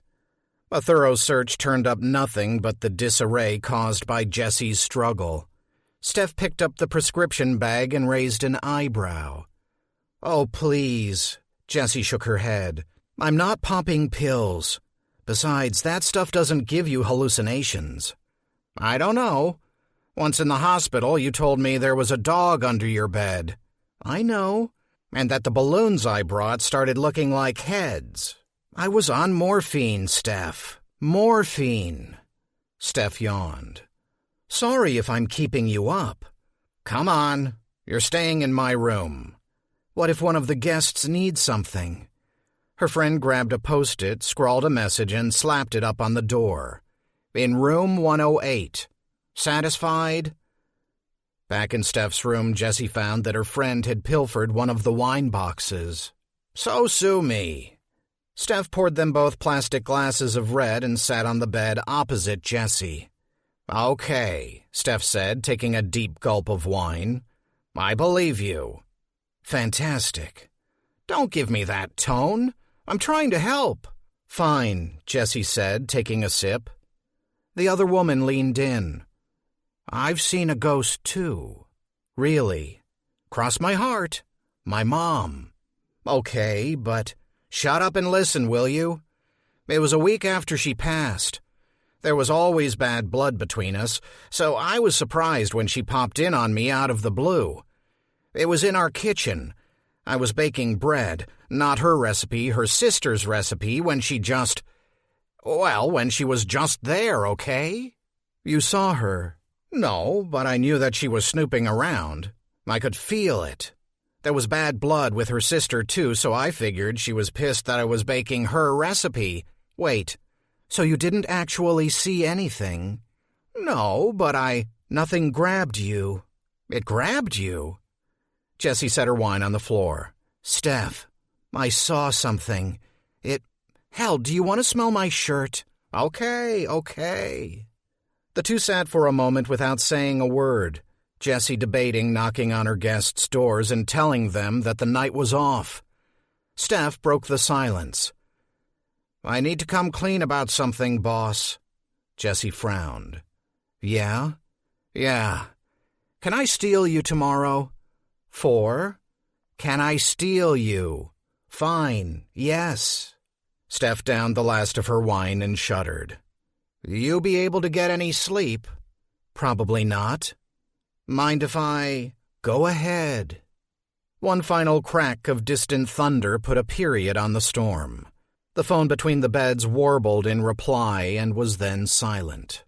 A thorough search turned up nothing but the disarray caused by Jesse's struggle. Steph picked up the prescription bag and raised an eyebrow. Oh, please. Jessie shook her head. I'm not popping pills. Besides, that stuff doesn't give you hallucinations. I don't know. Once in the hospital, you told me there was a dog under your bed. I know. And that the balloons I brought started looking like heads. I was on morphine, Steph. Morphine. Steph yawned. Sorry if I'm keeping you up. Come on. You're staying in my room. What if one of the guests needs something? Her friend grabbed a Post-it, scrawled a message, and slapped it up on the door. In room 108. Satisfied? Back in Steph's room, Jessie found that her friend had pilfered one of the wine boxes. So sue me. Steph poured them both plastic glasses of red and sat on the bed opposite Jessie. Okay, Steph said, taking a deep gulp of wine. I believe you. Fantastic. Don't give me that tone. I'm trying to help. Fine, Jessie said, taking a sip. The other woman leaned in. I've seen a ghost, too. Really. Cross my heart. My mom. Okay, but shut up and listen, will you? It was a week after she passed. There was always bad blood between us, so I was surprised when she popped in on me out of the blue. It was in our kitchen. I was baking bread, not her recipe, her sister's recipe, when she was just there, okay? You saw her. No, but I knew that she was snooping around. I could feel it. There was bad blood with her sister, too, so I figured she was pissed that I was baking her recipe. Wait, so you didn't actually see anything? No, but nothing grabbed you. It grabbed you? Jessie set her wine on the floor. Steph, I saw something. Hell, do you want to smell my shirt? Okay. The two sat for a moment without saying a word, Jessie debating knocking on her guests' doors and telling them that the night was off. Steph broke the silence. I need to come clean about something, boss. Jessie frowned. Yeah? Yeah. Can I steal you tomorrow? 4. Can I steal you? Fine, yes. Steph downed the last of her wine and shuddered. You be able to get any sleep? Probably not. Mind if I... Go ahead. One final crack of distant thunder put a period on the storm. The phone between the beds warbled in reply and was then silent.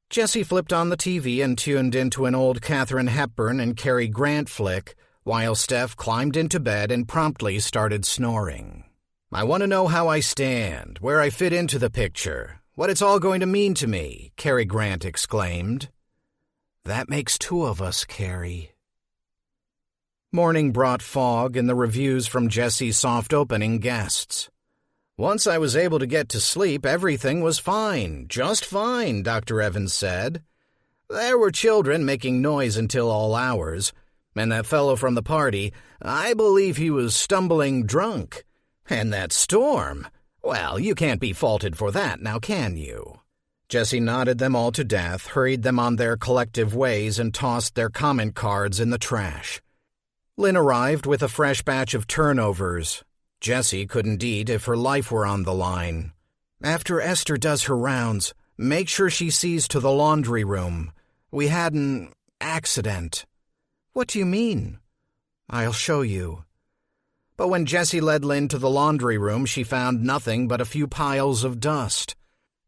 Jessie flipped on the TV and tuned into an old Katharine Hepburn and Cary Grant flick, while Steph climbed into bed and promptly started snoring. I want to know how I stand, where I fit into the picture, what it's all going to mean to me, Cary Grant exclaimed. That makes 2 of us, Cary. Morning brought fog and the reviews from Jessie's soft opening guests. Once I was able to get to sleep, everything was fine, just fine, Dr. Evans said. There were children making noise until all hours, and that fellow from the party, I believe he was stumbling drunk. And that storm, well, you can't be faulted for that, now can you? Jessie nodded them all to death, hurried them on their collective ways, and tossed their comment cards in the trash. Lynn arrived with a fresh batch of turnovers. Jessie couldn't eat if her life were on the line. After Esther does her rounds, make sure she sees to the laundry room. We had an accident. What do you mean? I'll show you. But when Jessie led Lynn to the laundry room, she found nothing but a few piles of dust.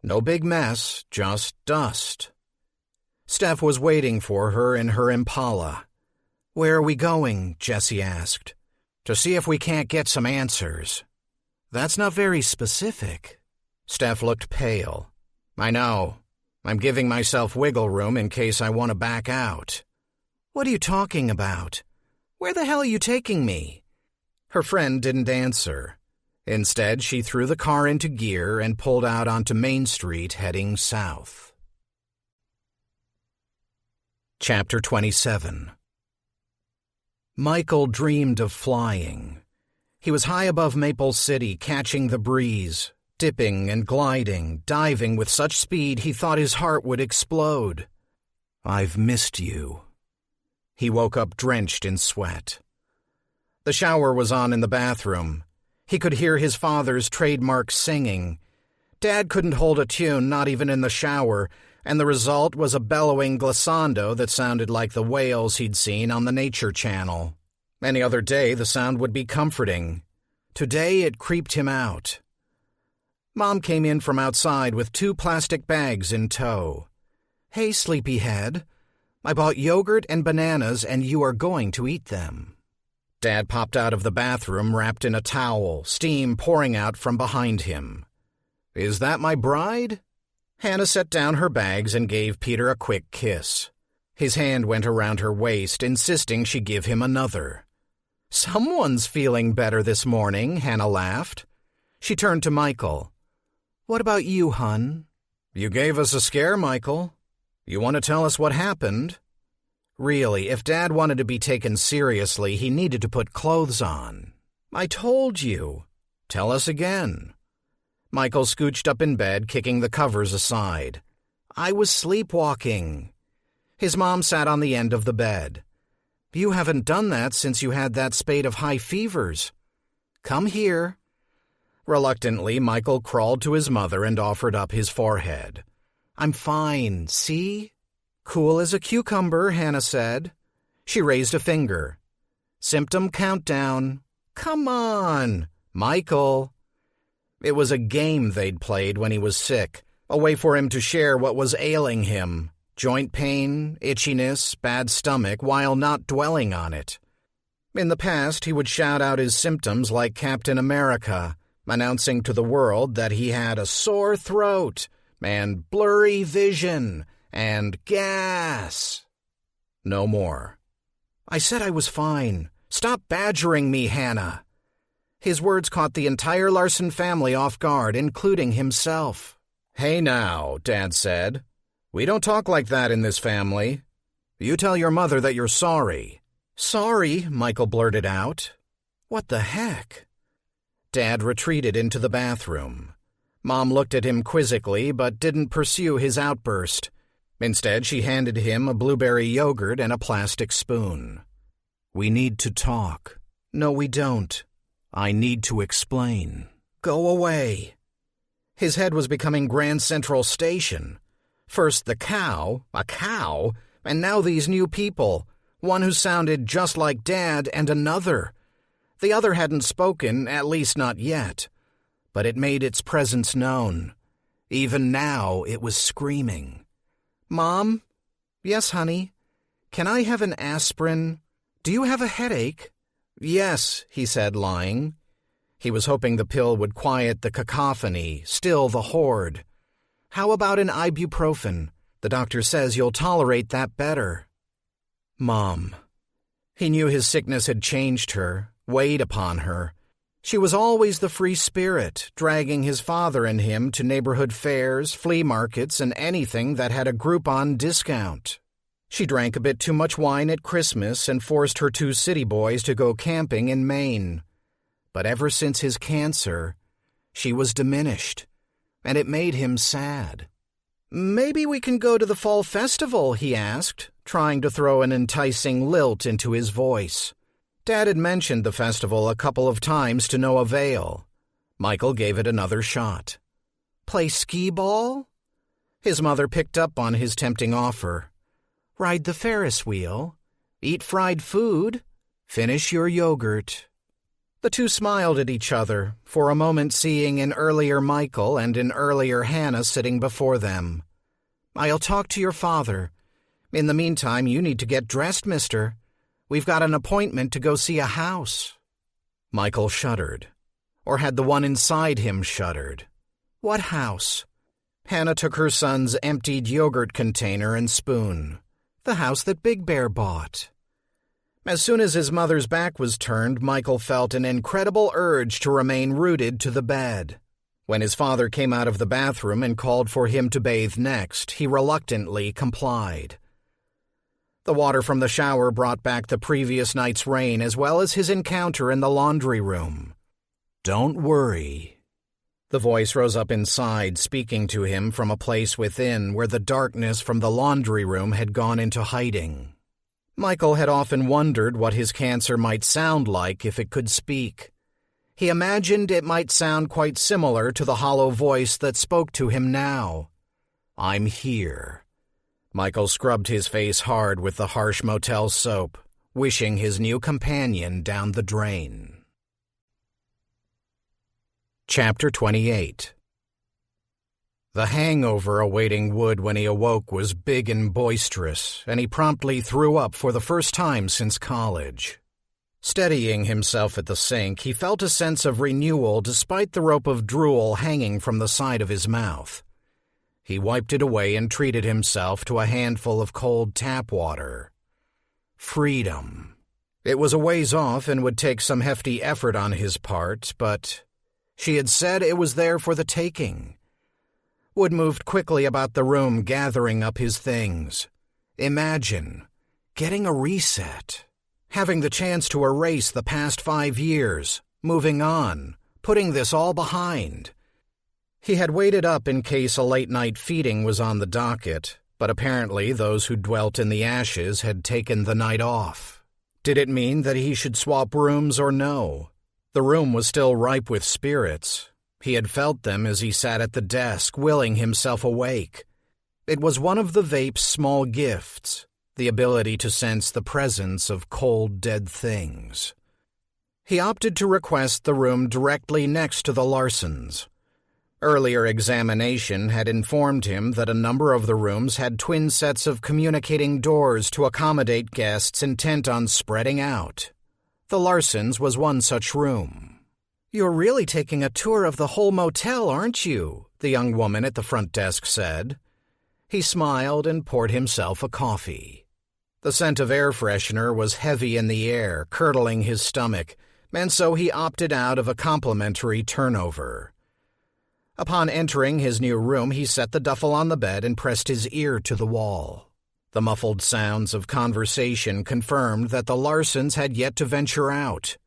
No big mess, just dust. Steph was waiting for her in her Impala. Where are we going? Jessie asked. To see if we can't get some answers. That's not very specific. Steph looked pale. I know. I'm giving myself wiggle room in case I want to back out. What are you talking about? Where the hell are you taking me? Her friend didn't answer. Instead, she threw the car into gear and pulled out onto Main Street, heading south. Chapter 27. Michael dreamed of flying. He was high above Maple City, catching the breeze, dipping and gliding, diving with such speed he thought his heart would explode. "I've missed you." He woke up drenched in sweat. The shower was on in the bathroom. He could hear his father's trademark singing. Dad couldn't hold a tune, not even in the shower, and the result was a bellowing glissando that sounded like the whales he'd seen on the Nature Channel. Any other day, the sound would be comforting. Today, it creeped him out. Mom came in from outside with 2 plastic bags in tow. "Hey, sleepyhead. I bought yogurt and bananas, and you are going to eat them." Dad popped out of the bathroom wrapped in a towel, steam pouring out from behind him. "Is that my bride?" Hannah set down her bags and gave Peter a quick kiss. His hand went around her waist, insisting she give him another. "Someone's feeling better this morning," Hannah laughed. She turned to Michael. "What about you, hun?" "You gave us a scare, Michael. You want to tell us what happened?" Really, if Dad wanted to be taken seriously, he needed to put clothes on. "I told you." "Tell us again." Michael scooched up in bed, kicking the covers aside. "I was sleepwalking." His mom sat on the end of the bed. "You haven't done that since you had that spate of high fevers. Come here." Reluctantly, Michael crawled to his mother and offered up his forehead. "I'm fine, see?" "Cool as a cucumber," Hannah said. She raised a finger. "Symptom countdown." "Come on, Michael." It was a game they'd played when he was sick, a way for him to share what was ailing him. Joint pain, itchiness, bad stomach, while not dwelling on it. In the past, he would shout out his symptoms like Captain America, announcing to the world that he had a sore throat and blurry vision and gas. No more. "I said I was fine. Stop badgering me, Hannah." His words caught the entire Larson family off guard, including himself. "Hey now," Dad said. "We don't talk like that in this family. You tell your mother that you're sorry." "Sorry," Michael blurted out. "What the heck?" Dad retreated into the bathroom. Mom looked at him quizzically but didn't pursue his outburst. Instead, she handed him a blueberry yogurt and a plastic spoon. "We need to talk." "No, we don't." "I need to explain." "Go away." His head was becoming Grand Central Station. First the cow, a cow, and now these new people, one who sounded just like Dad and another. The other hadn't spoken, at least not yet, but it made its presence known. Even now it was screaming. "Mom?" "Yes, honey." "Can I have an aspirin? Do you have a headache?" "Yes," he said, lying. He was hoping the pill would quiet the cacophony, still the horde. "How about an ibuprofen? The doctor says you'll tolerate that better." Mom. He knew his sickness had changed her, weighed upon her. She was always the free spirit, dragging his father and him to neighborhood fairs, flea markets, and anything that had a Groupon discount. She drank a bit too much wine at Christmas and forced her 2 city boys to go camping in Maine. But ever since his cancer, she was diminished, and it made him sad. "Maybe we can go to the fall festival," he asked, trying to throw an enticing lilt into his voice. Dad had mentioned the festival a couple of times to no avail. Michael gave it another shot. "Play skee-ball?" His mother picked up on his tempting offer. "Ride the Ferris wheel? Eat fried food? Finish your yogurt." The two smiled at each other, for a moment seeing an earlier Michael and an earlier Hannah sitting before them. "I'll talk to your father. In the meantime, you need to get dressed, mister. We've got an appointment to go see a house." Michael shuddered. Or had the one inside him shuddered? "What house?" Hannah took her son's emptied yogurt container and spoon. "The house that Big Bear bought." As soon as his mother's back was turned, Michael felt an incredible urge to remain rooted to the bed. When his father came out of the bathroom and called for him to bathe next, he reluctantly complied. The water from the shower brought back the previous night's rain as well as his encounter in the laundry room. "Don't worry." The voice rose up inside, speaking to him from a place within where the darkness from the laundry room had gone into hiding. Michael had often wondered what his cancer might sound like if it could speak. He imagined it might sound quite similar to the hollow voice that spoke to him now. "I'm here." Michael scrubbed his face hard with the harsh motel soap, wishing his new companion down the drain. Chapter 28. The hangover awaiting Wood when he awoke was big and boisterous, and he promptly threw up for the first time since college. Steadying himself at the sink, he felt a sense of renewal despite the rope of drool hanging from the side of his mouth. He wiped it away and treated himself to a handful of cold tap water. Freedom. It was a ways off and would take some hefty effort on his part, but she had said it was there for the taking. Wood moved quickly about the room, gathering up his things. Imagine getting a reset. Having the chance to erase the past 5 years, moving on, putting this all behind. He had waited up in case a late-night feeding was on the docket, but apparently those who dwelt in the ashes had taken the night off. Did it mean that he should swap rooms or no? The room was still ripe with spirits. He had felt them as he sat at the desk, willing himself awake. It was one of the vape's small gifts. The ability to sense the presence of cold, dead things. He opted to request the room directly next to the Larsens. Earlier examination had informed him that a number of the rooms had twin sets of communicating doors to accommodate guests intent on spreading out. The Larsens was one such room. "You're really taking a tour of the whole motel, aren't you?" the young woman at the front desk said. He smiled and poured himself a coffee. The scent of air freshener was heavy in the air, curdling his stomach, and so he opted out of a complimentary turnover. Upon entering his new room, he set the duffel on the bed and pressed his ear to the wall. The muffled sounds of conversation confirmed that the Larsens had yet to venture out.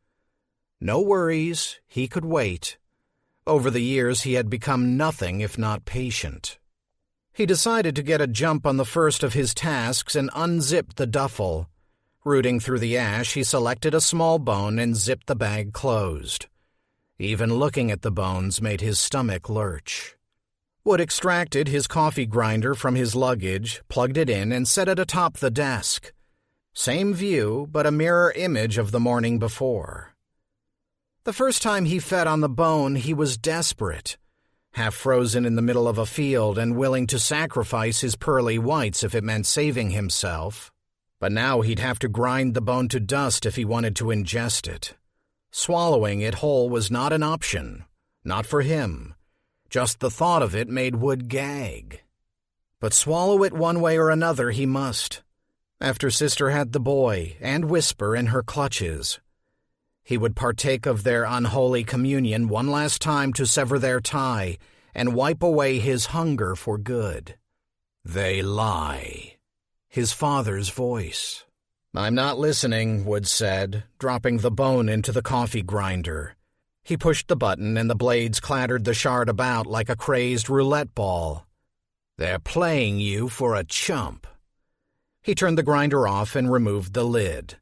No worries, he could wait. Over the years, he had become nothing if not patient. He decided to get a jump on the first of his tasks and unzipped the duffel. Rooting through the ash, he selected a small bone and zipped the bag closed. Even looking at the bones made his stomach lurch. Wood extracted his coffee grinder from his luggage, plugged it in, and set it atop the desk. Same view, but a mirror image of the morning before. The first time he fed on the bone, he was desperate. Half frozen in the middle of a field and willing to sacrifice his pearly whites if it meant saving himself. But now he'd have to grind the bone to dust if he wanted to ingest it. Swallowing it whole was not an option. Not for him. Just the thought of it made Wood gag. But swallow it one way or another he must. After Sister had the boy and Whisper in her clutches, he would partake of their unholy communion one last time to sever their tie and wipe away his hunger for good. "They lie." His father's voice. "I'm not listening," Wood said, dropping the bone into the coffee grinder. He pushed the button and the blades clattered the shard about like a crazed roulette ball. "They're playing you for a chump." He turned the grinder off and removed the lid.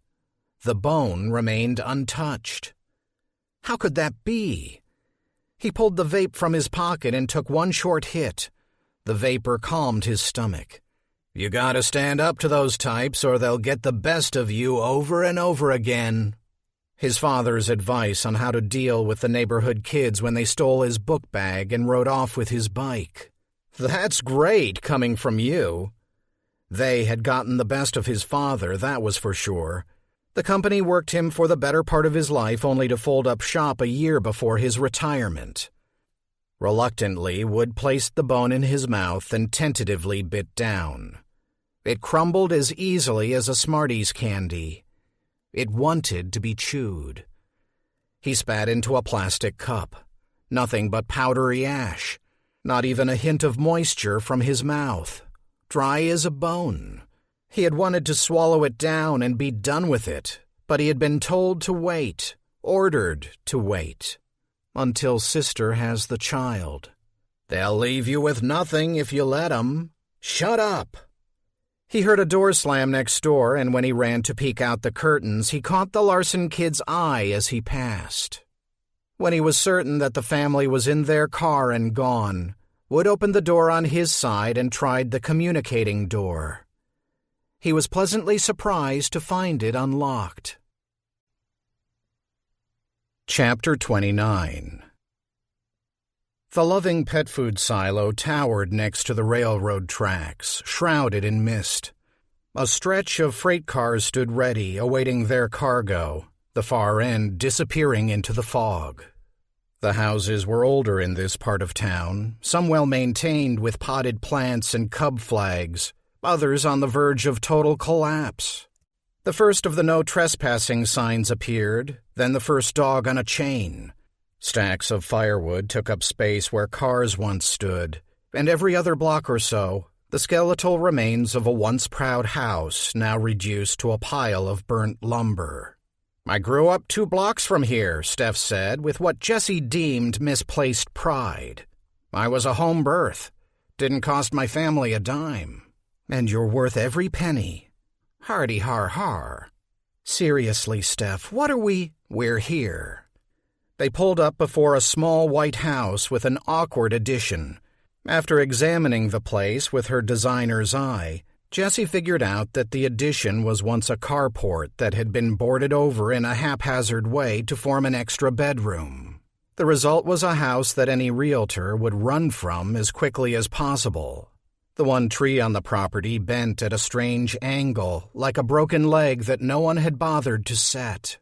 The bone remained untouched. How could that be? He pulled the vape from his pocket and took one short hit. The vapor calmed his stomach. "You gotta stand up to those types or they'll get the best of you over and over again." His father's advice on how to deal with the neighborhood kids when they stole his book bag and rode off with his bike. That's great coming from you. They had gotten the best of his father, that was for sure. The company worked him for the better part of his life only to fold up shop a year before his retirement. Reluctantly, Wood placed the bone in his mouth and tentatively bit down. It crumbled as easily as a Smarties candy. It wanted to be chewed. He spat into a plastic cup. Nothing but powdery ash. Not even a hint of moisture from his mouth. Dry as a bone. He had wanted to swallow it down and be done with it, but he had been told to wait, ordered to wait, until Sister has the child. They'll leave you with nothing if you let 'em. Shut up. He heard a door slam next door, and when he ran to peek out the curtains, he caught the Larson kid's eye as he passed. When he was certain that the family was in their car and gone, Wood opened the door on his side and tried the communicating door. He was pleasantly surprised to find it unlocked. Chapter 29. The loving pet food silo towered next to the railroad tracks, shrouded in mist. A stretch of freight cars stood ready, awaiting their cargo, the far end disappearing into the fog. The houses were older in this part of town, some well-maintained with potted plants and cub flags, others on the verge of total collapse. The first of the no trespassing signs appeared, then the first dog on a chain. Stacks of firewood took up space where cars once stood, and every other block or so, the skeletal remains of a once proud house now reduced to a pile of burnt lumber. I grew up 2 blocks from here, Steph said, with what Jessie deemed misplaced pride. I was a home birth. Didn't cost my family a dime. And you're worth every penny. Hardy har har. Seriously, Steph, what are we? We're here. They pulled up before a small white house with an awkward addition. After examining the place with her designer's eye, Jessie figured out that the addition was once a carport that had been boarded over in a haphazard way to form an extra bedroom. The result was a house that any realtor would run from as quickly as possible. The one tree on the property bent at a strange angle, like a broken leg that no one had bothered to set.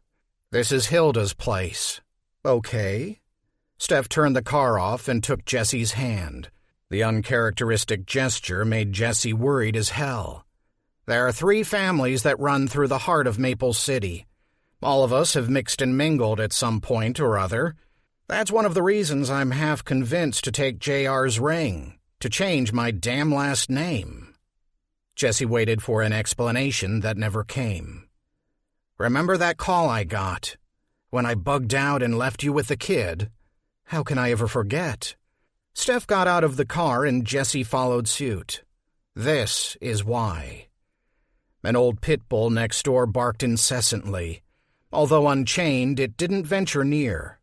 This is Hilda's place. Okay. Steph turned the car off and took Jessie's hand. The uncharacteristic gesture made Jessie worried as hell. There are 3 families that run through the heart of Maple City. All of us have mixed and mingled at some point or other. That's one of the reasons I'm half convinced to take JR's ring, to change my damn last name. Jessie waited for an explanation that never came. Remember that call I got? When I bugged out and left you with the kid? How can I ever forget? Steph got out of the car and Jessie followed suit. This is why. An old pit bull next door barked incessantly. Although unchained, it didn't venture near.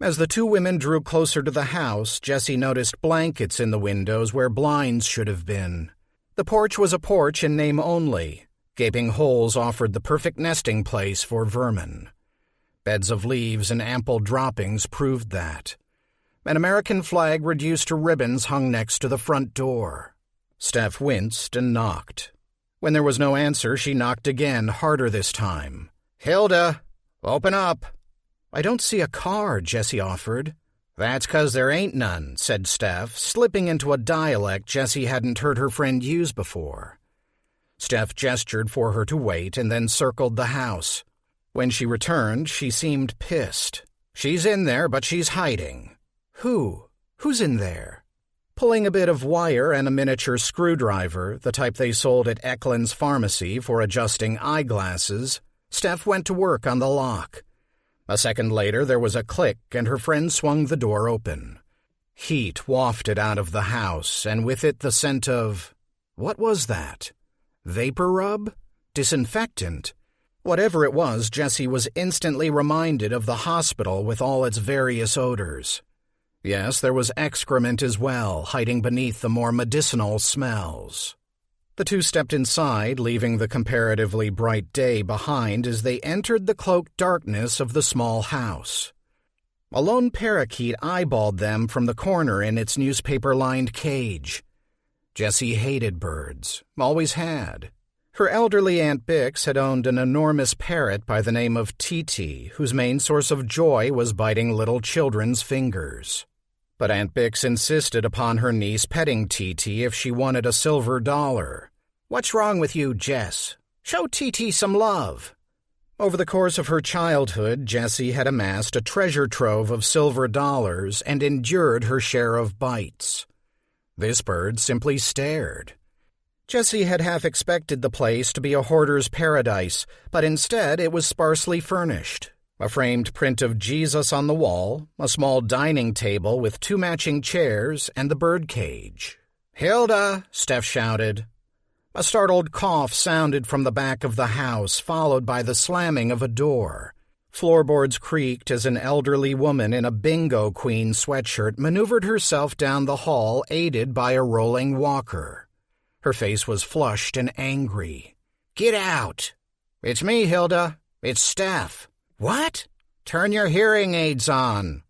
As the 2 women drew closer to the house, Jessie noticed blankets in the windows where blinds should have been. The porch was a porch in name only. Gaping holes offered the perfect nesting place for vermin. Beds of leaves and ample droppings proved that. An American flag reduced to ribbons hung next to the front door. Steph winced and knocked. When there was no answer, she knocked again, harder this time. Hilda, open up. I don't see a car, Jessie offered. That's 'cause there ain't none, said Steph, slipping into a dialect Jessie hadn't heard her friend use before. Steph gestured for her to wait and then circled the house. When she returned, she seemed pissed. She's in there, but she's hiding. Who? Who's in there? Pulling a bit of wire and a miniature screwdriver, the type they sold at Eklund's pharmacy for adjusting eyeglasses, Steph went to work on the lock. A second later, there was a click and her friend swung the door open. Heat wafted out of the house, and with it the scent of... What was that? Vapor rub? Disinfectant? Whatever it was, Jessie was instantly reminded of the hospital with all its various odors. Yes, there was excrement as well, hiding beneath the more medicinal smells. The 2 stepped inside, leaving the comparatively bright day behind as they entered the cloaked darkness of the small house. A lone parakeet eyeballed them from the corner in its newspaper-lined cage. Jessie hated birds, always had. Her elderly Aunt Bix had owned an enormous parrot by the name of Titi, whose main source of joy was biting little children's fingers. But Aunt Bix insisted upon her niece petting Titi if she wanted a silver dollar. What's wrong with you, Jess? Show Titi some love. Over the course of her childhood, Jessie had amassed a treasure trove of silver dollars and endured her share of bites. This bird simply stared. Jessie had half expected the place to be a hoarder's paradise, but instead it was sparsely furnished. A framed print of Jesus on the wall, a small dining table with 2 matching chairs, and the bird cage. "Hilda!" Steph shouted. A startled cough sounded from the back of the house, followed by the slamming of a door. Floorboards creaked as an elderly woman in a Bingo Queen sweatshirt maneuvered herself down the hall, aided by a rolling walker. Her face was flushed and angry. "Get out!" "It's me, Hilda. It's Steph." "What?" "Turn your hearing aids on."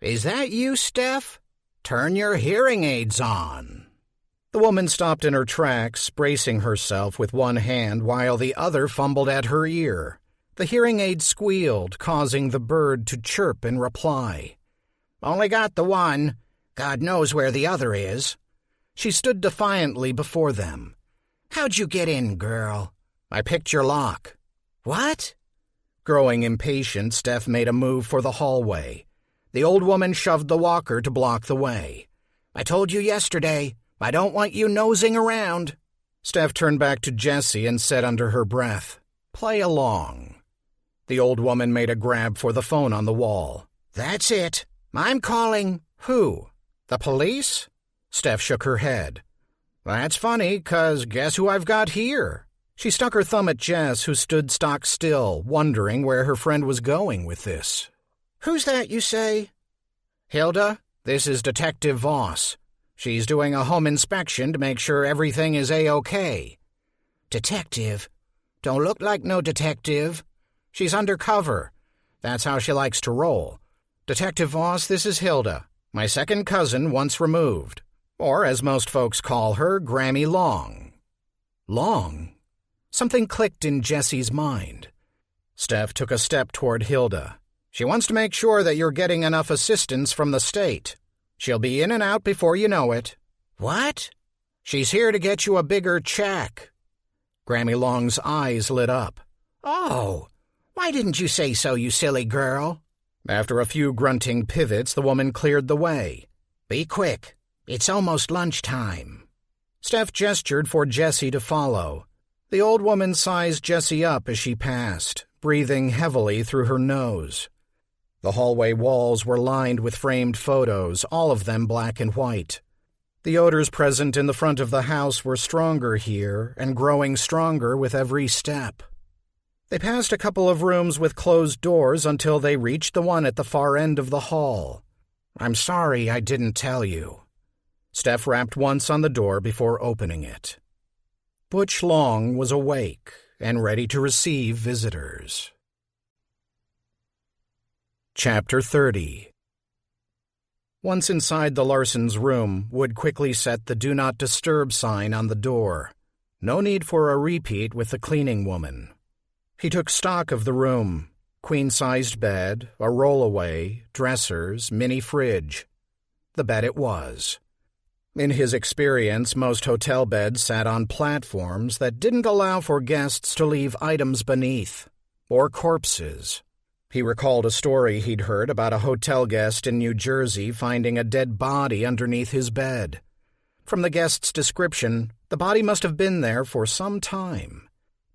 "Is that you, Steph?" "Turn your hearing aids on." The woman stopped in her tracks, bracing herself with one hand while the other fumbled at her ear. The hearing aid squealed, causing the bird to chirp in reply. "Only got the one. God knows where the other is." She stood defiantly before them. "How'd you get in, girl?" "I picked your lock." "What?" Growing impatient, Steph made a move for the hallway. The old woman shoved the walker to block the way. "I told you yesterday. I don't want you nosing around." Steph turned back to Jessie and said under her breath, "Play along." The old woman made a grab for the phone on the wall. "That's it. I'm calling." "Who? The police?" Steph shook her head. "That's funny, 'cause guess who I've got here?" She stuck her thumb at Jess, who stood stock still, wondering where her friend was going with this. "Who's that, you say?" "Hilda, this is Detective Voss. She's doing a home inspection to make sure everything is A-OK. "Detective? Don't look like no detective." "She's undercover. That's how she likes to roll. Detective Voss, this is Hilda, my second cousin once removed. Or, as most folks call her, Grammy Long." Long? Something clicked in Jessie's mind. Steph took a step toward Hilda. "She wants to make sure that you're getting enough assistance from the state. She'll be in and out before you know it." "What?" "She's here to get you a bigger check." Grammy Long's eyes lit up. "Oh, why didn't you say so, you silly girl?" After a few grunting pivots, the woman cleared the way. "Be quick. It's almost lunchtime." Steph gestured for Jessie to follow. The old woman sized Jessie up as she passed, breathing heavily through her nose. The hallway walls were lined with framed photos, all of them black and white. The odors present in the front of the house were stronger here, and growing stronger with every step. They passed a couple of rooms with closed doors until they reached the one at the far end of the hall. "I'm sorry I didn't tell you." Steph rapped once on the door before opening it. Butch Long was awake and ready to receive visitors. Chapter 30. Once inside the Larsons' room, Wood quickly set the Do Not Disturb sign on the door. No need for a repeat with the cleaning woman. He took stock of the room. Queen-sized bed, a rollaway, dressers, mini fridge. The bed it was. In his experience, most hotel beds sat on platforms that didn't allow for guests to leave items beneath, or corpses. He recalled a story he'd heard about a hotel guest in New Jersey finding a dead body underneath his bed. From the guest's description, the body must have been there for some time.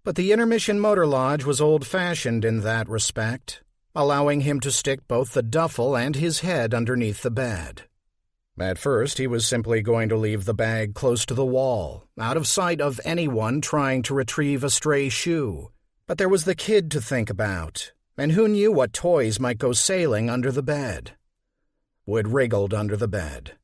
But the Intermission Motor Lodge was old-fashioned in that respect, allowing him to stick both the duffel and his head underneath the bed. At first, he was simply going to leave the bag close to the wall, out of sight of anyone trying to retrieve a stray shoe. But there was the kid to think about, and who knew what toys might go sailing under the bed? Wood wriggled under the bed.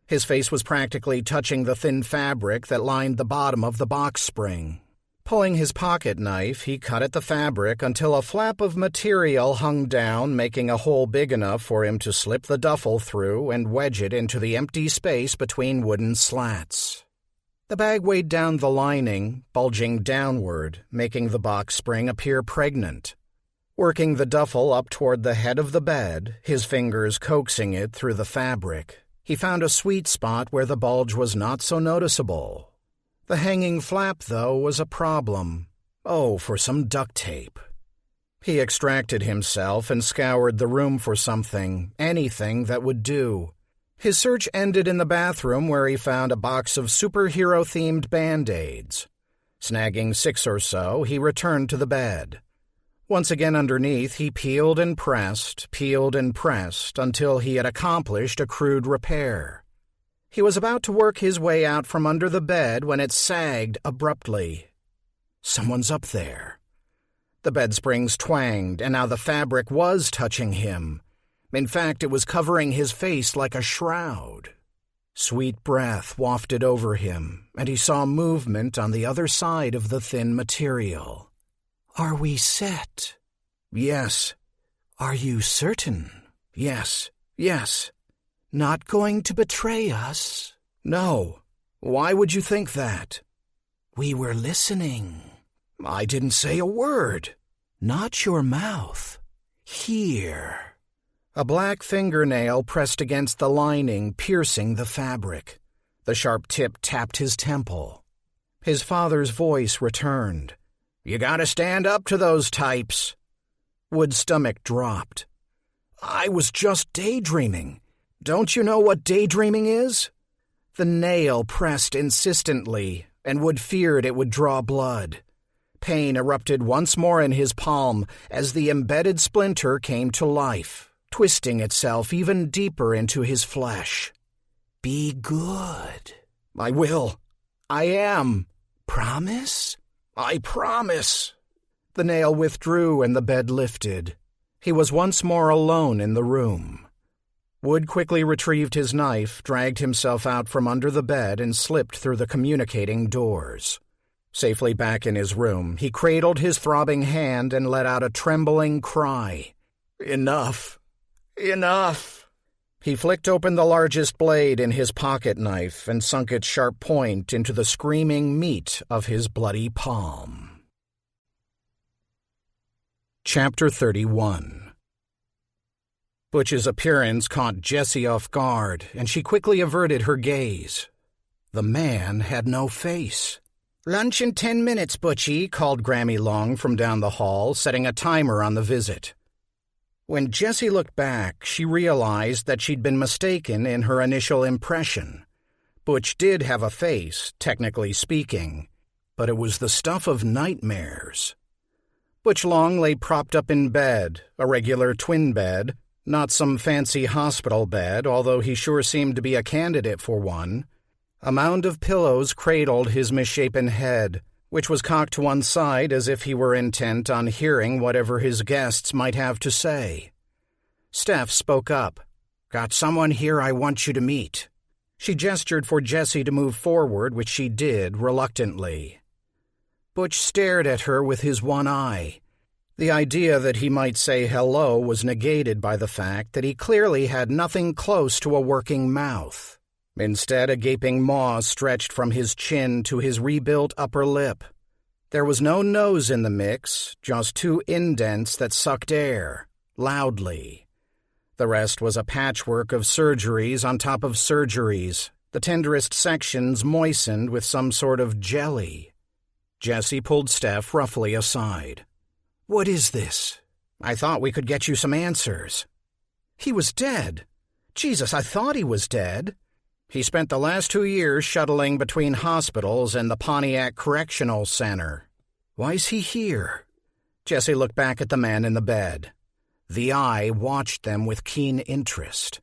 His face was practically touching the thin fabric that lined the bottom of the box spring. Pulling his pocket knife, he cut at the fabric until a flap of material hung down, making a hole big enough for him to slip the duffel through and wedge it into the empty space between wooden slats. The bag weighed down the lining, bulging downward, making the box spring appear pregnant. Working the duffel up toward the head of the bed, his fingers coaxing it through the fabric, he found a sweet spot where the bulge was not so noticeable. The hanging flap, though, was a problem. Oh, for some duct tape. He extracted himself and scoured the room for something, anything that would do. His search ended in the bathroom where he found a box of superhero-themed Band-Aids. Snagging 6 or so, he returned to the bed. Once again underneath, he peeled and pressed, until he had accomplished a crude repair. He was about to work his way out from under the bed when it sagged abruptly. Someone's up there. The bed springs twanged, and now the fabric was touching him. In fact, it was covering his face like a shroud. Sweet breath wafted over him, and he saw movement on the other side of the thin material. "Are we set?" "Yes." "Are you certain?" "Yes, yes." "Not going to betray us?" "No. Why would you think that?" "We were listening." "I didn't say a word." "Not your mouth. Here." A black fingernail pressed against the lining, piercing the fabric. The sharp tip tapped his temple. His father's voice returned. "You gotta stand up to those types." Wood's stomach dropped. "I was just daydreaming. Don't you know what daydreaming is?" The nail pressed insistently, and Wood feared it would draw blood. Pain erupted once more in his palm as the embedded splinter came to life, twisting itself even deeper into his flesh. "Be good." "I will. I am." "Promise?" "I promise." The nail withdrew and the bed lifted. He was once more alone in the room. Wood quickly retrieved his knife, dragged himself out from under the bed, and slipped through the communicating doors. Safely back in his room, he cradled his throbbing hand and let out a trembling cry. "Enough! Enough!" He flicked open the largest blade in his pocket knife and sunk its sharp point into the screaming meat of his bloody palm. Chapter 31. Butch's appearance caught Jessie off guard, and she quickly averted her gaze. The man had no face. "Lunch in 10 minutes, Butchie," called Grammy Long from down the hall, setting a timer on the visit. When Jessie looked back, she realized that she'd been mistaken in her initial impression. Butch did have a face, technically speaking, but it was the stuff of nightmares. Butch Long lay propped up in bed, a regular twin bed, not some fancy hospital bed, although he sure seemed to be a candidate for one. A mound of pillows cradled his misshapen head, which was cocked to one side as if he were intent on hearing whatever his guests might have to say. Steph spoke up. "Got someone here I want you to meet." She gestured for Jessie to move forward, which she did reluctantly. Butch stared at her with his one eye. The idea that he might say hello was negated by the fact that he clearly had nothing close to a working mouth. Instead, a gaping maw stretched from his chin to his rebuilt upper lip. There was no nose in the mix, just 2 indents that sucked air, loudly. The rest was a patchwork of surgeries on top of surgeries, the tenderest sections moistened with some sort of jelly. Jessie pulled Steph roughly aside. "What is this? I thought we could get you some answers." "He was dead. Jesus, I thought he was dead." "He spent the last 2 years shuttling between hospitals and the Pontiac Correctional Center." "Why's he here?" Jessie looked back at the man in the bed. The eye watched them with keen interest.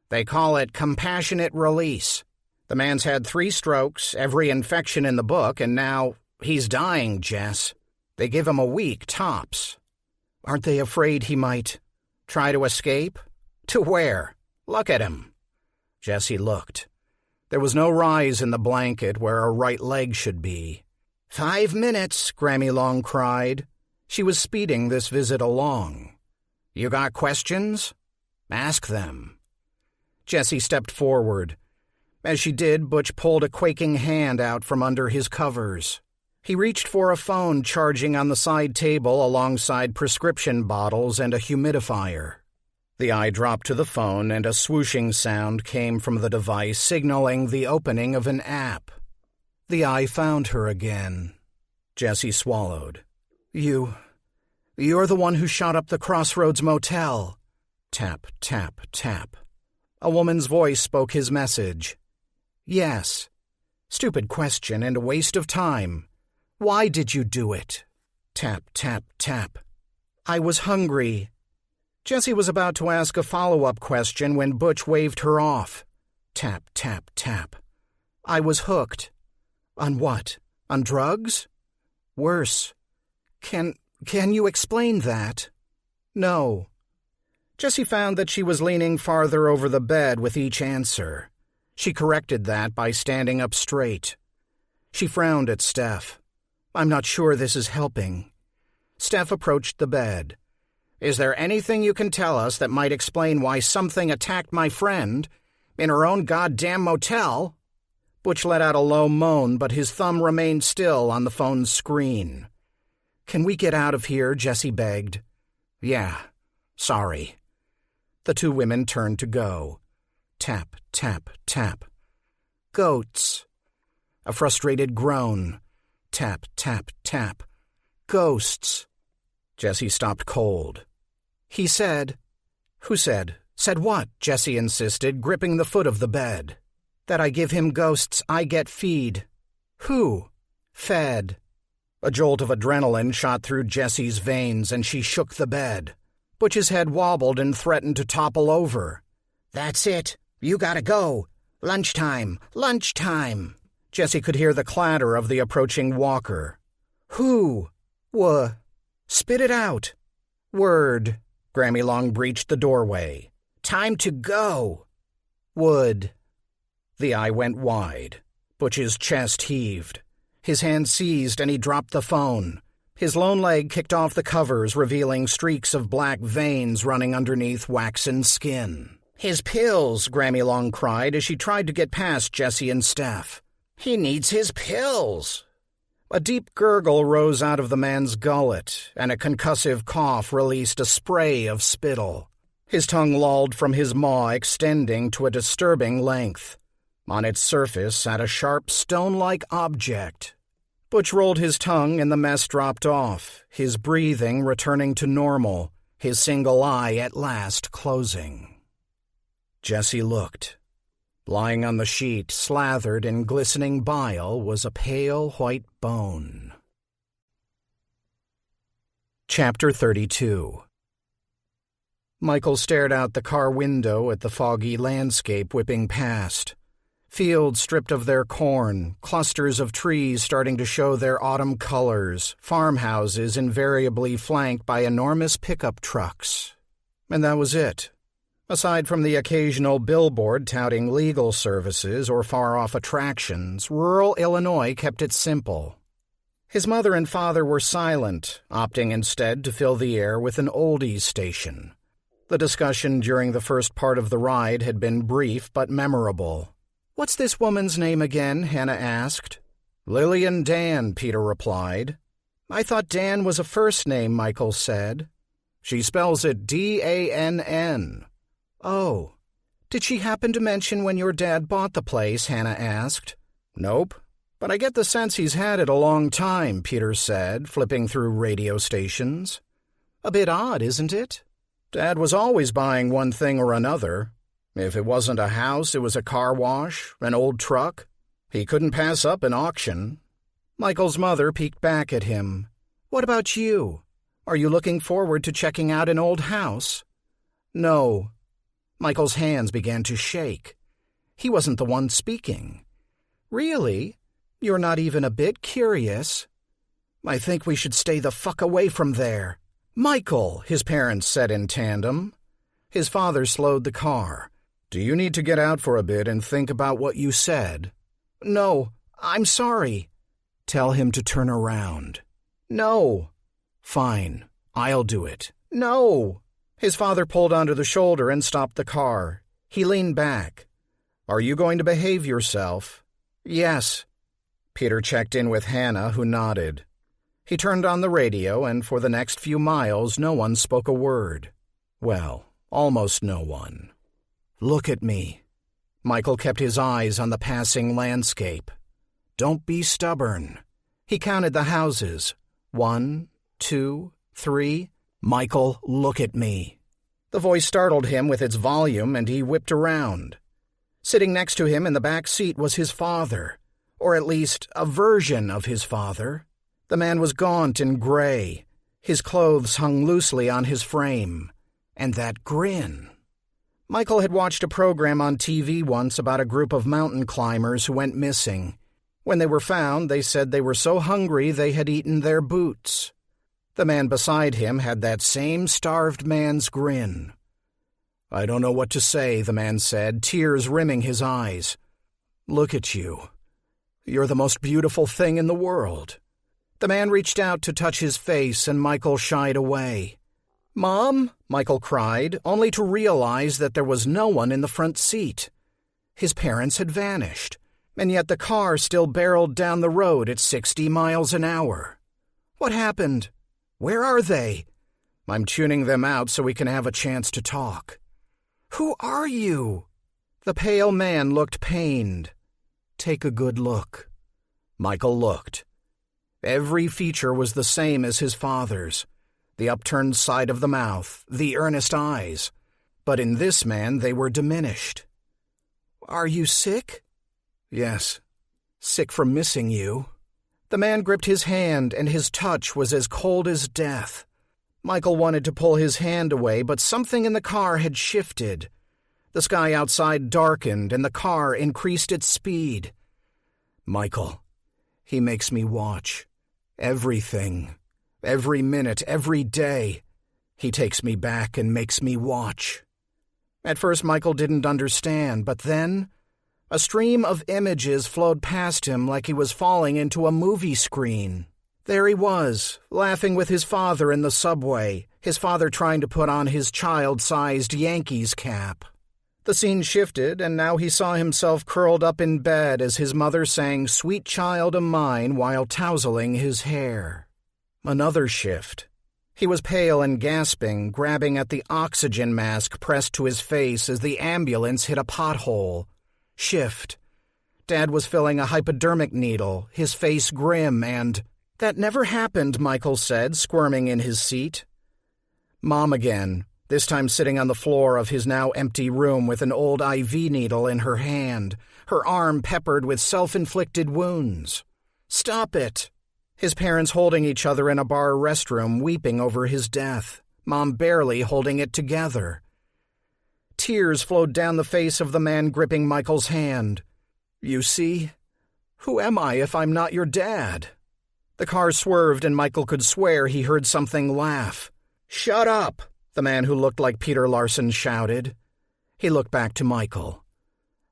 "They call it compassionate release. The man's had 3 strokes, every infection in the book, and now he's dying, Jess. They give him a week, tops." "Aren't they afraid he might try to escape?" "To where? Look at him." Jessie looked. There was no rise in the blanket where a right leg should be. 5 minutes, Grammy Long cried. She was speeding this visit along. "You got questions? Ask them." Jessie stepped forward. As she did, Butch pulled a quaking hand out from under his covers. He reached for a phone charging on the side table alongside prescription bottles and a humidifier. The eye dropped to the phone, and a swooshing sound came from the device signaling the opening of an app. The eye found her again. Jessie swallowed. You You're the one who shot up the Crossroads Motel. Tap, tap, tap. A woman's voice spoke his message. Yes. Stupid question and a waste of time. Why did you do it? Tap, tap, tap. I was hungry. Jessie was about to ask a follow-up question when Butch waved her off. Tap, tap, tap. I was hooked. On what? On drugs? Worse. Can you explain that? No. Jessie found that she was leaning farther over the bed with each answer. She corrected that by standing up straight. She frowned at Steph. I'm not sure this is helping. Steph approached the bed. Is there anything you can tell us that might explain why something attacked my friend in her own goddamn motel? Butch let out a low moan, but his thumb remained still on the phone's screen. Can we get out of here? Jessie begged. Yeah, sorry. The two women turned to go. Tap, tap, tap. Goats. A frustrated groan. Tap, tap, tap. Ghosts. Jessie stopped cold. He said. Who said? Said what? Jessie insisted, gripping the foot of the bed. That I give him ghosts, I get feed. Who? Fed. A jolt of adrenaline shot through Jessie's veins, and she shook the bed. Butch's head wobbled and threatened to topple over. That's it. You gotta go. Lunchtime. Lunchtime. Jessie could hear the clatter of the approaching walker. Who? Spit it out. Word. Grammy Long breached the doorway. Time to go. Would. The eye went wide. Butch's chest heaved. His hand seized and he dropped the phone. His lone leg kicked off the covers, revealing streaks of black veins running underneath waxen skin. His pills, Grammy Long cried as she tried to get past Jessie and Steph. He needs his pills. A deep gurgle rose out of the man's gullet, and a concussive cough released a spray of spittle. His tongue lolled from his maw, extending to a disturbing length. On its surface sat a sharp, stone-like object. Butch rolled his tongue and the mess dropped off, his breathing returning to normal, his single eye at last closing. Jessie looked. Lying on the sheet, slathered in glistening bile, was a pale white bone. Chapter 32. Michael stared out the car window at the foggy landscape whipping past. Fields stripped of their corn, clusters of trees starting to show their autumn colors, farmhouses invariably flanked by enormous pickup trucks. And that was it. Aside from the occasional billboard touting legal services or far-off attractions, rural Illinois kept it simple. His mother and father were silent, opting instead to fill the air with an oldies station. The discussion during the first part of the ride had been brief but memorable. "What's this woman's name again?" Hannah asked. "Lillian Dan," Peter replied. "I thought Dan was a first name," Michael said. "She spells it D-A-N-N. "Oh. Did she happen to mention when your dad bought the place?" Hannah asked. "Nope. But I get the sense he's had it a long time," Peter said, flipping through radio stations. "A bit odd, isn't it? Dad was always buying one thing or another. If it wasn't a house, it was a car wash, an old truck. He couldn't pass up an auction." Michael's mother peeked back at him. "What about you? Are you looking forward to checking out an old house?" "No." Michael's hands began to shake. He wasn't the one speaking. "Really? You're not even a bit curious?" "I think we should stay the fuck away from there." "Michael," his parents said in tandem. His father slowed the car. "Do you need to get out for a bit and think about what you said?" "No, I'm sorry." "Tell him to turn around." "No." "Fine, I'll do it." "No." His father pulled onto the shoulder and stopped the car. He leaned back. "Are you going to behave yourself?" "Yes." Peter checked in with Hannah, who nodded. He turned on the radio, and for the next few miles no one spoke a word. Well, almost no one. "Look at me." Michael kept his eyes on the passing landscape. "Don't be stubborn." He counted the houses. 1, 2, 3. Michael, look at me. The voice startled him with its volume, and he whipped around. Sitting next to him in the back seat was his father, or at least a version of his father. The man was gaunt and gray. His clothes hung loosely on his frame. And that grin. Michael had watched a program on TV once about a group of mountain climbers who went missing. When they were found, they said they were so hungry they had eaten their boots. The man beside him had that same starved man's grin. "I don't know what to say," the man said, tears rimming his eyes. "Look at you. You're the most beautiful thing in the world." The man reached out to touch his face, and Michael shied away. "Mom," Michael cried, only to realize that there was no one in the front seat. His parents had vanished, and yet the car still barreled down the road at 60 miles an hour. What happened? Where are they? I'm tuning them out so we can have a chance to talk. Who are you? The pale man looked pained. Take a good look. Michael looked. Every feature was the same as his father's. The upturned side of the mouth, the earnest eyes. But in this man they were diminished. Are you sick? Yes. Sick from missing you. The man gripped his hand, and his touch was as cold as death. Michael wanted to pull his hand away, but something in the car had shifted. The sky outside darkened, and the car increased its speed. Michael, he makes me watch. Everything. Every minute, every day. He takes me back and makes me watch. At first Michael didn't understand, but then a stream of images flowed past him like he was falling into a movie screen. There he was, laughing with his father in the subway, his father trying to put on his child-sized Yankees cap. The scene shifted, and now he saw himself curled up in bed as his mother sang "Sweet Child o' Mine" while touseling his hair. Another shift. He was pale and gasping, grabbing at the oxygen mask pressed to his face as the ambulance hit a pothole. Shift. Dad was filling a hypodermic needle, his face grim, and... That never happened, Michael said, squirming in his seat. Mom again, this time sitting on the floor of his now empty room with an old IV needle in her hand, her arm peppered with self-inflicted wounds. Stop it! His parents holding each other in a bar restroom, weeping over his death, Mom barely holding it together. Tears flowed down the face of the man gripping Michael's hand. You see? Who am I if I'm not your dad? The car swerved and Michael could swear he heard something laugh. Shut up, the man who looked like Peter Larson shouted. He looked back to Michael.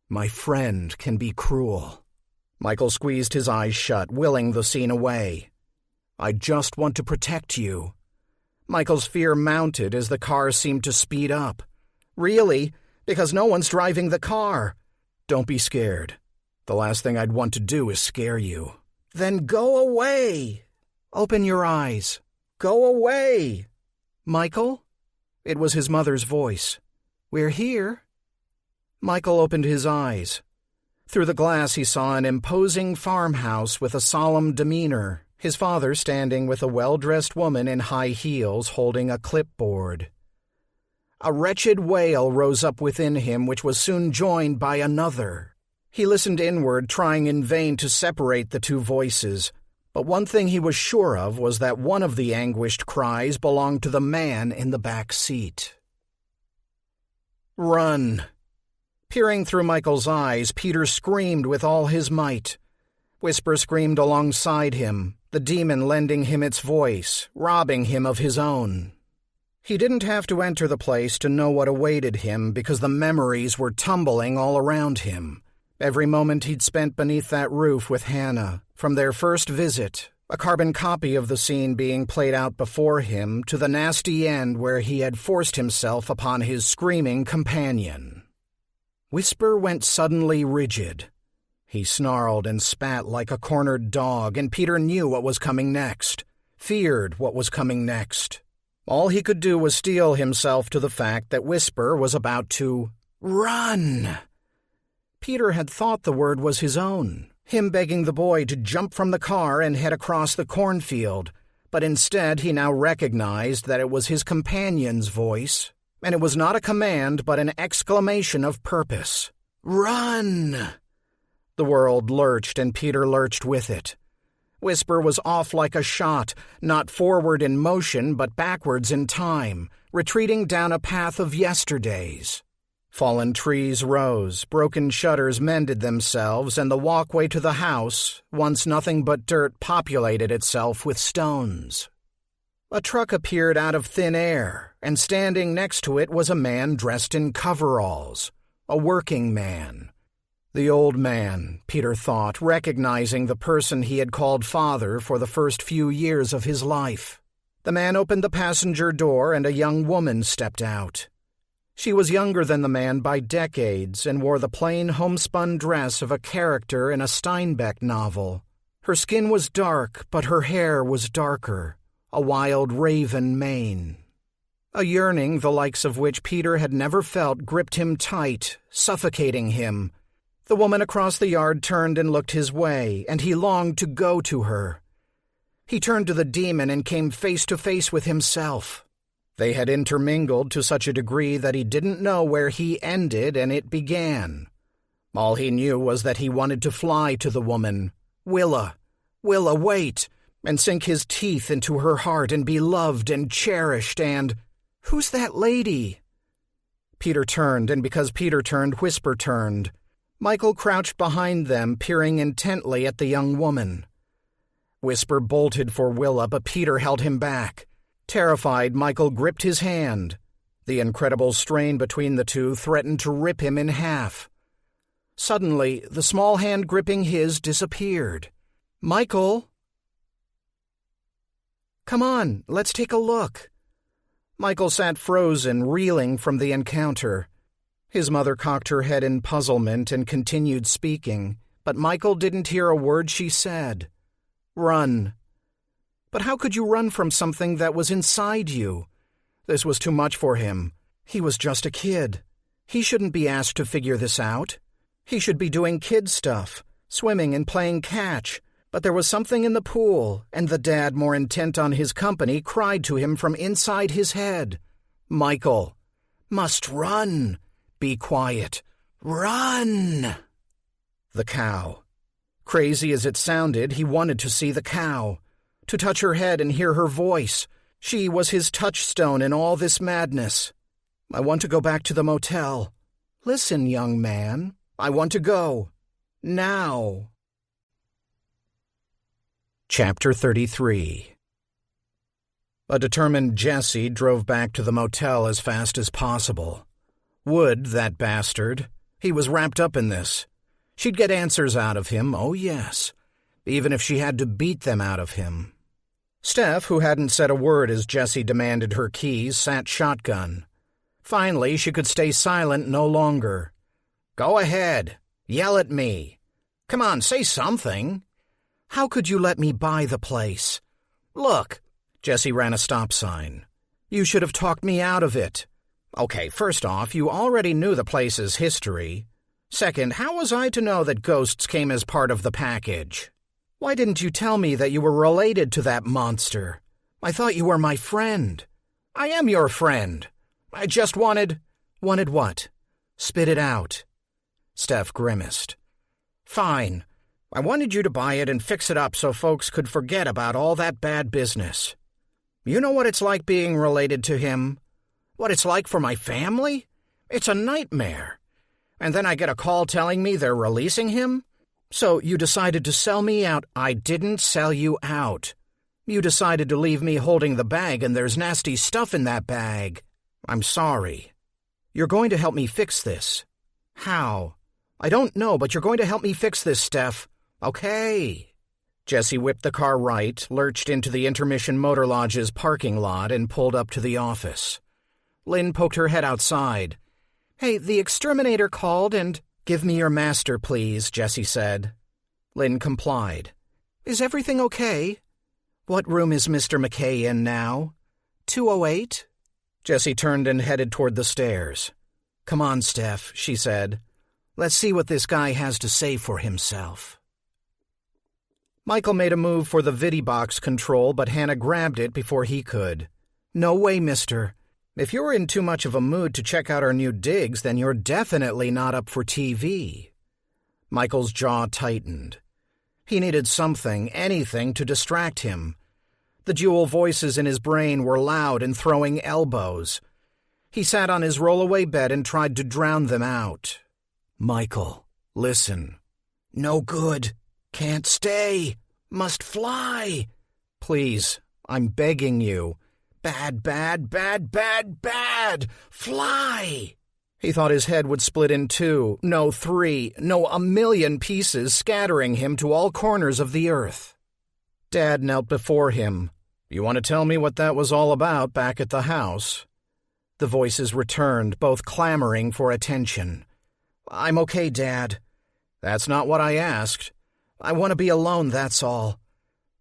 My friend can be cruel. Michael squeezed his eyes shut, willing the scene away. I just want to protect you. Michael's fear mounted as the car seemed to speed up. Really? Because no one's driving the car. Don't be scared. The last thing I'd want to do is scare you. Then go away. Open your eyes. Go away. Michael? It was his mother's voice. We're here. Michael opened his eyes. Through the glass he saw an imposing farmhouse with a solemn demeanor, his father standing with a well-dressed woman in high heels holding a clipboard. A wretched wail rose up within him, which was soon joined by another. He listened inward, trying in vain to separate the two voices, but one thing he was sure of was that one of the anguished cries belonged to the man in the back seat. Run! Peering through Michael's eyes, Peter screamed with all his might. Whisper screamed alongside him, the demon lending him its voice, robbing him of his own. He didn't have to enter the place to know what awaited him because the memories were tumbling all around him. Every moment he'd spent beneath that roof with Hannah, from their first visit, a carbon copy of the scene being played out before him, to the nasty end where he had forced himself upon his screaming companion. Whisper went suddenly rigid. He snarled and spat like a cornered dog, and Peter knew what was coming next, feared what was coming next. All he could do was steel himself to the fact that Whisper was about to run. Peter had thought the word was his own, him begging the boy to jump from the car and head across the cornfield, but instead he now recognized that it was his companion's voice, and it was not a command but an exclamation of purpose. "Run!" The world lurched, and Peter lurched with it. Whisper was off like a shot, not forward in motion but backwards in time, retreating down a path of yesterdays. Fallen trees rose, broken shutters mended themselves, and the walkway to the house, once nothing but dirt, populated itself with stones. A truck appeared out of thin air, and standing next to it was a man dressed in coveralls, a working man. The old man, Peter thought, recognizing the person he had called father for the first few years of his life. The man opened the passenger door, and a young woman stepped out. She was younger than the man by decades and wore the plain homespun dress of a character in a Steinbeck novel. Her skin was dark, but her hair was darker, a wild raven mane. A yearning the likes of which Peter had never felt gripped him tight, suffocating him. The woman across the yard turned and looked his way, and he longed to go to her. He turned to the demon and came face to face with himself. They had intermingled to such a degree that he didn't know where he ended and it began. All he knew was that he wanted to fly to the woman. Willa, wait, and sink his teeth into her heart and be loved and cherished and... "Who's that lady?" Peter turned, and because Peter turned, Whisper turned. Michael crouched behind them, peering intently at the young woman. Whisper bolted for Willa, but Peter held him back. Terrified, Michael gripped his hand. The incredible strain between the two threatened to rip him in half. Suddenly, the small hand gripping his disappeared. "Michael!" "Come on, let's take a look." Michael sat frozen, reeling from the encounter. His mother cocked her head in puzzlement and continued speaking, but Michael didn't hear a word she said. "Run." But how could you run from something that was inside you? This was too much for him. He was just a kid. He shouldn't be asked to figure this out. He should be doing kid stuff, swimming and playing catch. But there was something in the pool, and the dad, more intent on his company, cried to him from inside his head. "Michael, must run. Be quiet. Run!" The cow. Crazy as it sounded, he wanted to see the cow. To touch her head and hear her voice. She was his touchstone in all this madness. "I want to go back to the motel." "Listen, young man, I want to go. Now." Chapter 33. A determined Jesse drove back to the motel as fast as possible. Would, that bastard. He was wrapped up in this. She'd get answers out of him, oh yes, even if she had to beat them out of him. Steph, who hadn't said a word as Jessie demanded her keys, sat shotgun. Finally, she could stay silent no longer. "Go ahead. Yell at me. Come on, say something." "How could you let me buy the place?" "Look." Jessie ran a stop sign. "You should have talked me out of it." "Okay, first off, you already knew the place's history. Second, how was I to know that ghosts came as part of the package? Why didn't you tell me that you were related to that monster? I thought you were my friend." "I am your friend. I just wanted—" "Wanted what? Spit it out." Steph grimaced. "Fine. I wanted you to buy it and fix it up so folks could forget about all that bad business. You know what it's like being related to him? What it's like for my family? It's a nightmare. And then I get a call telling me they're releasing him? So you decided to sell me out." "I didn't sell you out. You decided to leave me holding the bag, and there's nasty stuff in that bag. I'm sorry. You're going to help me fix this." "How?" "I don't know, but you're going to help me fix this, Steph. Okay." Jessie whipped the car right, lurched into the Intermission Motor Lodge's parking lot, and pulled up to the office. Lynn poked her head outside. "Hey, the exterminator called and—" "Give me your master, please," Jessie said. Lynn complied. "Is everything okay?" "What room is Mr. McKay in now?" 208. Jessie turned and headed toward the stairs. "Come on, Steph," she said. "Let's see what this guy has to say for himself." Michael made a move for the vidibox control, but Hannah grabbed it before he could. "No way, mister. If you're in too much of a mood to check out our new digs, then you're definitely not up for TV." Michael's jaw tightened. He needed something, anything, to distract him. The dual voices in his brain were loud and throwing elbows. He sat on his roll-away bed and tried to drown them out. "Michael, listen. No good. Can't stay. Must fly. Please, I'm begging you. Bad, bad, bad, bad, bad. Fly." He thought his head would split in two, no, three, no, 1,000,000 pieces, scattering him to all corners of the earth. Dad knelt before him. "You want to tell me what that was all about back at the house?" The voices returned, both clamoring for attention. "I'm okay, Dad." "That's not what I asked. I want to be alone, that's all."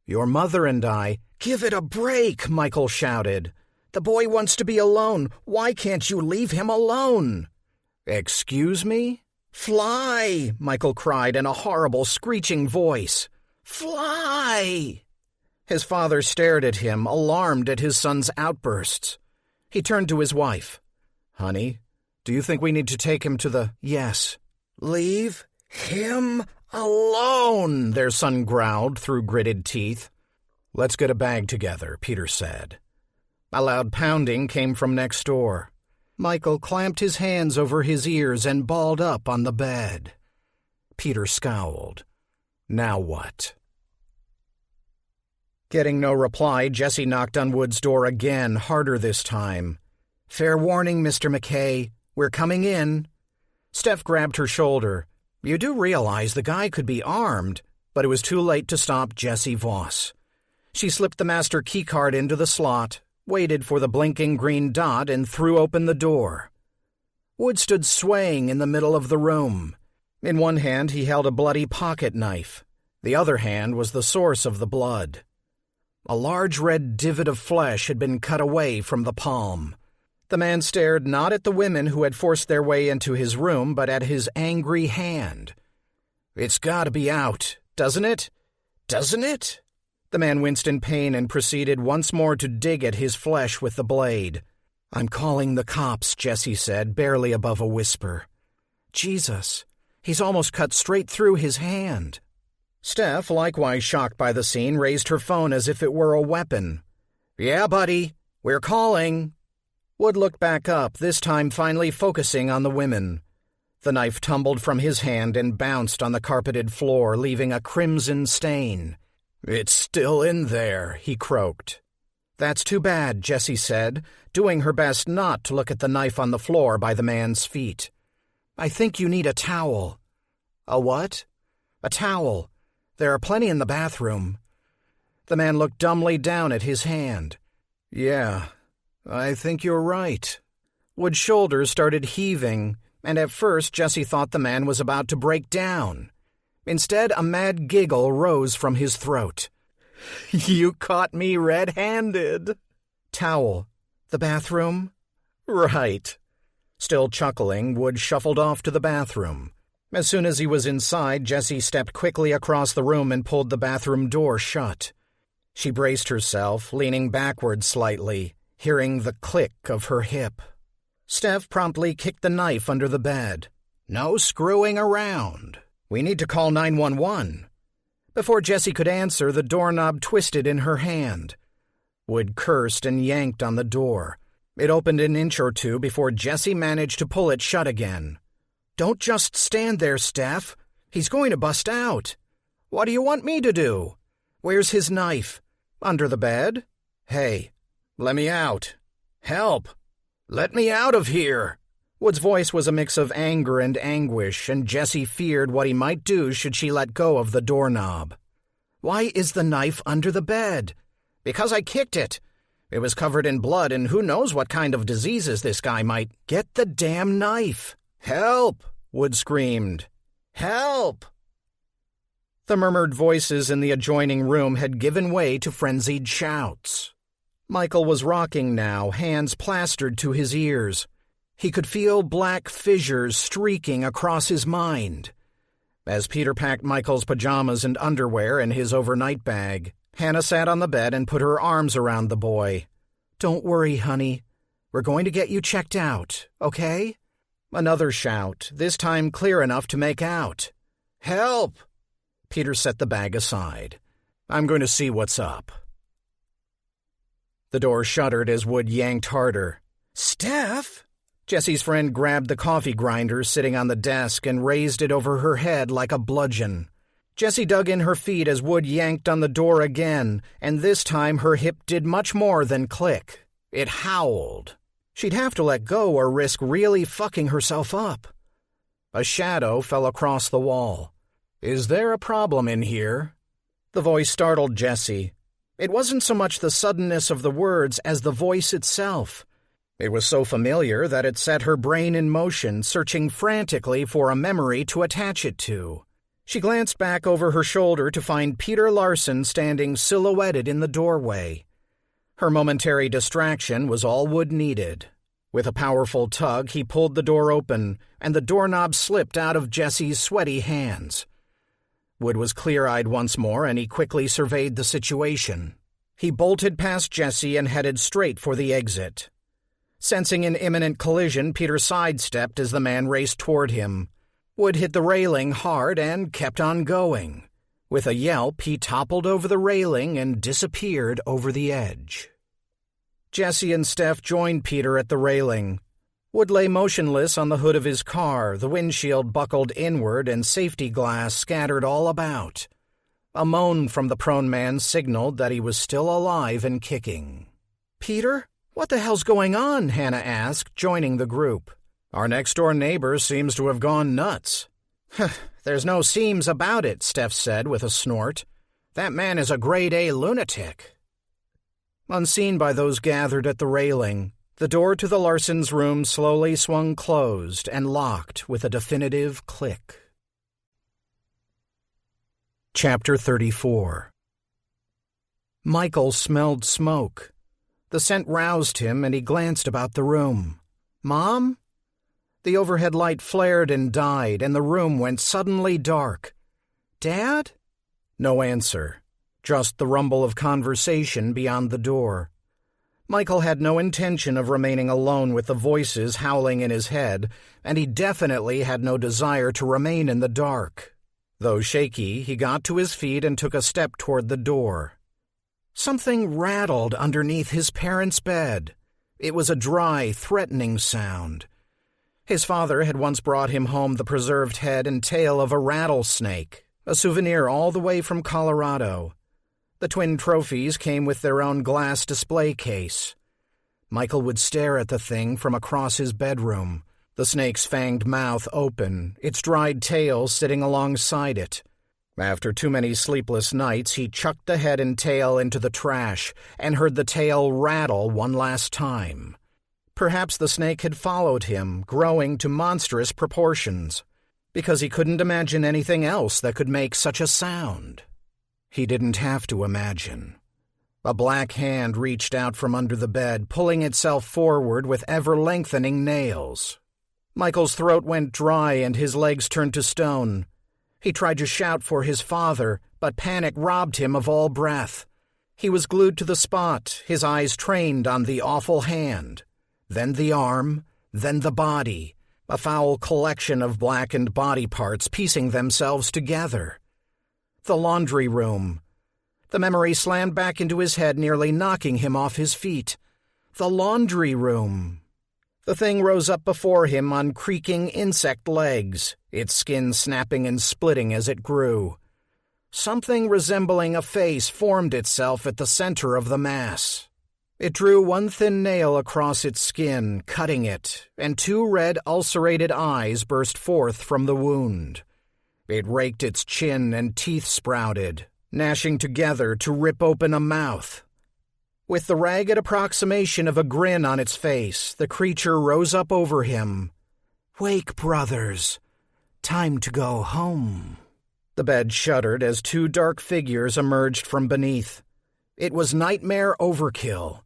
"Your mother and I—" "Give it a break," Michael shouted. "The boy wants to be alone. Why can't you leave him alone?" "Excuse me?" "Fly," Michael cried in a horrible, screeching voice. "Fly!" His father stared at him, alarmed at his son's outbursts. He turned to his wife. "Honey, do you think we need to take him to the—" "Yes." "Leave him alone," their son growled through gritted teeth. "Let's get a bag together," Peter said. A loud pounding came from next door. Michael clamped his hands over his ears and balled up on the bed. Peter scowled. Now what? Getting no reply, Jesse knocked on Wood's door again, harder this time. "Fair warning, Mr. McKay. We're coming in." Steph grabbed her shoulder. "You do realize the guy could be armed," but it was too late to stop Jesse Voss. She slipped the master keycard into the slot, waited for the blinking green dot, and threw open the door. Wood stood swaying in the middle of the room. In one hand he held a bloody pocket knife. The other hand was the source of the blood. A large red divot of flesh had been cut away from the palm. The man stared not at the women who had forced their way into his room, but at his angry hand. "It's got to be out, doesn't it? Doesn't it?" The man winced in pain and proceeded once more to dig at his flesh with the blade. "I'm calling the cops," Jesse said, barely above a whisper. "Jesus, he's almost cut straight through his hand." Steph, likewise shocked by the scene, raised her phone as if it were a weapon. "Yeah, buddy, we're calling." Wood looked back up, this time finally focusing on the women. The knife tumbled from his hand and bounced on the carpeted floor, leaving a crimson stain. "It's still in there," he croaked. "That's too bad," Jessie said, doing her best not to look at the knife on the floor by the man's feet. "I think you need a towel." "A what?" "A towel. There are plenty in the bathroom." The man looked dumbly down at his hand. "Yeah, I think you're right." Wood's shoulders started heaving, and at first Jesse thought the man was about to break down. Instead, a mad giggle rose from his throat. "You caught me red-handed." "Towel. The bathroom?" "Right." Still chuckling, Wood shuffled off to the bathroom. As soon as he was inside, Jessie stepped quickly across the room and pulled the bathroom door shut. She braced herself, leaning backward slightly, hearing the click of her hip. Steph promptly kicked the knife under the bed. "No screwing around. We need to call 911. Before Jessie could answer, the doorknob twisted in her hand. Wood cursed and yanked on the door. It opened an inch or two before Jessie managed to pull it shut again. "Don't just stand there, Steph. He's going to bust out." "What do you want me to do?" "Where's his knife?" "Under the bed." "Hey, let me out. Help! Let me out of here!" Wood's voice was a mix of anger and anguish, and Jessie feared what he might do should she let go of the doorknob. "Why is the knife under the bed?" "Because I kicked it. It was covered in blood, and who knows what kind of diseases this guy might—" "Get the damn knife!" "Help!" Wood screamed. "Help!" The murmured voices in the adjoining room had given way to frenzied shouts. Michael was rocking now, hands plastered to his ears. He could feel black fissures streaking across his mind. As Peter packed Michael's pajamas and underwear in his overnight bag, Hannah sat on the bed and put her arms around the boy. "Don't worry, honey. We're going to get you checked out, okay?" Another shout, this time clear enough to make out. "Help!" Peter set the bag aside. "I'm going to see what's up." The door shuddered as Wood yanked harder. "Steph!" Jessie's friend grabbed the coffee grinder sitting on the desk and raised it over her head like a bludgeon. Jessie dug in her feet as Wood yanked on the door again, and this time her hip did much more than click. It howled. She'd have to let go or risk really fucking herself up. A shadow fell across the wall. "Is there a problem in here?" The voice startled Jessie. It wasn't so much the suddenness of the words as the voice itself. It was so familiar that it set her brain in motion, searching frantically for a memory to attach it to. She glanced back over her shoulder to find Peter Larson standing silhouetted in the doorway. Her momentary distraction was all Wood needed. With a powerful tug, he pulled the door open, and the doorknob slipped out of Jessie's sweaty hands. Wood was clear-eyed once more, and he quickly surveyed the situation. He bolted past Jessie and headed straight for the exit. Sensing an imminent collision, Peter sidestepped as the man raced toward him. Wood hit the railing hard and kept on going. With a yelp, he toppled over the railing and disappeared over the edge. Jessie and Steph joined Peter at the railing. Wood lay motionless on the hood of his car, the windshield buckled inward and safety glass scattered all about. A moan from the prone man signaled that he was still alive and kicking. "Peter? What the hell's going on?" Hannah asked, joining the group. "Our next-door neighbor seems to have gone nuts." "There's no seems about it," Steph said with a snort. "That man is a grade-A lunatic." Unseen by those gathered at the railing, the door to the Larsons' room slowly swung closed and locked with a definitive click. Chapter 34. Michael smelled smoke. The scent roused him, and he glanced about the room. "Mom?" The overhead light flared and died, and the room went suddenly dark. "Dad?" No answer, just the rumble of conversation beyond the door. Michael had no intention of remaining alone with the voices howling in his head, and he definitely had no desire to remain in the dark. Though shaky, he got to his feet and took a step toward the door. Something rattled underneath his parents' bed. It was a dry, threatening sound. His father had once brought him home the preserved head and tail of a rattlesnake, a souvenir all the way from Colorado. The twin trophies came with their own glass display case. Michael would stare at the thing from across his bedroom, the snake's fanged mouth open, its dried tail sitting alongside it. After too many sleepless nights, he chucked the head and tail into the trash and heard the tail rattle one last time. Perhaps the snake had followed him, growing to monstrous proportions, because he couldn't imagine anything else that could make such a sound. He didn't have to imagine. A black hand reached out from under the bed, pulling itself forward with ever-lengthening nails. Michael's throat went dry and his legs turned to stone. He tried to shout for his father, but panic robbed him of all breath. He was glued to the spot, his eyes trained on the awful hand. Then the arm, then the body, a foul collection of blackened body parts piecing themselves together. The laundry room. The memory slammed back into his head, nearly knocking him off his feet. The laundry room. The thing rose up before him on creaking insect legs, its skin snapping and splitting as it grew. Something resembling a face formed itself at the center of the mass. It drew one thin nail across its skin, cutting it, and two red ulcerated eyes burst forth from the wound. It raked its chin and teeth sprouted, gnashing together to rip open a mouth. With the ragged approximation of a grin on its face, the creature rose up over him. "Wake, brothers. Time to go home." The bed shuddered as two dark figures emerged from beneath. It was nightmare overkill.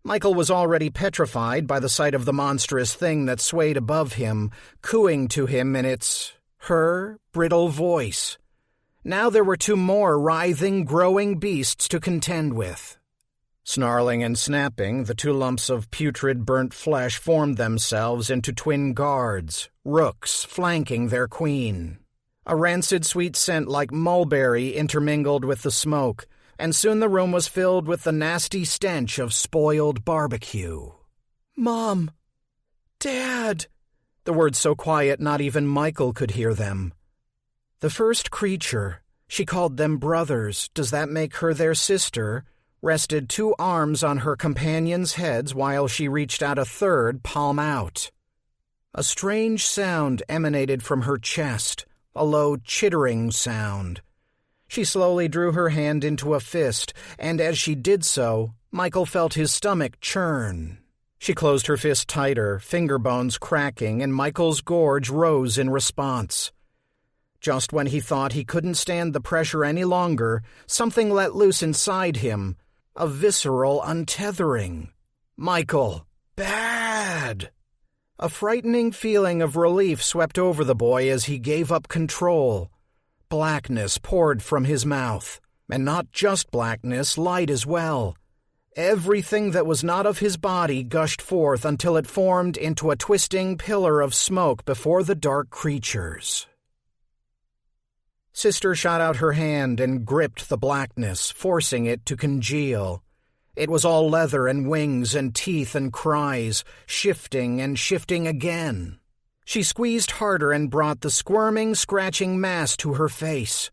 Michael was already petrified by the sight of the monstrous thing that swayed above him, cooing to him in its Her brittle voice. Now there were two more writhing, growing beasts to contend with. Snarling and snapping, the two lumps of putrid burnt flesh formed themselves into twin guards, rooks flanking their queen. A rancid sweet scent like mulberry intermingled with the smoke, and soon the room was filled with the nasty stench of spoiled barbecue. "Mom! Dad!" The words so quiet not even Michael could hear them. The first creature, she called them brothers, does that make her their sister, rested two arms on her companions' heads while she reached out a third, palm out. A strange sound emanated from her chest, a low chittering sound. She slowly drew her hand into a fist, and as she did so, Michael felt his stomach churn. She closed her fist tighter, finger bones cracking, and Michael's gorge rose in response. Just when he thought he couldn't stand the pressure any longer, something let loose inside him, a visceral untethering. Michael, bad! A frightening feeling of relief swept over the boy as he gave up control. Blackness poured from his mouth, and not just blackness, light as well. Everything that was not of his body gushed forth until it formed into a twisting pillar of smoke before the dark creatures. Sister shot out her hand and gripped the blackness, forcing it to congeal. It was all leather and wings and teeth and cries, shifting and shifting again. She squeezed harder and brought the squirming, scratching mass to her face.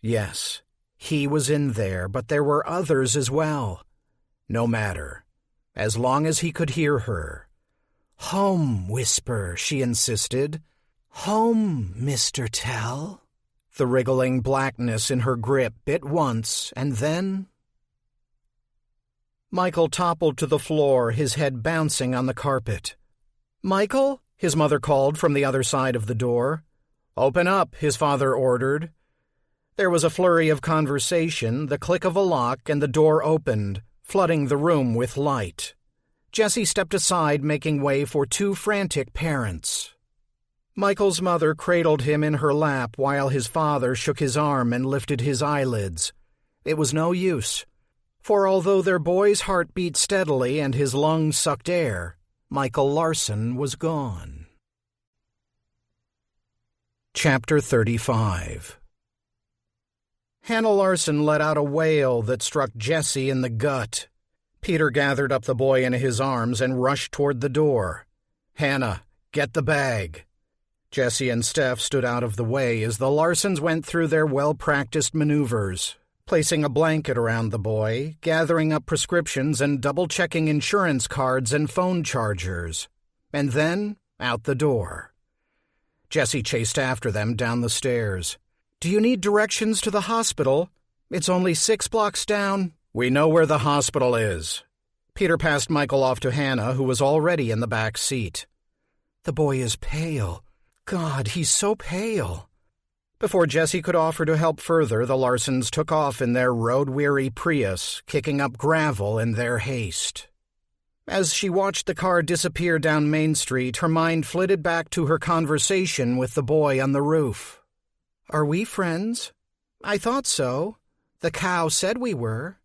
Yes, he was in there, but there were others as well. No matter, as long as he could hear her. "Home, whisper," she insisted. "Home, Mr. Tell." The wriggling blackness in her grip bit once, and then... Michael toppled to the floor, his head bouncing on the carpet. "Michael?" his mother called from the other side of the door. "Open up," his father ordered. There was a flurry of conversation, the click of a lock, and the door opened, flooding the room with light. Jessie stepped aside, making way for two frantic parents. Michael's mother cradled him in her lap while his father shook his arm and lifted his eyelids. It was no use, for although their boy's heart beat steadily and his lungs sucked air, Michael Larson was gone. Chapter 35. Hannah Larson let out a wail that struck Jessie in the gut. Peter gathered up the boy in his arms and rushed toward the door. "Hannah, get the bag." Jessie and Steph stood out of the way as the Larsons went through their well-practiced maneuvers, placing a blanket around the boy, gathering up prescriptions and double-checking insurance cards and phone chargers. And then, out the door. Jessie chased after them down the stairs. "Do you need directions to the hospital? It's only 6 blocks down." "We know where the hospital is." Peter passed Michael off to Hannah, who was already in the back seat. "The boy is pale. God, he's so pale." Before Jessie could offer to help further, the Larsons took off in their road-weary Prius, kicking up gravel in their haste. As she watched the car disappear down Main Street, her mind flitted back to her conversation with the boy on the roof. "Are we friends? I thought so. The cow said we were."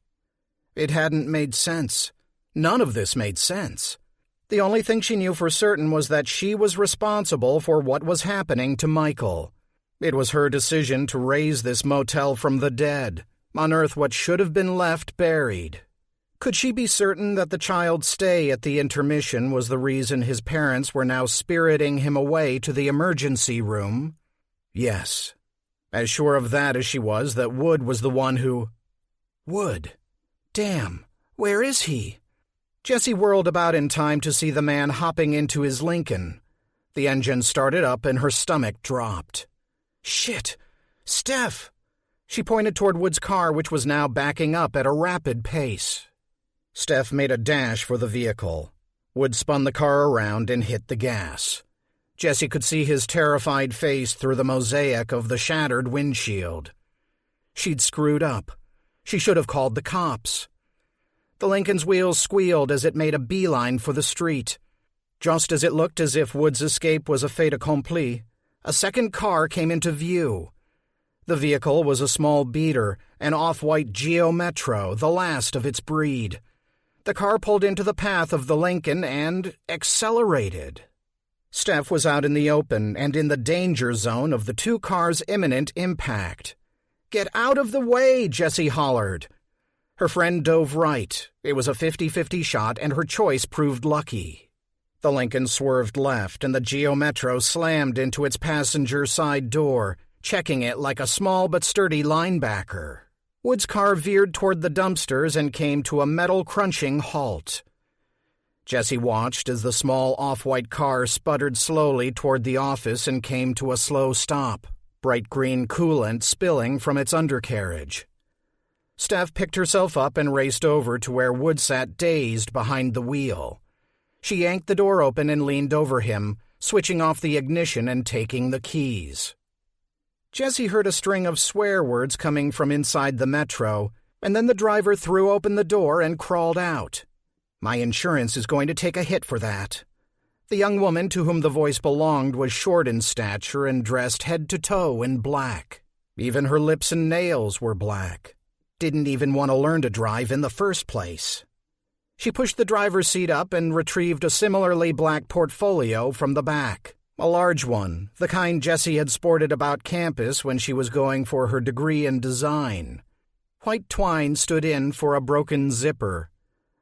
It hadn't made sense. None of this made sense. The only thing she knew for certain was that she was responsible for what was happening to Michael. It was her decision to raise this motel from the dead, unearth what should have been left buried. Could she be certain that the child's stay at the intermission was the reason his parents were now spiriting him away to the emergency room? Yes. As sure of that as she was that Wood was the one who... Wood. Damn, where is he? Jessie whirled about in time to see the man hopping into his Lincoln. The engine started up and her stomach dropped. Shit! Steph! She pointed toward Wood's car, which was now backing up at a rapid pace. Steph made a dash for the vehicle. Wood spun the car around and hit the gas. Jessie could see his terrified face through the mosaic of the shattered windshield. She'd screwed up. She should have called the cops. The Lincoln's wheels squealed as it made a beeline for the street. Just as it looked as if Wood's escape was a fait accompli, A second car came into view. The vehicle was a small beater, an off-white Geo Metro, the last of its breed. The car pulled into the path of the Lincoln and accelerated. Steph was out in the open and in the danger zone of the two cars' imminent impact. "Get out of the way," Jessie hollered. Her friend dove right. It was a 50-50 shot, and her choice proved lucky. The Lincoln swerved left, and the Geo Metro slammed into its passenger side door, checking it like a small but sturdy linebacker. Wood's car veered toward the dumpsters and came to a metal-crunching halt. Jessie watched as the small off-white car sputtered slowly toward the office and came to a slow stop, bright green coolant spilling from its undercarriage. Steph picked herself up and raced over to where Wood sat dazed behind the wheel. She yanked the door open and leaned over him, switching off the ignition and taking the keys. Jessie heard a string of swear words coming from inside the Metro, and then the driver threw open the door and crawled out. "My insurance is going to take a hit for that." The young woman to whom the voice belonged was short in stature and dressed head to toe in black. Even her lips and nails were black. Didn't even want to learn to drive in the first place. She pushed the driver's seat up and retrieved a similarly black portfolio from the back. A large one, the kind Jessie had sported about campus when she was going for her degree in design. White twine stood in for a broken zipper.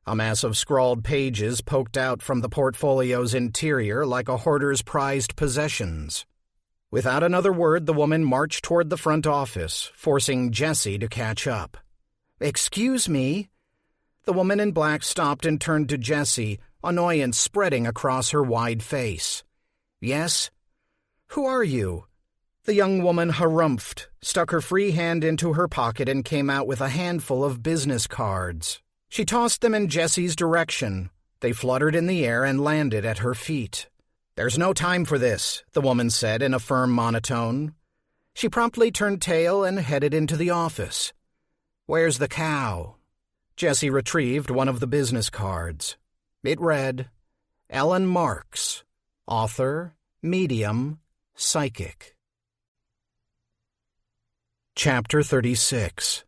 A mass of scrawled pages poked out from the portfolio's interior like a hoarder's prized possessions. Without another word, the woman marched toward the front office, forcing Jessie to catch up. "Excuse me?" The woman in black stopped and turned to Jessie, annoyance spreading across her wide face. "Yes?" "Who are you?" The young woman harumphed, stuck her free hand into her pocket and came out with a handful of business cards. She tossed them in Jessie's direction. They fluttered in the air and landed at her feet. "There's no time for this," the woman said in a firm monotone. She promptly turned tail and headed into the office. "Where's the cow?" Jessie retrieved one of the business cards. It read, Ellen Marks, author, medium, psychic. Chapter 36.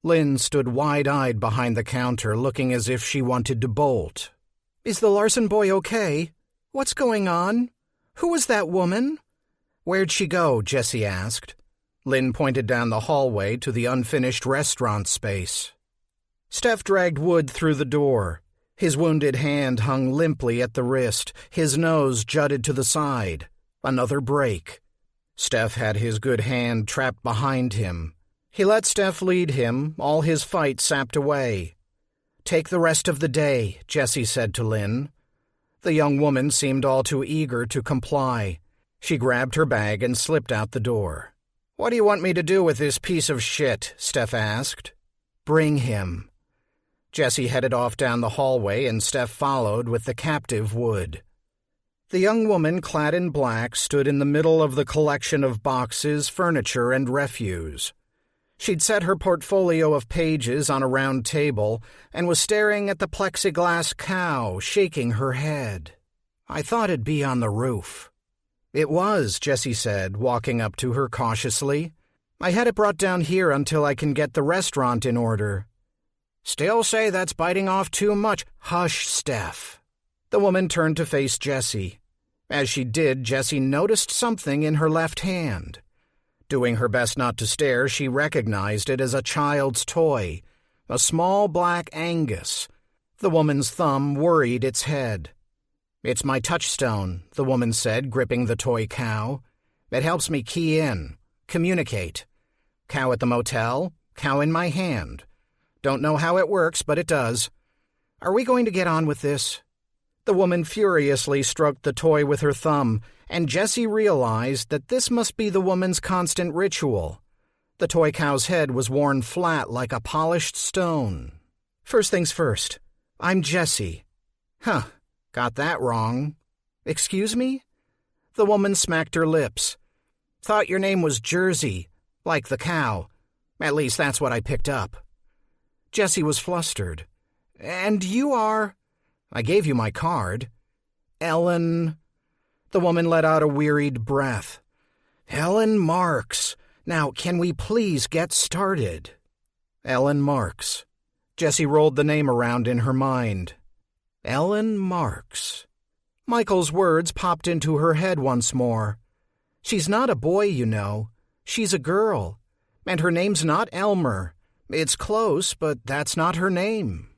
Lynn stood wide-eyed behind the counter, looking as if she wanted to bolt. "Is the Larson boy okay? What's going on? Who was that woman?" "Where'd she go?" Jessie asked. Lynn pointed down the hallway to the unfinished restaurant space. Steph dragged Wood through the door. His wounded hand hung limply at the wrist. His nose jutted to the side. Another break. Steph had his good hand trapped behind him. He let Steph lead him, all his fight sapped away. "Take the rest of the day," Jessie said to Lynn. The young woman seemed all too eager to comply. She grabbed her bag and slipped out the door. "What do you want me to do with this piece of shit?" Steph asked. "Bring him." Jessie headed off down the hallway and Steph followed with the captive Wood. The young woman, clad in black, stood in the middle of the collection of boxes, furniture, and refuse. She'd set her portfolio of pages on a round table and was staring at the plexiglass cow, shaking her head. "I thought it'd be on the roof." "It was," Jessie said, walking up to her cautiously. "I had it brought down here until I can get the restaurant in order." "Still say that's biting off too much." "Hush, Steph." The woman turned to face Jessie. As she did, Jessie noticed something in her left hand. Doing her best not to stare, she recognized it as a child's toy, a small black Angus. The woman's thumb worried its head. "It's my touchstone," the woman said, gripping the toy cow. "It helps me key in, communicate. Cow at the motel, cow in my hand. Don't know how it works, but it does. Are we going to get on with this?" The woman furiously stroked the toy with her thumb, and Jessie realized that this must be the woman's constant ritual. The toy cow's head was worn flat like a polished stone. "First things first. I'm Jessie." "Huh, got that wrong." "Excuse me?" The woman smacked her lips. "Thought your name was Jersey, like the cow. At least that's what I picked up." Jessie was flustered. "And you are—" "I gave you my card." "Ellen." The woman let out a wearied breath. Ellen Marks. Now, can we please get started? Ellen Marks. Jessie rolled the name around in her mind. Ellen Marks. Michael's words popped into her head once more. She's not a boy, you know. She's a girl. And her name's not Elmer. It's close, but that's not her name.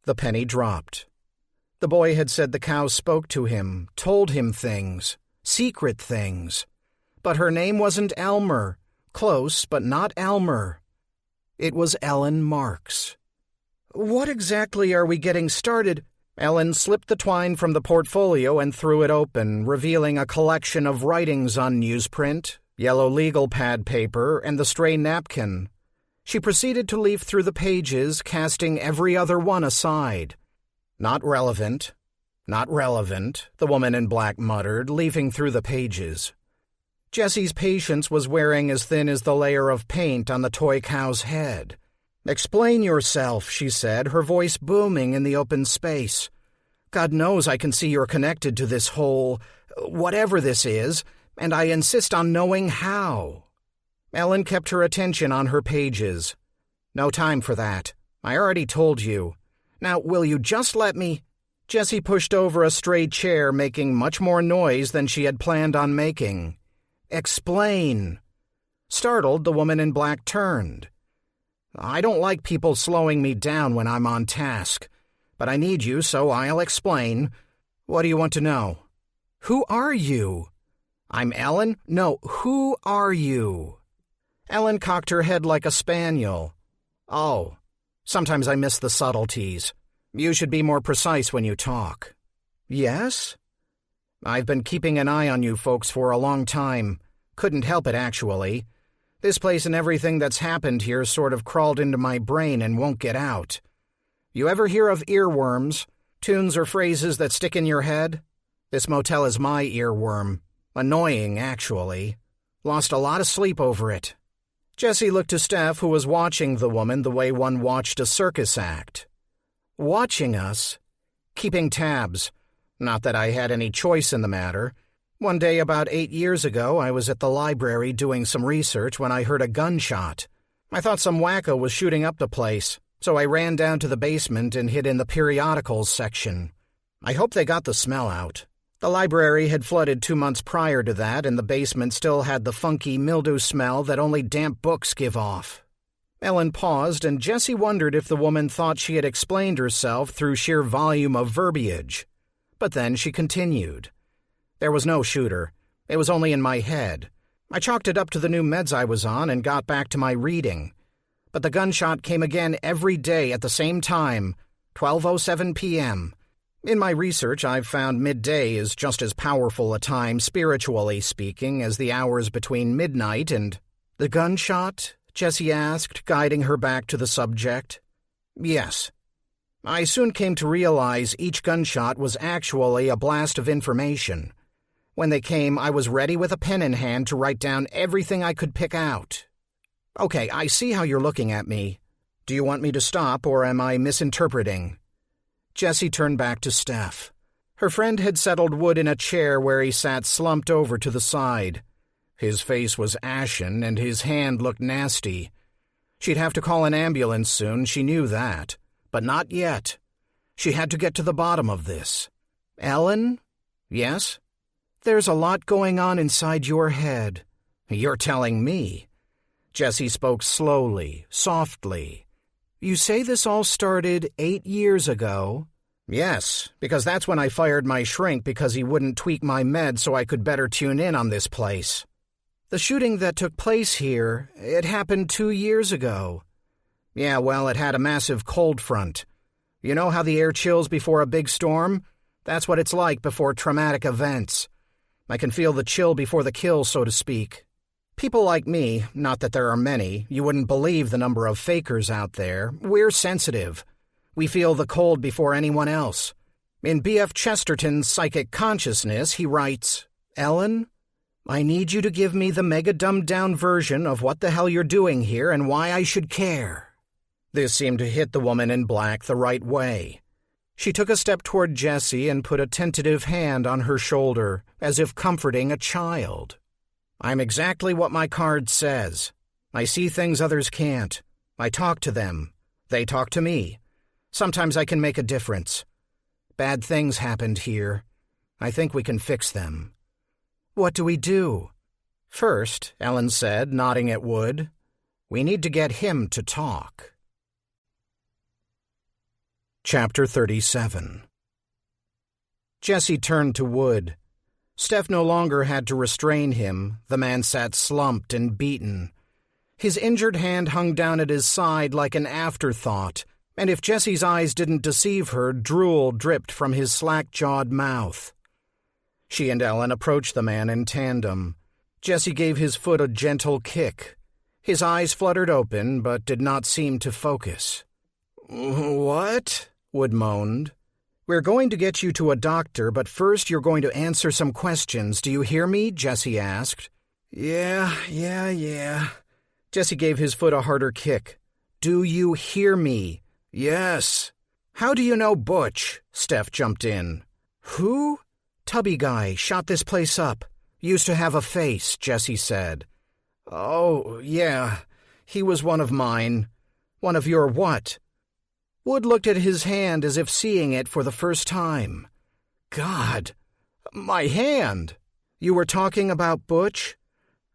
The penny dropped. The boy had said the cow spoke to him, told him things, secret things. But her name wasn't Elmer. Close, but not Elmer. It was Ellen Marks. What exactly are we getting started? Ellen slipped the twine from the portfolio and threw it open, revealing a collection of writings on newsprint, yellow legal pad paper, and the stray napkin. She proceeded to leaf through the pages, casting every other one aside. Not relevant. Not relevant, the woman in black muttered, leafing through the pages. Jessie's patience was wearing as thin as the layer of paint on the toy cow's head. Explain yourself, she said, her voice booming in the open space. God knows I can see you're connected to this whole, whatever this is, and I insist on knowing how. Ellen kept her attention on her pages. No time for that. I already told you. Now, will you just let me? Jessie pushed over a stray chair, making much more noise than she had planned on making. Explain. Startled, the woman in black turned. I don't like people slowing me down when I'm on task, but I need you, so I'll explain. What do you want to know? Who are you? I'm Ellen? No, who are you? Ellen cocked her head like a spaniel. Oh, sometimes I miss the subtleties. You should be more precise when you talk. Yes? I've been keeping an eye on you folks for a long time. Couldn't help it, actually. This place and everything that's happened here sort of crawled into my brain and won't get out. You ever hear of earworms? Tunes or phrases that stick in your head? This motel is my earworm. Annoying, actually. Lost a lot of sleep over it. Jessie looked to Steph, who was watching the woman the way one watched a circus act. Watching us? Keeping tabs. Not that I had any choice in the matter. One day about 8 years ago, I was at the library doing some research when I heard a gunshot. I thought some wacko was shooting up the place, so I ran down to the basement and hid in the periodicals section. I hope they got the smell out. The library had flooded 2 months prior to that, and the basement still had the funky mildew smell that only damp books give off. Ellen paused, and Jessie wondered if the woman thought she had explained herself through sheer volume of verbiage. But then she continued. There was no shooter. It was only in my head. I chalked it up to the new meds I was on and got back to my reading. But the gunshot came again every day at the same time, 12:07 p.m., In my research, I've found midday is just as powerful a time, spiritually speaking, as the hours between midnight and... The gunshot? Jessie asked, guiding her back to the subject. Yes. I soon came to realize each gunshot was actually a blast of information. When they came, I was ready with a pen in hand to write down everything I could pick out. Okay, I see how you're looking at me. Do you want me to stop, or am I misinterpreting? Jessie turned back to Steph. Her friend had settled Wood in a chair where he sat slumped over to the side. His face was ashen, and his hand looked nasty. She'd have to call an ambulance soon, she knew that. But not yet. She had to get to the bottom of this. Ellen? Yes? There's a lot going on inside your head. You're telling me. Jessie spoke slowly, softly. You say this all started 8 years ago? Yes, because that's when I fired my shrink because he wouldn't tweak my meds so I could better tune in on this place. The shooting that took place here, it happened 2 years ago. Yeah, well, it had a massive cold front. You know how the air chills before a big storm? That's what it's like before traumatic events. I can feel the chill before the kill, so to speak. People like me, not that there are many, you wouldn't believe the number of fakers out there, we're sensitive. We feel the cold before anyone else. In B.F. Chesterton's Psychic Consciousness, he writes, Ellen, I need you to give me the mega dumbed-down version of what the hell you're doing here and why I should care. This seemed to hit the woman in black the right way. She took a step toward Jessie and put a tentative hand on her shoulder, as if comforting a child. "I'm exactly what my card says. I see things others can't. I talk to them. They talk to me. Sometimes I can make a difference. Bad things happened here. I think we can fix them." "What do we do?" "First," Ellen said, nodding at Wood, "we need to get him to talk." Chapter 37. Jessie turned to Wood. Steph no longer had to restrain him. The man sat slumped and beaten. His injured hand hung down at his side like an afterthought, and if Jessie's eyes didn't deceive her, drool dripped from his slack-jawed mouth. She and Ellen approached the man in tandem. Jessie gave his foot a gentle kick. His eyes fluttered open, but did not seem to focus. "What?" Wood moaned. "We're going to get you to a doctor, but first you're going to answer some questions. Do you hear me?" Jessie asked. Yeah. Jessie gave his foot a harder kick. "Do you hear me?" "Yes." "How do you know Butch?" Steph jumped in. "Who?" "Tubby guy, shot this place up. Used to have a face," Jessie said. "Oh, yeah. He was one of mine." "One of your what?" Wood looked at his hand as if seeing it for the first time. "God, my hand!" "You were talking about Butch?"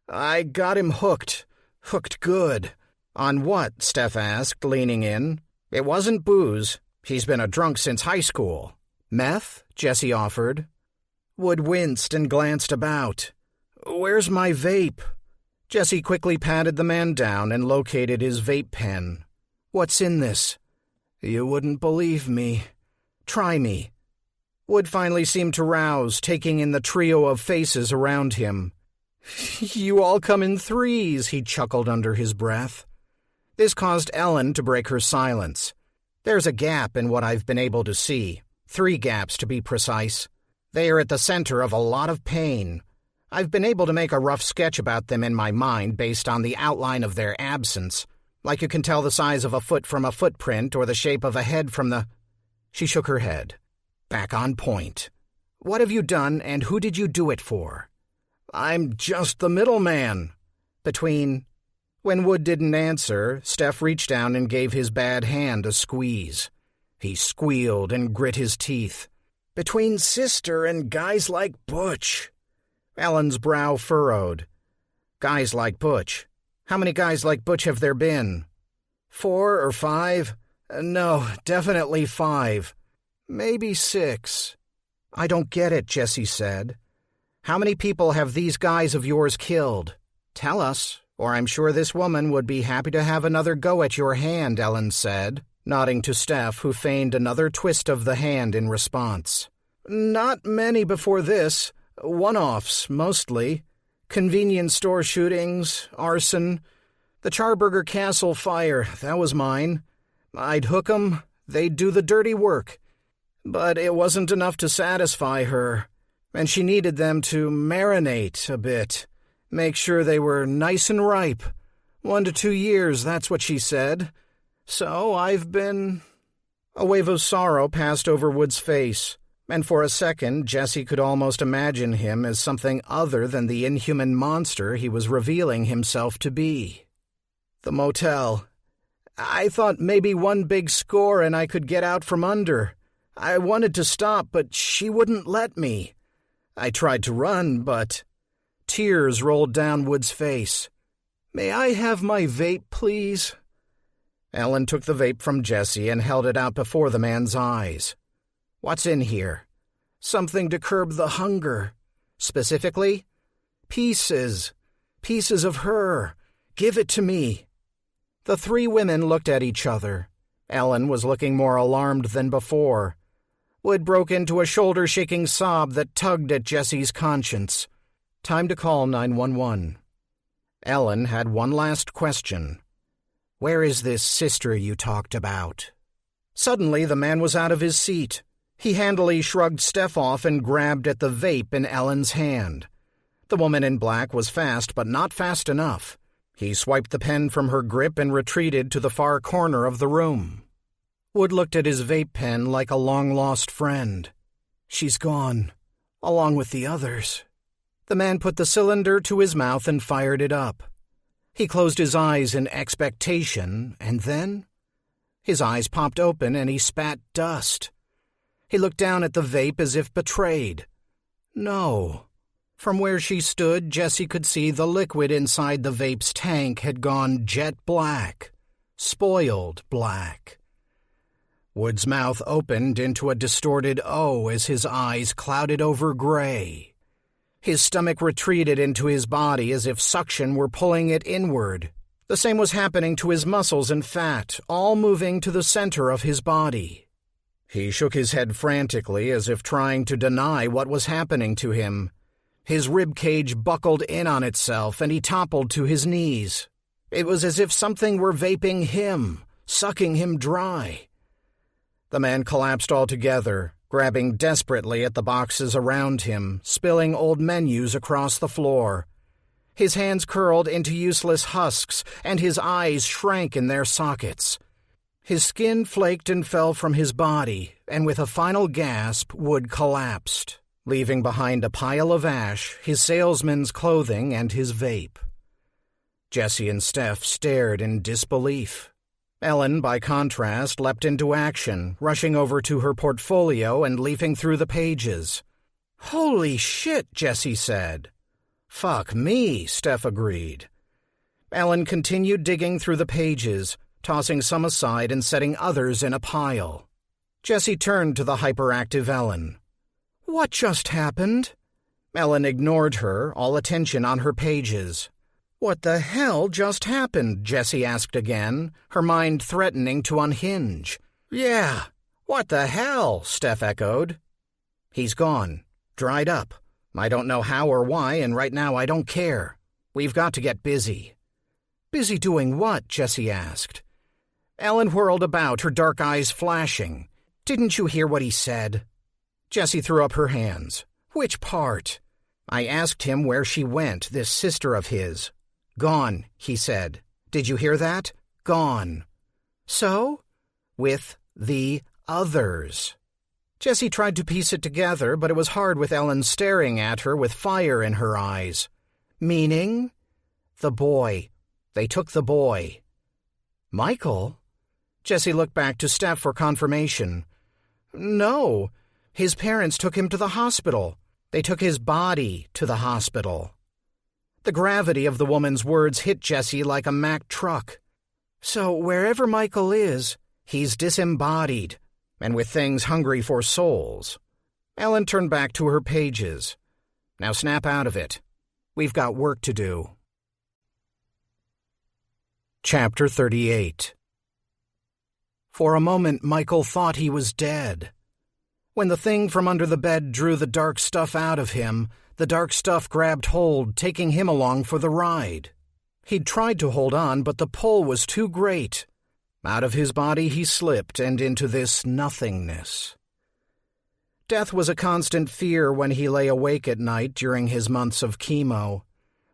"I got him hooked. Hooked good." "On what?" Steph asked, leaning in. "It wasn't booze. He's been a drunk since high school." "Meth?" Jessie offered. Wood winced and glanced about. "Where's my vape?" Jessie quickly patted the man down and located his vape pen. "What's in this?" "You wouldn't believe me." "Try me." Wood finally seemed to rouse, taking in the trio of faces around him. "You all come in threes," he chuckled under his breath. This caused Ellen to break her silence. "There's a gap in what I've been able to see. 3 gaps, to be precise. They are at the center of a lot of pain. I've been able to make a rough sketch about them in my mind based on the outline of their absence, like you can tell the size of a foot from a footprint or the shape of a head from the—" She shook her head. "Back on point. What have you done, and who did you do it for?" "I'm just the middleman." "Between—" When Wood didn't answer, Steph reached down and gave his bad hand a squeeze. He squealed and grit his teeth. "Between sister and guys like Butch." Ellen's brow furrowed. "Guys like Butch? How many guys like Butch have there been?" 4 or 5? No, definitely 5. Maybe 6. "I don't get it," Jessie said. "How many people have these guys of yours killed? Tell us, or I'm sure this woman would be happy to have another go at your hand," Ellen said, nodding to Steph, who feigned another twist of the hand in response. "Not many before this. One-offs, mostly. Convenience store shootings, arson. The Charburger Castle fire, that was mine. I'd hook 'em, they'd do the dirty work. But it wasn't enough to satisfy her, and she needed them to marinate a bit, make sure they were nice and ripe. 1 to 2 years, that's what she said. So I've been—" A wave of sorrow passed over Wood's face, and for a second Jessie could almost imagine him as something other than the inhuman monster he was revealing himself to be. "The motel. I thought maybe one big score and I could get out from under. I wanted to stop, but she wouldn't let me. I tried to run, but—" Tears rolled down Wood's face. "May I have my vape, please?" Ellen took the vape from Jessie and held it out before the man's eyes. "What's in here?" "Something to curb the hunger." "Specifically?" "Pieces. Pieces of her. Give it to me." The 3 women looked at each other. Ellen was looking more alarmed than before. Wood broke into a shoulder-shaking sob that tugged at Jessie's conscience. Time to call 911. Ellen had one last question. "Where is this sister you talked about?" Suddenly, the man was out of his seat. He handily shrugged Steph off and grabbed at the vape in Ellen's hand. The woman in black was fast, but not fast enough. He swiped the pen from her grip and retreated to the far corner of the room. Wood looked at his vape pen like a long-lost friend. She's gone, along with the others. The man put the cylinder to his mouth and fired it up. He closed his eyes in expectation, and then his eyes popped open and he spat dust. He looked down at the vape as if betrayed. No. From where she stood, Jessie could see the liquid inside the vape's tank had gone jet black, spoiled black. Wood's mouth opened into a distorted O as his eyes clouded over gray. His stomach retreated into his body as if suction were pulling it inward. The same was happening to his muscles and fat, all moving to the center of his body. He shook his head frantically as if trying to deny what was happening to him. His rib cage buckled in on itself and he toppled to his knees. It was as if something were vaping him, sucking him dry. The man collapsed altogether, grabbing desperately at the boxes around him, spilling old menus across the floor. His hands curled into useless husks, and his eyes shrank in their sockets. His skin flaked and fell from his body, and with a final gasp, Wood collapsed, leaving behind a pile of ash, his salesman's clothing, and his vape. Jessie and Steph stared in disbelief. Ellen, by contrast, leapt into action, rushing over to her portfolio and leafing through the pages. "Holy shit," Jessie said. "Fuck me," Steph agreed. Ellen continued digging through the pages, tossing some aside and setting others in a pile. Jessie turned to the hyperactive Ellen. "What just happened?" Ellen ignored her, all attention on her pages. "What the hell just happened?" Jessie asked again, her mind threatening to unhinge. "Yeah, what the hell?" Steph echoed. "He's gone. Dried up. I don't know how or why, and right now I don't care. We've got to get busy." "Busy doing what?" Jessie asked. Ellen whirled about, her dark eyes flashing. "Didn't you hear what he said?" Jessie threw up her hands. "Which part?" "I asked him where she went, this sister of his. Gone, he said. Did you hear that? Gone." "So?" "With the others." Jessie tried to piece it together, but it was hard with Ellen staring at her with fire in her eyes. "Meaning?" "The boy. They took the boy." "Michael?" Jessie looked back to Steph for confirmation. "No. His parents took him to the hospital. They took his body to the hospital." The gravity of the woman's words hit Jessie like a Mack truck. "So wherever Michael is, he's disembodied, and with things hungry for souls." Ellen turned back to her pages. "Now snap out of it. We've got work to do." Chapter 38. For a moment, Michael thought he was dead. When the thing from under the bed drew the dark stuff out of him, the dark stuff grabbed hold, taking him along for the ride. He'd tried to hold on, but the pull was too great. Out of his body he slipped and into this nothingness. Death was a constant fear when he lay awake at night during his months of chemo,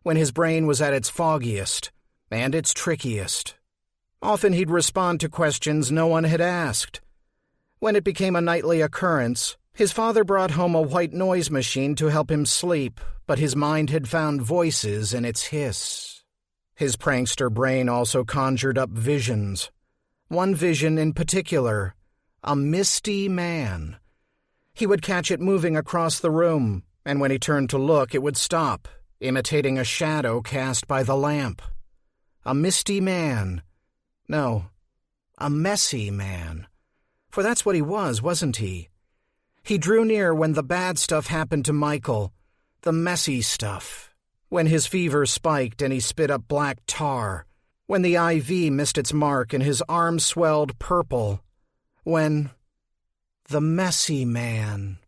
when his brain was at its foggiest and its trickiest. Often he'd respond to questions no one had asked. When it became a nightly occurrence, his father brought home a white noise machine to help him sleep, but his mind had found voices in its hiss. His prankster brain also conjured up visions. One vision in particular, a misty man. He would catch it moving across the room, and when he turned to look, it would stop, imitating a shadow cast by the lamp. A misty man. No, a messy man. For that's what he was, wasn't he? He drew near when the bad stuff happened to Michael, the messy stuff. When his fever spiked and he spit up black tar. When the IV missed its mark and his arms swelled purple. When... the messy man.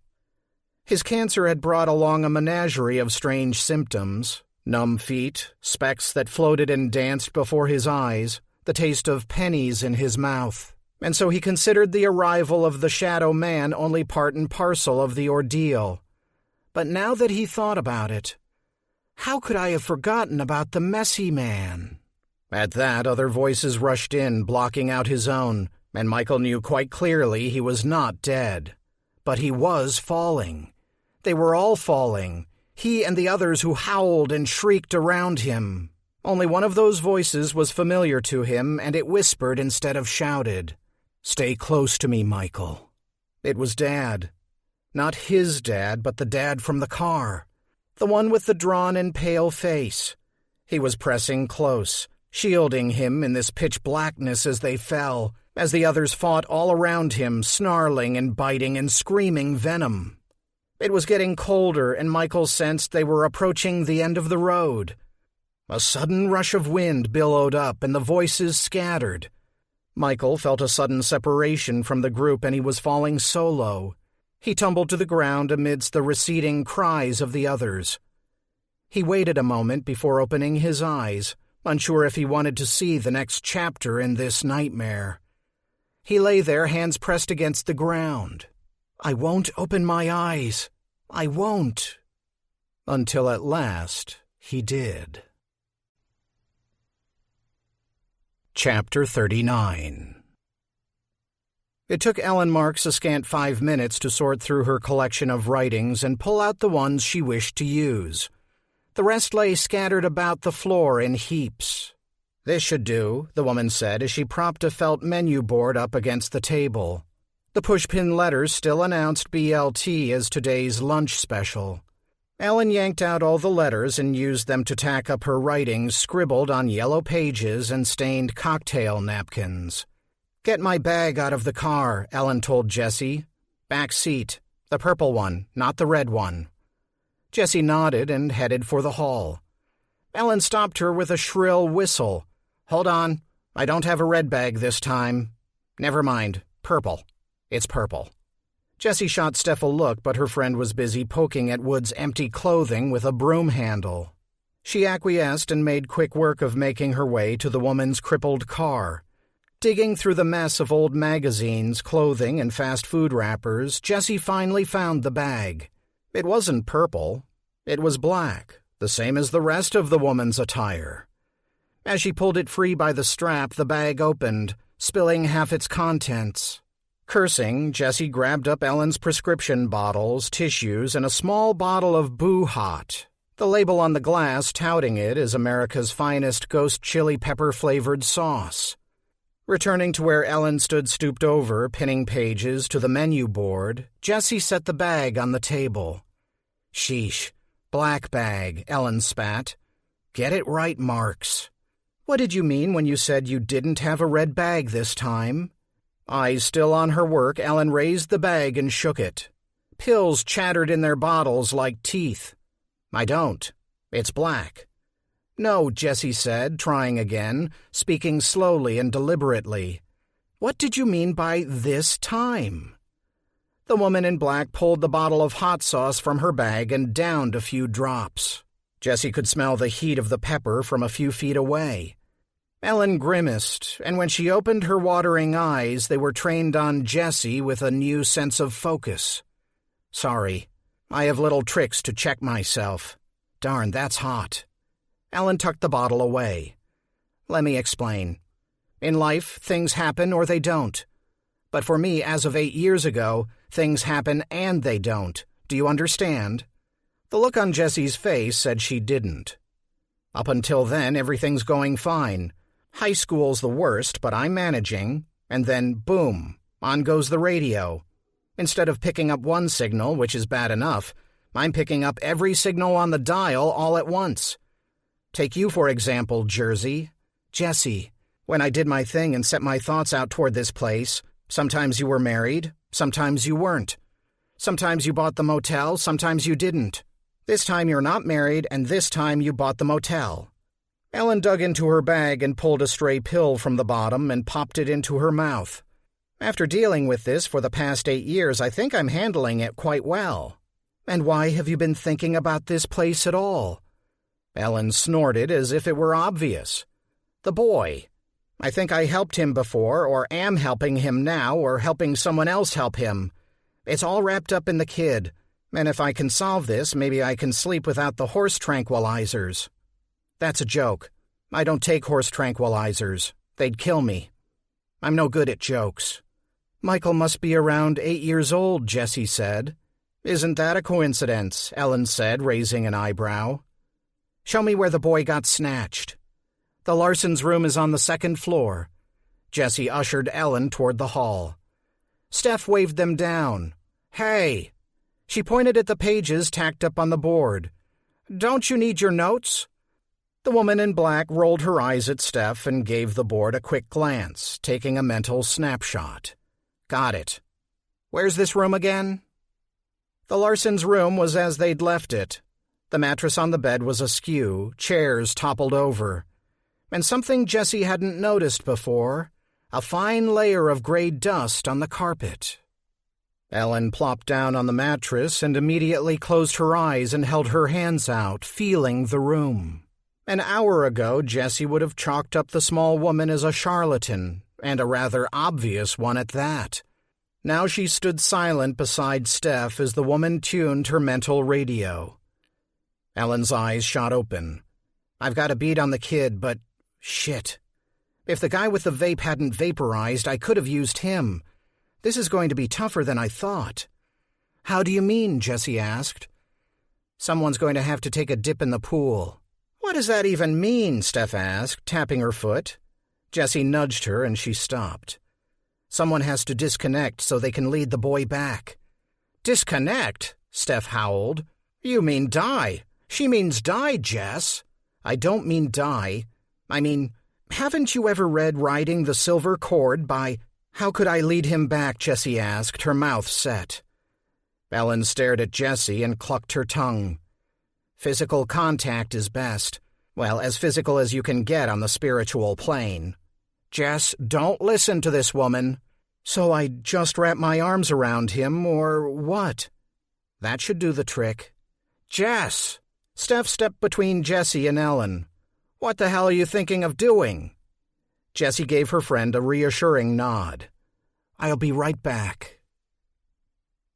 His cancer had brought along a menagerie of strange symptoms. Numb feet, specks that floated and danced before his eyes, the taste of pennies in his mouth. And so he considered the arrival of the shadow man only part and parcel of the ordeal. But now that he thought about it, how could I have forgotten about the messy man? At that, other voices rushed in, blocking out his own, and Michael knew quite clearly he was not dead. But he was falling. They were all falling, he and the others who howled and shrieked around him. Only one of those voices was familiar to him, and it whispered instead of shouted, "Stay close to me, Michael." It was Dad. Not his dad, but the dad from the car. The one with the drawn and pale face. He was pressing close, shielding him in this pitch blackness as they fell, as the others fought all around him, snarling and biting and screaming venom. It was getting colder, and Michael sensed they were approaching the end of the road. A sudden rush of wind billowed up, and the voices scattered. Michael felt a sudden separation from the group, and he was falling solo. He tumbled to the ground amidst the receding cries of the others. He waited a moment before opening his eyes, unsure if he wanted to see the next chapter in this nightmare. He lay there, hands pressed against the ground. "I won't open my eyes. I won't." Until at last he did. Chapter 39. It took Ellen Marks a scant 5 minutes to sort through her collection of writings and pull out the ones she wished to use. The rest lay scattered about the floor in heaps. "This should do," the woman said as she propped a felt menu board up against the table. The pushpin letters still announced BLT as today's lunch special. Ellen yanked out all the letters and used them to tack up her writings scribbled on yellow pages and stained cocktail napkins. "Get my bag out of the car," Ellen told Jessie. "Back seat. The purple one, not the red one." Jessie nodded and headed for the hall. Ellen stopped her with a shrill whistle. "Hold on. I don't have a red bag this time." "Never mind. Purple. It's purple." Jessie shot Steph a look, but her friend was busy poking at Wood's empty clothing with a broom handle. She acquiesced and made quick work of making her way to the woman's crippled car. Digging through the mess of old magazines, clothing, and fast food wrappers, Jessie finally found the bag. It wasn't purple. It was black, the same as the rest of the woman's attire. As she pulled it free by the strap, the bag opened, spilling half its contents. Cursing, Jessie grabbed up Ellen's prescription bottles, tissues, and a small bottle of Boo Hot, the label on the glass touting it as America's finest ghost chili pepper-flavored sauce. Returning to where Ellen stood stooped over, pinning pages to the menu board, Jessie set the bag on the table. "Sheesh. Black bag," Ellen spat. "Get it right, Marks. What did you mean when you said you didn't have a red bag this time?" Eyes still on her work, Ellen raised the bag and shook it. Pills chattered in their bottles like teeth. "I don't. It's black." "No," Jessie said, trying again, speaking slowly and deliberately. "What did you mean by this time?" The woman in black pulled the bottle of hot sauce from her bag and downed a few drops. Jessie could smell the heat of the pepper from a few feet away. Ellen grimaced, and when she opened her watering eyes, they were trained on Jessie with a new sense of focus. "Sorry. I have little tricks to check myself. Darn, that's hot." Ellen tucked the bottle away. "Let me explain. In life, things happen or they don't. But for me, as of 8 years ago, things happen and they don't. Do you understand?" The look on Jessie's face said she didn't. "Up until then, everything's going fine. High school's the worst, but I'm managing. And then, boom, on goes the radio. Instead of picking up one signal, which is bad enough, I'm picking up every signal on the dial all at once. Take you, for example, Jessie, when I did my thing and set my thoughts out toward this place, sometimes you were married, sometimes you weren't. Sometimes you bought the motel, sometimes you didn't. This time you're not married, and this time you bought the motel." Ellen dug into her bag and pulled a stray pill from the bottom and popped it into her mouth. "After dealing with this for the past 8 years, I think I'm handling it quite well." "And why have you been thinking about this place at all?" Ellen snorted as if it were obvious. "The boy. I think I helped him before, or am helping him now, or helping someone else help him. It's all wrapped up in the kid, and if I can solve this, maybe I can sleep without the horse tranquilizers." "That's a joke. I don't take horse tranquilizers. They'd kill me." I'm no good at jokes. Michael must be around 8 years old, Jessie said. Isn't that a coincidence? Ellen said, raising an eyebrow. Show me where the boy got snatched. The Larsens' room is on the 2nd floor. Jessie ushered Ellen toward the hall. Steph waved them down. Hey! She pointed at the pages tacked up on the board. Don't you need your notes? The woman in black rolled her eyes at Steph and gave the board a quick glance, taking a mental snapshot. Got it. Where's this room again? The Larsens' room was as they'd left it. The mattress on the bed was askew, chairs toppled over. And something Jessie hadn't noticed before, a fine layer of gray dust on the carpet. Ellen plopped down on the mattress and immediately closed her eyes and held her hands out, feeling the room. An hour ago, Jessie would have chalked up the small woman as a charlatan, and a rather obvious one at that. Now she stood silent beside Steph as the woman tuned her mental radio. Ellen's eyes shot open. I've got a beat on the kid, but shit. If the guy with the vape hadn't vaporized, I could have used him. This is going to be tougher than I thought. How do you mean? Jessie asked. Someone's going to have to take a dip in the pool. What does that even mean? Steph asked, tapping her foot. Jessie nudged her and she stopped. Someone has to disconnect so they can lead the boy back. Disconnect? Steph howled. You mean die. She means die, Jess. I don't mean die. I mean, haven't you ever read Riding the Silver Cord by... How could I lead him back? Jessie asked, her mouth set. Ellen stared at Jessie and clucked her tongue. Physical contact is best. Well, as physical as you can get on the spiritual plane. Jess, don't listen to this woman. So I just wrap my arms around him, or what? That should do the trick. Jess! Steph stepped between Jessie and Ellen. What the hell are you thinking of doing? Jessie gave her friend a reassuring nod. I'll be right back.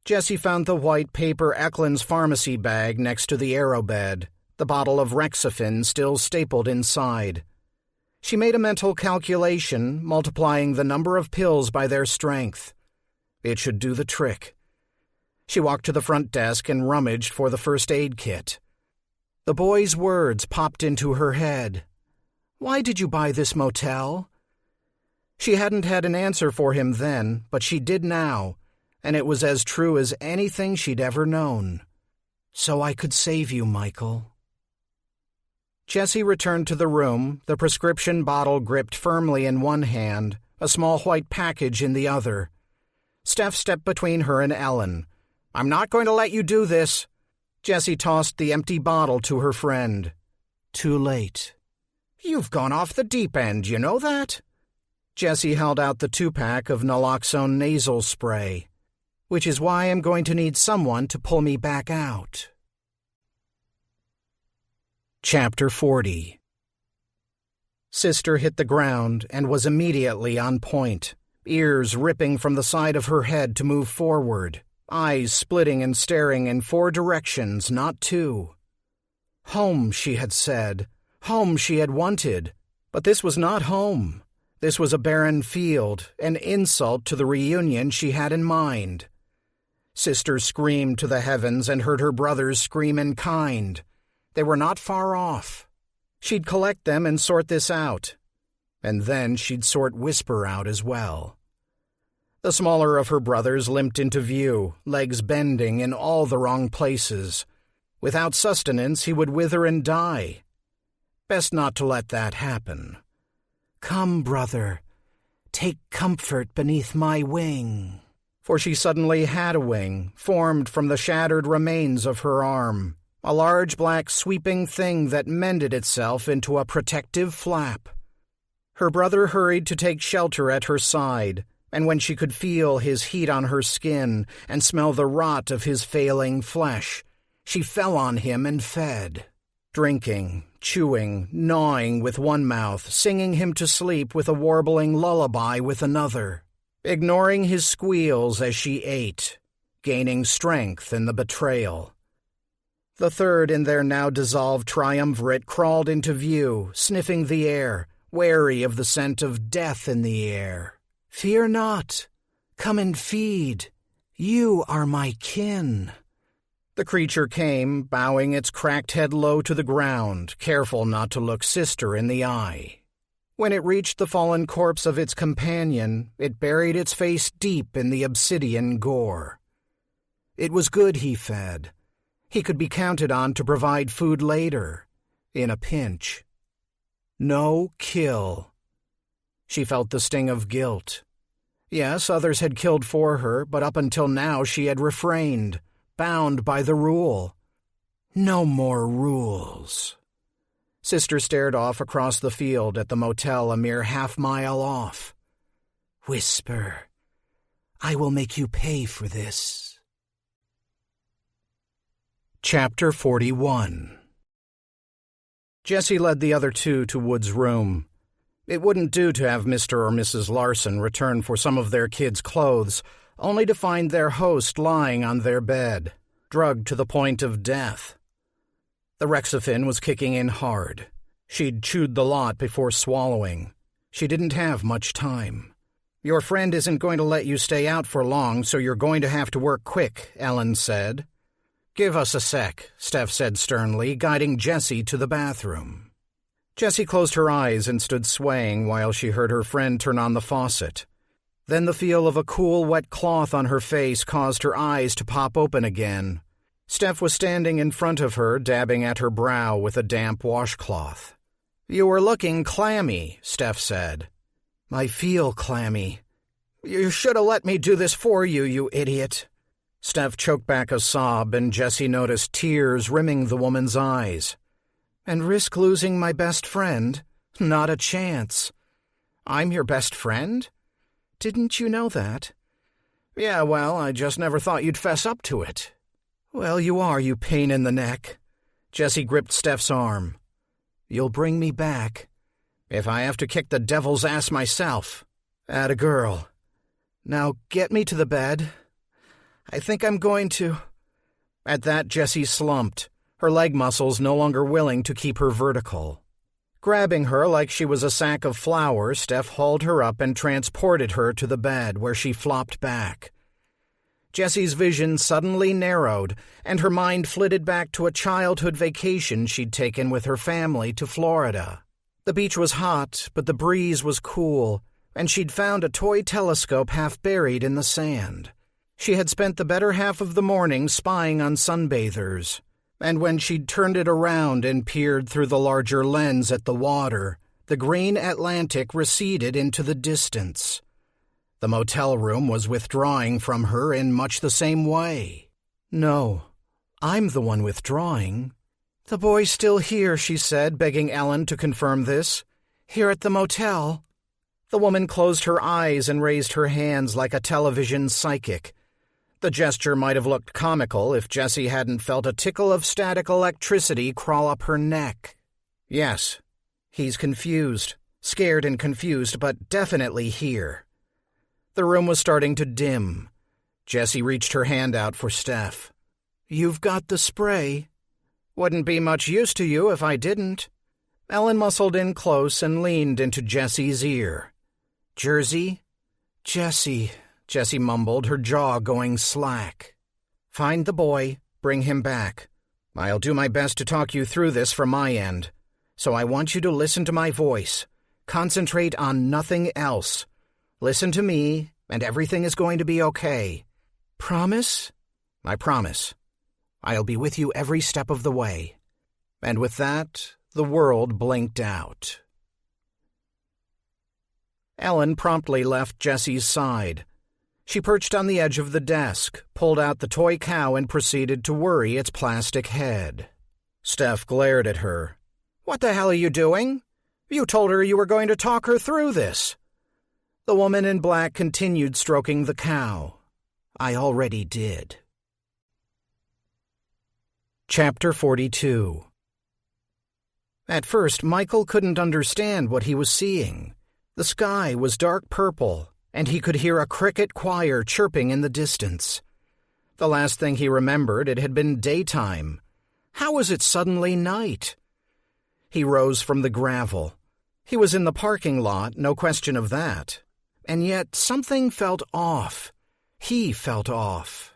Jessie found the white paper Eklund's pharmacy bag next to the aerobed, the bottle of Rexafin still stapled inside. She made a mental calculation, multiplying the number of pills by their strength. It should do the trick. She walked to the front desk and rummaged for the first aid kit. The boy's words popped into her head. Why did you buy this motel? She hadn't had an answer for him then, but she did now, and it was as true as anything she'd ever known. So I could save you, Michael. Jessie returned to the room, the prescription bottle gripped firmly in one hand, a small white package in the other. Steph stepped between her and Ellen. I'm not going to let you do this. Jessie tossed the empty bottle to her friend. Too late. You've gone off the deep end, you know that? Jessie held out the 2-pack of naloxone nasal spray, which is why I'm going to need someone to pull me back out. Chapter 40. Sister hit the ground and was immediately on point, ears ripping from the side of her head to move forward, eyes splitting and staring in 4 directions, not 2. Home, she had said. Home she had wanted. But this was not home. This was a barren field, an insult to the reunion she had in mind. Sister screamed to the heavens and heard her brothers scream in kind. They were not far off. She'd collect them and sort this out. And then she'd sort Whisper out as well. The smaller of her brothers limped into view, legs bending in all the wrong places. Without sustenance, he would wither and die. Best not to let that happen. Come, brother, take comfort beneath my wing. For she suddenly had a wing, formed from the shattered remains of her arm, a large black sweeping thing that mended itself into a protective flap. Her brother hurried to take shelter at her side, and when she could feel his heat on her skin and smell the rot of his failing flesh, she fell on him and fed, drinking, chewing, gnawing with one mouth, singing him to sleep with a warbling lullaby with another, ignoring his squeals as she ate, gaining strength in the betrayal. The third in their now dissolved triumvirate crawled into view, sniffing the air, wary of the scent of death in the air. "Fear not. Come and feed. You are my kin." The creature came, bowing its cracked head low to the ground, careful not to look Sister in the eye. When it reached the fallen corpse of its companion, it buried its face deep in the obsidian gore. It was good he fed. He could be counted on to provide food later, in a pinch. No kill. She felt the sting of guilt. Yes, others had killed for her, but up until now she had refrained, bound by the rule. No more rules. Sister stared off across the field at the motel a mere half-mile off. "Whisper, I will make you pay for this." Chapter 41. Jessie led the other two to Wood's room. It wouldn't do to have Mr. or Mrs. Larson return for some of their kids' clothes, only to find their host lying on their bed, drugged to the point of death. The Rexafin was kicking in hard. She'd chewed the lot before swallowing. She didn't have much time. "Your friend isn't going to let you stay out for long, so you're going to have to work quick," Ellen said. "Give us a sec," Steph said sternly, guiding Jessie to the bathroom. Jessie closed her eyes and stood swaying while she heard her friend turn on the faucet. Then the feel of a cool, wet cloth on her face caused her eyes to pop open again. Steph was standing in front of her, dabbing at her brow with a damp washcloth. "You were looking clammy," Steph said. "I feel clammy." "You should have let me do this for you, you idiot." Steph choked back a sob, and Jessie noticed tears rimming the woman's eyes. "And risk losing my best friend? Not a chance." "I'm your best friend? Didn't you know that?" "Yeah, well, I just never thought you'd fess up to it." "Well, you are, you pain in the neck." Jessie gripped Steph's arm. "You'll bring me back." "If I have to kick the devil's ass myself." "Atta girl. Now get me to the bed. I think I'm going to—" At that, Jessie slumped, her leg muscles no longer willing to keep her vertical. Grabbing her like she was a sack of flour, Steph hauled her up and transported her to the bed, where she flopped back. Jessie's vision suddenly narrowed, and her mind flitted back to a childhood vacation she'd taken with her family to Florida. The beach was hot, but the breeze was cool, and she'd found a toy telescope half buried in the sand. She had spent the better half of the morning spying on sunbathers, and when she'd turned it around and peered through the larger lens at the water, the green Atlantic receded into the distance. The motel room was withdrawing from her in much the same way. "No, I'm the one withdrawing." "The boy's still here," she said, begging Ellen to confirm this. "Here at the motel." The woman closed her eyes and raised her hands like a television psychic. The gesture might have looked comical if Jessie hadn't felt a tickle of static electricity crawl up her neck. "Yes, he's confused, scared and confused, but definitely here." The room was starting to dim. Jessie reached her hand out for Steph. "You've got the spray." "Wouldn't be much use to you if I didn't." Ellen muscled in close and leaned into Jessie's ear. "Jersey?" "Jessie," Jessie mumbled, her jaw going slack. "Find the boy, bring him back. I'll do my best to talk you through this from my end. So I want you to listen to my voice. Concentrate on nothing else. Listen to me, and everything is going to be okay." "Promise?" "I promise. I'll be with you every step of the way." And with that, the world blinked out. Ellen promptly left Jessie's side. She perched on the edge of the desk, pulled out the toy cow, and proceeded to worry its plastic head. Steph glared at her. "What the hell are you doing? You told her you were going to talk her through this." The woman in black continued stroking the cow. "I already did." Chapter 42. At first, Michael couldn't understand what he was seeing. The sky was dark purple, and he could hear a cricket choir chirping in the distance. The last thing he remembered, it had been daytime. How was it suddenly night? He rose from the gravel. He was in the parking lot, no question of that. And yet something felt off. He felt off.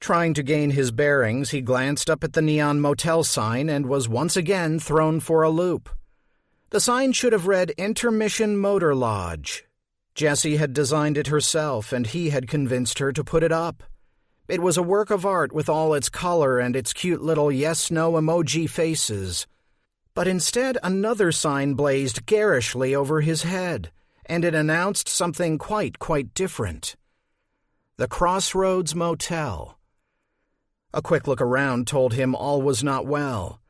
Trying to gain his bearings, he glanced up at the neon motel sign and was once again thrown for a loop. The sign should have read Intermission Motor Lodge. Jessie had designed it herself, and he had convinced her to put it up. It was a work of art with all its color and its cute little yes-no emoji faces. But instead, another sign blazed garishly over his head, and it announced something quite different. The Crossroads Motel. A quick look around told him all was not well.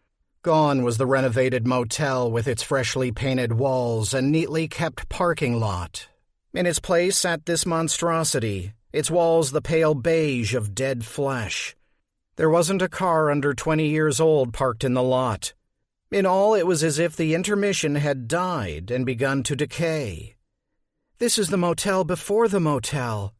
Gone was the renovated motel with its freshly painted walls and neatly kept parking lot. In its place sat this monstrosity, its walls the pale beige of dead flesh. There wasn't a car under 20 years old parked in the lot. In all, it was as if the intermission had died and begun to decay. This is the motel before the motel.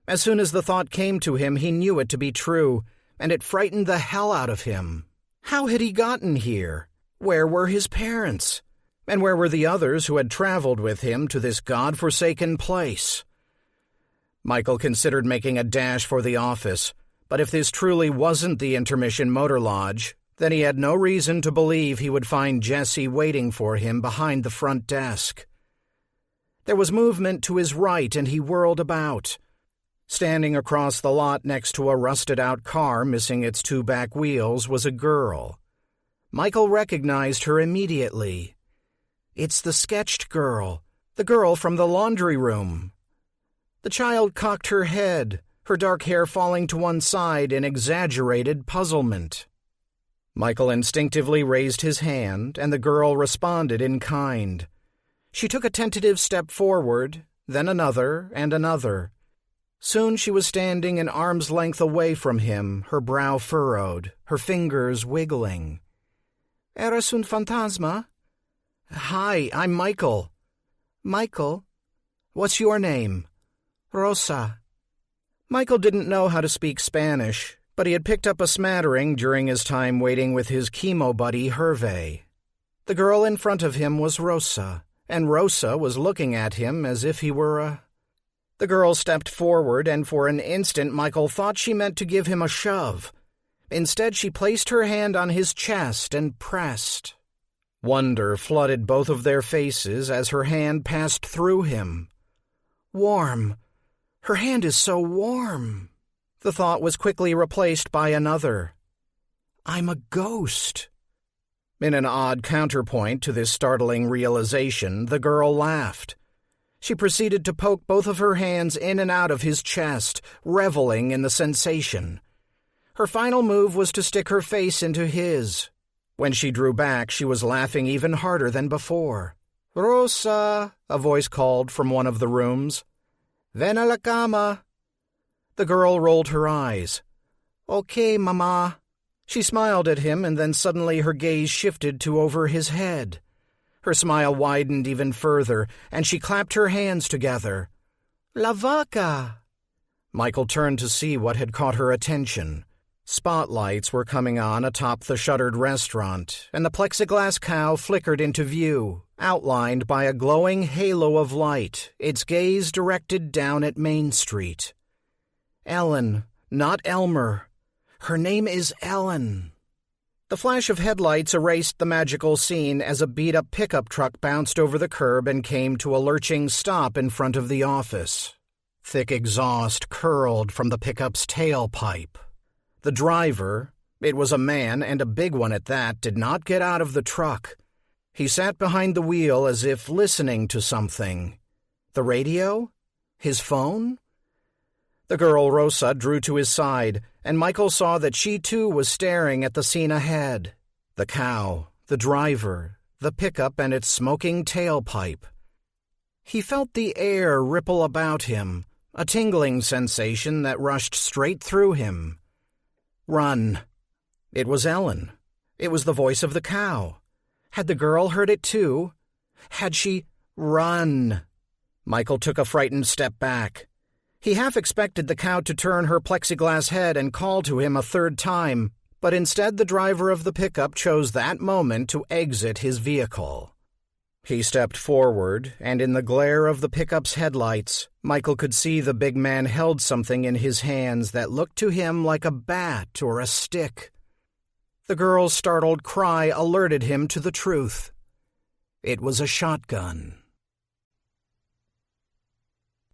As soon as the thought came to him, he knew it to be true, and it frightened the hell out of him. How had he gotten here? Where were his parents? And where were the others who had traveled with him to this God-forsaken place? Michael considered making a dash for the office, but if this truly wasn't the Intermission Motor Lodge, then he had no reason to believe he would find Jessie waiting for him behind the front desk. There was movement to his right, and he whirled about. Standing across the lot next to a rusted-out car missing its 2 back wheels was a girl. Michael recognized her immediately. It's the sketched girl, the girl from the laundry room. The child cocked her head, her dark hair falling to one side in exaggerated puzzlement. Michael instinctively raised his hand, and the girl responded in kind. She took a tentative step forward, then another and another. Soon she was standing an arm's length away from him, her brow furrowed, her fingers wiggling. Eres un fantasma? Hi, I'm Michael. Michael? What's your name? Rosa. Michael didn't know how to speak Spanish, but he had picked up a smattering during his time waiting with his chemo buddy Hervé. The girl in front of him was Rosa, and Rosa was looking at him as if he were a... The girl stepped forward, and for an instant Michael thought she meant to give him a shove. Instead, she placed her hand on his chest and pressed. Wonder flooded both of their faces as her hand passed through him. Warm. Her hand is so warm. The thought was quickly replaced by another. I'm a ghost. In an odd counterpoint to this startling realization, the girl laughed. She proceeded to poke both of her hands in and out of his chest, reveling in the sensation. Her final move was to stick her face into his. When she drew back, she was laughing even harder than before. Rosa, a voice called from one of the rooms. Ven a la cama. The girl rolled her eyes. Okay, mama. She smiled at him, and then suddenly her gaze shifted to over his head. Her smile widened even further, and she clapped her hands together. La vaca! Michael turned to see what had caught her attention. Spotlights were coming on atop the shuttered restaurant, and the plexiglass cow flickered into view, outlined by a glowing halo of light, its gaze directed down at Main Street. Ellen, not Elmer. Her name is Ellen. The flash of headlights erased the magical scene as a beat-up pickup truck bounced over the curb and came to a lurching stop in front of the office. Thick exhaust curled from the pickup's tailpipe. The driver, it was a man and a big one at that, did not get out of the truck. He sat behind the wheel as if listening to something. The radio? His phone? The girl Rosa drew to his side, and Michael saw that she too was staring at the scene ahead. The cow, the driver, the pickup and its smoking tailpipe. He felt the air ripple about him, a tingling sensation that rushed straight through him. Run. It was Ellen. It was the voice of the cow. Had the girl heard it too? Had she... Run. Michael took a frightened step back. He half expected the cow to turn her plexiglass head and call to him a third time, but instead the driver of the pickup chose that moment to exit his vehicle. He stepped forward, and in the glare of the pickup's headlights, Michael could see the big man held something in his hands that looked to him like a bat or a stick. The girl's startled cry alerted him to the truth. It was a shotgun.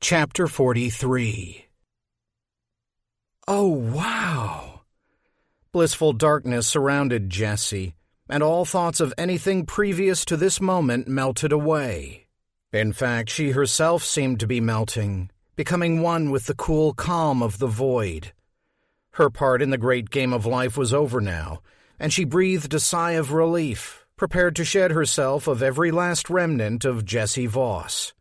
Chapter 43. Oh, wow! Blissful darkness surrounded Jessie, and all thoughts of anything previous to this moment melted away. In fact, she herself seemed to be melting, becoming one with the cool calm of the void. Her part in the great game of life was over now, and she breathed a sigh of relief, prepared to shed herself of every last remnant of Jessie Voss.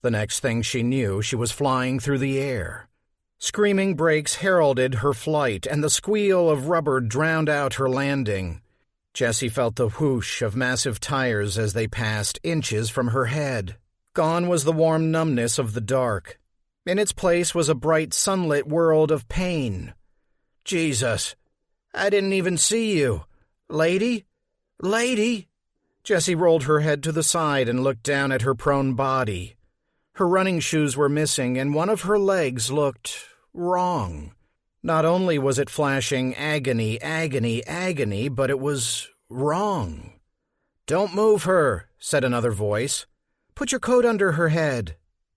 The next thing she knew, she was flying through the air. Screaming brakes heralded her flight, and the squeal of rubber drowned out her landing. Jessie felt the whoosh of massive tires as they passed inches from her head. Gone was the warm numbness of the dark. In its place was a bright sunlit world of pain. Jesus! I didn't even see you. Lady? Lady? Jessie rolled her head to the side and looked down at her prone body. Her running shoes were missing, and one of her legs looked wrong. Not only was it flashing agony, agony, agony, but it was wrong. "Don't move her," said another voice. "Put your coat under her head."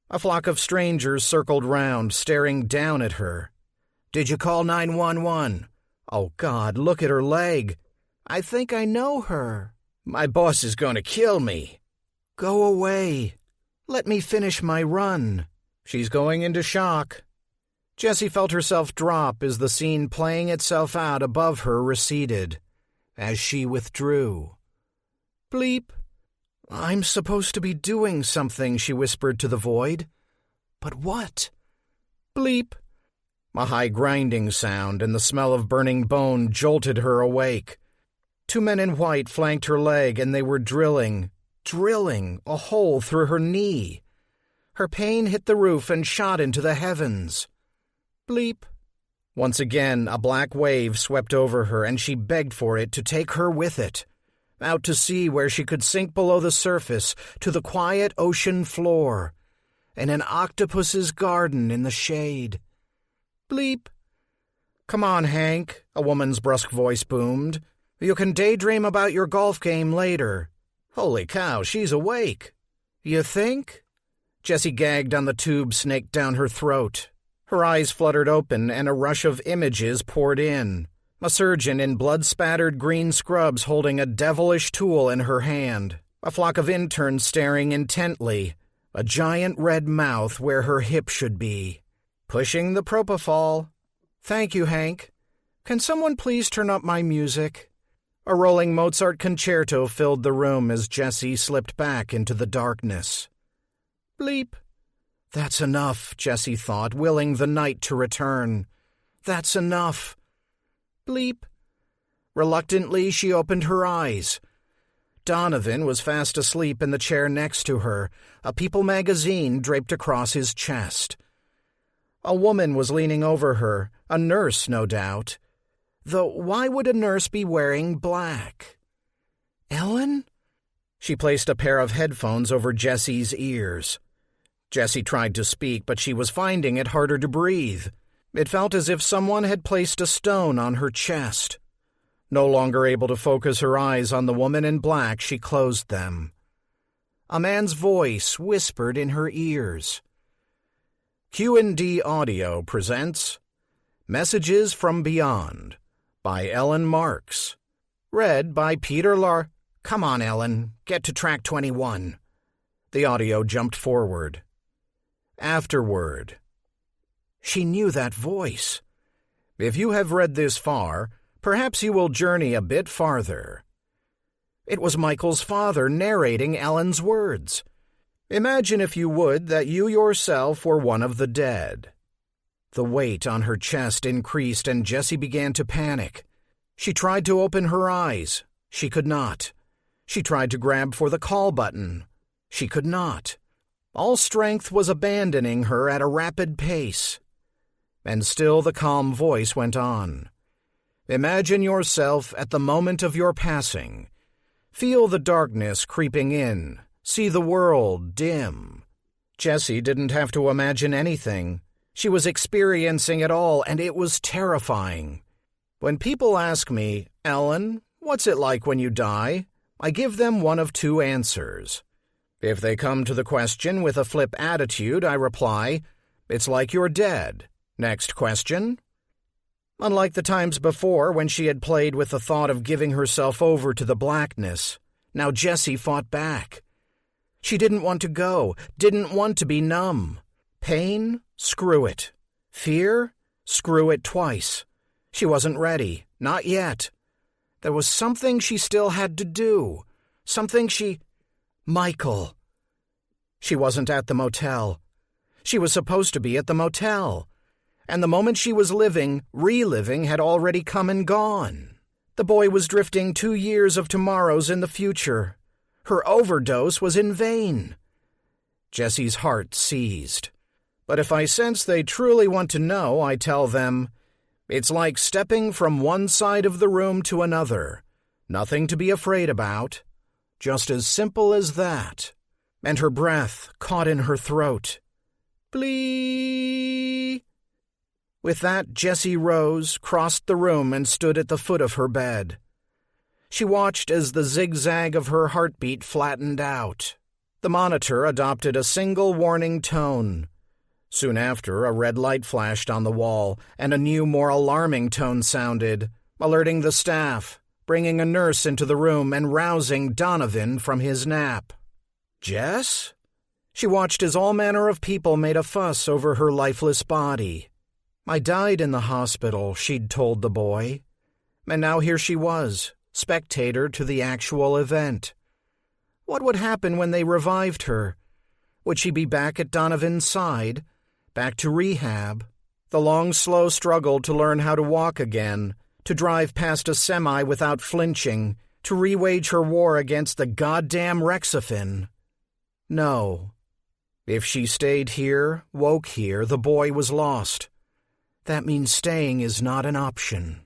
A flock of strangers circled round, staring down at her. "Did you call 911? Oh, God, look at her leg. I think I know her. My boss is going to kill me." "Go away. Let me finish my run." "She's going into shock." Jessie felt herself drop as the scene playing itself out above her receded, as she withdrew. Bleep. "I'm supposed to be doing something," she whispered to the void. "But what?" Bleep. A high grinding sound and the smell of burning bone jolted her awake. Two men in white flanked her leg, and they were drilling a hole through her knee. Her pain hit the roof and shot into the heavens. Bleep. Once again, a black wave swept over her, and she begged for it to take her with it, out to sea where she could sink below the surface to the quiet ocean floor, in an octopus's garden in the shade. Bleep. "Come on, Hank," a woman's brusque voice boomed. "You can daydream about your golf game later." Holy cow, she's awake. "You think?" Jessie gagged on the tube snaked down her throat. Her eyes fluttered open and a rush of images poured in. A surgeon in blood-spattered green scrubs holding a devilish tool in her hand. A flock of interns staring intently. A giant red mouth where her hip should be. Pushing the propofol. "Thank you, Hank. Can someone please turn up my music?" A rolling Mozart concerto filled the room as Jessie slipped back into the darkness. Bleep. That's enough, Jessie thought, willing the night to return. That's enough. Bleep. Reluctantly, she opened her eyes. Donovan was fast asleep in the chair next to her, a People magazine draped across his chest. A woman was leaning over her, a nurse, no doubt. Though why would a nurse be wearing black? Ellen? She placed a pair of headphones over Jessie's ears. Jessie tried to speak, but she was finding it harder to breathe. It felt as if someone had placed a stone on her chest. No longer able to focus her eyes on the woman in black, she closed them. A man's voice whispered in her ears. Q&D Audio presents Messages from Beyond by Ellen Marks. Read by Peter Lar... Come on, Ellen. Get to track 21. The audio jumped forward. Afterward. She knew that voice. If you have read this far, perhaps you will journey a bit farther. It was Michael's father narrating Ellen's words. Imagine, if you would, that you yourself were one of the dead. The weight on her chest increased and Jessie began to panic. She tried to open her eyes. She could not. She tried to grab for the call button. She could not. All strength was abandoning her at a rapid pace. And still the calm voice went on. Imagine yourself at the moment of your passing. Feel the darkness creeping in. See the world dim. Jessie didn't have to imagine anything. She was experiencing it all, and it was terrifying. When people ask me, "Ellen, what's it like when you die?" I give them one of two answers. If they come to the question with a flip attitude, I reply, "It's like you're dead. Next question." Unlike the times before when she had played with the thought of giving herself over to the blackness, now Jessie fought back. She didn't want to go, didn't want to be numb. Pain? Screw it. Fear? Screw it twice. She wasn't ready, not yet. There was something she still had to do, Michael. She wasn't at the motel. She was supposed to be at the motel. And the moment she was reliving had already come and gone. The boy was drifting 2 years of tomorrows in the future. Her overdose was in vain. Jessie's heart seized. But if I sense they truly want to know, I tell them, it's like stepping from one side of the room to another. Nothing to be afraid about. Just as simple as that. And her breath caught in her throat. Bleep. With that, Jessie rose, crossed the room, and stood at the foot of her bed. She watched as the zigzag of her heartbeat flattened out. The monitor adopted a single warning tone. Soon after, a red light flashed on the wall, and a new, more alarming tone sounded, alerting the staff, bringing a nurse into the room and rousing Donovan from his nap. Jess? She watched as all manner of people made a fuss over her lifeless body. I died in the hospital, she'd told the boy. And now here she was, spectator to the actual event. What would happen when they revived her? Would she be back at Donovan's side? Back to rehab? The long, slow struggle to learn how to walk again, to drive past a semi without flinching, to re-wage her war against the goddamn Rexaphin? No. If she stayed here, woke here, the boy was lost. That means staying is not an option.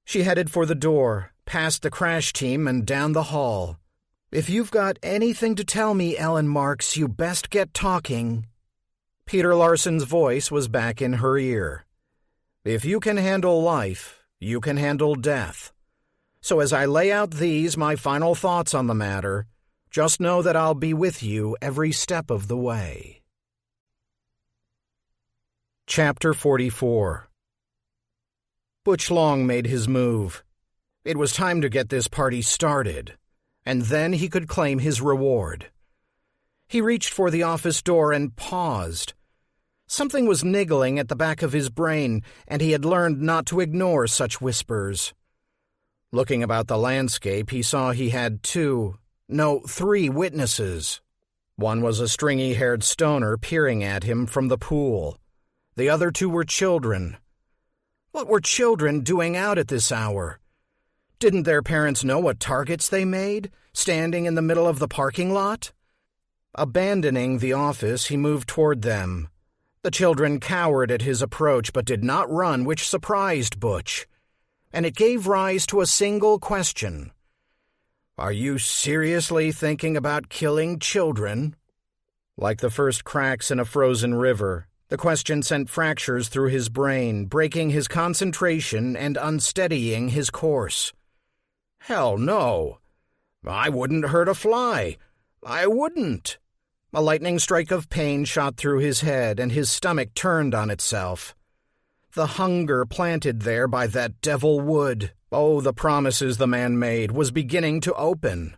She headed for the door, past the crash team and down the hall. If you've got anything to tell me, Ellen Marks, you best get talking. Peter Larson's voice was back in her ear. If you can handle life, you can handle death. So as I lay out these, my final thoughts on the matter, just know that I'll be with you every step of the way. Chapter 44. Butch Long made his move. It was time to get this party started, and then he could claim his reward. He reached for the office door and paused. Something was niggling at the back of his brain, and he had learned not to ignore such whispers. Looking about the landscape, he saw he had 3 witnesses. One was a stringy-haired stoner peering at him from the pool. The other 2 were children. What were children doing out at this hour? Didn't their parents know what targets they made, standing in the middle of the parking lot? Abandoning the office, he moved toward them. The children cowered at his approach but did not run, which surprised Butch. And it gave rise to a single question. Are you seriously thinking about killing children? Like the first cracks in a frozen river, the question sent fractures through his brain, breaking his concentration and unsteadying his course. Hell no. I wouldn't hurt a fly. I wouldn't. A lightning strike of pain shot through his head, and his stomach turned on itself. The hunger planted there by that devil wood, the promises the man made, was beginning to open.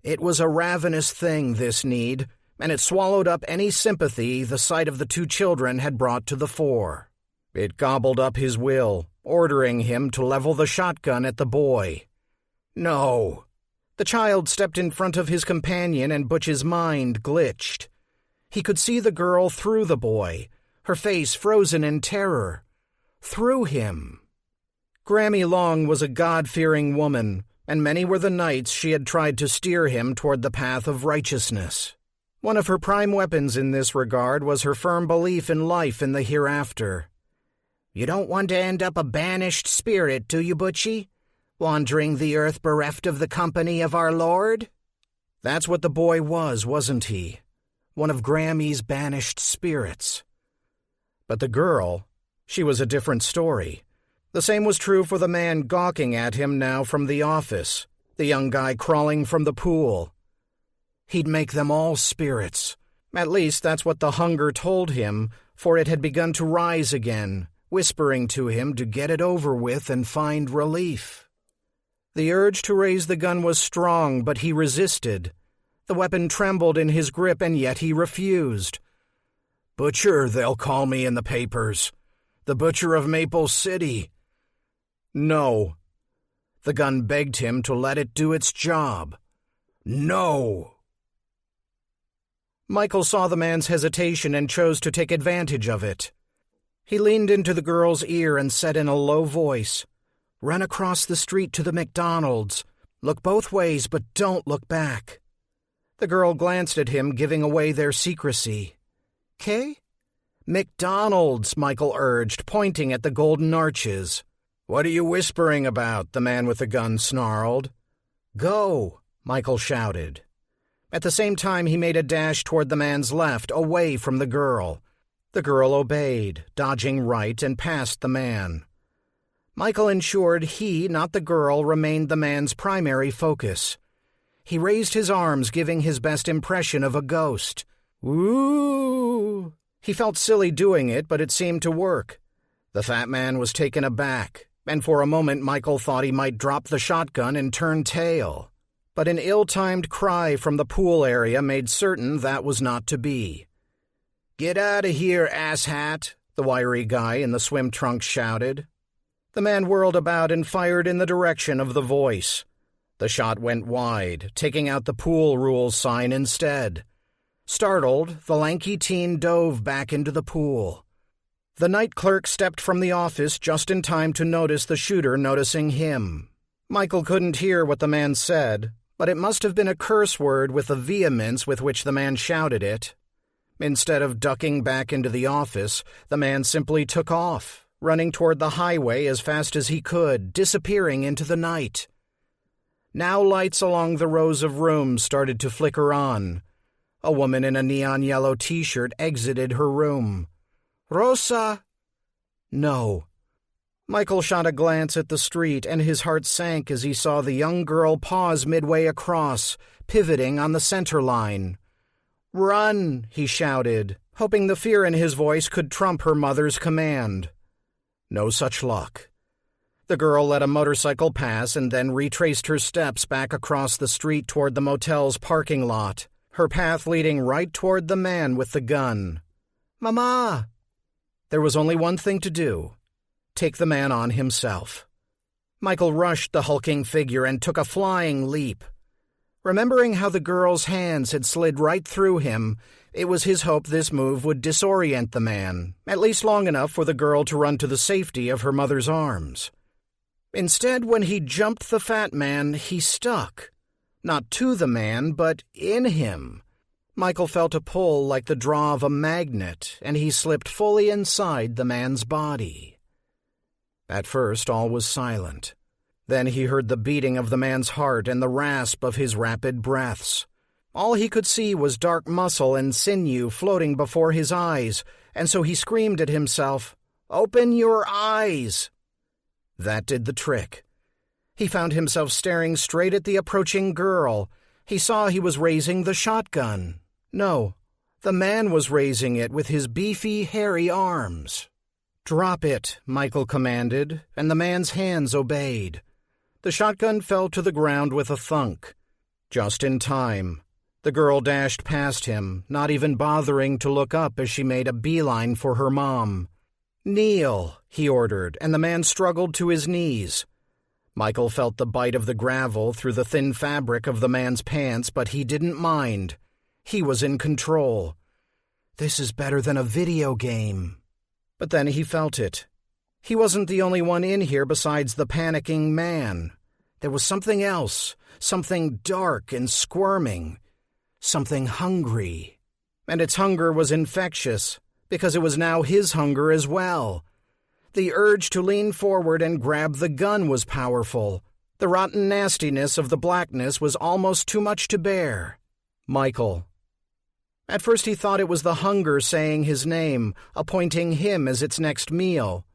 It was a ravenous thing, this need, and it swallowed up any sympathy the sight of the 2 children had brought to the fore. It gobbled up his will, ordering him to level the shotgun at the boy. No. The child stepped in front of his companion, and Butch's mind glitched. He could see the girl through the boy, her face frozen in terror. Through him. Grammy Long was a God-fearing woman, and many were the nights she had tried to steer him toward the path of righteousness. One of her prime weapons in this regard was her firm belief in life in the hereafter. You don't want to end up a banished spirit, do you, Butchie? Wandering the earth bereft of the company of our Lord? That's what the boy was, wasn't he? One of Grammy's banished spirits. But the girl, she was a different story. The same was true for the man gawking at him now from the office, the young guy crawling from the pool. He'd make them all spirits. At least that's what the hunger told him, for it had begun to rise again, whispering to him to get it over with and find relief. The urge to raise the gun was strong, but he resisted. The weapon trembled in his grip, and yet he refused. "Butcher, they'll call me in the papers. The Butcher of Maple City." "No." The gun begged him to let it do its job. "No." Michael saw the man's hesitation and chose to take advantage of it. He leaned into the girl's ear and said in a low voice, "Run across the street to the McDonald's. Look both ways, but don't look back." The girl glanced at him, giving away their secrecy. "'Kay?" "McDonald's," Michael urged, pointing at the golden arches. "What are you whispering about?" the man with the gun snarled. "Go," Michael shouted. At the same time, he made a dash toward the man's left, away from the girl. The girl obeyed, dodging right and past the man. Michael ensured he, not the girl, remained the man's primary focus. He raised his arms, giving his best impression of a ghost. Woo! He felt silly doing it, but it seemed to work. The fat man was taken aback, and for a moment Michael thought he might drop the shotgun and turn tail. But an ill-timed cry from the pool area made certain that was not to be. "Get out of here, asshat!" the wiry guy in the swim trunks shouted. The man whirled about and fired in the direction of the voice. The shot went wide, taking out the pool rules sign instead. Startled, the lanky teen dove back into the pool. The night clerk stepped from the office just in time to notice the shooter noticing him. Michael couldn't hear what the man said, but it must have been a curse word with the vehemence with which the man shouted it. Instead of ducking back into the office, the man simply took off, running toward the highway as fast as he could, disappearing into the night. Now lights along the rows of rooms started to flicker on. A woman in a neon yellow t-shirt exited her room. "Rosa!" No. Michael shot a glance at the street, and his heart sank as he saw the young girl pause midway across, pivoting on the center line. "Run!" he shouted, hoping the fear in his voice could trump her mother's command. No such luck. The girl let a motorcycle pass and then retraced her steps back across the street toward the motel's parking lot, her path leading right toward the man with the gun. "Mama!" There was only one thing to do. Take the man on himself. Michael rushed the hulking figure and took a flying leap. Remembering how the girl's hands had slid right through him, it was his hope this move would disorient the man, at least long enough for the girl to run to the safety of her mother's arms. Instead, when he jumped the fat man, he stuck. Not to the man, but in him. Michael felt a pull like the draw of a magnet, and he slipped fully inside the man's body. At first, all was silent. Then he heard the beating of the man's heart and the rasp of his rapid breaths. All he could see was dark muscle and sinew floating before his eyes, and so he screamed at himself, "Open your eyes!" That did the trick. He found himself staring straight at the approaching girl. He saw he was raising the shotgun. No, the man was raising it with his beefy, hairy arms. "Drop it," Michael commanded, and the man's hands obeyed. The shotgun fell to the ground with a thunk. Just in time. The girl dashed past him, not even bothering to look up as she made a beeline for her mom. "Kneel," he ordered, and the man struggled to his knees. Michael felt the bite of the gravel through the thin fabric of the man's pants, but he didn't mind. He was in control. This is better than a video game. But then he felt it. He wasn't the only one in here besides the panicking man. There was something else, something dark and squirming, something hungry. And its hunger was infectious, because it was now his hunger as well. The urge to lean forward and grab the gun was powerful, The rotten nastiness of the blackness was almost too much to bear. Michael. At first he thought it was the hunger saying his name, appointing him as its next meal.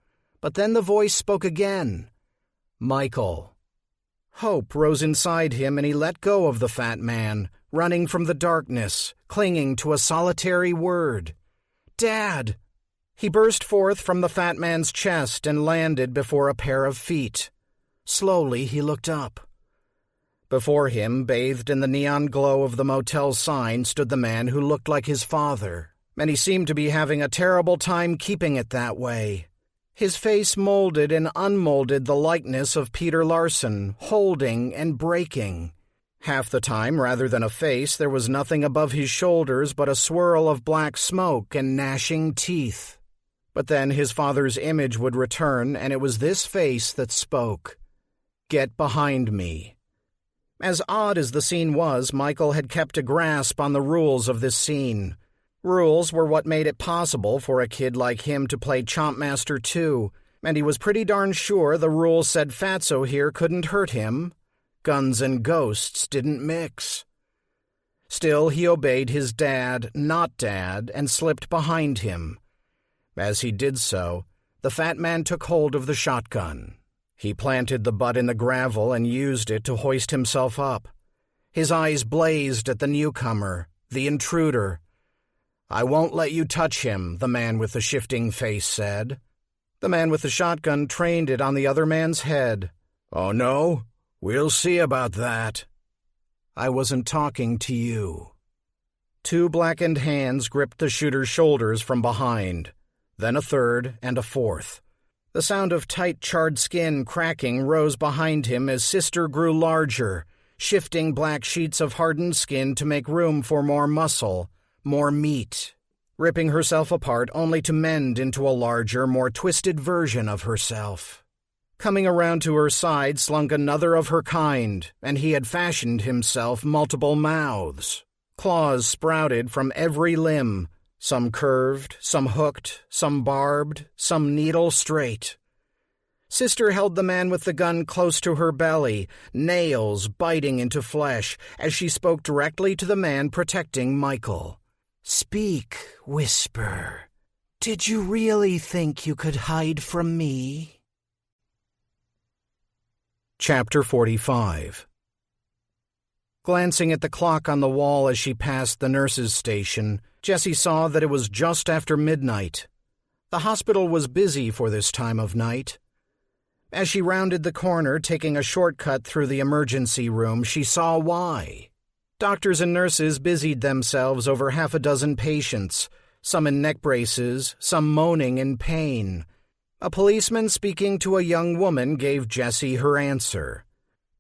But then the voice spoke again. Michael. Hope rose inside him, and he let go of the fat man, running from the darkness, clinging to a solitary word. Dad! He burst forth from the fat man's chest and landed before a pair of feet. Slowly he looked up. Before him, bathed in the neon glow of the motel sign, stood the man who looked like his father, and he seemed to be having a terrible time keeping it that way. His face molded and unmolded the likeness of Peter Larson, holding and breaking. Half the time, rather than a face, there was nothing above his shoulders but a swirl of black smoke and gnashing teeth. But then his father's image would return, and it was this face that spoke. Get behind me. As odd as the scene was, Michael had kept a grasp on the rules of this scene. Rules were what made it possible for a kid like him to play Chompmaster too, and he was pretty darn sure the rules said Fatso here couldn't hurt him. Guns and ghosts didn't mix. Still, he obeyed his dad, not dad, and slipped behind him. As he did so, the fat man took hold of the shotgun. He planted the butt in the gravel and used it to hoist himself up. His eyes blazed at the newcomer, the intruder. I won't let you touch him, the man with the shifting face said. The man with the shotgun trained it on the other man's head. Oh no? We'll see about that. I wasn't talking to you. Two blackened hands gripped the shooter's shoulders from behind, then a third and a fourth. The sound of tight, charred skin cracking rose behind him as Sister grew larger, shifting black sheets of hardened skin to make room for more muscle, more meat, ripping herself apart only to mend into a larger, more twisted version of herself. Coming around to her side slunk another of her kind, and he had fashioned himself multiple mouths. Claws sprouted from every limb, some curved, some hooked, some barbed, some needle straight. Sister held the man with the gun close to her belly, nails biting into flesh, as she spoke directly to the man protecting Michael. Speak, whisper. Did you really think you could hide from me? Chapter 45. Glancing at the clock on the wall as she passed the nurse's station, Jessie saw that it was just after midnight. The hospital was busy for this time of night. As she rounded the corner, taking a shortcut through the emergency room, she saw why. Doctors and nurses busied themselves over half a dozen patients, some in neck braces, some moaning in pain. A policeman speaking to a young woman gave Jessie her answer.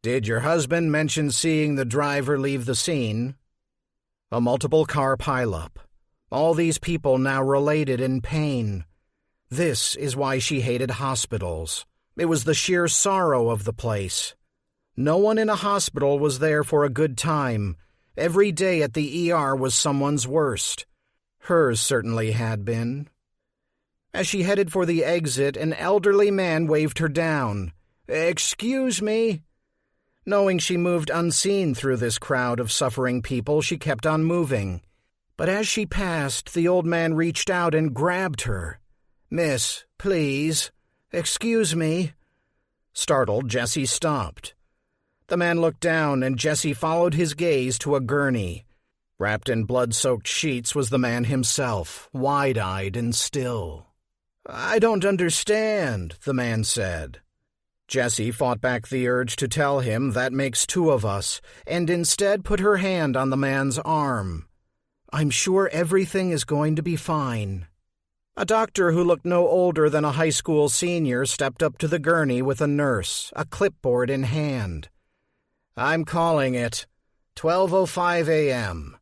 Did your husband mention seeing the driver leave the scene? A multiple-car pileup. All these people now related in pain. This is why she hated hospitals. It was the sheer sorrow of the place. No one in a hospital was there for a good time. Every day at the ER was someone's worst. Hers certainly had been. As she headed for the exit, an elderly man waved her down. "Excuse me." Knowing she moved unseen through this crowd of suffering people, she kept on moving. But as she passed, the old man reached out and grabbed her. "Miss, please. Excuse me." Startled, Jessie stopped. The man looked down, and Jessie followed his gaze to a gurney. Wrapped in blood-soaked sheets was the man himself, wide-eyed and still. "I don't understand," the man said. Jessie fought back the urge to tell him that makes two of us, and instead put her hand on the man's arm. "I'm sure everything is going to be fine." A doctor who looked no older than a high school senior stepped up to the gurney with a nurse, a clipboard in hand. "I'm calling it 12:05 a.m.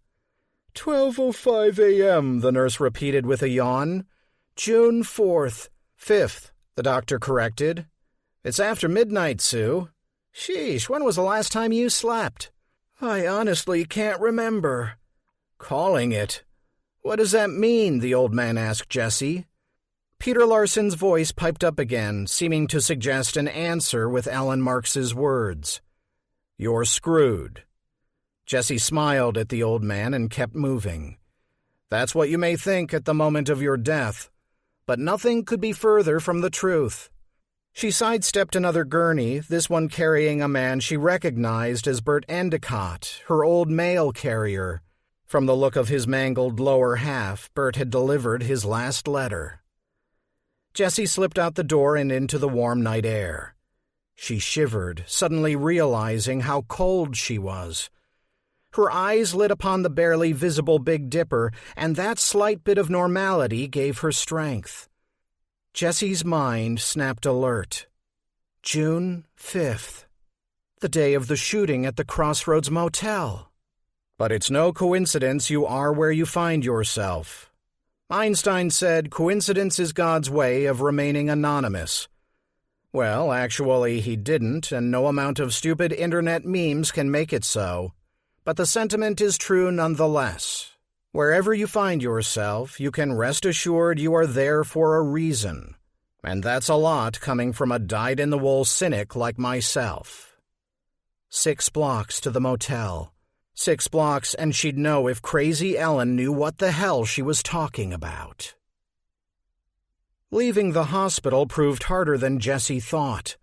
12:05 a.m., the nurse repeated with a yawn. "June 4th, 5th, the doctor corrected. "It's after midnight, Sue." "Sheesh, when was the last time you slept?" "I honestly can't remember." "Calling it. What does that mean?" the old man asked Jessie. Peter Larson's voice piped up again, seeming to suggest an answer with Ellen Marks's words. "You're screwed." Jesse smiled at the old man and kept moving. "That's what you may think at the moment of your death, but nothing could be further from the truth." She sidestepped another gurney, this one carrying a man she recognized as Bert Endicott, her old mail carrier. From the look of his mangled lower half, Bert had delivered his last letter. Jessie slipped out the door and into the warm night air. She shivered, suddenly realizing how cold she was. Her eyes lit upon the barely visible Big Dipper, and that slight bit of normality gave her strength. Jessie's mind snapped alert. June 5th, the day of the shooting at the Crossroads Motel. But it's no coincidence you are where you find yourself. Einstein said coincidence is God's way of remaining anonymous. Well, actually he didn't, and no amount of stupid internet memes can make it so. But the sentiment is true nonetheless. Wherever you find yourself, you can rest assured you are there for a reason. And that's a lot coming from a dyed-in-the-wool cynic like myself. 6 blocks to the motel. 6 blocks, and she'd know if Crazy Ellen knew what the hell she was talking about. Leaving the hospital proved harder than Jessie thought.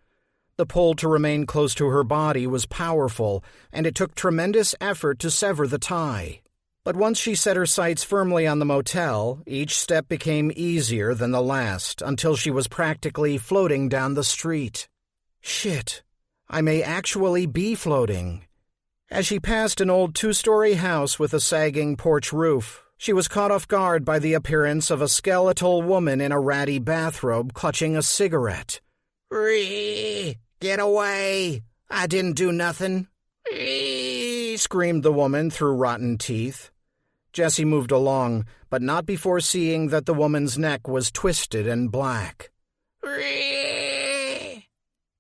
The pull to remain close to her body was powerful, and it took tremendous effort to sever the tie. But once she set her sights firmly on the motel, each step became easier than the last until she was practically floating down the street. Shit, I may actually be floating. As she passed an old 2-story house with a sagging porch roof, she was caught off guard by the appearance of a skeletal woman in a ratty bathrobe clutching a cigarette. "Ree, get away! I didn't do nothing!" "Ree!" screamed the woman through rotten teeth. Jessie moved along, but not before seeing that the woman's neck was twisted and black. "Ree!"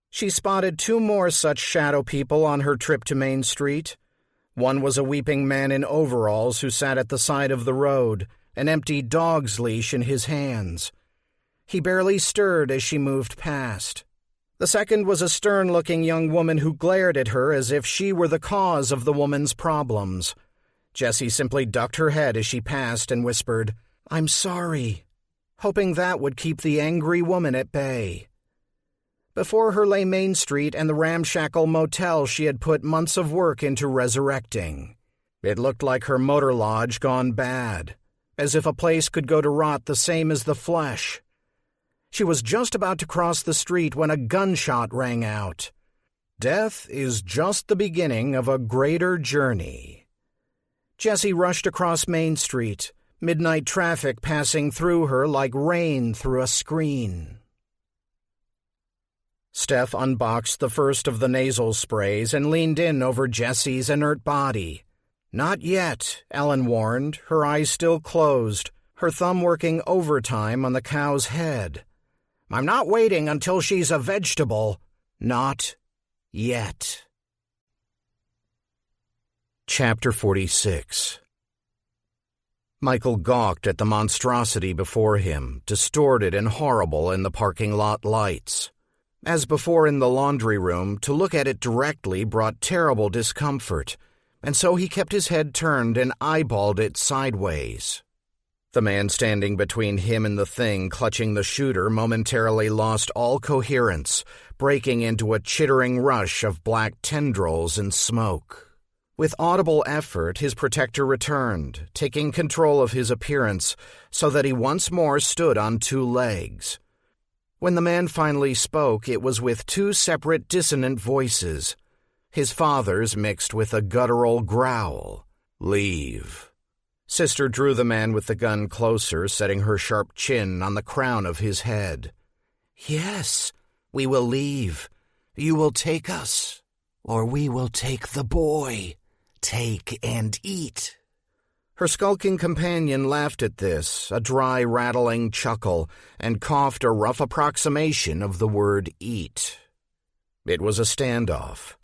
She spotted 2 more such shadow people on her trip to Main Street. One was a weeping man in overalls who sat at the side of the road, an empty dog's leash in his hands. He barely stirred as she moved past. The second was a stern-looking young woman who glared at her as if she were the cause of the woman's problems. Jessie simply ducked her head as she passed and whispered, "I'm sorry," hoping that would keep the angry woman at bay. Before her lay Main Street and the ramshackle motel she had put months of work into resurrecting. It looked like her motor lodge gone bad, as if a place could go to rot the same as the flesh. She was just about to cross the street when a gunshot rang out. Death is just the beginning of a greater journey. Jessie rushed across Main Street, midnight traffic passing through her like rain through a screen. Steph unboxed the first of the nasal sprays and leaned in over Jessie's inert body. "Not yet," Ellen warned, her eyes still closed, her thumb working overtime on the cow's head. "I'm not waiting until she's a vegetable. Not yet." Chapter 46. Michael gawked at the monstrosity before him, distorted and horrible in the parking lot lights. As before in the laundry room, to look at it directly brought terrible discomfort, and so he kept his head turned and eyeballed it sideways. The man standing between him and the thing clutching the shooter momentarily lost all coherence, breaking into a chittering rush of black tendrils and smoke. With audible effort, his protector returned, taking control of his appearance so that he once more stood on 2 legs. When the man finally spoke, it was with 2 separate dissonant voices, his father's mixed with a guttural growl. "Leave." Sister drew the man with the gun closer, setting her sharp chin on the crown of his head. "Yes, we will leave. You will take us, or we will take the boy. Take and eat." Her skulking companion laughed at this, a dry, rattling chuckle, and coughed a rough approximation of the word eat. It was a standoff.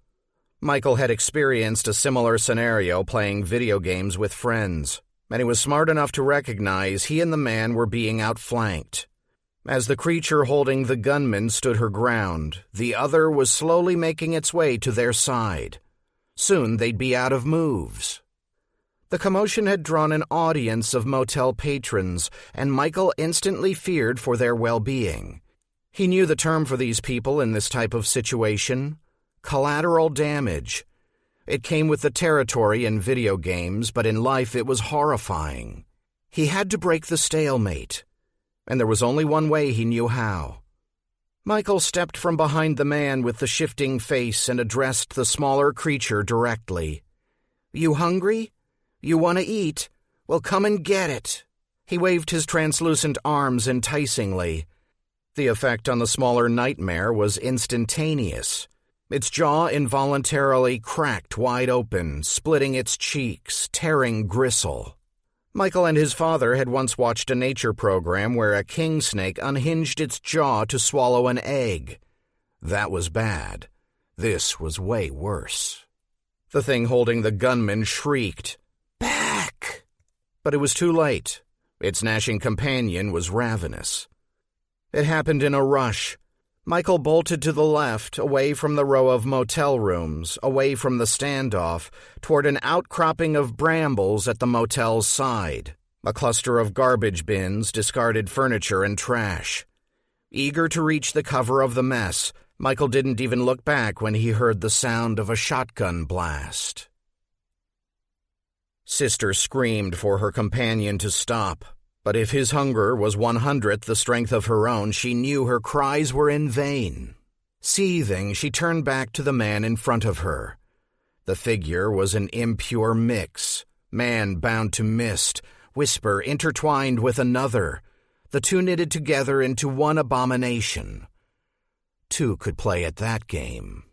Michael had experienced a similar scenario playing video games with friends, and he was smart enough to recognize he and the man were being outflanked. As the creature holding the gunman stood her ground, the other was slowly making its way to their side. Soon they'd be out of moves. The commotion had drawn an audience of motel patrons, and Michael instantly feared for their well-being. He knew the term for these people in this type of situation: collateral damage. It came with the territory in video games, but in life it was horrifying. He had to break the stalemate, and there was only one way he knew how. Michael stepped from behind the man with the shifting face and addressed the smaller creature directly. "You hungry? You want to eat? Well, come and get it." He waved his translucent arms enticingly. The effect on the smaller nightmare was instantaneous. Its jaw involuntarily cracked wide open, splitting its cheeks, tearing gristle. Michael and his father had once watched a nature program where a king snake unhinged its jaw to swallow an egg. That was bad. This was way worse. The thing holding the gunman shrieked, "Back!" But it was too late. Its gnashing companion was ravenous. It happened in a rush. Michael bolted to the left, away from the row of motel rooms, away from the standoff, toward an outcropping of brambles at the motel's side, a cluster of garbage bins, discarded furniture, and trash. Eager to reach the cover of the mess, Michael didn't even look back when he heard the sound of a shotgun blast. Sister screamed for her companion to stop. But if his hunger was 1/100th the strength of her own, she knew her cries were in vain. Seething, she turned back to the man in front of her. The figure was an impure mix, man bound to mist, whisper intertwined with another, the two knitted together into one abomination. Two could play at that game.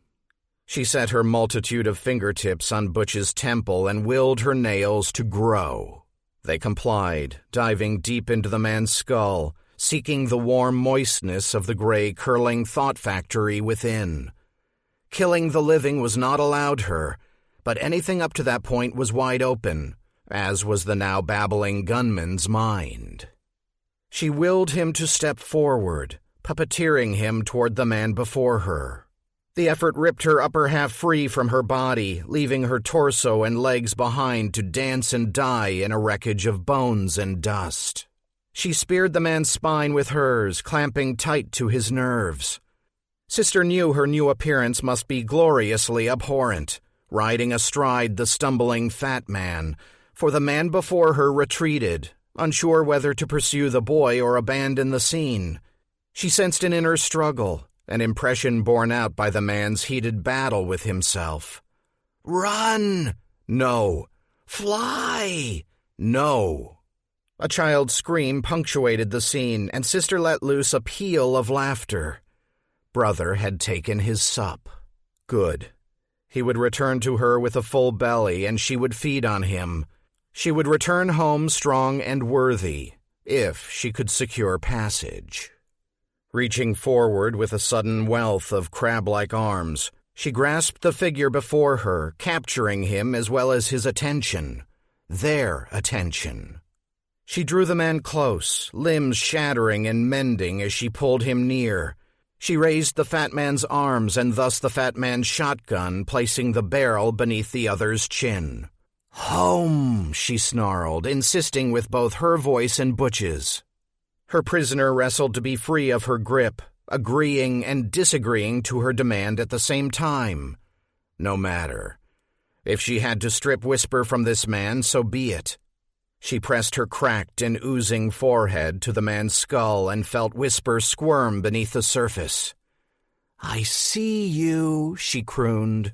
She set her multitude of fingertips on Butch's temple and willed her nails to grow. They complied, diving deep into the man's skull, seeking the warm moistness of the gray, curling thought factory within. Killing the living was not allowed her, but anything up to that point was wide open, as was the now babbling gunman's mind. She willed him to step forward, puppeteering him toward the man before her. The effort ripped her upper half free from her body, leaving her torso and legs behind to dance and die in a wreckage of bones and dust. She speared the man's spine with hers, clamping tight to his nerves. Sister knew her new appearance must be gloriously abhorrent, riding astride the stumbling fat man, for the man before her retreated, unsure whether to pursue the boy or abandon the scene. She sensed an inner struggle, an impression borne out by the man's heated battle with himself. "Run! No. Fly! No." A child's scream punctuated the scene, and Sister let loose a peal of laughter. Brother had taken his sup. Good. He would return to her with a full belly, and she would feed on him. She would return home strong and worthy, if she could secure passage. Reaching forward with a sudden wealth of crab-like arms, she grasped the figure before her, capturing him as well as his attention. Their attention. She drew the man close, limbs shattering and mending as she pulled him near. She raised the fat man's arms and thus the fat man's shotgun, placing the barrel beneath the other's chin. "Home," she snarled, insisting with both her voice and Butch's. Her prisoner wrestled to be free of her grip, agreeing and disagreeing to her demand at the same time. No matter. If she had to strip Whisper from this man, so be it. She pressed her cracked and oozing forehead to the man's skull and felt Whisper squirm beneath the surface. "I see you," she crooned.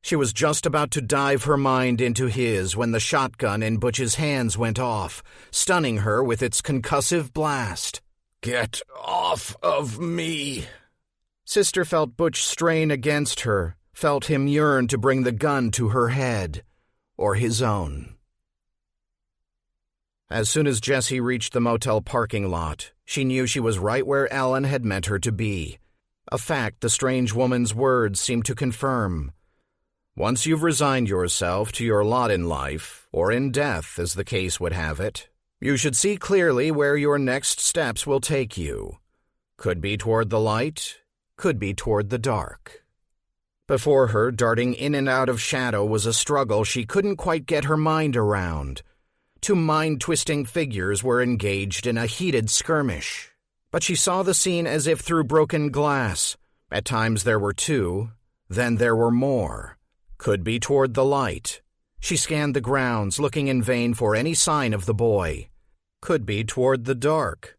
She was just about to dive her mind into his when the shotgun in Butch's hands went off, stunning her with its concussive blast. "Get off of me!" Sister felt Butch strain against her, felt him yearn to bring the gun to her head, or his own. As soon as Jessie reached the motel parking lot, she knew she was right where Ellen had meant her to be, a fact the strange woman's words seemed to confirm. Once you've resigned yourself to your lot in life, or in death as the case would have it, you should see clearly where your next steps will take you. Could be toward the light, could be toward the dark. Before her, darting in and out of shadow, was a struggle she couldn't quite get her mind around. Two mind-twisting figures were engaged in a heated skirmish. But she saw the scene as if through broken glass. At times there were two, then there were more. Could be toward the light. She scanned the grounds, looking in vain for any sign of the boy. Could be toward the dark.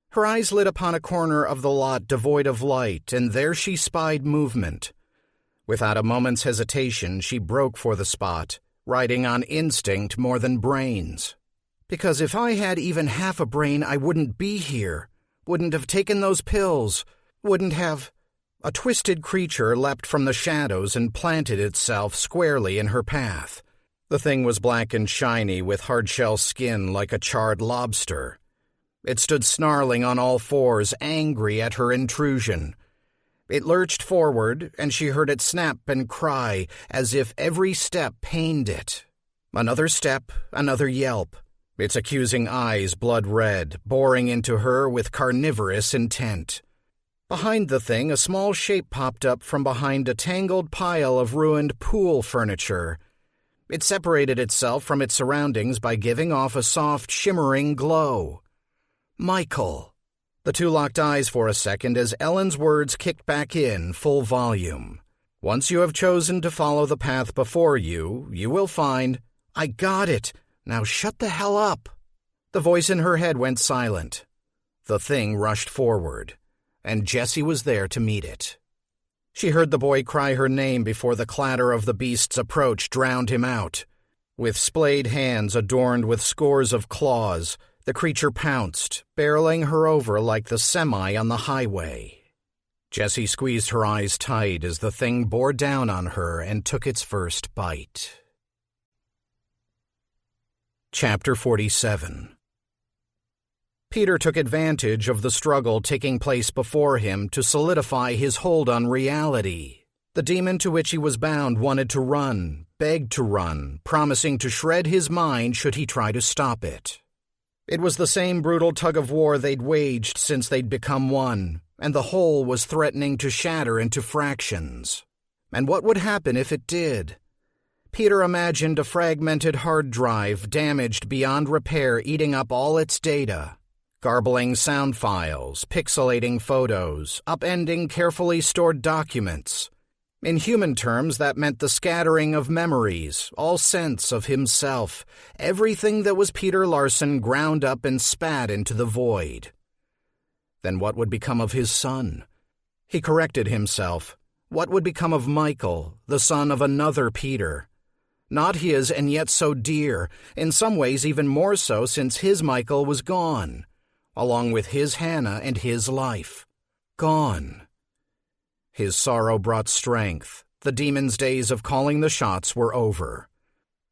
Her eyes lit upon a corner of the lot devoid of light, and there she spied movement. Without a moment's hesitation, she broke for the spot, riding on instinct more than brains. Because if I had even half a brain, I wouldn't be here, wouldn't have taken those pills, wouldn't have... A twisted creature leapt from the shadows and planted itself squarely in her path. The thing was black and shiny with hard-shell skin like a charred lobster. It stood snarling on all fours, angry at her intrusion. It lurched forward, and she heard it snap and cry as if every step pained it. Another step, another yelp, its accusing eyes blood red, boring into her with carnivorous intent. Behind the thing, a small shape popped up from behind a tangled pile of ruined pool furniture. It separated itself from its surroundings by giving off a soft, shimmering glow. Michael. The two locked eyes for a second as Ellen's words kicked back in full volume. Once you have chosen to follow the path before you, you will find... I got it. Now shut the hell up. The voice in her head went silent. The thing rushed forward, and Jessie was there to meet it. She heard the boy cry her name before the clatter of the beast's approach drowned him out. With splayed hands adorned with scores of claws, the creature pounced, barreling her over like the semi on the highway. Jessie squeezed her eyes tight as the thing bore down on her and took its first bite. Chapter 47. Peter took advantage of the struggle taking place before him to solidify his hold on reality. The demon to which he was bound wanted to run, begged to run, promising to shred his mind should he try to stop it. It was the same brutal tug-of-war they'd waged since they'd become one, and the whole was threatening to shatter into fractions. And what would happen if it did? Peter imagined a fragmented hard drive damaged beyond repair eating up all its data. Garbling sound files, pixelating photos, upending carefully stored documents. In human terms, that meant the scattering of memories, all sense of himself, everything that was Peter Larson ground up and spat into the void. Then what would become of his son? He corrected himself. What would become of Michael, the son of another Peter? Not his, and yet so dear, in some ways even more so since his Michael was gone, along with his Hannah and his life. Gone. His sorrow brought strength. The demon's days of calling the shots were over.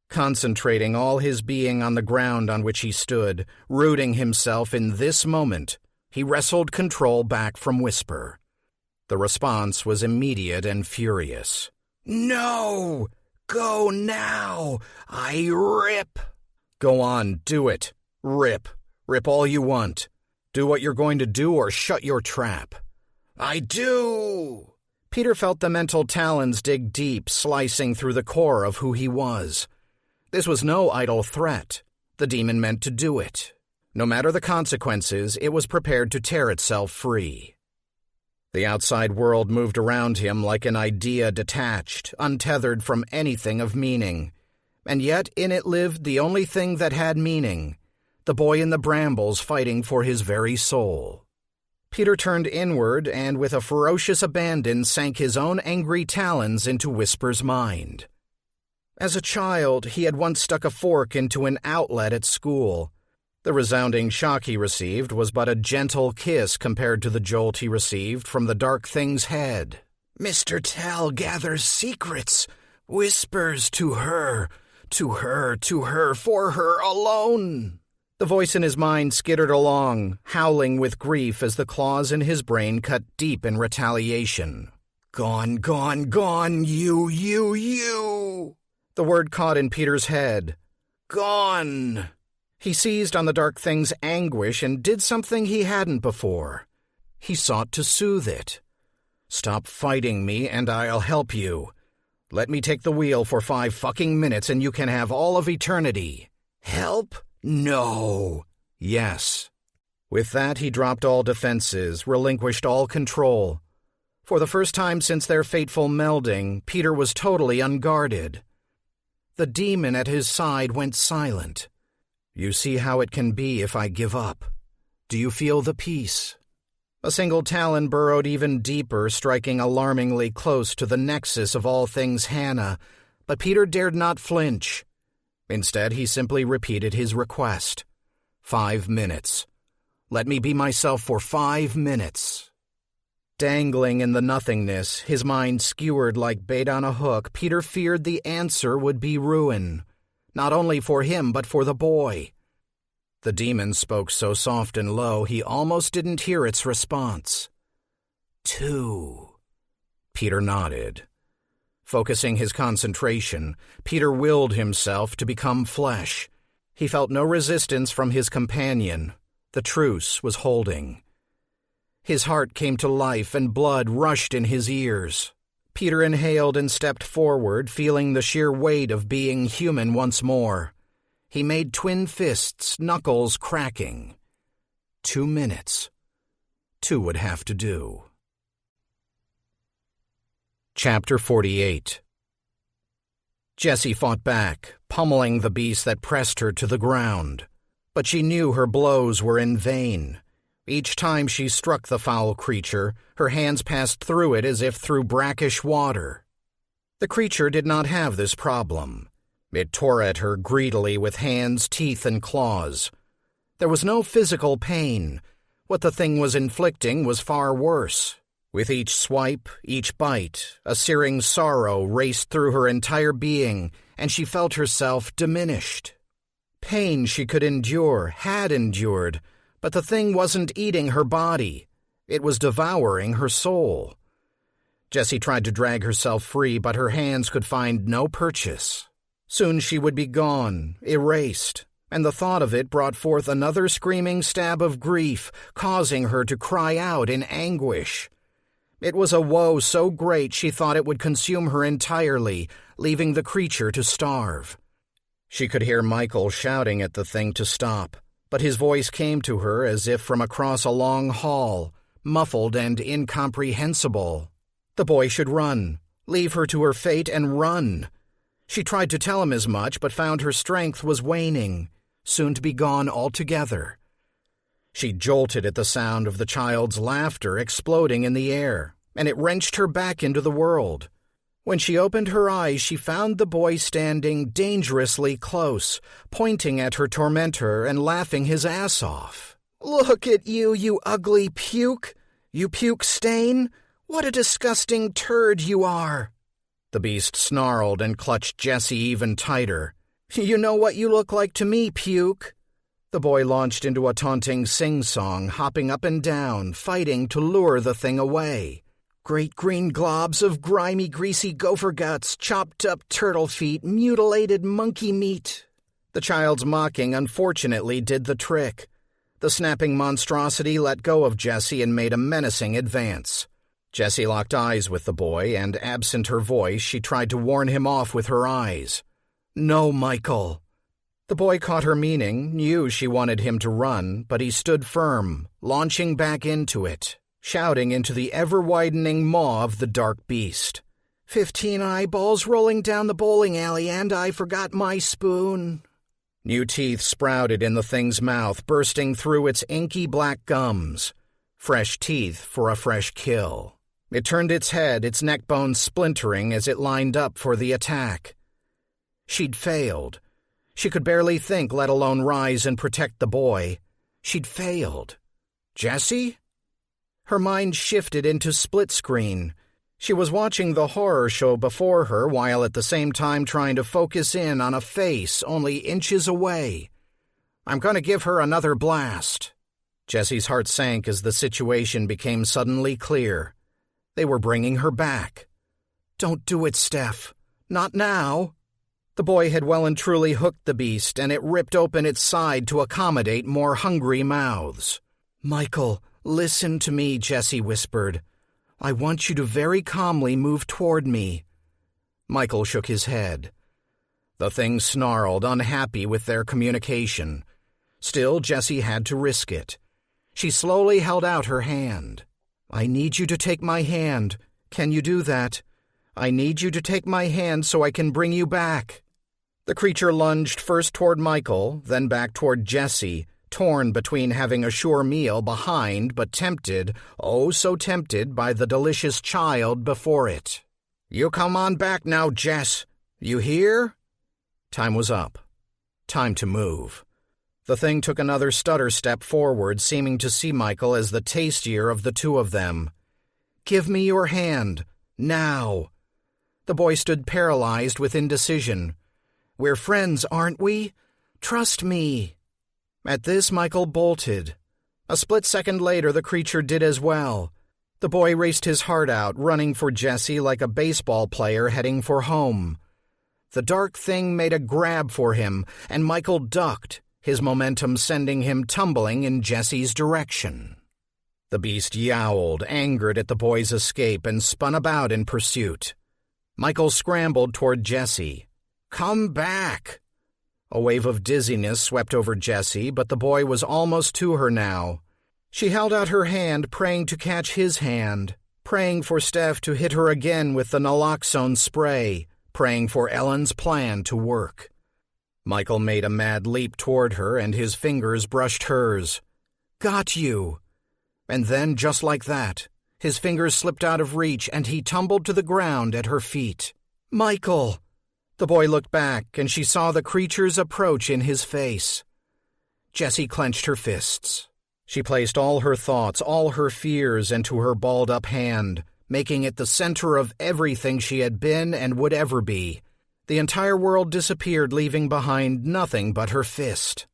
Concentrating all his being on the ground on which he stood, rooting himself in this moment, he wrestled control back from Whisper. The response was immediate and furious. No! Go now! I rip! Go on, do it. Rip. Rip all you want. Do what you're going to do or shut your trap. I do! Peter felt the mental talons dig deep, slicing through the core of who he was. This was no idle threat. The demon meant to do it. No matter the consequences, it was prepared to tear itself free. The outside world moved around him like an idea detached, untethered from anything of meaning. And yet in it lived the only thing that had meaning, the boy in the brambles fighting for his very soul. Peter turned inward and with a ferocious abandon sank his own angry talons into Whisper's mind. As a child, he had once stuck a fork into an outlet at school. The resounding shock he received was but a gentle kiss compared to the jolt he received from the dark thing's head. Mr. Tell gathers secrets, whispers to her, for her alone. The voice in his mind skittered along, howling with grief as the claws in his brain cut deep in retaliation. Gone, gone, gone, you. The word caught in Peter's head. Gone. He seized on the dark thing's anguish and did something he hadn't before. He sought to soothe it. "Stop fighting me and I'll help you. Let me take the wheel for 5 fucking minutes and you can have all of eternity." "Help? No." "Yes." With that, he dropped all defenses, relinquished all control. For the first time since their fateful melding, Peter was totally unguarded. The demon at his side went silent. "You see how it can be if I give up. Do you feel the peace?" A single talon burrowed even deeper, striking alarmingly close to the nexus of all things Hannah, but Peter dared not flinch. Instead, he simply repeated his request. 5 minutes. Let me be myself for 5 minutes. Dangling in the nothingness, his mind skewered like bait on a hook, Peter feared the answer would be ruin, not only for him but for the boy. The demon spoke so soft and low he almost didn't hear its response. 2. Peter nodded. Focusing his concentration, Peter willed himself to become flesh. He felt no resistance from his companion. The truce was holding. His heart came to life and blood rushed in his ears. Peter inhaled and stepped forward, feeling the sheer weight of being human once more. He made twin fists, knuckles cracking. 2 minutes. 2 would have to do. Chapter 48. Jessie fought back, pummeling the beast that pressed her to the ground. But she knew her blows were in vain. Each time she struck the foul creature, her hands passed through it as if through brackish water. The creature did not have this problem. It tore at her greedily with hands, teeth, and claws. There was no physical pain. What the thing was inflicting was far worse. With each swipe, each bite, a searing sorrow raced through her entire being, and she felt herself diminished. Pain she could endure, had endured, but the thing wasn't eating her body. It was devouring her soul. Jessie tried to drag herself free, but her hands could find no purchase. Soon she would be gone, erased, and the thought of it brought forth another screaming stab of grief, causing her to cry out in anguish. It was a woe so great she thought it would consume her entirely, leaving the creature to starve. She could hear Michael shouting at the thing to stop, but his voice came to her as if from across a long hall, muffled and incomprehensible. The boy should run, leave her to her fate and run. She tried to tell him as much, but found her strength was waning, soon to be gone altogether. She jolted at the sound of the child's laughter exploding in the air, and it wrenched her back into the world. When she opened her eyes, she found the boy standing dangerously close, pointing at her tormentor and laughing his ass off. "Look at you, you ugly puke! You puke stain! What a disgusting turd you are!" The beast snarled and clutched Jessie even tighter. "You know what you look like to me, puke!" The boy launched into a taunting sing-song, hopping up and down, fighting to lure the thing away. "Great green globs of grimy, greasy gopher guts, chopped up turtle feet, mutilated monkey meat." The child's mocking unfortunately did the trick. The snapping monstrosity let go of Jessie and made a menacing advance. Jessie locked eyes with the boy, and absent her voice, she tried to warn him off with her eyes. "No, Michael." The boy caught her meaning, knew she wanted him to run, but he stood firm, launching back into it, shouting into the ever-widening maw of the dark beast. 15 eyeballs rolling down the bowling alley, and I forgot my spoon." New teeth sprouted in the thing's mouth, bursting through its inky black gums. Fresh teeth for a fresh kill. It turned its head, its neck bones splintering as it lined up for the attack. She'd failed. She could barely think, let alone rise and protect the boy. She'd failed. Jessie? Her mind shifted into split screen. She was watching the horror show before her while at the same time trying to focus in on a face only inches away. "I'm going to give her another blast." Jessie's heart sank as the situation became suddenly clear. They were bringing her back. "Don't do it, Steph. Not now." The boy had well and truly hooked the beast, and it ripped open its side to accommodate more hungry mouths. "Michael, "Listen to me," Jessie whispered. "I want you to very calmly move toward me." Michael shook his head. The thing snarled, unhappy with their communication. Still, Jessie had to risk it. She slowly held out her hand. "I need you to take my hand. Can you do that? I need you to take my hand so I can bring you back." The creature lunged first toward Michael, then back toward Jessie, torn between having a sure meal behind but tempted, oh so tempted, by the delicious child before it. "You come on back now, Jess. You hear?" Time was up. Time to move. The thing took another stutter step forward, seeming to see Michael as the tastier of the two of them. "Give me your hand. Now." The boy stood paralyzed with indecision. "We're friends, aren't we? Trust me." At this, Michael bolted. A split second later, the creature did as well. The boy raced his heart out, running for Jessie like a baseball player heading for home. The dark thing made a grab for him, and Michael ducked, his momentum sending him tumbling in Jessie's direction. The beast yowled, angered at the boy's escape, and spun about in pursuit. Michael scrambled toward Jessie. "Come back!" A wave of dizziness swept over Jessie, but the boy was almost to her now. She held out her hand, praying to catch his hand, praying for Steph to hit her again with the naloxone spray, praying for Ellen's plan to work. Michael made a mad leap toward her, and his fingers brushed hers. "Got you!" And then, just like that, his fingers slipped out of reach, and he tumbled to the ground at her feet. "Michael!" The boy looked back, and she saw the creature's approach in his face. Jessie clenched her fists. She placed all her thoughts, all her fears into her balled-up hand, making it the center of everything she had been and would ever be. The entire world disappeared, leaving behind nothing but her fist.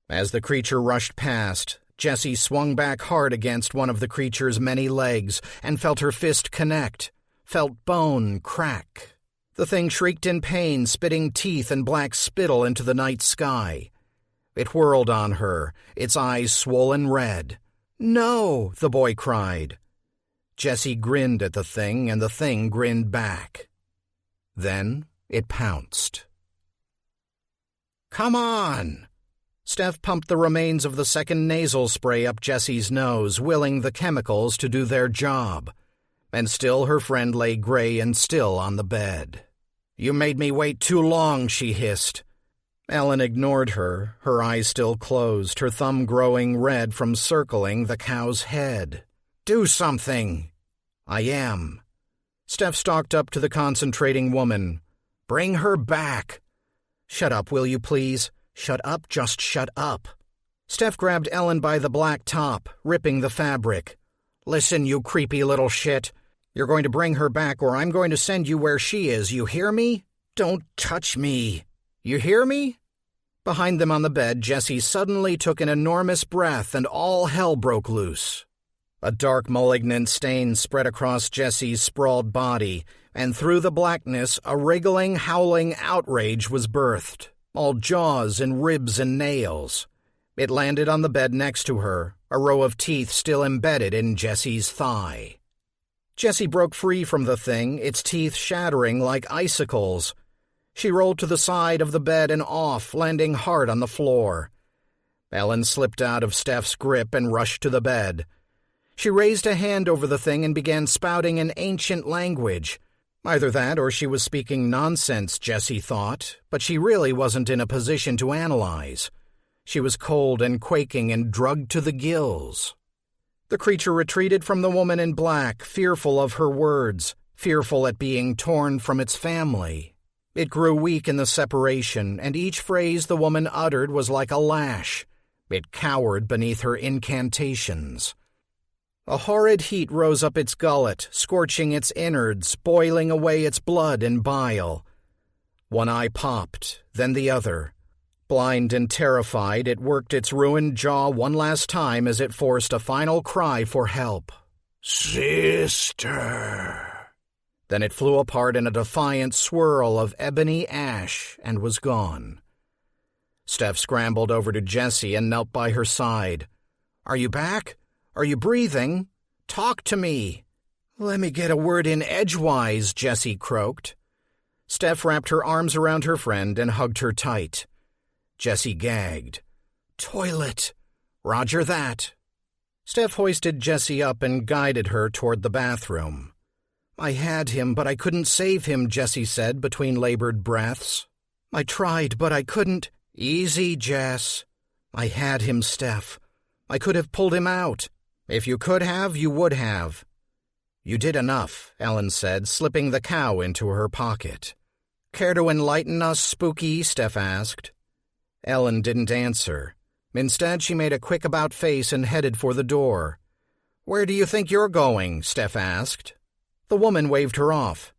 As the creature rushed past, Jessie swung back hard against one of the creature's many legs and felt her fist connect, felt bone crack. The thing shrieked in pain, spitting teeth and black spittle into the night sky. It whirled on her, its eyes swollen red. "No!" the boy cried. Jessie grinned at the thing, and the thing grinned back. Then it pounced. "Come on!" Steph pumped the remains of the second nasal spray up Jessie's nose, willing the chemicals to do their job. And still her friend lay gray and still on the bed. "You made me wait too long," she hissed. Ellen ignored her, her eyes still closed, her thumb growing red from circling the cow's head. "Do something!" "I am." Steph stalked up to the concentrating woman. "Bring her back." "Shut up, will you please? Shut up, just shut up." Steph grabbed Ellen by the black top, ripping the fabric. "Listen, you creepy little shit. You're going to bring her back or I'm going to send you where she is, you hear me? Don't touch me. You hear me?" Behind them on the bed, Jessie suddenly took an enormous breath and all hell broke loose. A dark, malignant stain spread across Jessie's sprawled body, and through the blackness a wriggling, howling outrage was birthed, all jaws and ribs and nails. It landed on the bed next to her, a row of teeth still embedded in Jessie's thigh. Jessie broke free from the thing, its teeth shattering like icicles. She rolled to the side of the bed and off, landing hard on the floor. Ellen slipped out of Steph's grip and rushed to the bed. She raised a hand over the thing and began spouting an ancient language. Either that or she was speaking nonsense, Jessie thought, but she really wasn't in a position to analyze. She was cold and quaking and drugged to the gills. The creature retreated from the woman in black, fearful of her words, fearful at being torn from its family. It grew weak in the separation, and each phrase the woman uttered was like a lash. It cowered beneath her incantations. A horrid heat rose up its gullet, scorching its innards, boiling away its blood and bile. One eye popped, then the other. Blind and terrified, it worked its ruined jaw one last time as it forced a final cry for help. "Sister!" Then it flew apart in a defiant swirl of ebony ash and was gone. Steph scrambled over to Jessie and knelt by her side. "Are you back? Are you breathing? Talk to me." "Let me get a word in edgewise," Jessie croaked. Steph wrapped her arms around her friend and hugged her tight. Jessie gagged. "Toilet. Roger that." Steph hoisted Jessie up and guided her toward the bathroom. "I had him, but I couldn't save him," Jessie said between labored breaths. "I tried, but I couldn't." "Easy, Jess." "I had him, Steph. I could have pulled him out." "If you could have, you would have." "You did enough," Ellen said, slipping the cow into her pocket. "Care to enlighten us, Spooky?" Steph asked. Ellen didn't answer. Instead, she made a quick about-face and headed for the door. "Where do you think you're going?" Steph asked. The woman waved her off.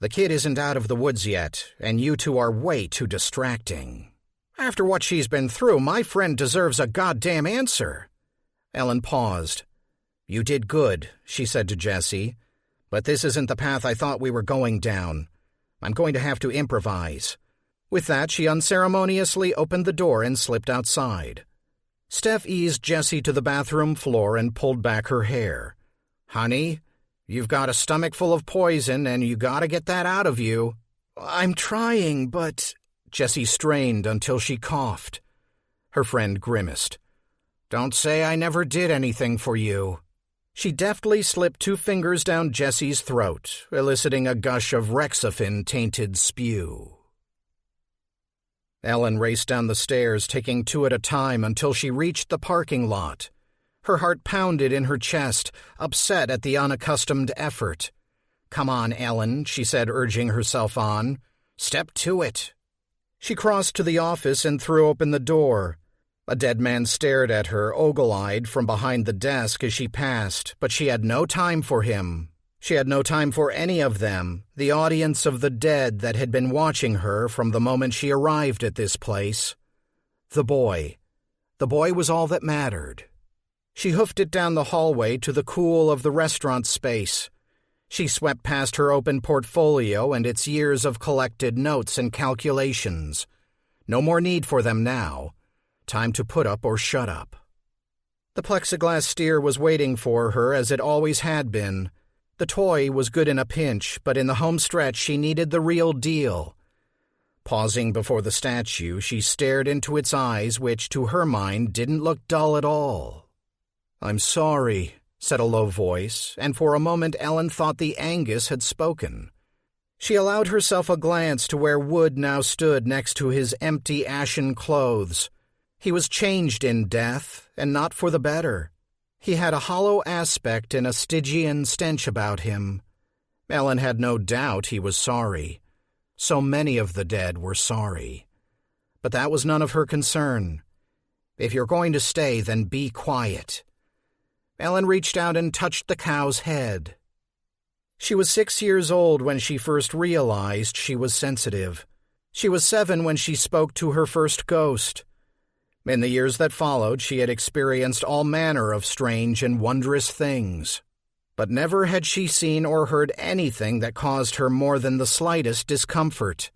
"The kid isn't out of the woods yet, and you two are way too distracting. After what she's been through, my friend deserves a goddamn answer." Ellen paused. "You did good," she said to Jessie, "but this isn't the path I thought we were going down. I'm going to have to improvise." With that, she unceremoniously opened the door and slipped outside. Steph eased Jessie to the bathroom floor and pulled back her hair. "Honey, you've got a stomach full of poison, and you gotta get that out of you." "I'm trying, but—" Jessie strained until she coughed. Her friend grimaced. "Don't say I never did anything for you." She deftly slipped 2 fingers down Jessie's throat, eliciting a gush of Rexaphin-tainted spew. Ellen raced down the stairs, taking 2 at a time until she reached the parking lot. Her heart pounded in her chest, upset at the unaccustomed effort. "Come on, Ellen," she said, urging herself on. "Step to it." She crossed to the office and threw open the door. A dead man stared at her, ogle-eyed, from behind the desk as she passed, but she had no time for him. She had no time for any of them, the audience of the dead that had been watching her from the moment she arrived at this place. The boy. The boy was all that mattered. She hoofed it down the hallway to the cool of the restaurant space. She swept past her open portfolio and its years of collected notes and calculations. No more need for them now. Time to put up or shut up. The plexiglass steer was waiting for her as it always had been. The toy was good in a pinch, but in the home stretch she needed the real deal. Pausing before the statue, she stared into its eyes, which to her mind didn't look dull at all. "I'm sorry," said a low voice, and for a moment Ellen thought the Angus had spoken. She allowed herself a glance to where Wood now stood next to his empty ashen clothes. He was changed in death, and not for the better. He had a hollow aspect and a Stygian stench about him. Ellen had no doubt he was sorry. So many of the dead were sorry. But that was none of her concern. If you're going to stay, then be quiet. Ellen reached out and touched the cow's head. She was 6 years old when she first realized she was sensitive. She was 7 when she spoke to her first ghost. In the years that followed, she had experienced all manner of strange and wondrous things. But never had she seen or heard anything that caused her more than the slightest discomfort.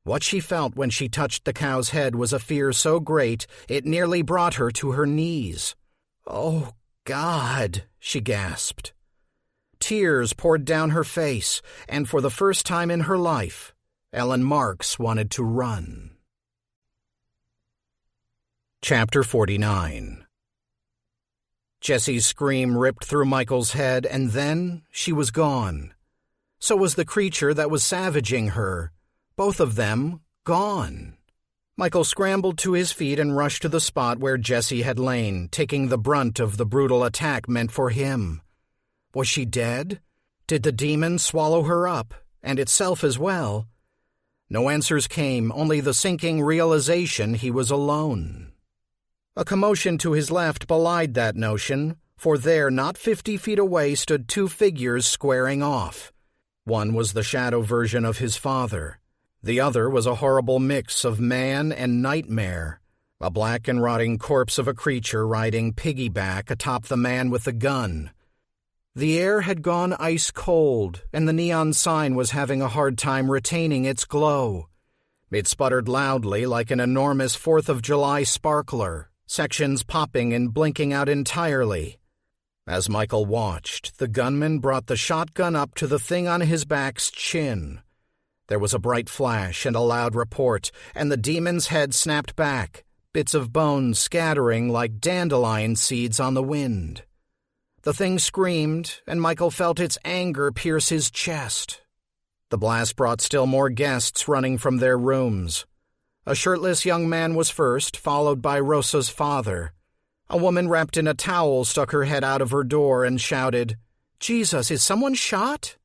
What she felt when she touched the cow's head was a fear so great it nearly brought her to her knees. "Oh, God," she gasped. Tears poured down her face, and for the first time in her life, Ellen Marks wanted to run. Chapter 49. Jessie's scream ripped through Michael's head, and then she was gone. So was the creature that was savaging her. Both of them gone. Michael scrambled to his feet and rushed to the spot where Jessie had lain, taking the brunt of the brutal attack meant for him. Was she dead? Did the demon swallow her up, and itself as well? No answers came, only the sinking realization he was alone. A commotion to his left belied that notion, for there, not 50 feet away, stood 2 figures squaring off. One was the shadow version of his father. The other was a horrible mix of man and nightmare, a black and rotting corpse of a creature riding piggyback atop the man with the gun. The air had gone ice cold, and the neon sign was having a hard time retaining its glow. It sputtered loudly like an enormous 4th of July sparkler, sections popping and blinking out entirely. As Michael watched, the gunman brought the shotgun up to the thing on his back's chin. There was a bright flash and a loud report, and the demon's head snapped back, bits of bone scattering like dandelion seeds on the wind. The thing screamed, and Michael felt its anger pierce his chest. The blast brought still more guests running from their rooms. A shirtless young man was first, followed by Rosa's father. A woman wrapped in a towel stuck her head out of her door and shouted, "Jesus, is someone shot?"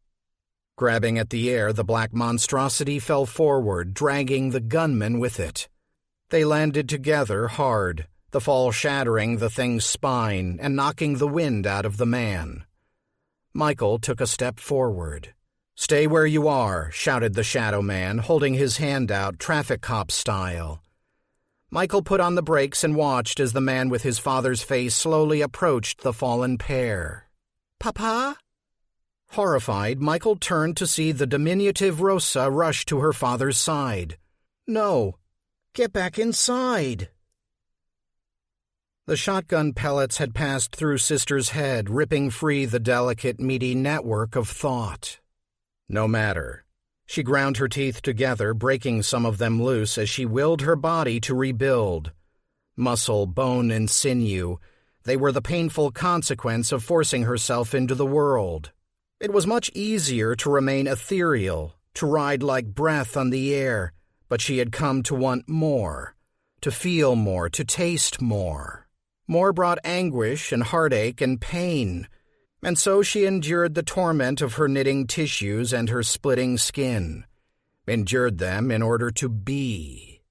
Grabbing at the air, the black monstrosity fell forward, dragging the gunman with it. They landed together hard, the fall shattering the thing's spine and knocking the wind out of the man. Michael took a step forward. "Stay where you are," shouted the shadow man, holding his hand out traffic cop style. Michael put on the brakes and watched as the man with his father's face slowly approached the fallen pair. "Papa?" Horrified, Michael turned to see the diminutive Rosa rush to her father's side. "No, get back inside." The shotgun pellets had passed through Sister's head, ripping free the delicate, meaty network of thought. No matter. She ground her teeth together, breaking some of them loose as she willed her body to rebuild. Muscle, bone, and sinew, they were the painful consequence of forcing herself into the world. It was much easier to remain ethereal, to ride like breath on the air, but she had come to want more, to feel more, to taste more. More brought anguish and heartache and pain, and so she endured the torment of her knitting tissues and her splitting skin, endured them in order to be.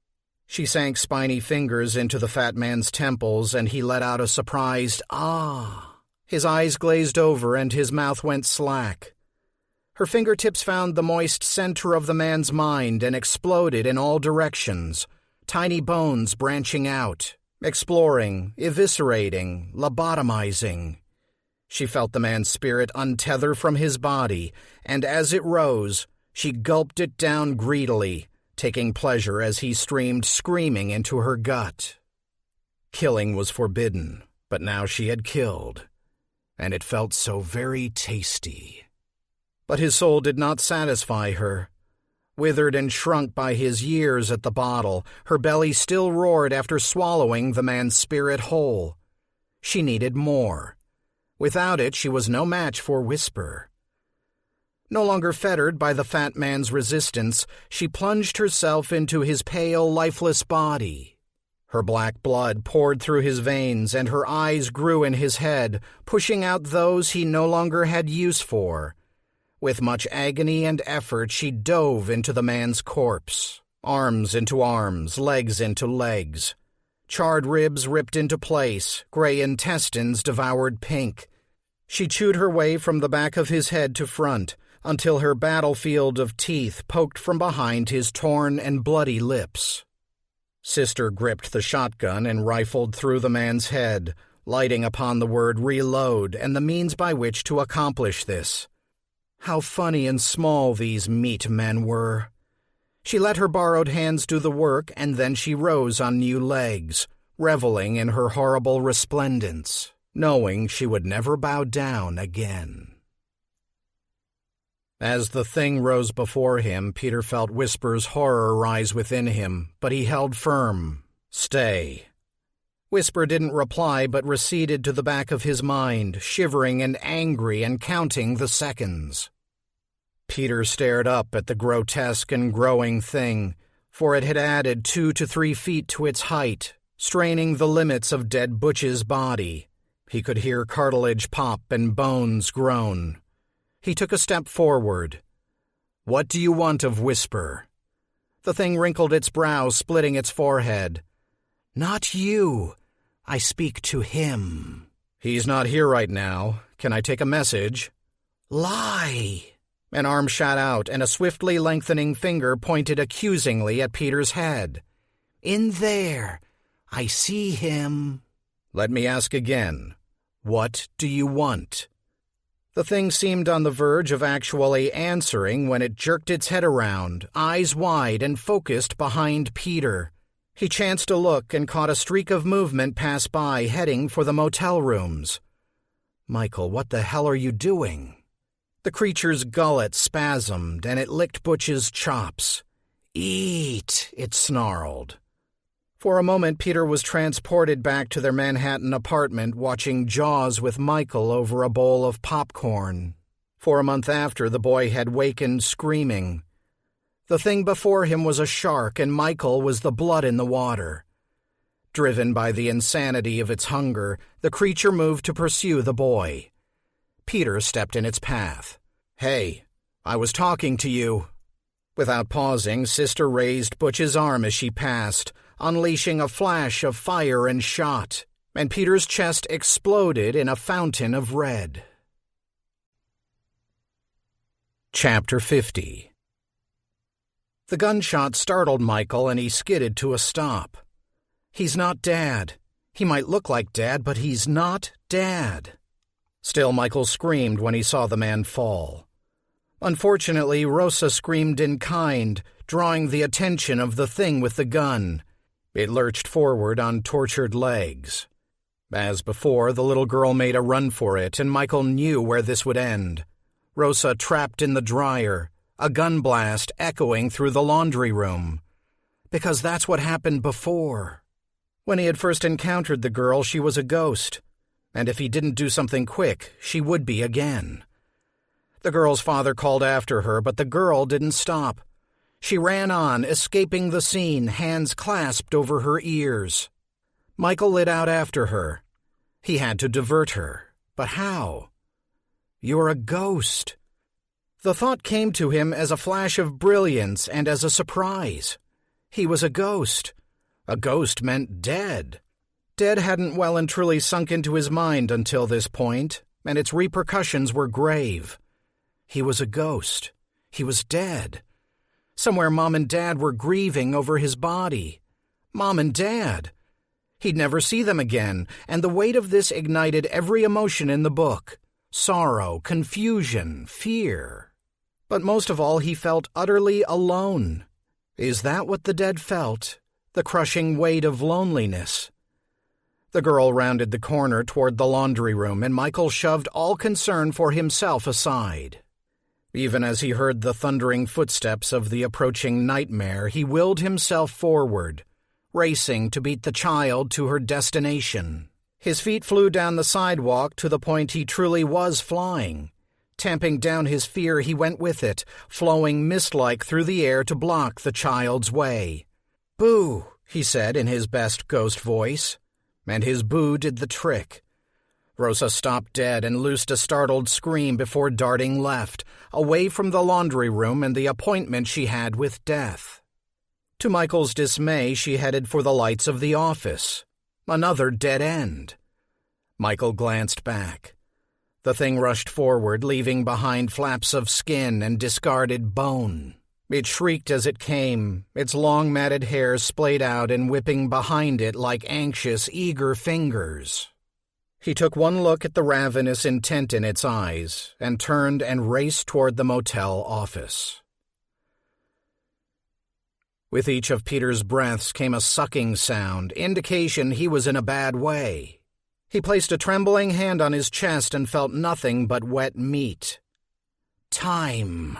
She sank spiny fingers into the fat man's temples, and he let out a surprised "ah." His eyes glazed over and his mouth went slack. Her fingertips found the moist center of the man's mind and exploded in all directions, tiny bones branching out, exploring, eviscerating, lobotomizing. She felt the man's spirit untether from his body, and as it rose, she gulped it down greedily, taking pleasure as he streamed screaming into her gut. Killing was forbidden, but now she had killed, and it felt so very tasty. But his soul did not satisfy her. Withered and shrunk by his years at the bottle, her belly still roared after swallowing the man's spirit whole. She needed more. Without it, she was no match for Whisper. No longer fettered by the fat man's resistance, she plunged herself into his pale, lifeless body. Her black blood poured through his veins, and her eyes grew in his head, pushing out those he no longer had use for. With much agony and effort, she dove into the man's corpse, arms into arms, legs into legs. Charred ribs ripped into place, gray intestines devoured pink. She chewed her way from the back of his head to front, until her battlefield of teeth poked from behind his torn and bloody lips. Sister gripped the shotgun and rifled through the man's head, lighting upon the word reload and the means by which to accomplish this. How funny and small these meat men were. She let her borrowed hands do the work, and then she rose on new legs, reveling in her horrible resplendence, knowing she would never bow down again. As the thing rose before him, Peter felt Whisper's horror rise within him, but he held firm. "Stay." Whisper didn't reply but receded to the back of his mind, shivering and angry and counting the seconds. Peter stared up at the grotesque and growing thing, for it had added 2 to 3 feet to its height, straining the limits of dead Butch's body. He could hear cartilage pop and bones groan. He took a step forward. "What do you want of Whisper?" The thing wrinkled its brow, splitting its forehead. "Not you. I speak to him." "He's not here right now. Can I take a message?" "Lie." An arm shot out, and a swiftly lengthening finger pointed accusingly at Peter's head. "In there. I see him." "Let me ask again. What do you want?" The thing seemed on the verge of actually answering when it jerked its head around, eyes wide and focused behind Peter. He chanced to look and caught a streak of movement pass by, heading for the motel rooms. "Michael, what the hell are you doing?" The creature's gullet spasmed, and it licked Butch's chops. "Eat," it snarled. For a moment, Peter was transported back to their Manhattan apartment, watching Jaws with Michael over a bowl of popcorn. For a month after, the boy had wakened screaming. The thing before him was a shark, and Michael was the blood in the water. Driven by the insanity of its hunger, the creature moved to pursue the boy. Peter stepped in its path. "Hey, I was talking to you." Without pausing, Sister raised Butch's arm as she passed, unleashing a flash of fire and shot, and Peter's chest exploded in a fountain of red. Chapter 50. The gunshot startled Michael, and he skidded to a stop. He's not Dad. He might look like Dad, but he's not Dad. Still, Michael screamed when he saw the man fall. Unfortunately, Rosa screamed in kind, drawing the attention of the thing with the gun. It lurched forward on tortured legs. As before, the little girl made a run for it, and Michael knew where this would end. Rosa trapped in the dryer, a gun blast echoing through the laundry room. Because that's what happened before. When he had first encountered the girl, she was a ghost, and if he didn't do something quick, she would be again. The girl's father called after her, but the girl didn't stop. She ran on, escaping the scene, hands clasped over her ears. Michael lit out after her. He had to divert her. But how? "You're a ghost." The thought came to him as a flash of brilliance and as a surprise. He was a ghost. A ghost meant dead. Dead hadn't well and truly sunk into his mind until this point, and its repercussions were grave. He was a ghost. He was dead. Somewhere Mom and Dad were grieving over his body. Mom and Dad. He'd never see them again, and the weight of this ignited every emotion in the book. Sorrow, confusion, fear. But most of all, he felt utterly alone. Is that what the dead felt? The crushing weight of loneliness. The girl rounded the corner toward the laundry room, and Michael shoved all concern for himself aside. Even as he heard the thundering footsteps of the approaching nightmare, he willed himself forward, racing to beat the child to her destination. His feet flew down the sidewalk to the point he truly was flying. Tamping down his fear, he went with it, flowing mist-like through the air to block the child's way. "Boo," he said in his best ghost voice, and his boo did the trick. Rosa stopped dead and loosed a startled scream before darting left, away from the laundry room and the appointment she had with death. To Michael's dismay, she headed for the lights of the office. Another dead end. Michael glanced back. The thing rushed forward, leaving behind flaps of skin and discarded bone. It shrieked as it came, its long matted hair splayed out and whipping behind it like anxious, eager fingers. He took one look at the ravenous intent in its eyes and turned and raced toward the motel office. With each of Peter's breaths came a sucking sound, indication he was in a bad way. He placed a trembling hand on his chest and felt nothing but wet meat. "Time.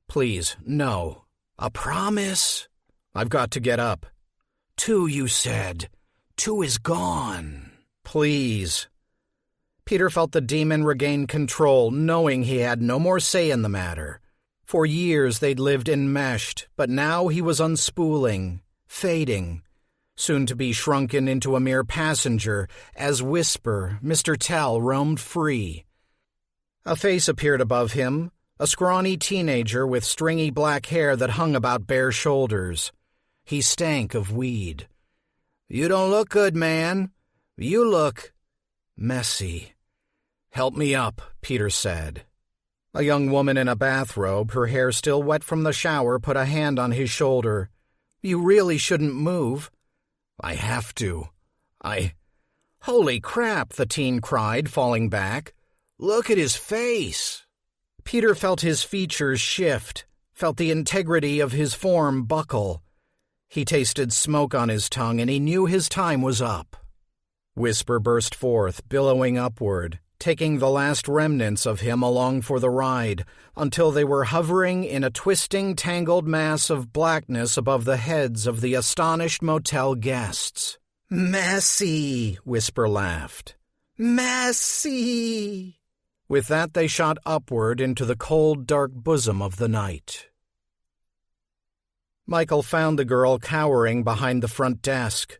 Please, no. A promise? I've got to get up." "2, you said. 2 is gone. Please." Peter felt the demon regain control, knowing he had no more say in the matter. For years they'd lived enmeshed, but now he was unspooling, fading, soon to be shrunken into a mere passenger, as Whisper, Mr. Tell, roamed free. A face appeared above him, a scrawny teenager with stringy black hair that hung about bare shoulders. He stank of weed. "You don't look good, man. You look messy." "Help me up," Peter said. A young woman in a bathrobe, her hair still wet from the shower, put a hand on his shoulder. "You really shouldn't move." "I have to. Holy crap," the teen cried, falling back. "Look at his face." Peter felt his features shift, felt the integrity of his form buckle. He tasted smoke on his tongue, and he knew his time was up. Whisper burst forth, billowing upward, taking the last remnants of him along for the ride, until they were hovering in a twisting, tangled mass of blackness above the heads of the astonished motel guests. "Messi!" Whisper laughed. "Messi!" With that they shot upward into the cold, dark bosom of the night. Michael found the girl cowering behind the front desk.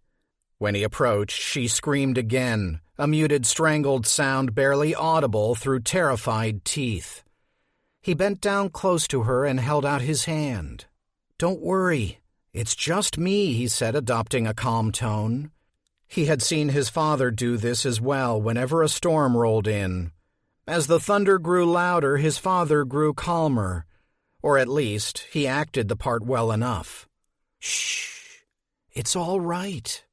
When he approached, she screamed again, a muted, strangled sound barely audible through terrified teeth. He bent down close to her and held out his hand. "Don't worry, it's just me," he said, adopting a calm tone. He had seen his father do this as well whenever a storm rolled in. As the thunder grew louder, his father grew calmer. Or at least, he acted the part well enough. "Shh, it's all right."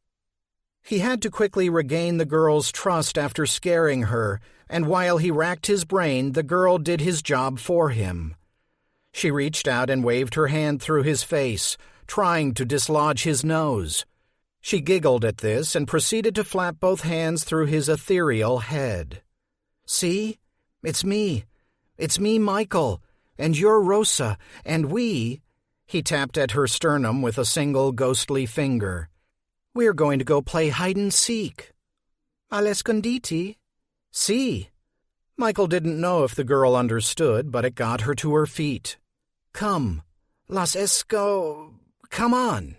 He had to quickly regain the girl's trust after scaring her, and while he racked his brain, the girl did his job for him. She reached out and waved her hand through his face, trying to dislodge his nose. She giggled at this and proceeded to flap both hands through his ethereal head. "See? It's me. It's me, Michael. And you're Rosa. And we—" He tapped at her sternum with a single ghostly finger. "We're going to go play hide-and-seek." "All'escondite?" "Si." Michael didn't know if the girl understood, but it got her to her feet. "Come. Come on."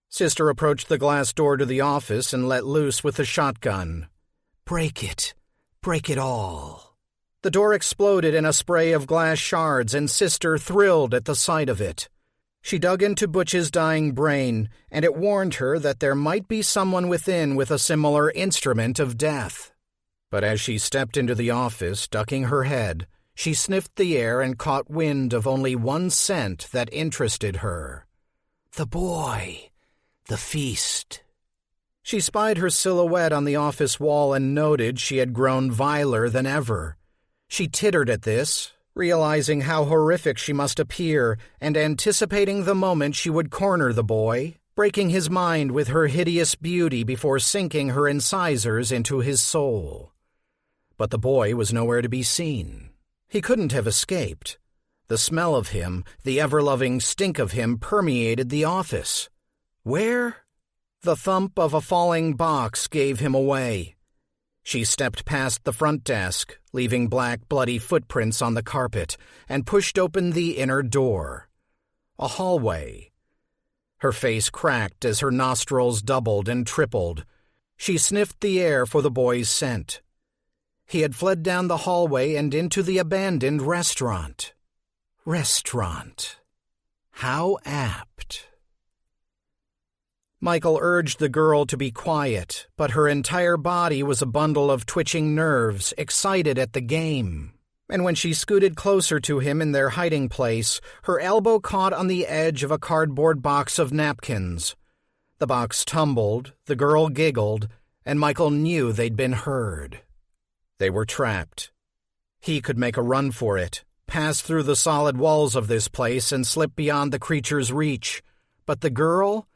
Sister approached the glass door to the office and let loose with the shotgun. "Break it. Break it all." The door exploded in a spray of glass shards, and Sister thrilled at the sight of it. She dug into Butch's dying brain, and it warned her that there might be someone within with a similar instrument of death. But as she stepped into the office, ducking her head, she sniffed the air and caught wind of only one scent that interested her. The boy. The feast. She spied her silhouette on the office wall and noted she had grown viler than ever. She tittered at this, realizing how horrific she must appear and anticipating the moment she would corner the boy, breaking his mind with her hideous beauty before sinking her incisors into his soul. But the boy was nowhere to be seen. He couldn't have escaped. The smell of him, the ever-loving stink of him, permeated the office. Where? The thump of a falling box gave him away. She stepped past the front desk, leaving black, bloody footprints on the carpet, and pushed open the inner door. A hallway. Her face cracked as her nostrils doubled and tripled. She sniffed the air for the boy's scent. He had fled down the hallway and into the abandoned restaurant. Restaurant. How apt. Michael urged the girl to be quiet, but her entire body was a bundle of twitching nerves, excited at the game. And when she scooted closer to him in their hiding place, her elbow caught on the edge of a cardboard box of napkins. The box tumbled, the girl giggled, and Michael knew they'd been heard. They were trapped. He could make a run for it, pass through the solid walls of this place and slip beyond the creature's reach. But the girl?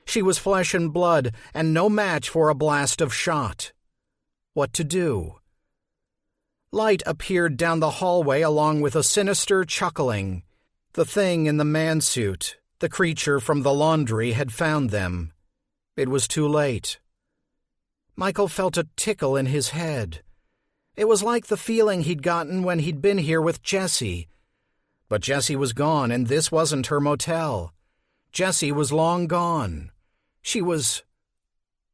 She was flesh and blood, and no match for a blast of shot. What to do? Light appeared down the hallway along with a sinister chuckling. The thing in the man-suit, the creature from the laundry, had found them. It was too late. Michael felt a tickle in his head. It was like the feeling he'd gotten when he'd been here with Jessie. But Jessie was gone, and this wasn't her motel. Jessie was long gone. She was...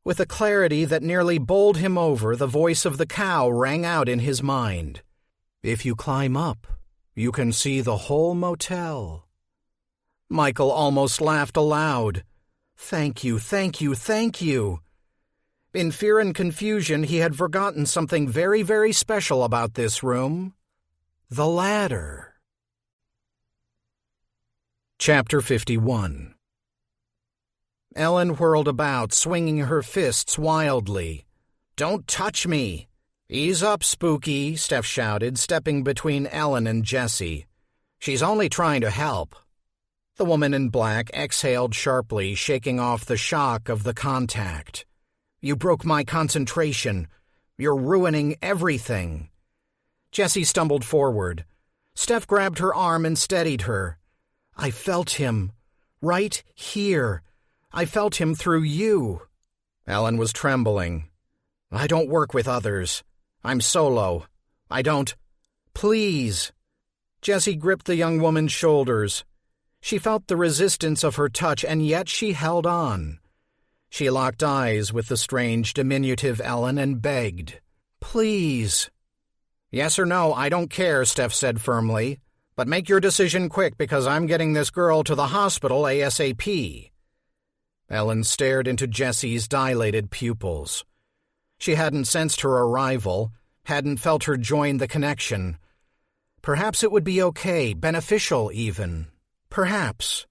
With a clarity that nearly bowled him over, the voice of the cow rang out in his mind. "If you climb up, you can see the whole motel." Michael almost laughed aloud. Thank you, thank you, thank you. In fear and confusion, he had forgotten something very, very special about this room. The ladder. Chapter 51. Ellen whirled about, swinging her fists wildly. "Don't touch me!" "Ease up, Spooky," Steph shouted, stepping between Ellen and Jessie. "She's only trying to help." The woman in black exhaled sharply, shaking off the shock of the contact. "You broke my concentration. You're ruining everything." Jessie stumbled forward. Steph grabbed her arm and steadied her. "I felt him. Right here. I felt him through you." Ellen was trembling. "I don't work with others. I'm solo. I don't—" "Please." Jessie gripped the young woman's shoulders. She felt the resistance of her touch, and yet she held on. She locked eyes with the strange, diminutive Ellen and begged, "Please." "Yes or no, I don't care," Steph said firmly. "But make your decision quick because I'm getting this girl to the hospital ASAP." Ellen stared into Jessie's dilated pupils. She hadn't sensed her arrival, hadn't felt her join the connection. Perhaps it would be okay, beneficial even. Perhaps.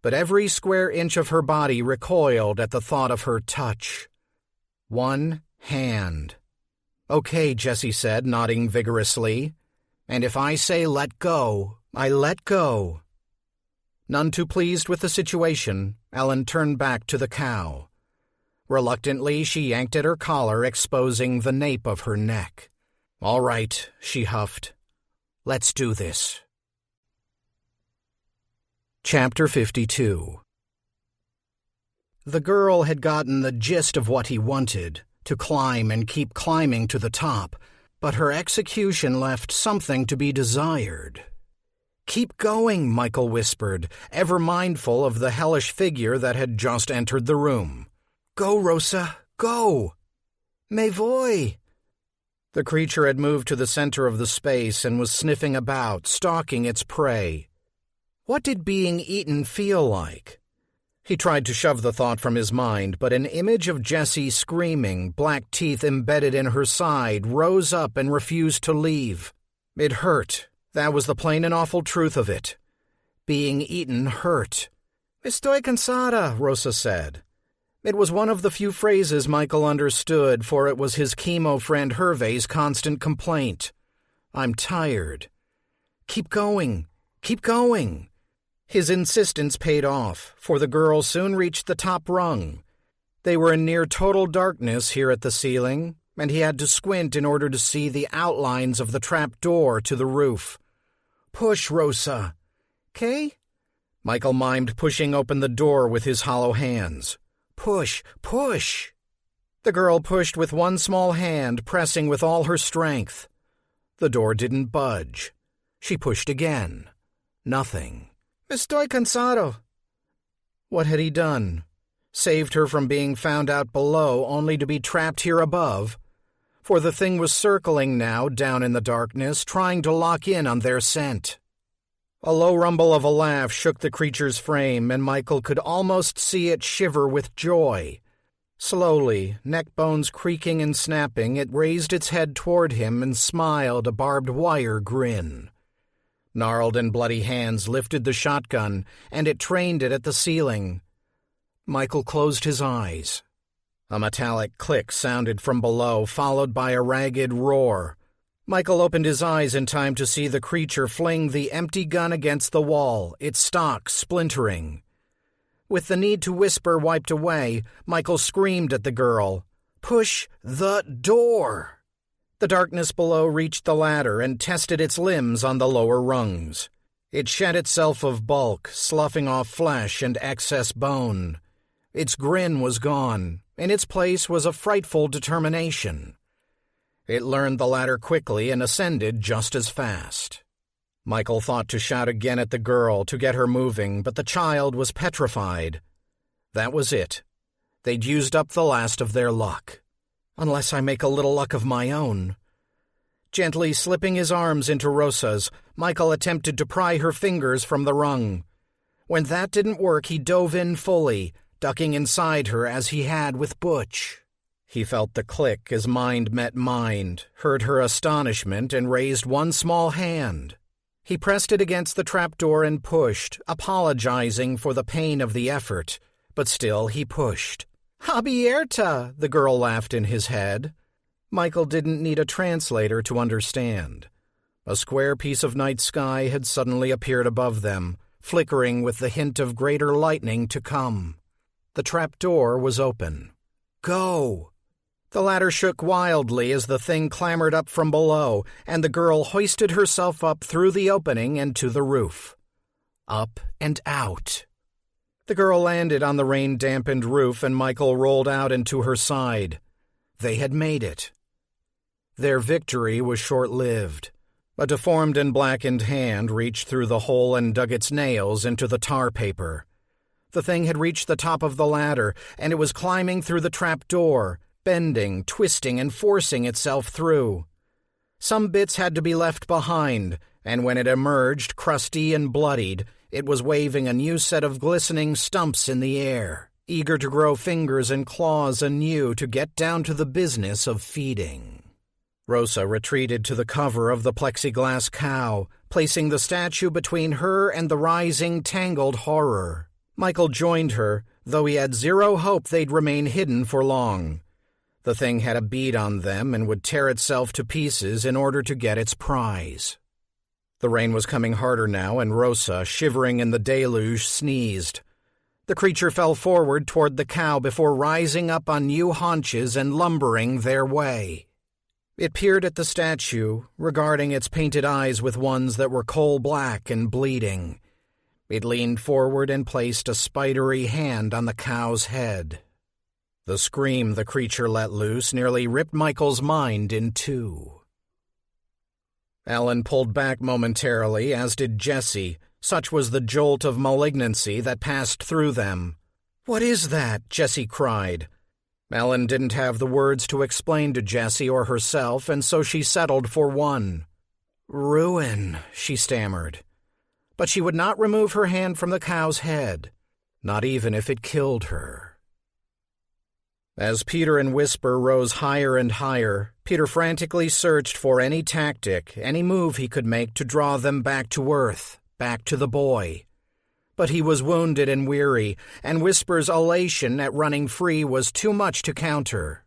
But every square inch of her body recoiled at the thought of her touch. One hand. "Okay," Jessie said, nodding vigorously. "And if I say let go, I let go." None too pleased with the situation, Ellen turned back to the cow. Reluctantly, she yanked at her collar, exposing the nape of her neck. "All right," she huffed. "Let's do this." Chapter 52. The girl had gotten the gist of what he wanted, to climb and keep climbing to the top, but her execution left something to be desired. "Keep going," Michael whispered, ever mindful of the hellish figure that had just entered the room. "Go, Rosa, go!" "Mais voy!" The creature had moved to the center of the space and was sniffing about, stalking its prey. What did being eaten feel like? He tried to shove the thought from his mind, but an image of Jessie screaming, black teeth embedded in her side, rose up and refused to leave. It hurt. That was the plain and awful truth of it. Being eaten hurt. "Estoy cansada," Rosa said. It was one of the few phrases Michael understood, for it was his chemo friend Hervé's constant complaint. "I'm tired." "Keep going. Keep going." His insistence paid off, for the girl soon reached the top rung. They were in near total darkness here at the ceiling, and he had to squint in order to see the outlines of the trap door to the roof. "Push, Rosa." "'Kay?" Michael mimed pushing open the door with his hollow hands. "Push, push." The girl pushed with one small hand, pressing with all her strength. The door didn't budge. She pushed again. Nothing. "Estoy cansado." What had he done? Saved her from being found out below, only to be trapped here above? For the thing was circling now, down in the darkness, trying to lock in on their scent. A low rumble of a laugh shook the creature's frame, and Michael could almost see it shiver with joy. Slowly, neck bones creaking and snapping, it raised its head toward him and smiled a barbed wire grin. Gnarled and bloody hands lifted the shotgun, and it trained it at the ceiling. Michael closed his eyes. A metallic click sounded from below, followed by a ragged roar. Michael opened his eyes in time to see the creature fling the empty gun against the wall, its stock splintering. With the need to whisper wiped away, Michael screamed at the girl, "Push the door!" The darkness below reached the ladder and tested its limbs on the lower rungs. It shed itself of bulk, sloughing off flesh and excess bone. Its grin was gone. In its place was a frightful determination. It learned the ladder quickly and ascended just as fast. Michael thought to shout again at the girl to get her moving, but the child was petrified. That was it. They'd used up the last of their luck. Unless I make a little luck of my own. Gently slipping his arms into Rosa's, Michael attempted to pry her fingers from the rung. When that didn't work, he dove in fully, ducking inside her as he had with Butch. He felt the click as mind met mind, heard her astonishment, and raised one small hand. He pressed it against the trapdoor and pushed, apologizing for the pain of the effort, but still he pushed. "Abierta," the girl laughed in his head. Michael didn't need a translator to understand. A square piece of night sky had suddenly appeared above them, flickering with the hint of greater lightning to come. The trapdoor was open. "Go!" The ladder shook wildly as the thing clambered up from below, and the girl hoisted herself up through the opening and to the roof. Up and out. The girl landed on the rain-dampened roof, and Michael rolled out into her side. They had made it. Their victory was short-lived. A deformed and blackened hand reached through the hole and dug its nails into the tar paper. The thing had reached the top of the ladder, and it was climbing through the trapdoor, bending, twisting, and forcing itself through. Some bits had to be left behind, and when it emerged, crusty and bloodied, it was waving a new set of glistening stumps in the air, eager to grow fingers and claws anew to get down to the business of feeding. Rosa retreated to the cover of the plexiglass cow, placing the statue between her and the rising, tangled horror. Michael joined her, though he had zero hope they'd remain hidden for long. The thing had a bead on them and would tear itself to pieces in order to get its prize. The rain was coming harder now, and Rosa, shivering in the deluge, sneezed. The creature fell forward toward the cow before rising up on new haunches and lumbering their way. It peered at the statue, regarding its painted eyes with ones that were coal-black and bleeding. It leaned forward and placed a spidery hand on the cow's head. The scream the creature let loose nearly ripped Michael's mind in two. Ellen pulled back momentarily, as did Jessie. Such was the jolt of malignancy that passed through them. "What is that?" Jessie cried. Ellen didn't have the words to explain to Jessie or herself, and so she settled for one. "Ruin," she stammered. But she would not remove her hand from the cow's head, not even if it killed her. As Peter and Whisper rose higher and higher, Peter frantically searched for any tactic, any move he could make to draw them back to earth, back to the boy. But he was wounded and weary, and Whisper's elation at running free was too much to counter.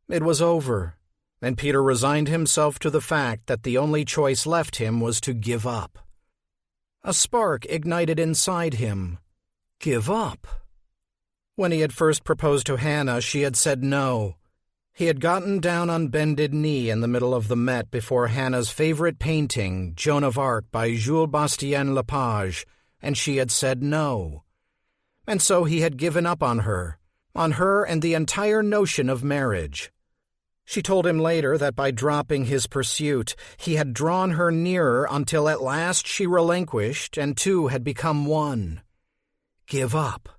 It was over, and Peter resigned himself to the fact that the only choice left him was to give up. A spark ignited inside him. Give up? When he had first proposed to Hannah, she had said no. He had gotten down on bended knee in the middle of the Met before Hannah's favorite painting, Joan of Arc by Jules Bastien Lepage, and she had said no. And so he had given up on her and the entire notion of marriage. She told him later that by dropping his pursuit, he had drawn her nearer until at last she relinquished and two had become one. Give up.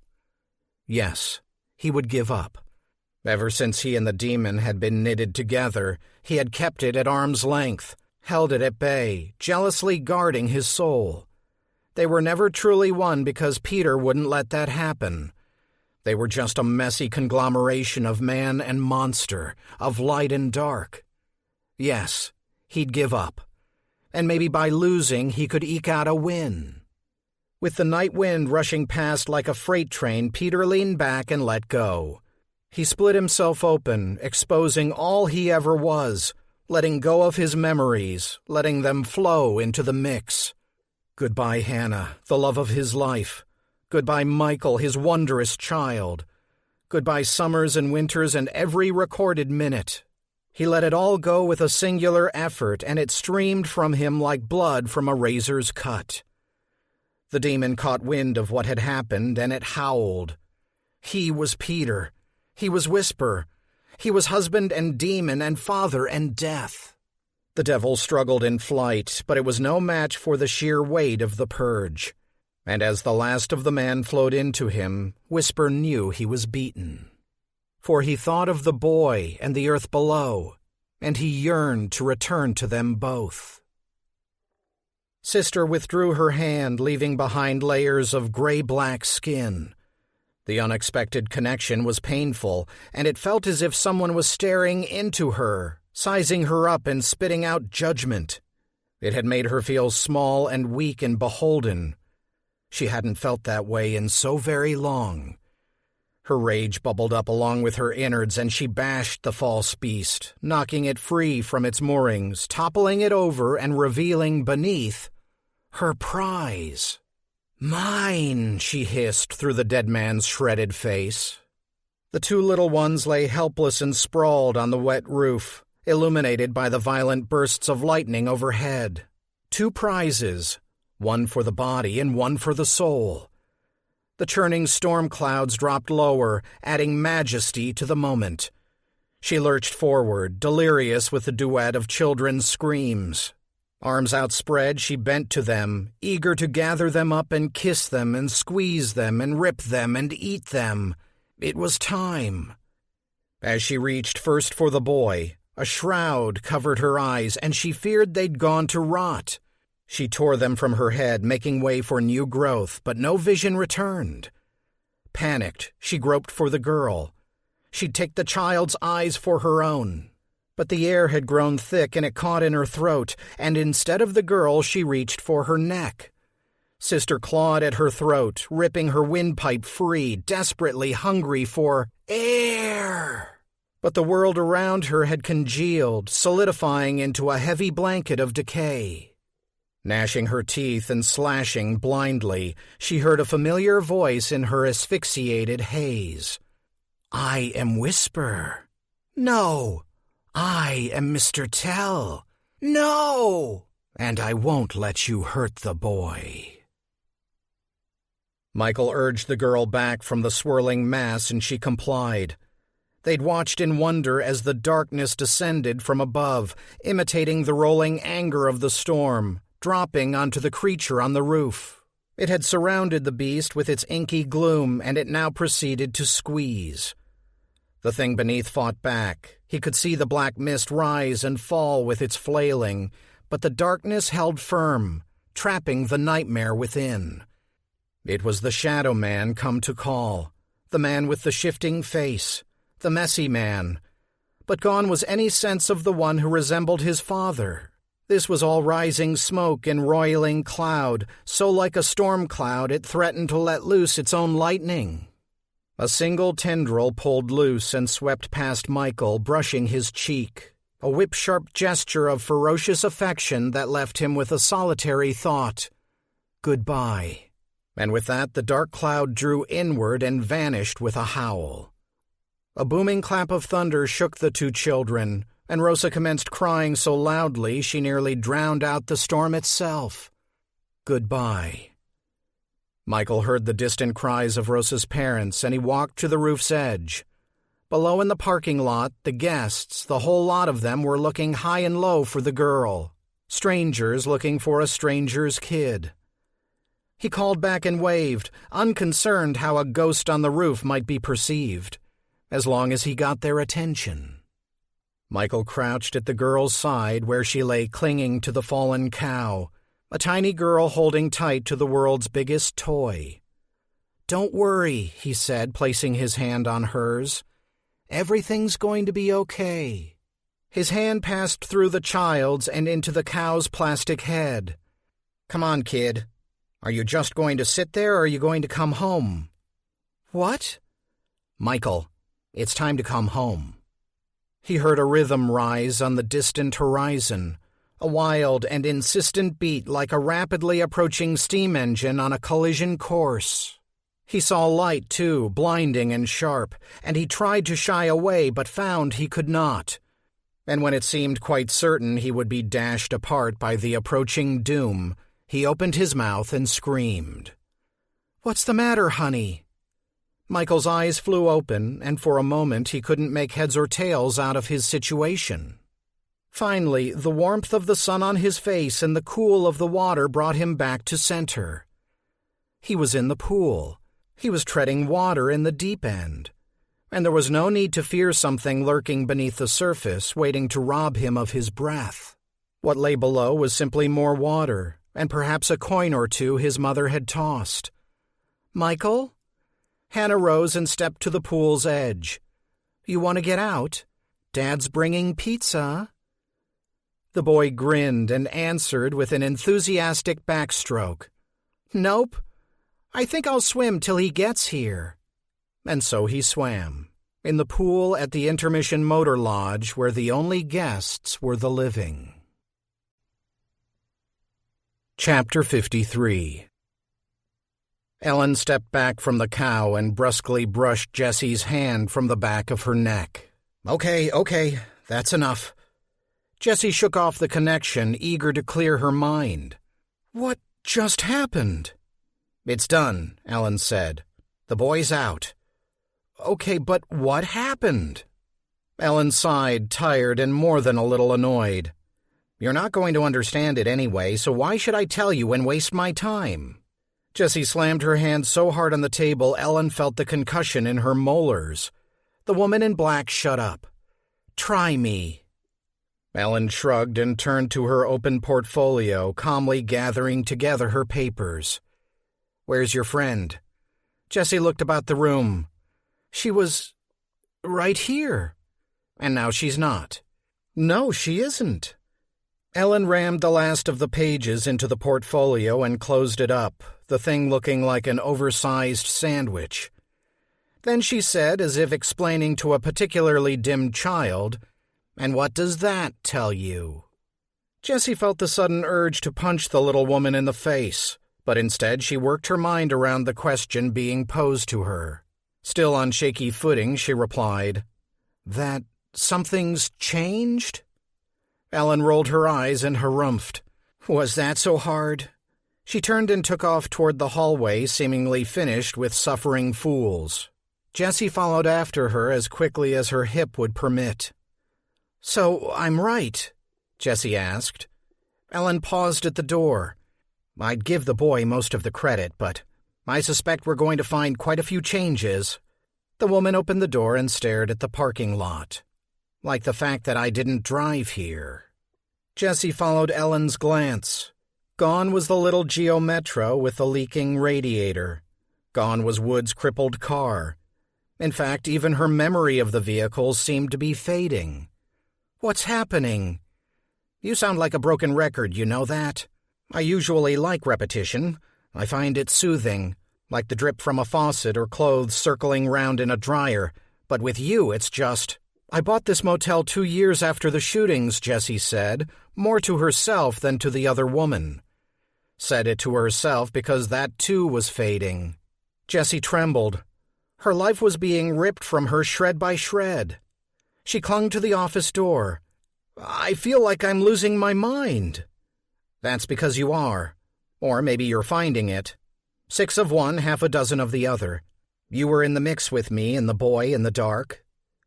Yes, he would give up. Ever since he and the demon had been knitted together, he had kept it at arm's length, held it at bay, jealously guarding his soul. They were never truly one because Peter wouldn't let that happen. They were just a messy conglomeration of man and monster, of light and dark. Yes, he'd give up. And maybe by losing he could eke out a win. With the night wind rushing past like a freight train, Peter leaned back and let go. He split himself open, exposing all he ever was, letting go of his memories, letting them flow into the mix. Goodbye, Hannah, the love of his life. Goodbye, Michael, his wondrous child. Goodbye, summers and winters and every recorded minute. He let it all go with a singular effort, and it streamed from him like blood from a razor's cut. The demon caught wind of what had happened, and it howled. He was Peter. He was Whisper. He was husband and demon and father and death. The devil struggled in flight, but it was no match for the sheer weight of the purge. And as the last of the man flowed into him, Whisper knew he was beaten. For he thought of the boy and the earth below, and he yearned to return to them both. Sister withdrew her hand, leaving behind layers of gray-black skin. The unexpected connection was painful, and it felt as if someone was staring into her, sizing her up and spitting out judgment. It had made her feel small and weak and beholden. She hadn't felt that way in so very long. Her rage bubbled up along with her innards, and she bashed the false beast, knocking it free from its moorings, toppling it over and revealing beneath her prize. "Mine," she hissed through the dead man's shredded face. The two little ones lay helpless and sprawled on the wet roof, illuminated by the violent bursts of lightning overhead. 2 prizes, one for the body and one for the soul. The churning storm clouds dropped lower, adding majesty to the moment. She lurched forward, delirious with the duet of children's screams. Arms outspread, she bent to them, eager to gather them up and kiss them and squeeze them and rip them and eat them. It was time. As she reached first for the boy, a shroud covered her eyes, and she feared they'd gone to rot. She tore them from her head, making way for new growth, but no vision returned. Panicked, she groped for the girl. She'd take the child's eyes for her own. But the air had grown thick and it caught in her throat, and instead of the girl, she reached for her neck. Sister clawed at her throat, ripping her windpipe free, desperately hungry for air. But the world around her had congealed, solidifying into a heavy blanket of decay. Gnashing her teeth and slashing blindly, she heard a familiar voice in her asphyxiated haze. "I am Whisper." "No. I am Mr. Tell." "No. And I won't let you hurt the boy." Michael urged the girl back from the swirling mass, and she complied. They'd watched in wonder as the darkness descended from above, imitating the rolling anger of the storm, dropping onto the creature on the roof. It had surrounded the beast with its inky gloom, and it now proceeded to squeeze. The thing beneath fought back. He could see the black mist rise and fall with its flailing, but the darkness held firm, trapping the nightmare within. It was the Shadow Man come to call, the man with the shifting face, the messy man. But gone was any sense of the one who resembled his father. This was all rising smoke and roiling cloud, so like a storm cloud it threatened to let loose its own lightning. A single tendril pulled loose and swept past Michael, brushing his cheek, a whip-sharp gesture of ferocious affection that left him with a solitary thought, "Goodbye." And with that the dark cloud drew inward and vanished with a howl. A booming clap of thunder shook the two children, and Rosa commenced crying so loudly she nearly drowned out the storm itself. Goodbye. Michael heard the distant cries of Rosa's parents, and he walked to the roof's edge. Below in the parking lot, the guests, the whole lot of them, were looking high and low for the girl. Strangers looking for a stranger's kid. He called back and waved, unconcerned how a ghost on the roof might be perceived, as long as he got their attention. Michael crouched at the girl's side where she lay clinging to the fallen cow, a tiny girl holding tight to the world's biggest toy. "Don't worry," he said, placing his hand on hers. "Everything's going to be okay." His hand passed through the child's and into the cow's plastic head. "Come on, kid. Are you just going to sit there, or are you going to come home?" "What?" "Michael, it's time to come home." He heard a rhythm rise on the distant horizon, a wild and insistent beat like a rapidly approaching steam engine on a collision course. He saw light, too, blinding and sharp, and he tried to shy away but found he could not. And when it seemed quite certain he would be dashed apart by the approaching doom, he opened his mouth and screamed. "What's the matter, honey?" Michael's eyes flew open, and for a moment he couldn't make heads or tails out of his situation. Finally, the warmth of the sun on his face and the cool of the water brought him back to center. He was in the pool. He was treading water in the deep end. And there was no need to fear something lurking beneath the surface, waiting to rob him of his breath. What lay below was simply more water, and perhaps a coin or two his mother had tossed. "Michael?" Hannah rose and stepped to the pool's edge. "You want to get out? Dad's bringing pizza." The boy grinned and answered with an enthusiastic backstroke. "Nope. I think I'll swim till he gets here." And so he swam, in the pool at the intermission motor lodge where the only guests were the living. Chapter 53. Ellen stepped back from the cow and brusquely brushed Jessie's hand from the back of her neck. Okay, that's enough. Jessie shook off the connection, eager to clear her mind. What just happened? It's done, Ellen said. The boy's out. Okay, but what happened? Ellen sighed, tired and more than a little annoyed. You're not going to understand it anyway, so why should I tell you and waste my time? Jessie slammed her hand so hard on the table Ellen felt the concussion in her molars. The woman in black shut up. Try me. Ellen shrugged and turned to her open portfolio, calmly gathering together her papers. Where's your friend? Jessie looked about the room. She was right here. And now she's not. No, she isn't. Ellen rammed the last of the pages into the portfolio and closed it up, the thing looking like an oversized sandwich. Then she said, as if explaining to a particularly dim child, "And what does that tell you?" Jessie felt the sudden urge to punch the little woman in the face, but instead she worked her mind around the question being posed to her. Still on shaky footing, she replied, "That something's changed?" Ellen rolled her eyes and harumphed. Was that so hard? She turned and took off toward the hallway, seemingly finished with suffering fools. Jessie followed after her as quickly as her hip would permit. So I'm right? Jessie asked. Ellen paused at the door. I'd give the boy most of the credit, but I suspect we're going to find quite a few changes. The woman opened the door and stared at the parking lot. Like the fact that I didn't drive here. Jessie followed Ellen's glance. Gone was the little Geo Metro with the leaking radiator. Gone was Wood's crippled car. In fact, even her memory of the vehicle seemed to be fading. What's happening? You sound like a broken record, you know that? I usually like repetition. I find it soothing, like the drip from a faucet or clothes circling round in a dryer. But with you, it's just... I bought this motel 2 years after the shootings, Jessie said, more to herself than to the other woman. Said it to herself because that too was fading. Jessie trembled. Her life was being ripped from her shred by shred. She clung to the office door. I feel like I'm losing my mind. That's because you are. Or maybe you're finding it. 6 of one, half a dozen of the other. You were in the mix with me and the boy in the dark.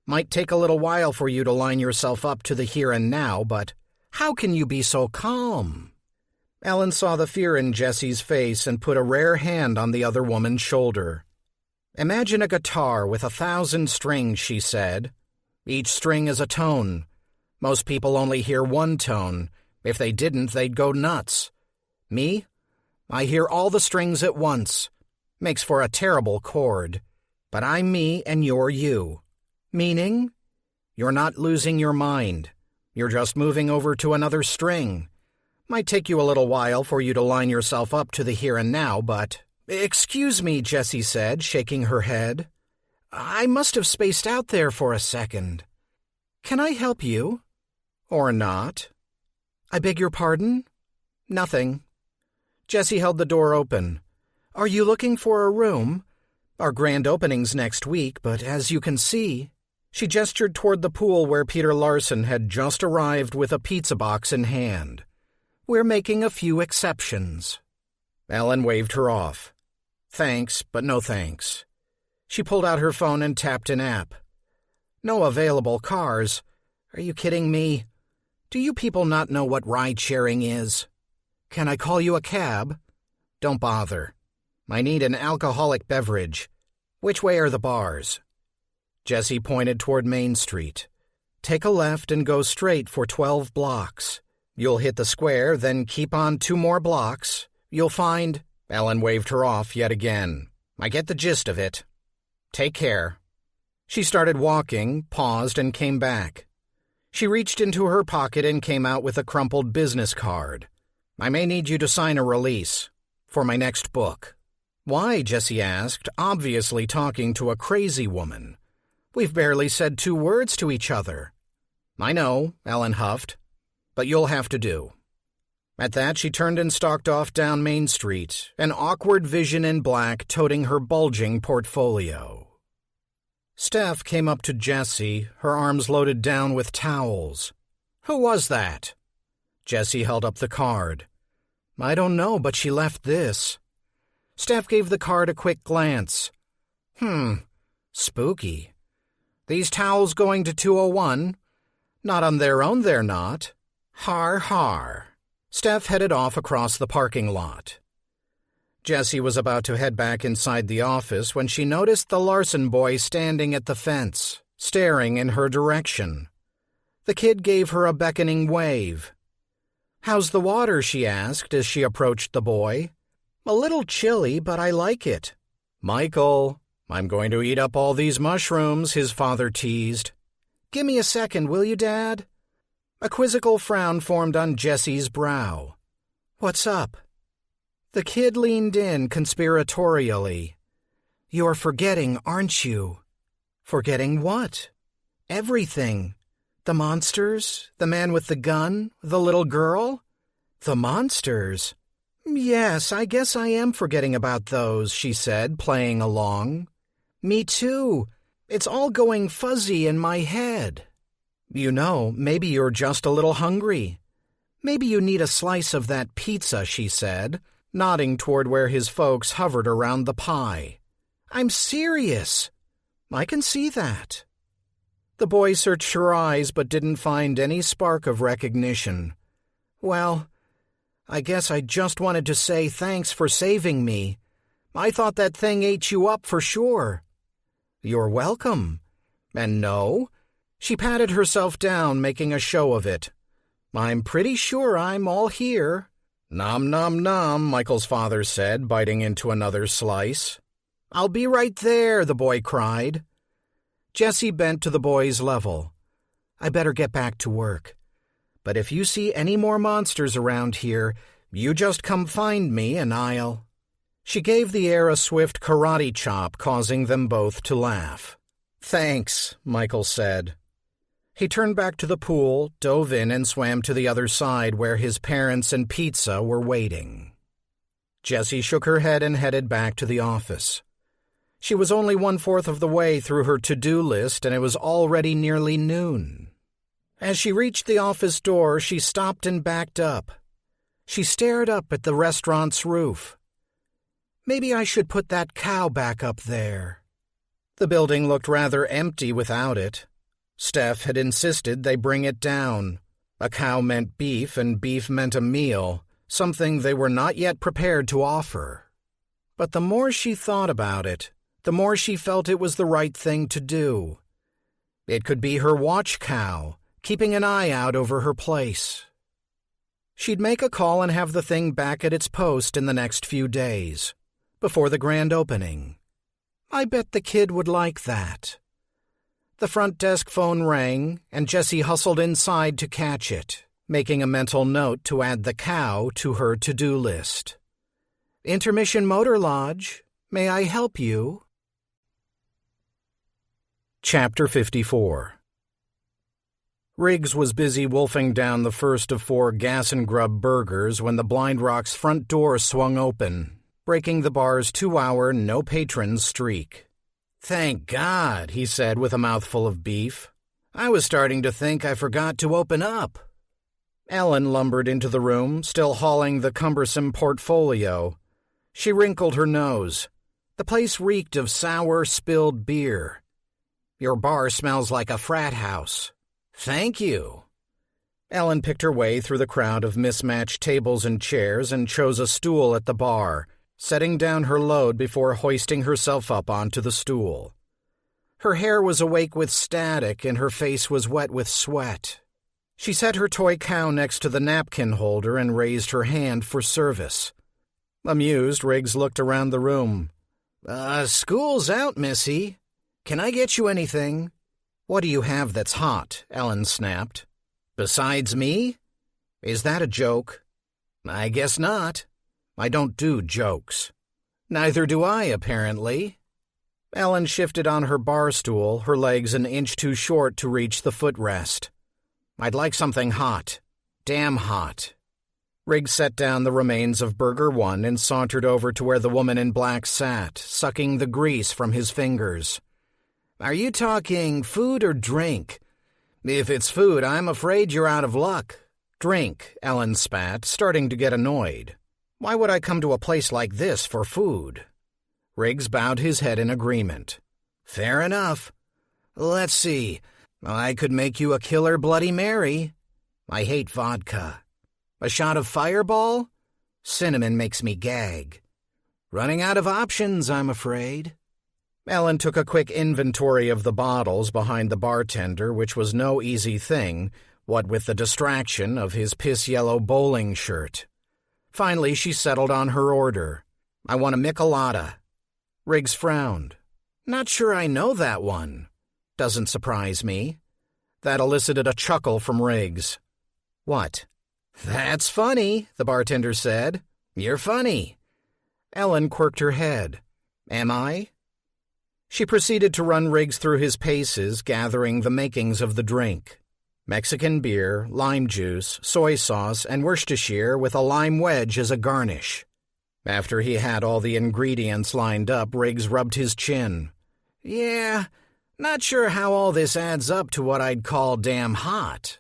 Might take a little while for you to line yourself up to the here and now, but how can you be so calm? Ellen saw the fear in Jessie's face and put a rare hand on the other woman's shoulder. Imagine a guitar with 1,000 strings, she said. Each string is a tone. Most people only hear one tone. If they didn't, they'd go nuts. Me? I hear all the strings at once. Makes for a terrible chord. But I'm me and you're you. Meaning? You're not losing your mind. You're just moving over to another string. Might take you a little while for you to line yourself up to the here and now, but... Excuse me, Jessie said, shaking her head. I must have spaced out there for a second. Can I help you? Or not? I beg your pardon? Nothing. Jessie held the door open. Are you looking for a room? Our grand opening's next week, but as you can see... She gestured toward the pool where Peter Larson had just arrived with a pizza box in hand. We're making a few exceptions. Ellen waved her off. Thanks, but no thanks. She pulled out her phone and tapped an app. No available cars. Are you kidding me? Do you people not know what ride-sharing is? Can I call you a cab? Don't bother. I need an alcoholic beverage. Which way are the bars? Jessie pointed toward Main Street. Take a left and go straight for 12 blocks. You'll hit the square, then keep on 2 more blocks. You'll find... Ellen waved her off yet again. I get the gist of it. Take care. She started walking, paused, and came back. She reached into her pocket and came out with a crumpled business card. I may need you to sign a release. For my next book. Why, Jessie asked, obviously talking to a crazy woman. We've barely said 2 words to each other. I know, Ellen huffed, but you'll have to do. At that, she turned and stalked off down Main Street, an awkward vision in black toting her bulging portfolio. Steph came up to Jessie, her arms loaded down with towels. "Who was that?" Jessie held up the card. "I don't know, but she left this." Steph gave the card a quick glance. Spooky. "These towels going to 201? Not on their own, they're not. Har, har." Steph headed off across the parking lot. Jessie was about to head back inside the office when she noticed the Larson boy standing at the fence, staring in her direction. The kid gave her a beckoning wave. "How's the water?" she asked as she approached the boy. "A little chilly, but I like it." "Michael, I'm going to eat up all these mushrooms," his father teased. "Give me a second, will you, Dad?" A quizzical frown formed on Jessie's brow. "What's up?" The kid leaned in conspiratorially. "You're forgetting, aren't you?" "Forgetting what?" "Everything. The monsters, the man with the gun, the little girl." "The monsters?" "Yes, I guess I am forgetting about those," she said, playing along. "Me too. It's all going fuzzy in my head." "You know, maybe you're just a little hungry. Maybe you need a slice of that pizza," she said, nodding toward where his folks hovered around the pie. "I'm serious." "I can see that." The boy searched her eyes but didn't find any spark of recognition. "Well, I guess I just wanted to say thanks for saving me. I thought that thing ate you up for sure." "You're welcome. And no." She patted herself down, making a show of it. "I'm pretty sure I'm all here." "Nom, nom, nom," Michael's father said, biting into another slice. "I'll be right there," the boy cried. Jessie bent to the boy's level. "I better get back to work. But if you see any more monsters around here, you just come find me and I'll—" She gave the air a swift karate chop, causing them both to laugh. "Thanks," Michael said. He turned back to the pool, dove in, and swam to the other side where his parents and pizza were waiting. Jessie shook her head and headed back to the office. She was only 1/4 of the way through her to-do list, and it was already nearly noon. As she reached the office door, she stopped and backed up. She stared up at the restaurant's roof. "Maybe I should put that cow back up there." The building looked rather empty without it. Steph had insisted they bring it down. A cow meant beef, and beef meant a meal, something they were not yet prepared to offer. But the more she thought about it, the more she felt it was the right thing to do. It could be her watch cow, keeping an eye out over her place. She'd make a call and have the thing back at its post in the next few days, before the grand opening. I bet the kid would like that. The front desk phone rang, and Jessie hustled inside to catch it, making a mental note to add the cow to her to-do list. "Intermission Motor Lodge, may I help you?" Chapter 54. Riggs was busy wolfing down the first of 4 gas and grub burgers when the Blind Rock's front door swung open, breaking the bar's 2-hour no-patrons streak. "Thank God," he said with a mouthful of beef. "I was starting to think I forgot to open up." Ellen lumbered into the room, still hauling the cumbersome portfolio. She wrinkled her nose. The place reeked of sour, spilled beer. "Your bar smells like a frat house." "Thank you." Ellen picked her way through the crowd of mismatched tables and chairs and chose a stool at the bar, setting down her load before hoisting herself up onto the stool. Her hair was awake with static and her face was wet with sweat. She set her toy cow next to the napkin holder and raised her hand for service. Amused, Riggs looked around the room. School's out, Missy. Can I get you anything?" "What do you have that's hot?" Ellen snapped. "Besides me? Is that a joke?" "I guess not. I don't do jokes." "Neither do I, apparently." Ellen shifted on her bar stool, her legs an inch too short to reach the footrest. "I'd like something hot. Damn hot." Riggs set down the remains of Burger 1 and sauntered over to where the woman in black sat, sucking the grease from his fingers. "Are you talking food or drink?" "If it's food, I'm afraid you're out of luck." "Drink," Ellen spat, starting to get annoyed. "Why would I come to a place like this for food?" Riggs bowed his head in agreement. "Fair enough. Let's see. I could make you a killer Bloody Mary. I hate vodka. A shot of Fireball? Cinnamon makes me gag. Running out of options, I'm afraid." Ellen took a quick inventory of the bottles behind the bartender, which was no easy thing, what with the distraction of his piss-yellow bowling shirt. Finally, she settled on her order. "I want a Michelada." Riggs frowned. "Not sure I know that one." "Doesn't surprise me." That elicited a chuckle from Riggs. "What?" "That's funny," the bartender said. "You're funny." Ellen quirked her head. "Am I?" She proceeded to run Riggs through his paces, gathering the makings of the drink. Mexican beer, lime juice, soy sauce, and Worcestershire with a lime wedge as a garnish. After he had all the ingredients lined up, Riggs rubbed his chin. "Yeah, not sure how all this adds up to what I'd call damn hot."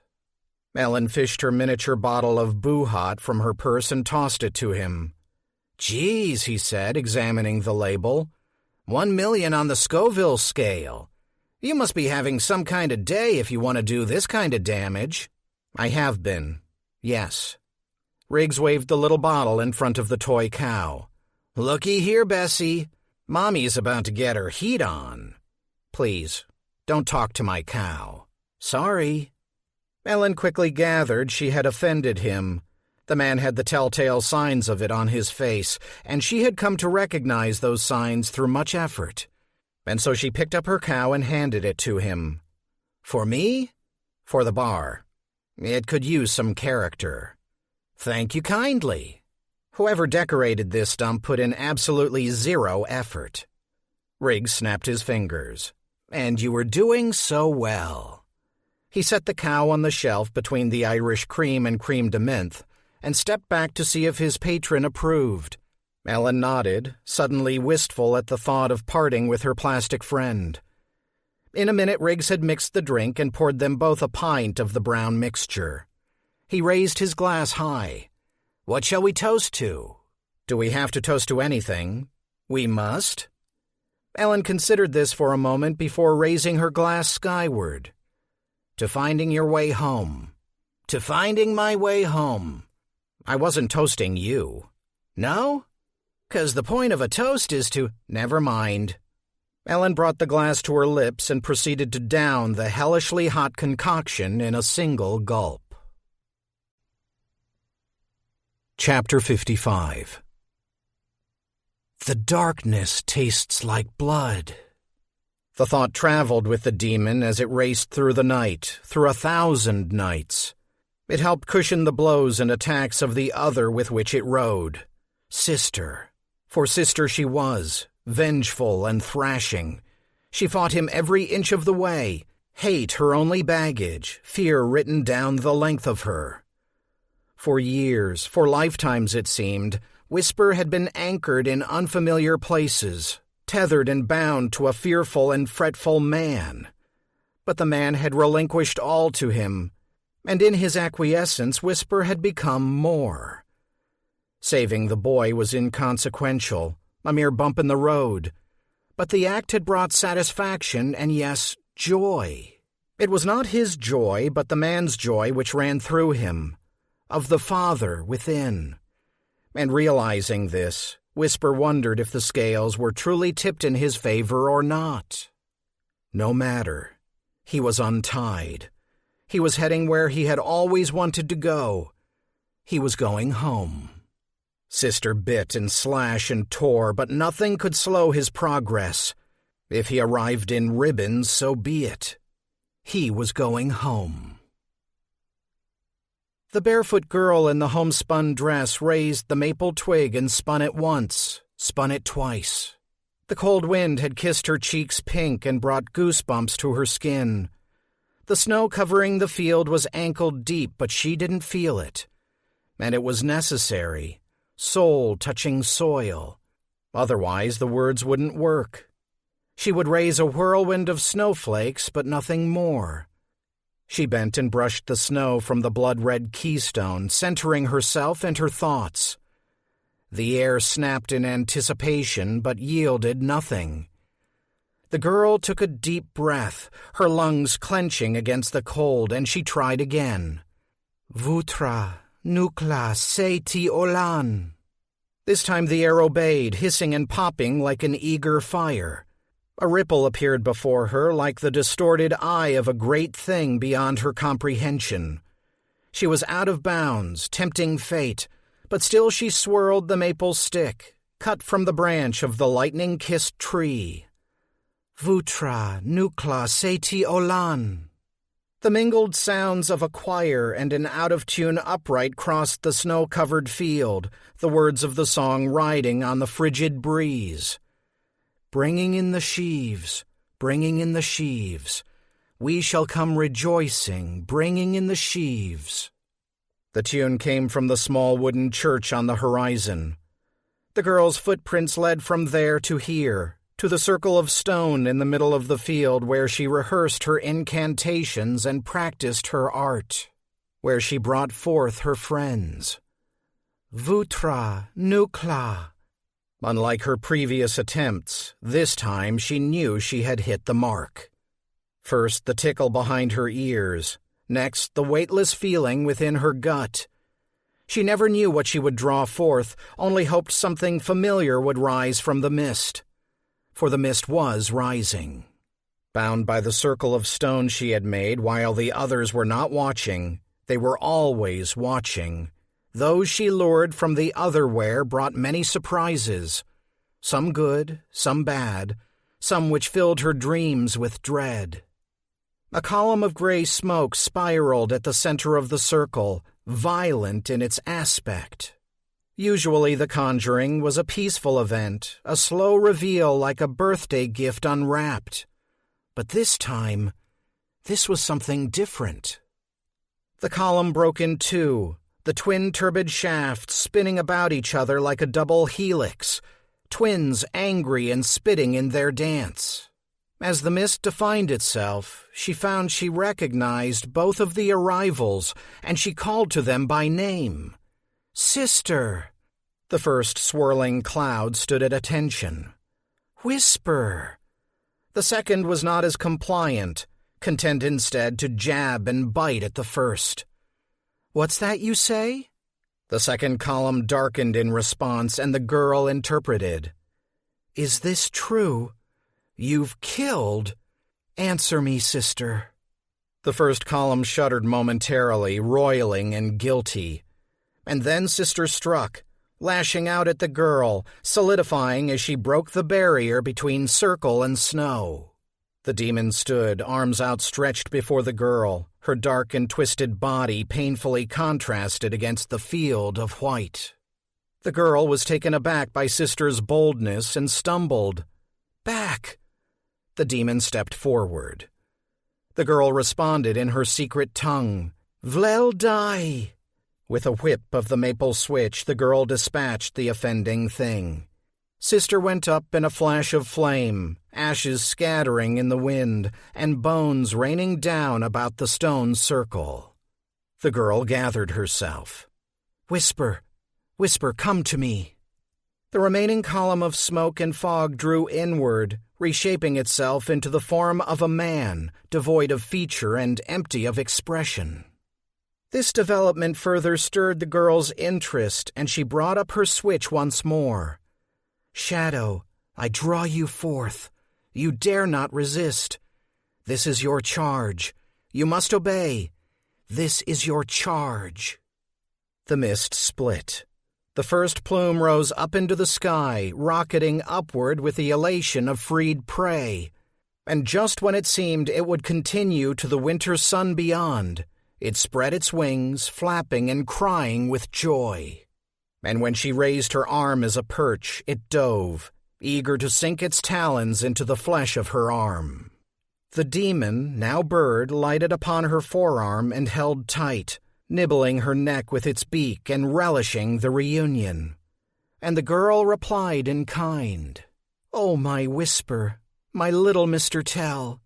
Ellen fished her miniature bottle of Boo Hot from her purse and tossed it to him. "Geez," he said, examining the label. 1 million on the Scoville scale. You must be having some kind of day if you want to do this kind of damage." "I have been. Yes." Riggs waved the little bottle in front of the toy cow. "Looky here, Bessie. Mommy's about to get her heat on." "Please, don't talk to my cow." "Sorry." Ellen quickly gathered she had offended him. The man had the telltale signs of it on his face, and she had come to recognize those signs through much effort. And so she picked up her cow and handed it to him. "For me?" "For the bar. It could use some character." "Thank you kindly." Whoever decorated this stump put in absolutely zero effort. Riggs snapped his fingers. "And you were doing so well." He set the cow on the shelf between the Irish cream and creme de menthe, and stepped back to see if his patron approved. Ellen nodded, suddenly wistful at the thought of parting with her plastic friend. In a minute, Riggs had mixed the drink and poured them both a pint of the brown mixture. He raised his glass high. "What shall we toast to?" "Do we have to toast to anything?" "We must." Ellen considered this for a moment before raising her glass skyward. "To finding your way home." "To finding my way home." "I wasn't toasting you." "No? 'Cause the point of a toast is to—" "Never mind." Ellen brought the glass to her lips and proceeded to down the hellishly hot concoction in a single gulp. Chapter 55. "The darkness tastes like blood." The thought traveled with the demon as it raced through the night, through 1,000 nights. It helped cushion the blows and attacks of the other with which it rode. Sister. For sister she was, vengeful and thrashing. She fought him every inch of the way, hate her only baggage, fear written down the length of her. For years, for lifetimes it seemed, Whisper had been anchored in unfamiliar places, tethered and bound to a fearful and fretful man. But the man had relinquished all to him, and in his acquiescence Whisper had become more. Saving the boy was inconsequential, a mere bump in the road, but the act had brought satisfaction and, yes, joy. It was not his joy, but the man's joy which ran through him, of the Father within. And realizing this, Whisper wondered if the scales were truly tipped in his favor or not. No matter. He was untied. He was heading where he had always wanted to go. He was going home. Sister bit and slashed and tore, but nothing could slow his progress. If he arrived in ribbons, so be it. He was going home. The barefoot girl in the homespun dress raised the maple twig and spun it once, spun it twice. The cold wind had kissed her cheeks pink and brought goosebumps to her skin. The snow covering the field was ankle deep, but she didn't feel it. and it was necessary, soul touching soil. Otherwise the words wouldn't work. She would raise a whirlwind of snowflakes, but nothing more. She bent and brushed the snow from the blood-red keystone, centering herself and her thoughts. The air snapped in anticipation, but yielded nothing. The girl took a deep breath, her lungs clenching against the cold, and she tried again. Vutra, nukla, seti olan. This time the air obeyed, hissing and popping like an eager fire. A ripple appeared before her like the distorted eye of a great thing beyond her comprehension. She was out of bounds, tempting fate, but still she swirled the maple stick, cut from the branch of the lightning-kissed tree. Vutra, nukla, seti olan. The mingled sounds of a choir and an out-of-tune upright crossed the snow-covered field, the words of the song riding on the frigid breeze. Bringing in the sheaves, bringing in the sheaves. We shall come rejoicing, bringing in the sheaves. The tune came from the small wooden church on the horizon. The girl's footprints led from there to here, to the circle of stone in the middle of the field where she rehearsed her incantations and practiced her art, where she brought forth her friends. Vutra, nukla. Unlike her previous attempts, this time she knew she had hit the mark. First the tickle behind her ears, next the weightless feeling within her gut. She never knew what she would draw forth, only hoped something familiar would rise from the mist. For the mist was rising. Bound by the circle of stone she had made while the others were not watching, they were always watching. Those she lured from the otherwhere brought many surprises, some good, some bad, some which filled her dreams with dread. A column of gray smoke spiraled at the center of the circle, violent in its aspect. Usually the conjuring was a peaceful event, a slow reveal like a birthday gift unwrapped. But this time, this was something different. The column broke in two, the twin turbid shafts spinning about each other like a double helix, twins angry and spitting in their dance. As the mist defined itself, she found she recognized both of the arrivals, and she called to them by name. Sister. The first swirling cloud stood at attention. Whisper. The second was not as compliant, content instead to jab and bite at the first. What's that you say? The second column darkened in response, and the girl interpreted. Is this true? You've killed. Answer me, sister. The first column shuddered momentarily, roiling and guilty. And then sister struck, lashing out at the girl, solidifying as she broke the barrier between circle and snow. The demon stood, arms outstretched before the girl, her dark and twisted body painfully contrasted against the field of white. The girl was taken aback by sister's boldness and stumbled. Back! The demon stepped forward. The girl responded in her secret tongue. Vlel die! With a whip of the maple switch, the girl dispatched the offending thing. Sister went up in a flash of flame, ashes scattering in the wind, and bones raining down about the stone circle. The girl gathered herself. Whisper, whisper, come to me. The remaining column of smoke and fog drew inward, reshaping itself into the form of a man, devoid of feature and empty of expression. This development further stirred the girl's interest, and she brought up her switch once more. Shadow, I draw you forth. You dare not resist. This is your charge. You must obey. This is your charge. The mist split. The first plume rose up into the sky, rocketing upward with the elation of freed prey. And just when it seemed it would continue to the winter sun beyond, it spread its wings, flapping and crying with joy. And when she raised her arm as a perch, it dove, eager to sink its talons into the flesh of her arm. The demon, now bird, lighted upon her forearm and held tight, nibbling her neck with its beak and relishing the reunion. And the girl replied in kind, "Oh, my whisper, my little Mr. Tell,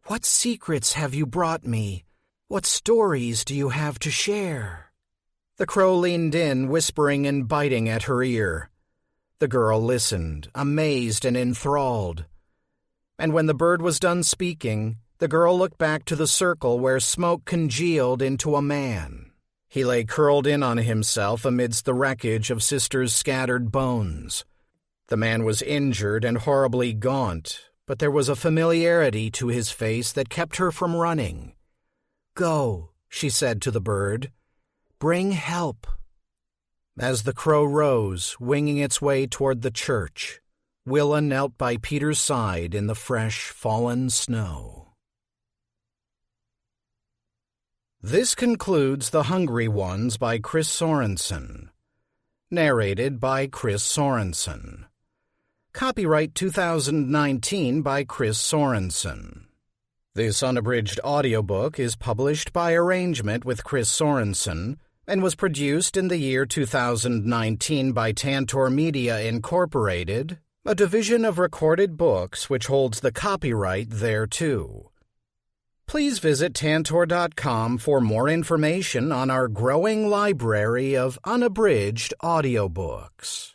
what secrets have you brought me? What stories do you have to share?" The crow leaned in, whispering and biting at her ear. The girl listened, amazed and enthralled. And when the bird was done speaking, the girl looked back to the circle where smoke congealed into a man. He lay curled in on himself amidst the wreckage of Sister's scattered bones. The man was injured and horribly gaunt, but there was a familiarity to his face that kept her from running. "Go," she said to the bird. "Bring help." As the crow rose, winging its way toward the church, Willa knelt by Peter's side in the fresh, fallen snow. This concludes The Hungry Ones by Chris Sorensen. Narrated by Chris Sorensen. Copyright 2019 by Chris Sorensen. This unabridged audiobook is published by arrangement with Chris Sorensen and was produced in the year 2019 by Tantor Media Incorporated, a division of Recorded Books which holds the copyright thereto. Please visit Tantor.com for more information on our growing library of unabridged audiobooks.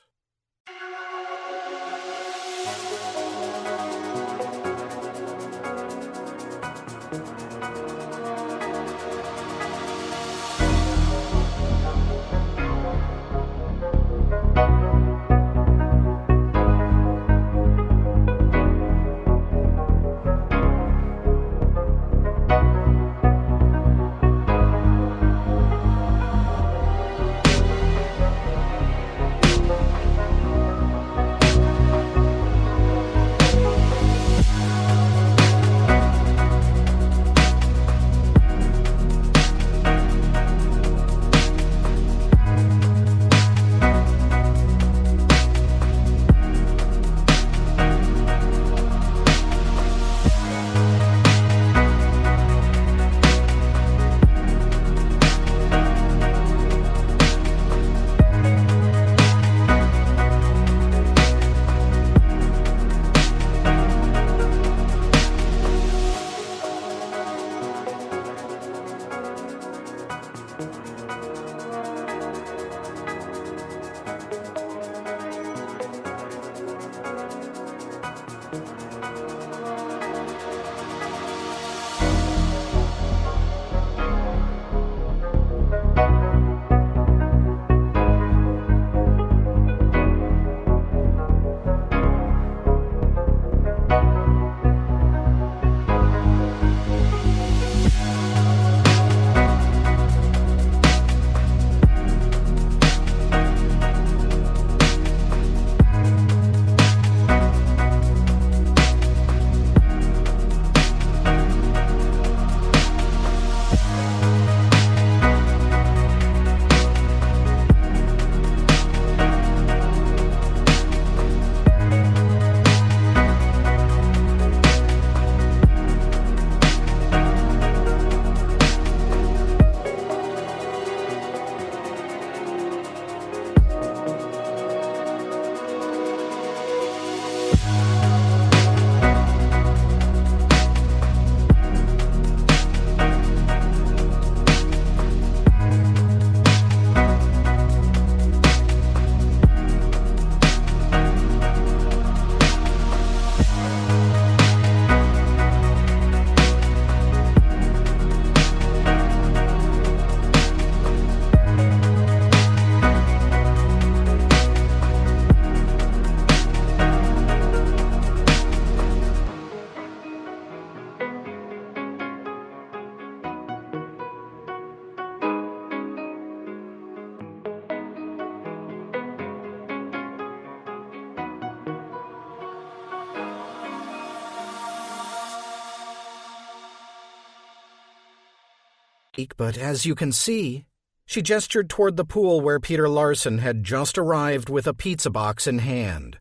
But as you can see, she gestured toward the pool where Peter Larson had just arrived with a pizza box in hand.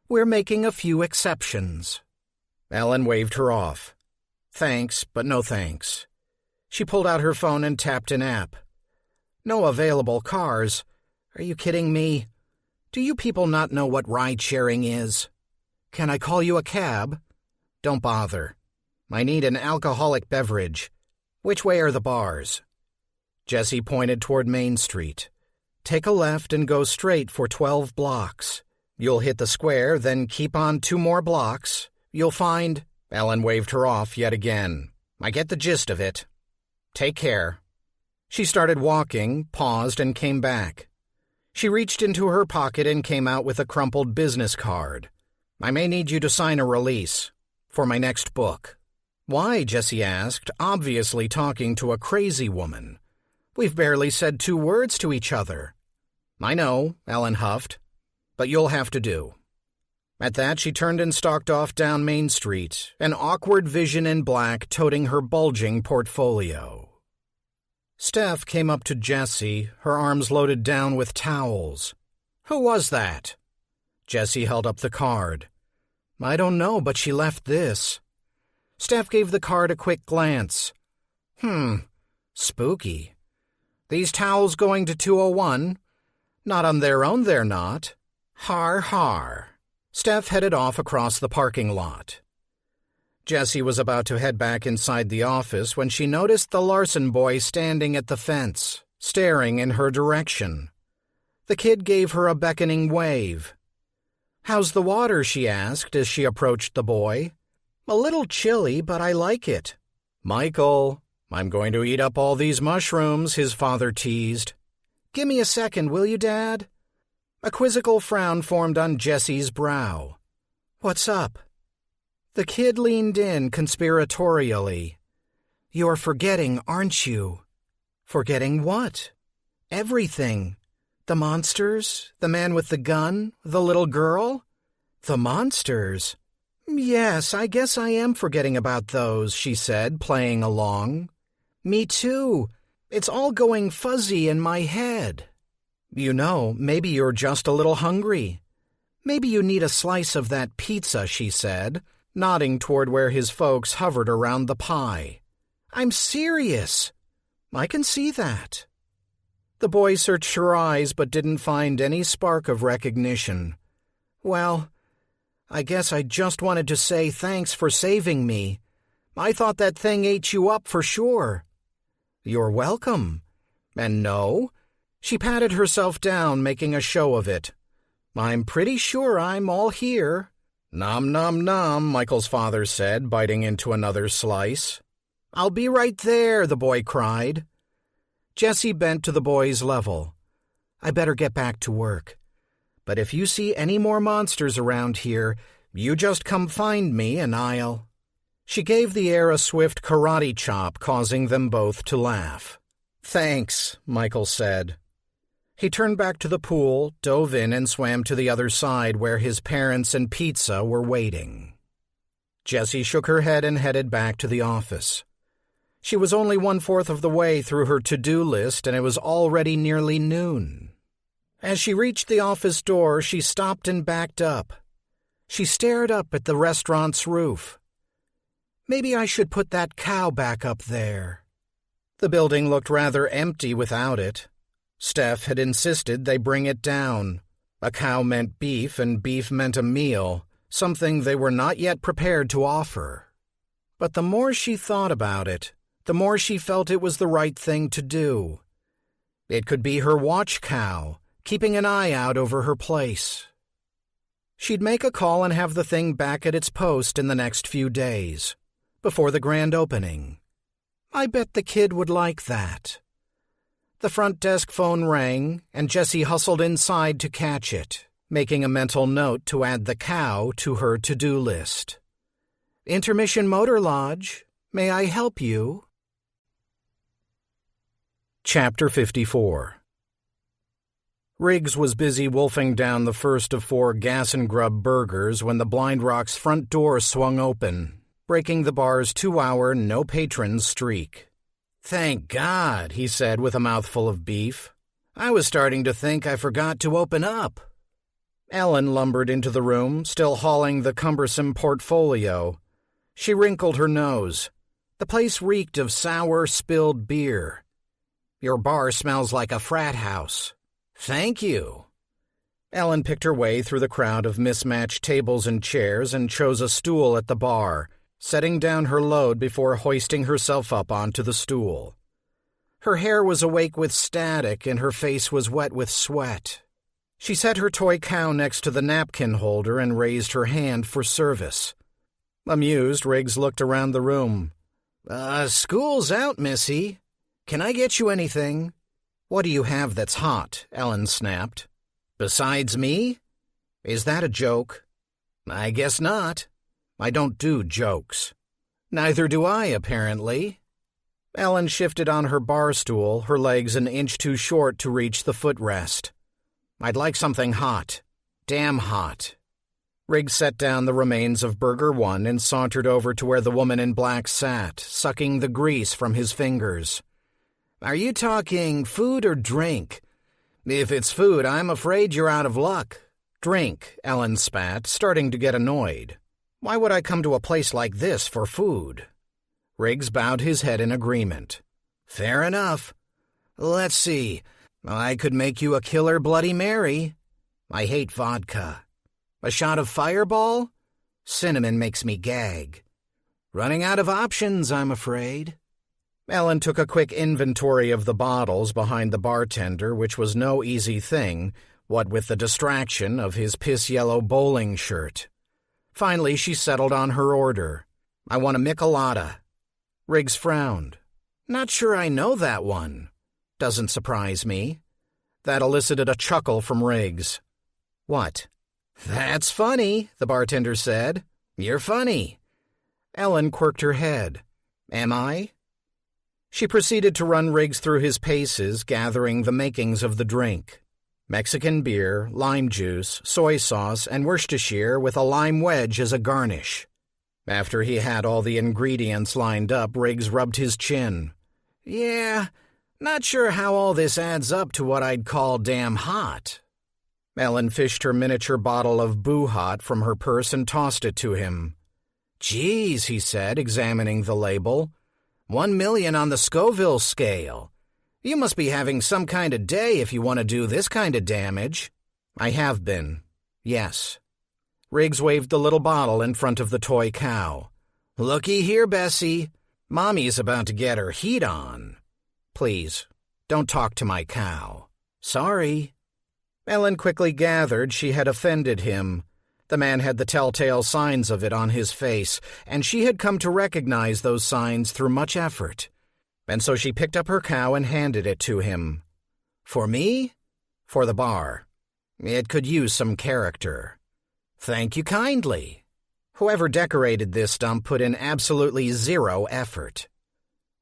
"We're making a few exceptions." Ellen waved her off. "Thanks, but no thanks." She pulled out her phone and tapped an app. No available cars. Are you kidding me? Do you people not know what ride-sharing is? Can I call you a cab? Don't bother. I need an alcoholic beverage. Which way are the bars? Jesse pointed toward Main Street. Take a left and go straight for 12 blocks. You'll hit the square, then keep on 2 more blocks. You'll find... Ellen waved her off yet again. I get the gist of it. Take care. She started walking, paused, and came back. She reached into her pocket and came out with a crumpled business card. I may need you to sign a release for my next book. Why? Jesse asked, obviously talking to a crazy woman. We've barely said 2 words to each other. I know, Ellen huffed, but you'll have to do. At that, she turned and stalked off down Main Street, an awkward vision in black toting her bulging portfolio. Steph came up to Jessie, her arms loaded down with towels. Who was that? Jessie held up the card. I don't know, but she left this. Steph gave the card a quick glance. Spooky. These towels going to 201? Not on their own, they're not. Har, har. Steph headed off across the parking lot. Jessie was about to head back inside the office when she noticed the Larson boy standing at the fence, staring in her direction. The kid gave her a beckoning wave. How's the water? She asked as she approached the boy. A little chilly, but I like it. Michael, I'm going to eat up all these mushrooms, his father teased. Give me a second, will you, Dad? A quizzical frown formed on Jessie's brow. What's up? The kid leaned in conspiratorially. You're forgetting, aren't you? Forgetting what? Everything. The monsters, the man with the gun, the little girl? The monsters? Yes, I guess I am forgetting about those, she said, playing along. Me too. It's all going fuzzy in my head. You know, maybe you're just a little hungry. Maybe you need a slice of that pizza, she said, nodding toward where his folks hovered around the pie. I'm serious. I can see that. The boy searched her eyes but didn't find any spark of recognition. Well, I guess I just wanted to say thanks for saving me. I thought that thing ate you up for sure. You're welcome. And no? She patted herself down, making a show of it. I'm pretty sure I'm all here. Nom nom nom, Michael's father said, biting into another slice. I'll be right there, the boy cried. Jessie bent to the boy's level. I better get back to work. But if you see any more monsters around here, you just come find me and I'll... She gave the air a swift karate chop, causing them both to laugh. Thanks, Michael said. He turned back to the pool, dove in, and swam to the other side where his parents and pizza were waiting. Jessie shook her head and headed back to the office. She was only 1/4 of the way through her to-do list, and it was already nearly noon. As she reached the office door, she stopped and backed up. She stared up at the restaurant's roof. Maybe I should put that cow back up there. The building looked rather empty without it. Steph had insisted they bring it down. A cow meant beef, and beef meant a meal, something they were not yet prepared to offer. But the more she thought about it, the more she felt it was the right thing to do. It could be her watch cow, keeping an eye out over her place. She'd make a call and have the thing back at its post in the next few days, before the grand opening. I bet the kid would like that. The front desk phone rang, and Jessie hustled inside to catch it, making a mental note to add the cow to her to-do list. Intermission Motor Lodge, may I help you? Chapter 54. Riggs was busy wolfing down the first of 4 gas and grub burgers when the Blind Rock's front door swung open, breaking the bar's 2-hour no-patrons streak. Thank God, he said with a mouthful of beef. I was starting to think I forgot to open up. Ellen lumbered into the room, still hauling the cumbersome portfolio. She wrinkled her nose. The place reeked of sour, spilled beer. Your bar smells like a frat house. Thank you. Ellen picked her way through the crowd of mismatched tables and chairs and chose a stool at the bar, setting down her load before hoisting herself up onto the stool. Her hair was awake with static and her face was wet with sweat. She set her toy cow next to the napkin holder and raised her hand for service. Amused, Riggs looked around the room. School's out, Missy. Can I get you anything?" "What do you have that's hot?" Ellen snapped. "Besides me? Is that a joke?" "I guess not. I don't do jokes." "Neither do I, apparently." Ellen shifted on her bar stool, her legs an inch too short to reach the footrest. "I'd like something hot. Damn hot." Riggs set down the remains of Burger 1 and sauntered over to where the woman in black sat, sucking the grease from his fingers. "Are you talking food or drink?" "If it's food, I'm afraid you're out of luck." "Drink," Ellen spat, starting to get annoyed. "Why would I come to a place like this for food?" Riggs bowed his head in agreement. "Fair enough. Let's see. I could make you a killer Bloody Mary. I hate vodka. A shot of Fireball? Cinnamon makes me gag. Running out of options, I'm afraid." Ellen took a quick inventory of the bottles behind the bartender, which was no easy thing, what with the distraction of his piss-yellow bowling shirt. Finally, she settled on her order. "I want a Michelada." Riggs frowned. "Not sure I know that one." "Doesn't surprise me." That elicited a chuckle from Riggs. "What?" "That's funny," the bartender said. "You're funny." Ellen quirked her head. "Am I?" She proceeded to run Riggs through his paces, gathering the makings of the drink. Mexican beer, lime juice, soy sauce, and Worcestershire with a lime wedge as a garnish. After he had all the ingredients lined up, Riggs rubbed his chin. "Yeah, not sure how all this adds up to what I'd call damn hot." Ellen fished her miniature bottle of Boo Hot from her purse and tossed it to him. "Geez," he said, examining the label. 1 million on the Scoville scale. You must be having some kind of day if you want to do this kind of damage." "I have been. Yes." Riggs waved the little bottle in front of the toy cow. "Looky here, Bessie. Mommy's about to get her heat on." "Please, don't talk to my cow." "Sorry." Ellen quickly gathered she had offended him. The man had the telltale signs of it on his face, and she had come to recognize those signs through much effort. And so she picked up her cow and handed it to him. "For me?" "For the bar. It could use some character." "Thank you kindly." Whoever decorated this stump put in absolutely zero effort.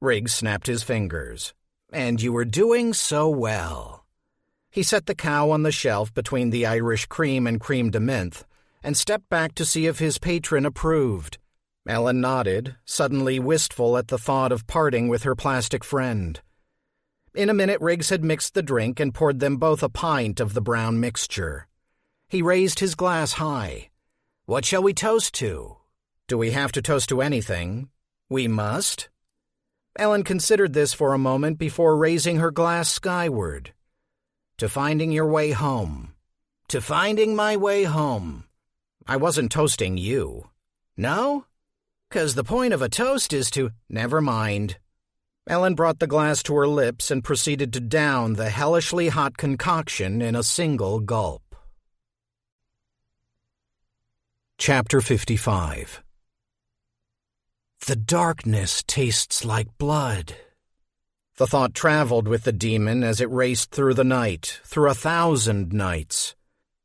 Riggs snapped his fingers. "And you were doing so well." He set the cow on the shelf between the Irish cream and creme de menthe, and stepped back to see if his patron approved. Ellen nodded, suddenly wistful at the thought of parting with her plastic friend. In a minute, Riggs had mixed the drink and poured them both a pint of the brown mixture. He raised his glass high. "What shall we toast to?" "Do we have to toast to anything?" "We must." Ellen considered this for a moment before raising her glass skyward. "To finding your way home." "To finding my way home." "I wasn't toasting you." "No? 'Cause the point of a toast is to—" "Never mind." Ellen brought the glass to her lips and proceeded to down the hellishly hot concoction in a single gulp. Chapter 55. "The darkness tastes like blood." The thought traveled with the demon as it raced through the night, through 1,000 nights.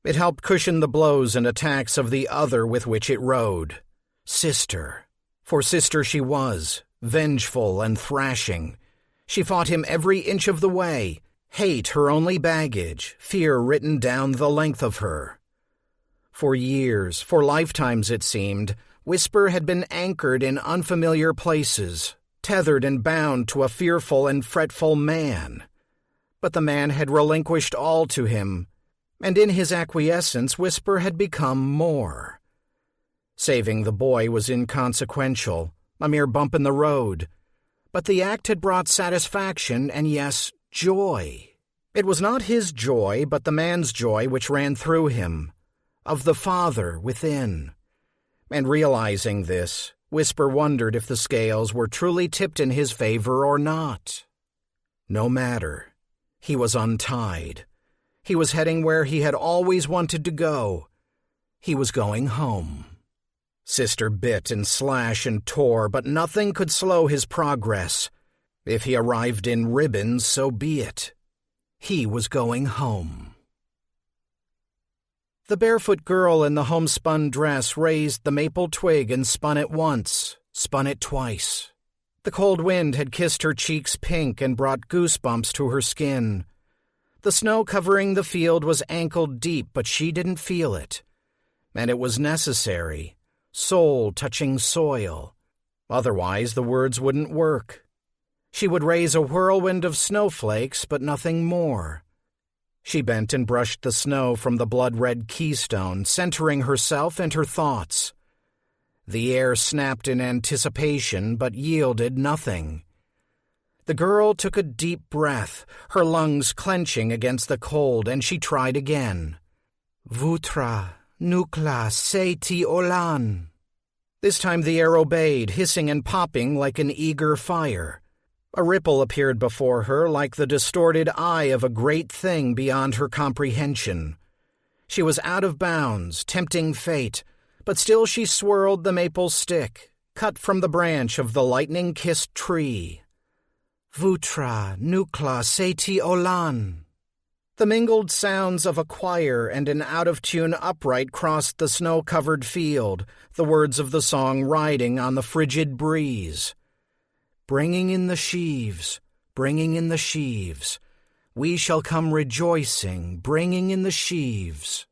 It helped cushion the blows and attacks of the other with which it rode. Sister. For sister she was, vengeful and thrashing. She fought him every inch of the way, hate her only baggage, fear written down the length of her. For years, for lifetimes it seemed, Whisper had been anchored in unfamiliar places, tethered and bound to a fearful and fretful man. But the man had relinquished all to him, and in his acquiescence Whisper had become more. Saving the boy was inconsequential, a mere bump in the road, but the act had brought satisfaction and, yes, joy. It was not his joy, but the man's joy which ran through him, of the Father within. And realizing this, Whisper wondered if the scales were truly tipped in his favor or not. No matter. He was untied. He was heading where he had always wanted to go. He was going home. Sister bit and slashed and tore, but nothing could slow his progress. If he arrived in ribbons, so be it. He was going home. The barefoot girl in the homespun dress raised the maple twig and spun it once, spun it twice. The cold wind had kissed her cheeks pink and brought goosebumps to her skin. The snow covering the field was ankle-deep, but she didn't feel it. And it was necessary, soul touching soil. Otherwise, the words wouldn't work. She would raise a whirlwind of snowflakes, but nothing more. She bent and brushed the snow from the blood-red keystone, centering herself and her thoughts. The air snapped in anticipation, but yielded nothing. The girl took a deep breath, her lungs clenching against the cold, and she tried again. Vutra, nukla, seiti olan. This time the air obeyed, hissing and popping like an eager fire. A ripple appeared before her like the distorted eye of a great thing beyond her comprehension. She was out of bounds, tempting fate, but still she swirled the maple stick, cut from the branch of the lightning-kissed tree. Vutra, nukla, seiti olan. The mingled sounds of a choir and an out-of-tune upright crossed the snow-covered field, the words of the song riding on the frigid breeze. Bringing in the sheaves, bringing in the sheaves. We shall come rejoicing, bringing in the sheaves.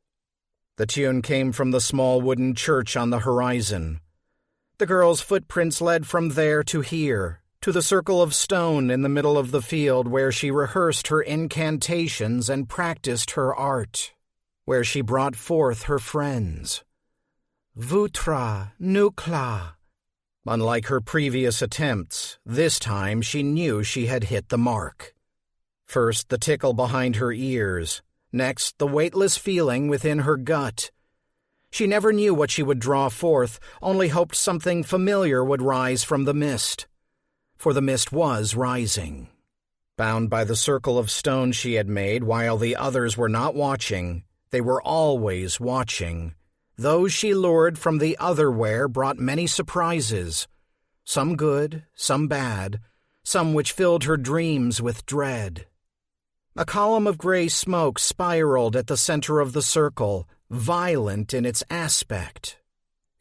The tune came from the small wooden church on the horizon. The girl's footprints led from there to here, to the circle of stone in the middle of the field where she rehearsed her incantations and practiced her art, where she brought forth her friends. Vutra, nukla. Unlike her previous attempts, this time she knew she had hit the mark. First, the tickle behind her ears. Next, the weightless feeling within her gut. She never knew what she would draw forth, only hoped something familiar would rise from the mist. For the mist was rising. Bound by the circle of stone she had made while the others were not watching, they were always watching. Those she lured from the otherwhere brought many surprises, some good, some bad, some which filled her dreams with dread. A column of gray smoke spiraled at the center of the circle, violent in its aspect.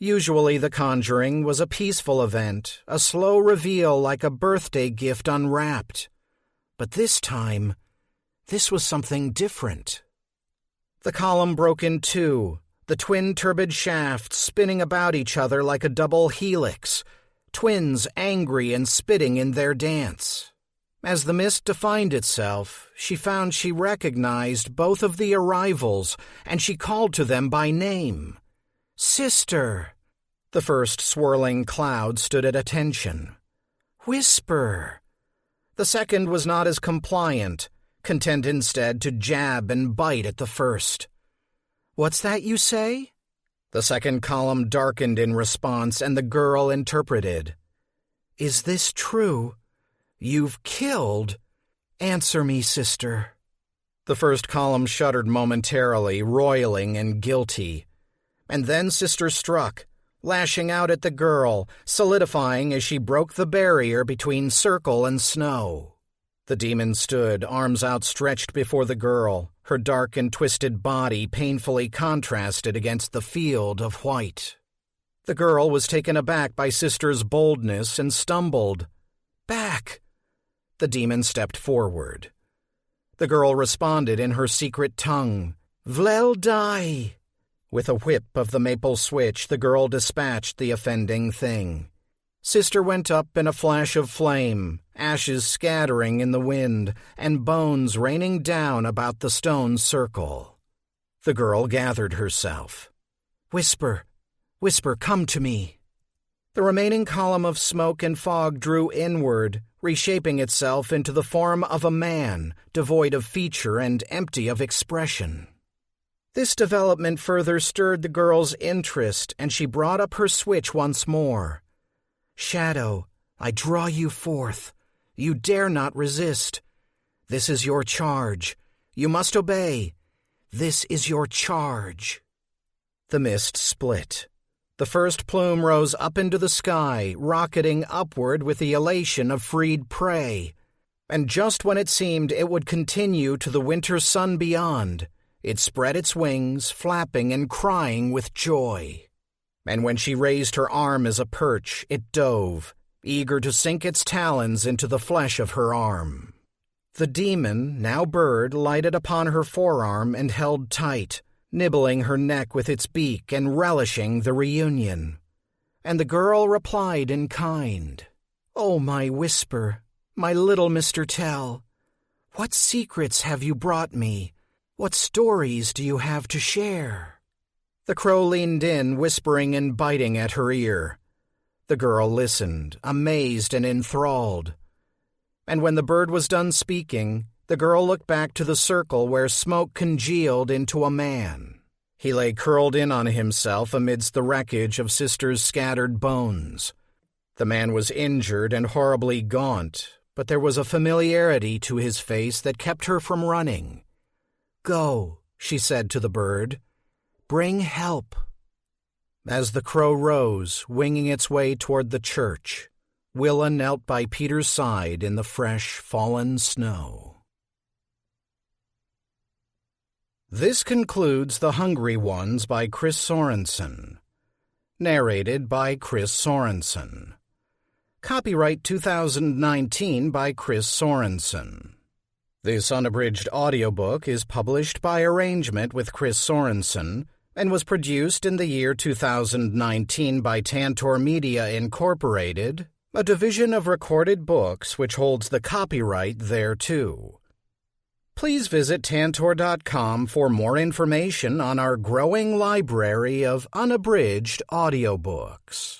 Usually the conjuring was a peaceful event, a slow reveal like a birthday gift unwrapped. But this time, this was something different. The column broke in two, the twin turbid shafts spinning about each other like a double helix, twins angry and spitting in their dance. As the mist defined itself, she found she recognized both of the arrivals, and she called to them by name. Sister. The first swirling cloud stood at attention. Whisper. The second was not as compliant, content instead to jab and bite at the first. What's that you say? The second column darkened in response, and the girl interpreted. Is this true? You've killed? Answer me, sister. The first column shuddered momentarily, roiling and guilty. And then Sister struck, lashing out at the girl, solidifying as she broke the barrier between circle and snow. The demon stood, arms outstretched before the girl, her dark and twisted body painfully contrasted against the field of white. The girl was taken aback by Sister's boldness and stumbled. Back! The demon stepped forward. The girl responded in her secret tongue, Vlel die! With a whip of the maple switch, the girl dispatched the offending thing. Sister went up in a flash of flame, ashes scattering in the wind, and bones raining down about the stone circle. The girl gathered herself. Whisper, whisper, come to me. The remaining column of smoke and fog drew inward, reshaping itself into the form of a man, devoid of feature and empty of expression. This development further stirred the girl's interest, and she brought up her switch once more. "Shadow, I draw you forth. You dare not resist. This is your charge. You must obey. This is your charge." The mist split. The first plume rose up into the sky, rocketing upward with the elation of freed prey. And just when it seemed it would continue to the winter sun beyond, it spread its wings, flapping and crying with joy. And when she raised her arm as a perch, it dove, eager to sink its talons into the flesh of her arm. The demon, now bird, lighted upon her forearm and held tight, nibbling her neck with its beak and relishing the reunion. And the girl replied in kind, "Oh, my whisper, my little Mr. Tell, what secrets have you brought me? What stories do you have to share?" The crow leaned in, whispering and biting at her ear. The girl listened, amazed and enthralled. And when the bird was done speaking, the girl looked back to the circle where smoke congealed into a man. He lay curled in on himself amidst the wreckage of Sister's scattered bones. The man was injured and horribly gaunt, but there was a familiarity to his face that kept her from running. "Go," she said to the bird. "Bring help." As the crow rose, winging its way toward the church, Willa knelt by Peter's side in the fresh, fallen snow. This concludes The Hungry Ones by Chris Sorensen. Narrated by Chris Sorensen. Copyright 2019 by Chris Sorensen. This unabridged audiobook is published by arrangement with Chris Sorensen and was produced in the year 2019 by Tantor Media Incorporated, a division of Recorded Books which holds the copyright thereto. Please visit Tantor.com for more information on our growing library of unabridged audiobooks.